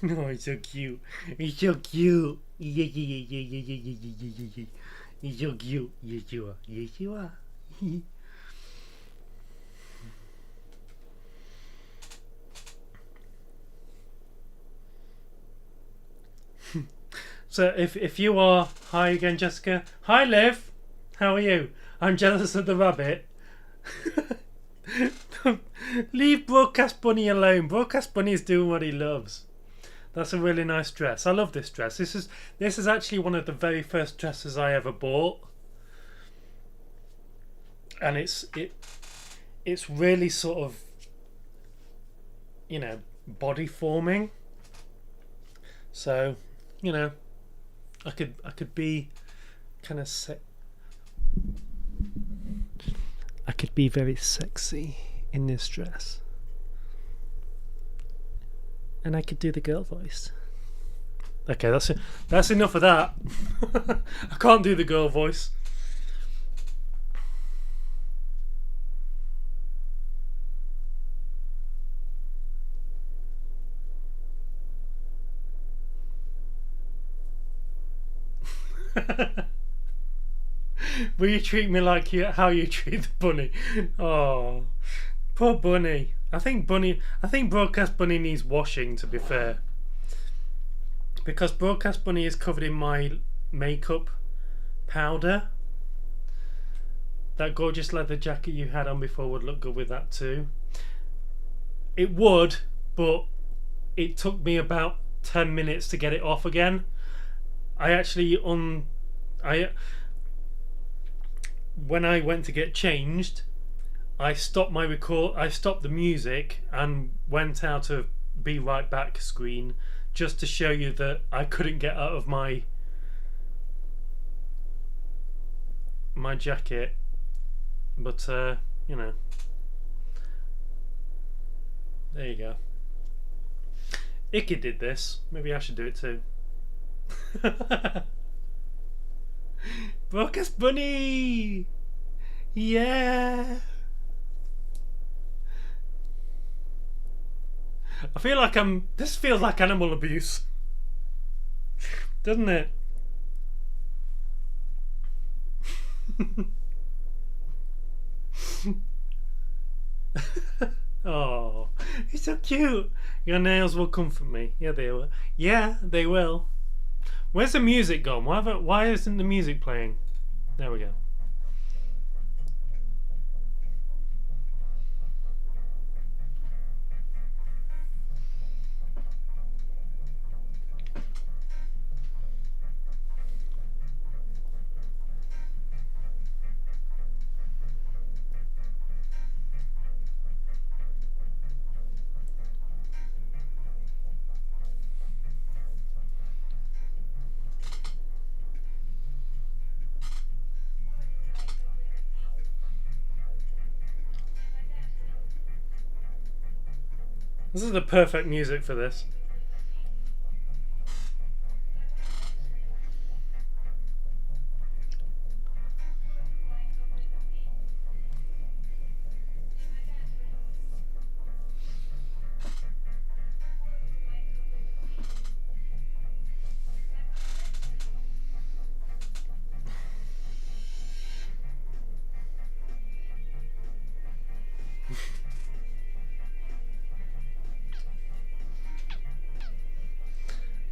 Oh, he's so cute. He's so cute. Yeah. He's so cute. Yes, you are. Yes, you are. So if you are, hi again, Jessica. Hi, Liv. How are you? I'm jealous of the rabbit. Leave Broadcast Bunny alone. Broadcast Bunny is doing what he loves. That's a really nice dress. I love this dress. This is actually one of the very first dresses I ever bought, and it's really sort of, you know, body forming. So, you know, I could be kind of I could be very sexy in this dress. And I could do the girl voice. Okay, that's enough of that. I can't do the girl voice. Will you treat me like how you treat the bunny? Oh, poor bunny. I think Broadcast Bunny needs washing, to be fair, because Broadcast Bunny is covered in my makeup powder. That gorgeous leather jacket you had on before would look good with that too. It would, but it took me about 10 minutes to get it off again. When I went to get changed, I stopped the music and went out of Be Right Back screen just to show you that I couldn't get out of my jacket. But you know, there you go. Icky did this. Maybe I should do it too. Broadcast Bunny! Yeah! I feel like this feels like animal abuse. Doesn't it? Oh, he's so cute. Your nails will comfort me. Yeah, they will. Yeah, they will. Where's the music gone? Why isn't the music playing? There we go. This is the perfect music for this.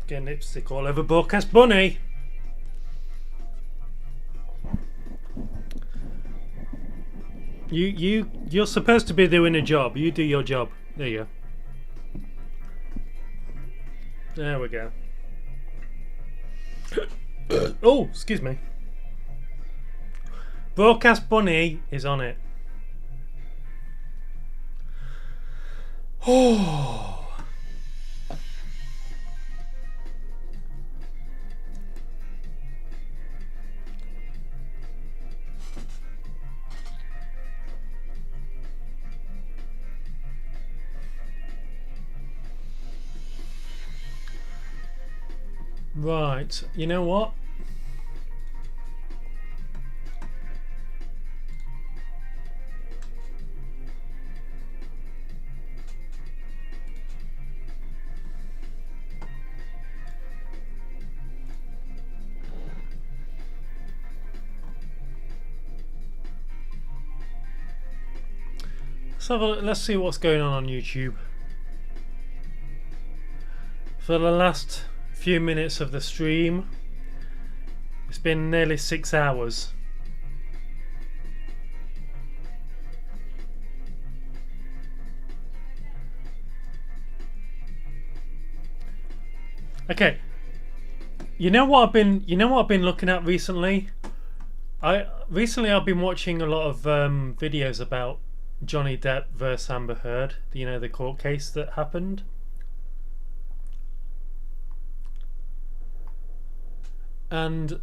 Getting lipstick all over Broadcast Bunny. You're supposed to be doing a job. You do your job. There you go. There we go. Oh, excuse me. Broadcast Bunny is on it. Oh. Right, you know what? Let's see what's going on YouTube. For the last few minutes of the stream, it's been nearly 6 hours. Okay. You know what I've been looking at recently? I've been watching a lot of videos about Johnny Depp versus Amber Heard. You know, the court case that happened. And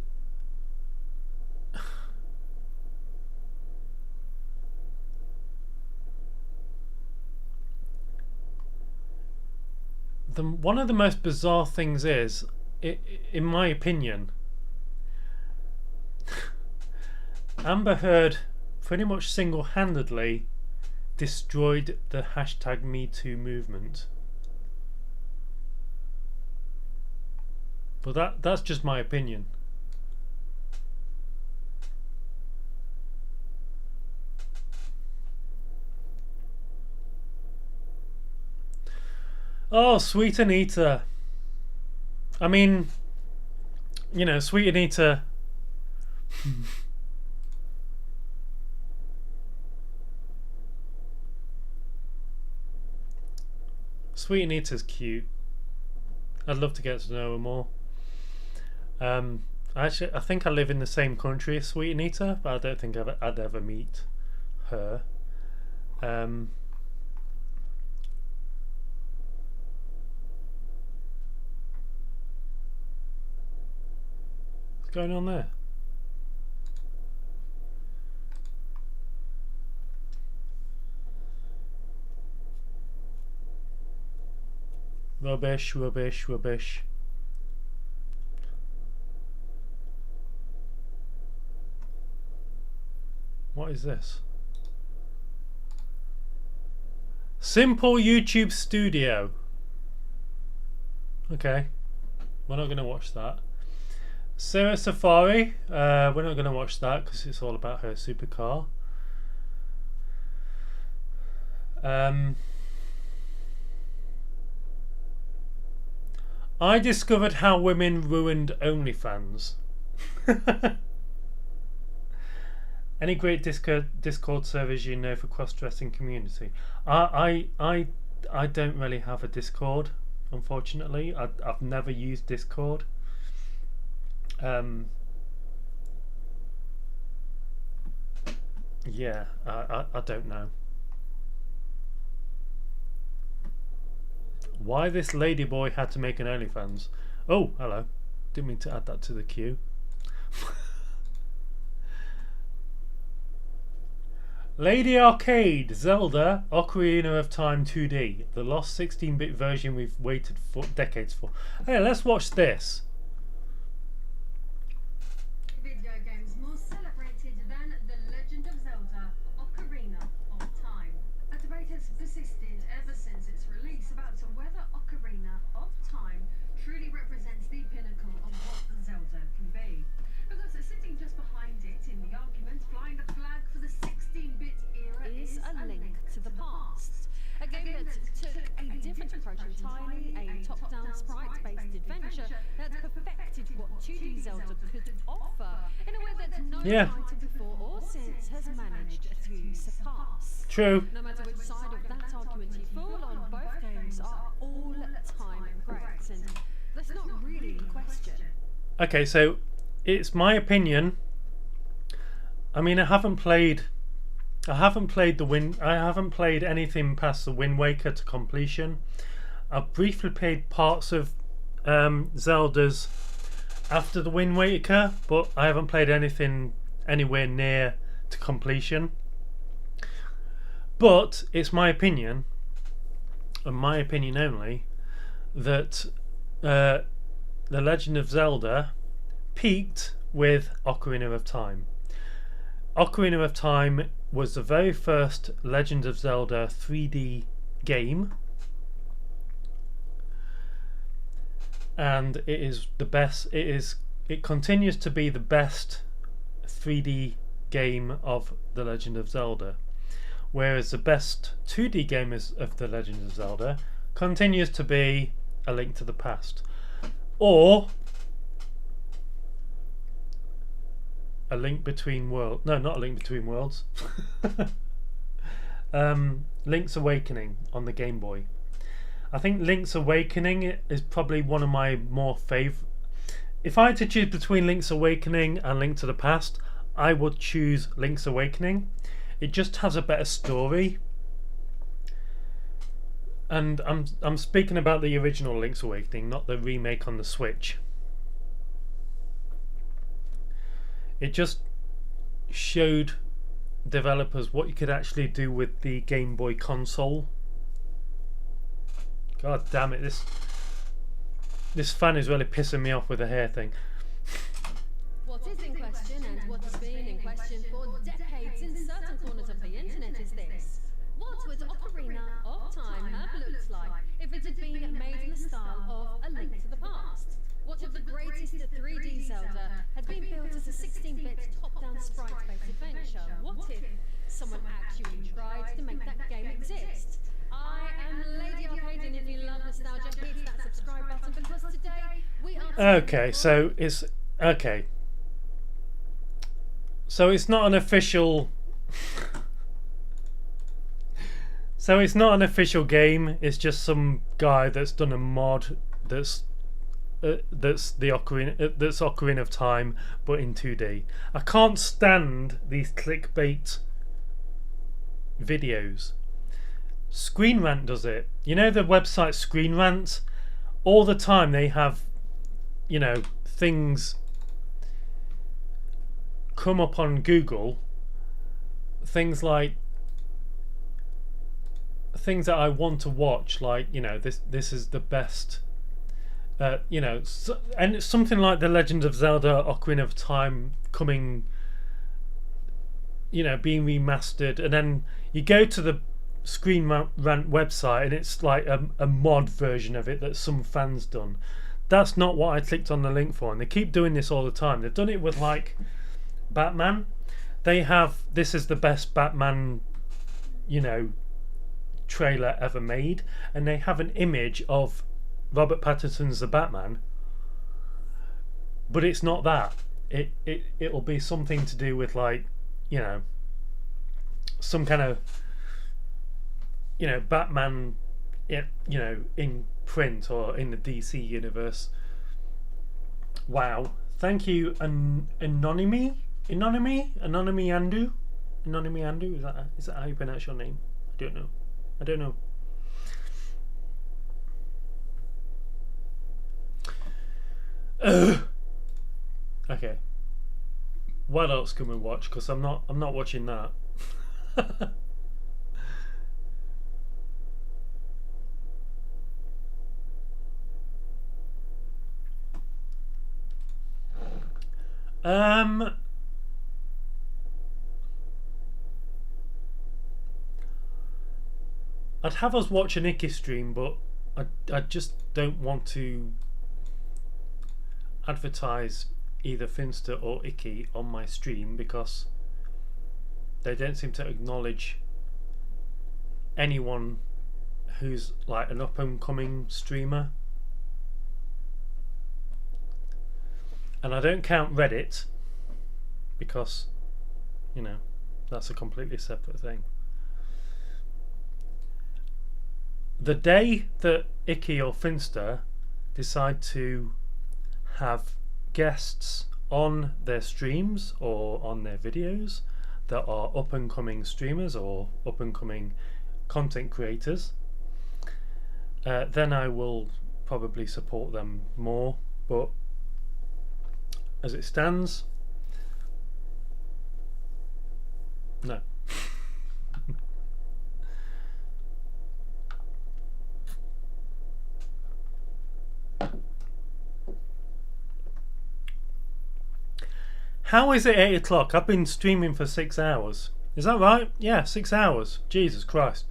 one of the most bizarre things is, in my opinion, Amber Heard pretty much single-handedly destroyed the hashtag #MeToo movement. But that's just my opinion. Oh, Sweet Anita. I mean, you know, Sweet Anita. Sweet Anita's cute. I'd love to get to know her more. I think I live in the same country as Sweet Anita, but I don't think I'd ever meet her. What's going on there? Rubbish, rubbish, rubbish. What is this? Simple YouTube Studio. Okay, we're not going to watch that. Sarah Safari, we're not going to watch that because it's all about her supercar. I discovered how women ruined OnlyFans. Any great Discord servers you know for cross-dressing community? I don't really have a Discord, unfortunately. I've never used Discord. Yeah, I don't know. Why this ladyboy had to make an OnlyFans? Oh, hello. Didn't mean to add that to the queue. Lady Arcade, Zelda, Ocarina of Time 2D. The lost 16-bit version we've waited for decades for. Hey, let's watch this. Video games more celebrated than The Legend of Zelda, Ocarina of Time. A debate has persisted ever since its release about whether Ocarina of Time truly represents the pinnacle of what Zelda can be. Because sitting just behind it in the argument, flying the flag for the 16-bit era is A Link to the Past. A game that took a different approach entirely, a top-down sprite-based adventure that perfected what 2D Zelda could offer in a way that no title before or since has managed to surpass. True. No matter which side of that argument you fall on, both games are all-time greats, and that's not really in question. Okay, so it's my opinion. I mean, I haven't played anything past the Wind Waker to completion. I've briefly played parts of Zelda's after the Wind Waker, but I haven't played anything anywhere near to completion. But it's my opinion, and my opinion only, that The Legend of Zelda peaked with Ocarina of Time. Ocarina of Time was the very first Legend of Zelda 3D game, and it is the best. It continues to be the best 3D game of The Legend of Zelda, whereas the best 2D game of The Legend of Zelda continues to be A Link to the Past, or A Link Between Worlds. No, not A Link Between Worlds. Link's Awakening on the Game Boy. I think Link's Awakening is probably one of my more favourite. If I had to choose between Link's Awakening and Link to the Past, I would choose Link's Awakening. It just has a better story. And I'm speaking about the original Link's Awakening, not the remake on the Switch. It just showed developers what you could actually do with the Game Boy console. God damn it, this fan is really pissing me off with the hair thing. What is in question and what has been in question for decades in certain corners of the internet is this. What would Ocarina of Time have looked like if it had been made in the style of A Link to the Past? What if the greatest 3D Zelda had been built as a 16-bit top-down sprite-based adventure? What if someone actually tried to make that game exist? I am Lady Arcade, and if you love nostalgia, hit that subscribe button because today we are... Okay, so it's... Okay. So it's not an official... So it's not an official game, it's just some guy that's done a mod that's the Ocarina, that's Ocarina of Time, but in 2D. I can't stand these clickbait videos. Screen Rant does it. You know the website Screen Rant? All the time they have, you know, things come up on Google. Things like things that I want to watch, like, you know, this is the best. You know, and it's something like The Legend of Zelda Ocarina of Time coming, you know, being remastered, and then you go to the Screen Rant website and it's like a mod version of it that some fans done. That's not what I clicked on the link for, and they keep doing this all the time. They've done it with like Batman. They have this is the best Batman, you know, trailer ever made, and they have an image of Robert Pattinson's the Batman, but it's not that. It'll be something to do with, like, you know, some kind of, you know, Batman, you know, in print or in the DC universe. Wow, thank you, Anonymous Andu. Is that how you pronounce your name? I don't know. Okay. What else can we watch? Because I'm not watching that. I'd have us watch an Icky stream, but I just don't want to advertise either Finster or Icky on my stream because they don't seem to acknowledge anyone who's like an up and coming streamer. And I don't count Reddit because, you know, that's a completely separate thing. The day that Icky or Finster decide to have guests on their streams or on their videos that are up and coming streamers or up and coming content creators, then I will probably support them more. But as it stands, no. How is it 8 o'clock? I've been streaming for 6 hours. Is that right? Yeah, 6 hours. Jesus Christ.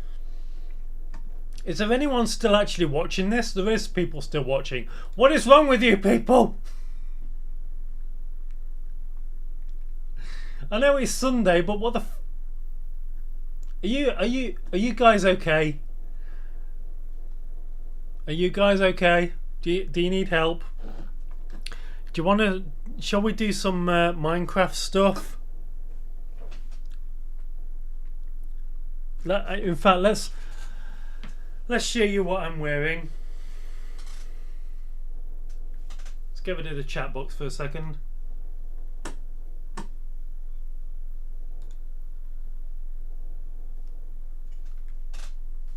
Is there anyone still actually watching this? There is people still watching. What is wrong with you people? I know it's Sunday, but what the are you guys okay? Are you guys okay? Do you need help? Do you want to? Shall we do some Minecraft stuff? In fact, let's. Let's show you what I'm wearing. Let's get rid of the chat box for a second.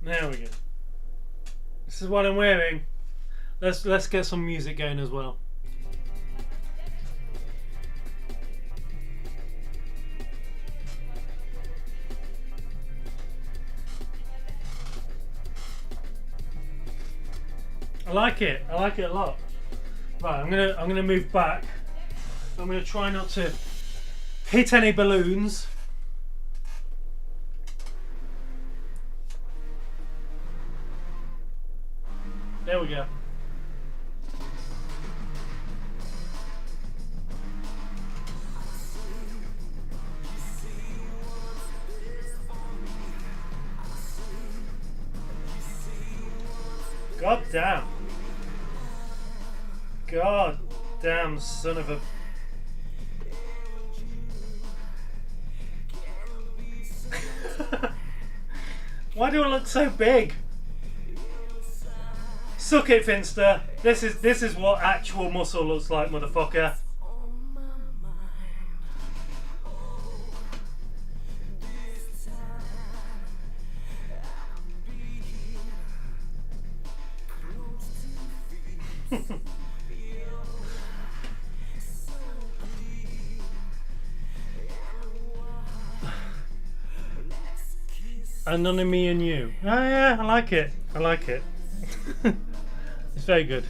There we go. This is what I'm wearing. Let's get some music going as well. I like it. I like it a lot. Right, I'm gonna move back. I'm gonna try not to hit any balloons. There we go. God damn. God damn son of a... Why do I look so big? Suck it, Finster. This is what actual muscle looks like, motherfucker. And none of me and you. Oh yeah, I like it. I like it. It's very good.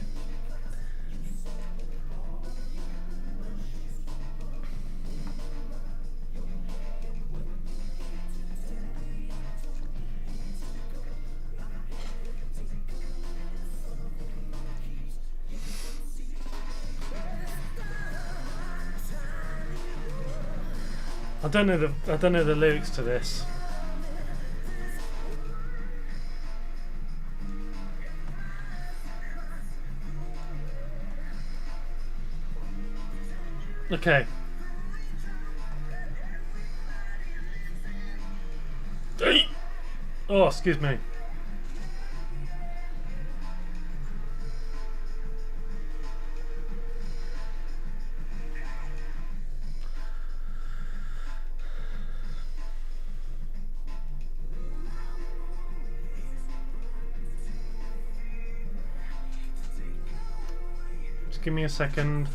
I don't know the lyrics to this. Okay. Oh, excuse me. Just give me a second.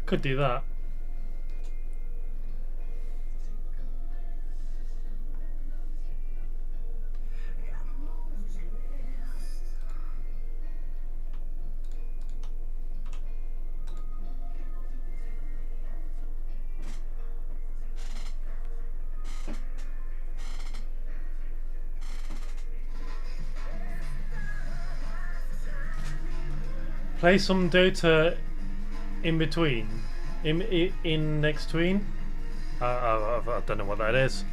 Could do that. Play some Dota in between. In next tween? I don't know what that is.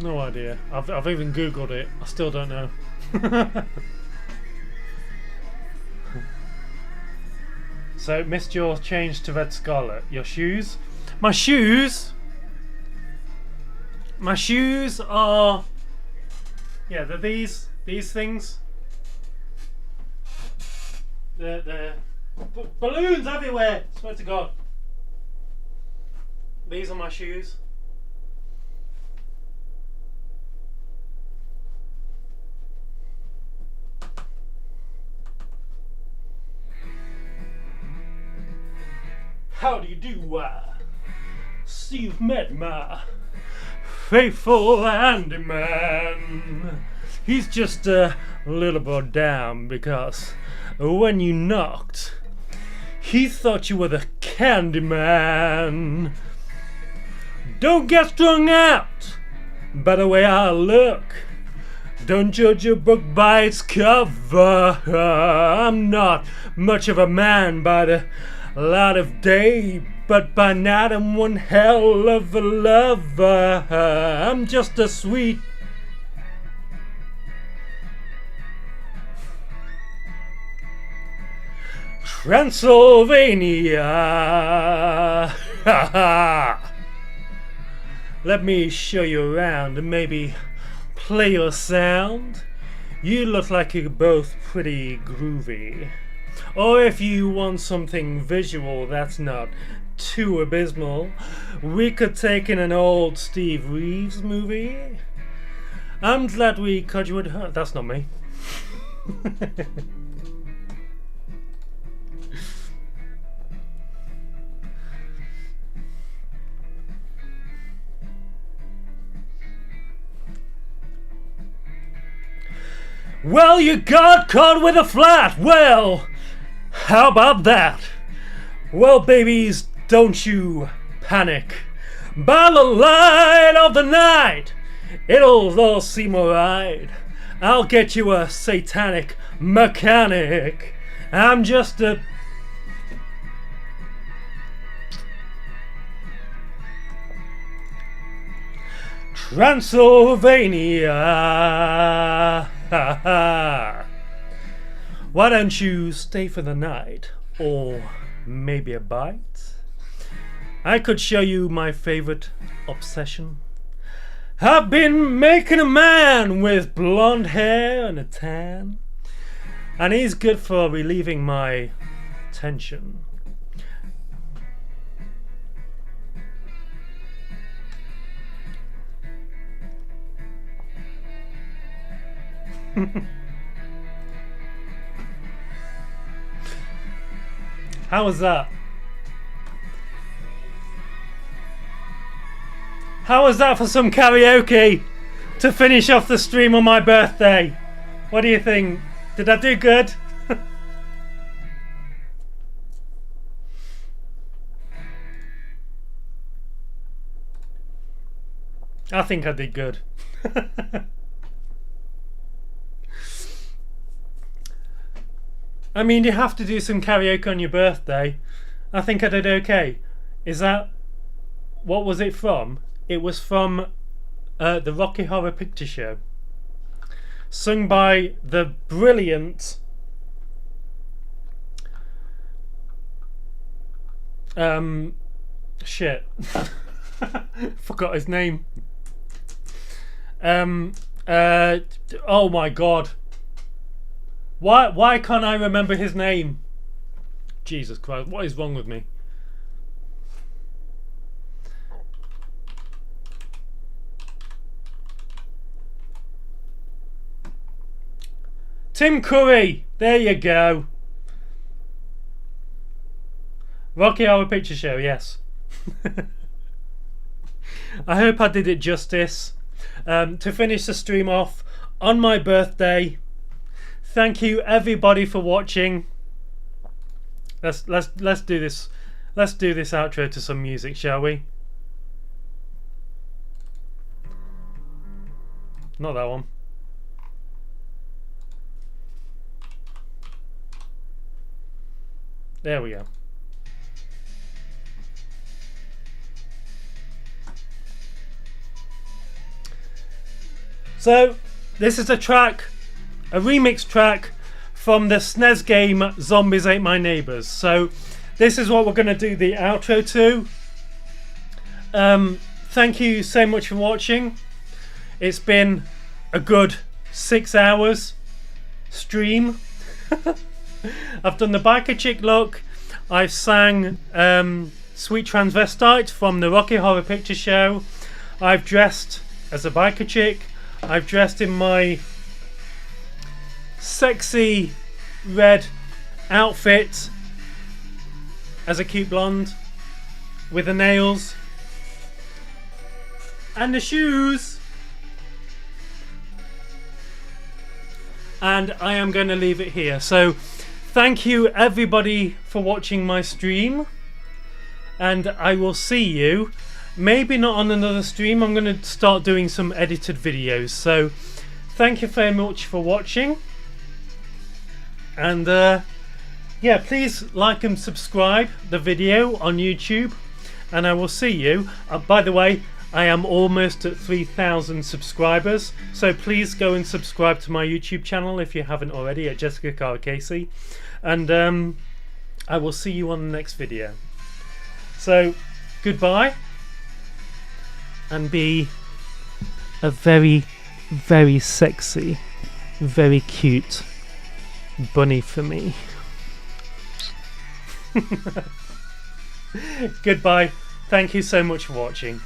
No idea. I've even googled it. I still don't know. So missed your change to red scarlet. Your shoes? My shoes? My shoes are... Yeah, they're these things. They're balloons everywhere. Swear to God. These are my shoes. How do you do? See, you've met my faithful handyman. He's just a little bit down because when you knocked, he thought you were the Candyman. Don't get strung out by the way I look. Don't judge a book by its cover. I'm not much of a man by the light of day, but by night I'm one hell of a lover. I'm just a sweet Transylvania. Let me show you around and maybe play your sound. You look like you're both pretty groovy. Or if you want something visual that's not too abysmal, we could take in an old Steve Reeves movie. I'm glad we caught you at home. That's not me. Well, you got caught with a flat. Well, how about that? Well, babies, don't you panic. By the light of the night, it'll all seem alright. I'll get you a satanic mechanic. I'm just a... Transylvania. Why don't you stay for the night? Or maybe a bite? I could show you my favorite obsession. I've been making a man with blonde hair and a tan, and he's good for relieving my tension. How was that? How was that for some karaoke to finish off the stream on my birthday? What do you think? Did I do good? I think I did good. I mean, you have to do some karaoke on your birthday. I think I did okay. Is that... What was it from? It was from the Rocky Horror Picture Show. Sung by the brilliant... Shit. Forgot his name. Oh my god. Why can't I remember his name? Jesus Christ, what is wrong with me? Tim Curry, there you go. Rocky Horror Picture Show, yes. I hope I did it justice. To finish the stream off on my birthday. Thank you everybody for watching. Let's do this. Let's do this outro to some music, shall we? Not that one. There we go. So, this is a track, a remix track from the SNES game Zombies Ate My Neighbors. So, this is what we're going to do the outro to. Thank you so much for watching. It's been a good 6 hours stream. I've done the biker chick look. I've sang Sweet Transvestite from the Rocky Horror Picture Show. I've dressed as a biker chick. I've dressed in my sexy red outfit as a cute blonde with the nails and the shoes. and I am going to leave it here. So thank you everybody for watching my stream, and I will see you maybe not on another stream. I'm going to start doing some edited videos. So thank you very much for watching, and yeah, please like and subscribe the video on YouTube, and I will see you. By the way, I am almost at 3,000 subscribers, so please go and subscribe to my YouTube channel if you haven't already, at Jessica Cara Casey, and I will see you on the next video. So goodbye, and be a very, very sexy, very cute bunny for me. Goodbye. Thank you so much for watching.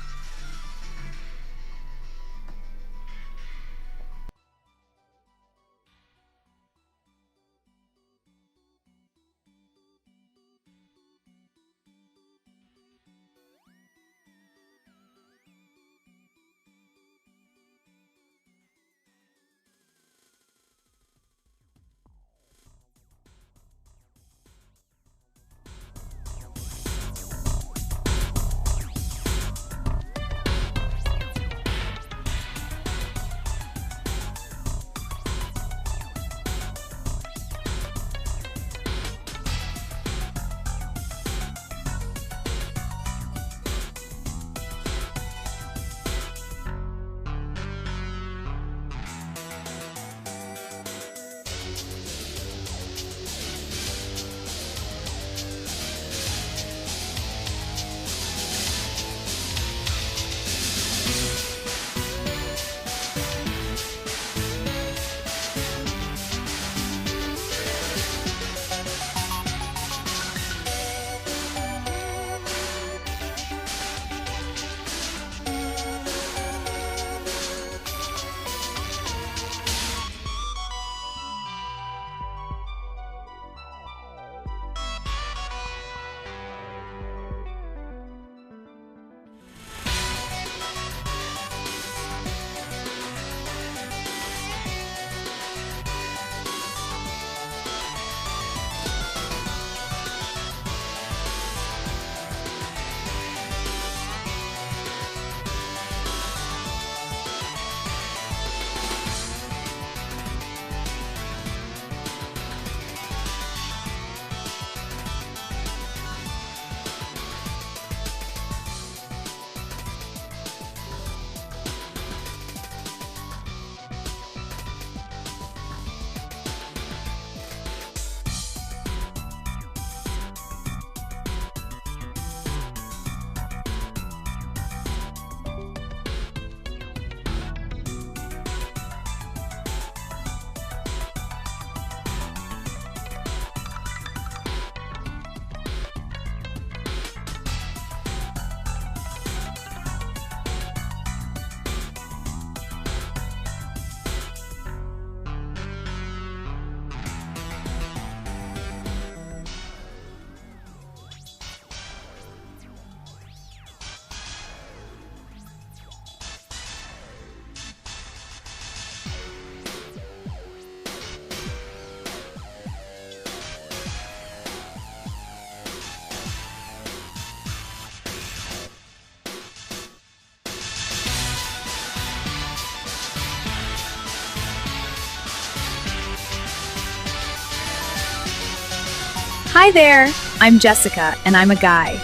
Hi there, I'm Jessica, and I'm a guy.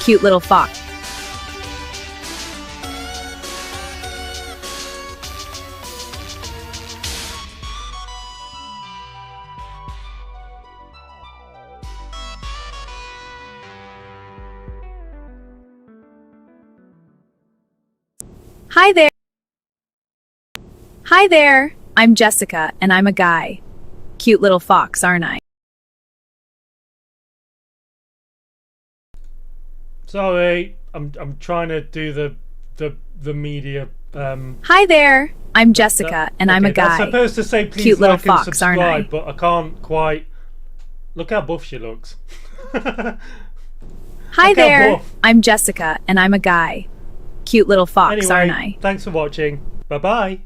Cute little fox. Hi there. Hi there, I'm Jessica, and I'm a guy. Cute little fox, aren't I? Sorry, I'm trying to do the media. Hi there, I'm Jessica, and I'm a guy. I'm supposed to say please Cute little like and fox, aren't I? subscribe, but I can't quite. Look how buff she looks. Hi Look how there, buff. I'm Jessica, and I'm a guy. Cute little fox, Anyway, aren't I? thanks for watching. Bye bye.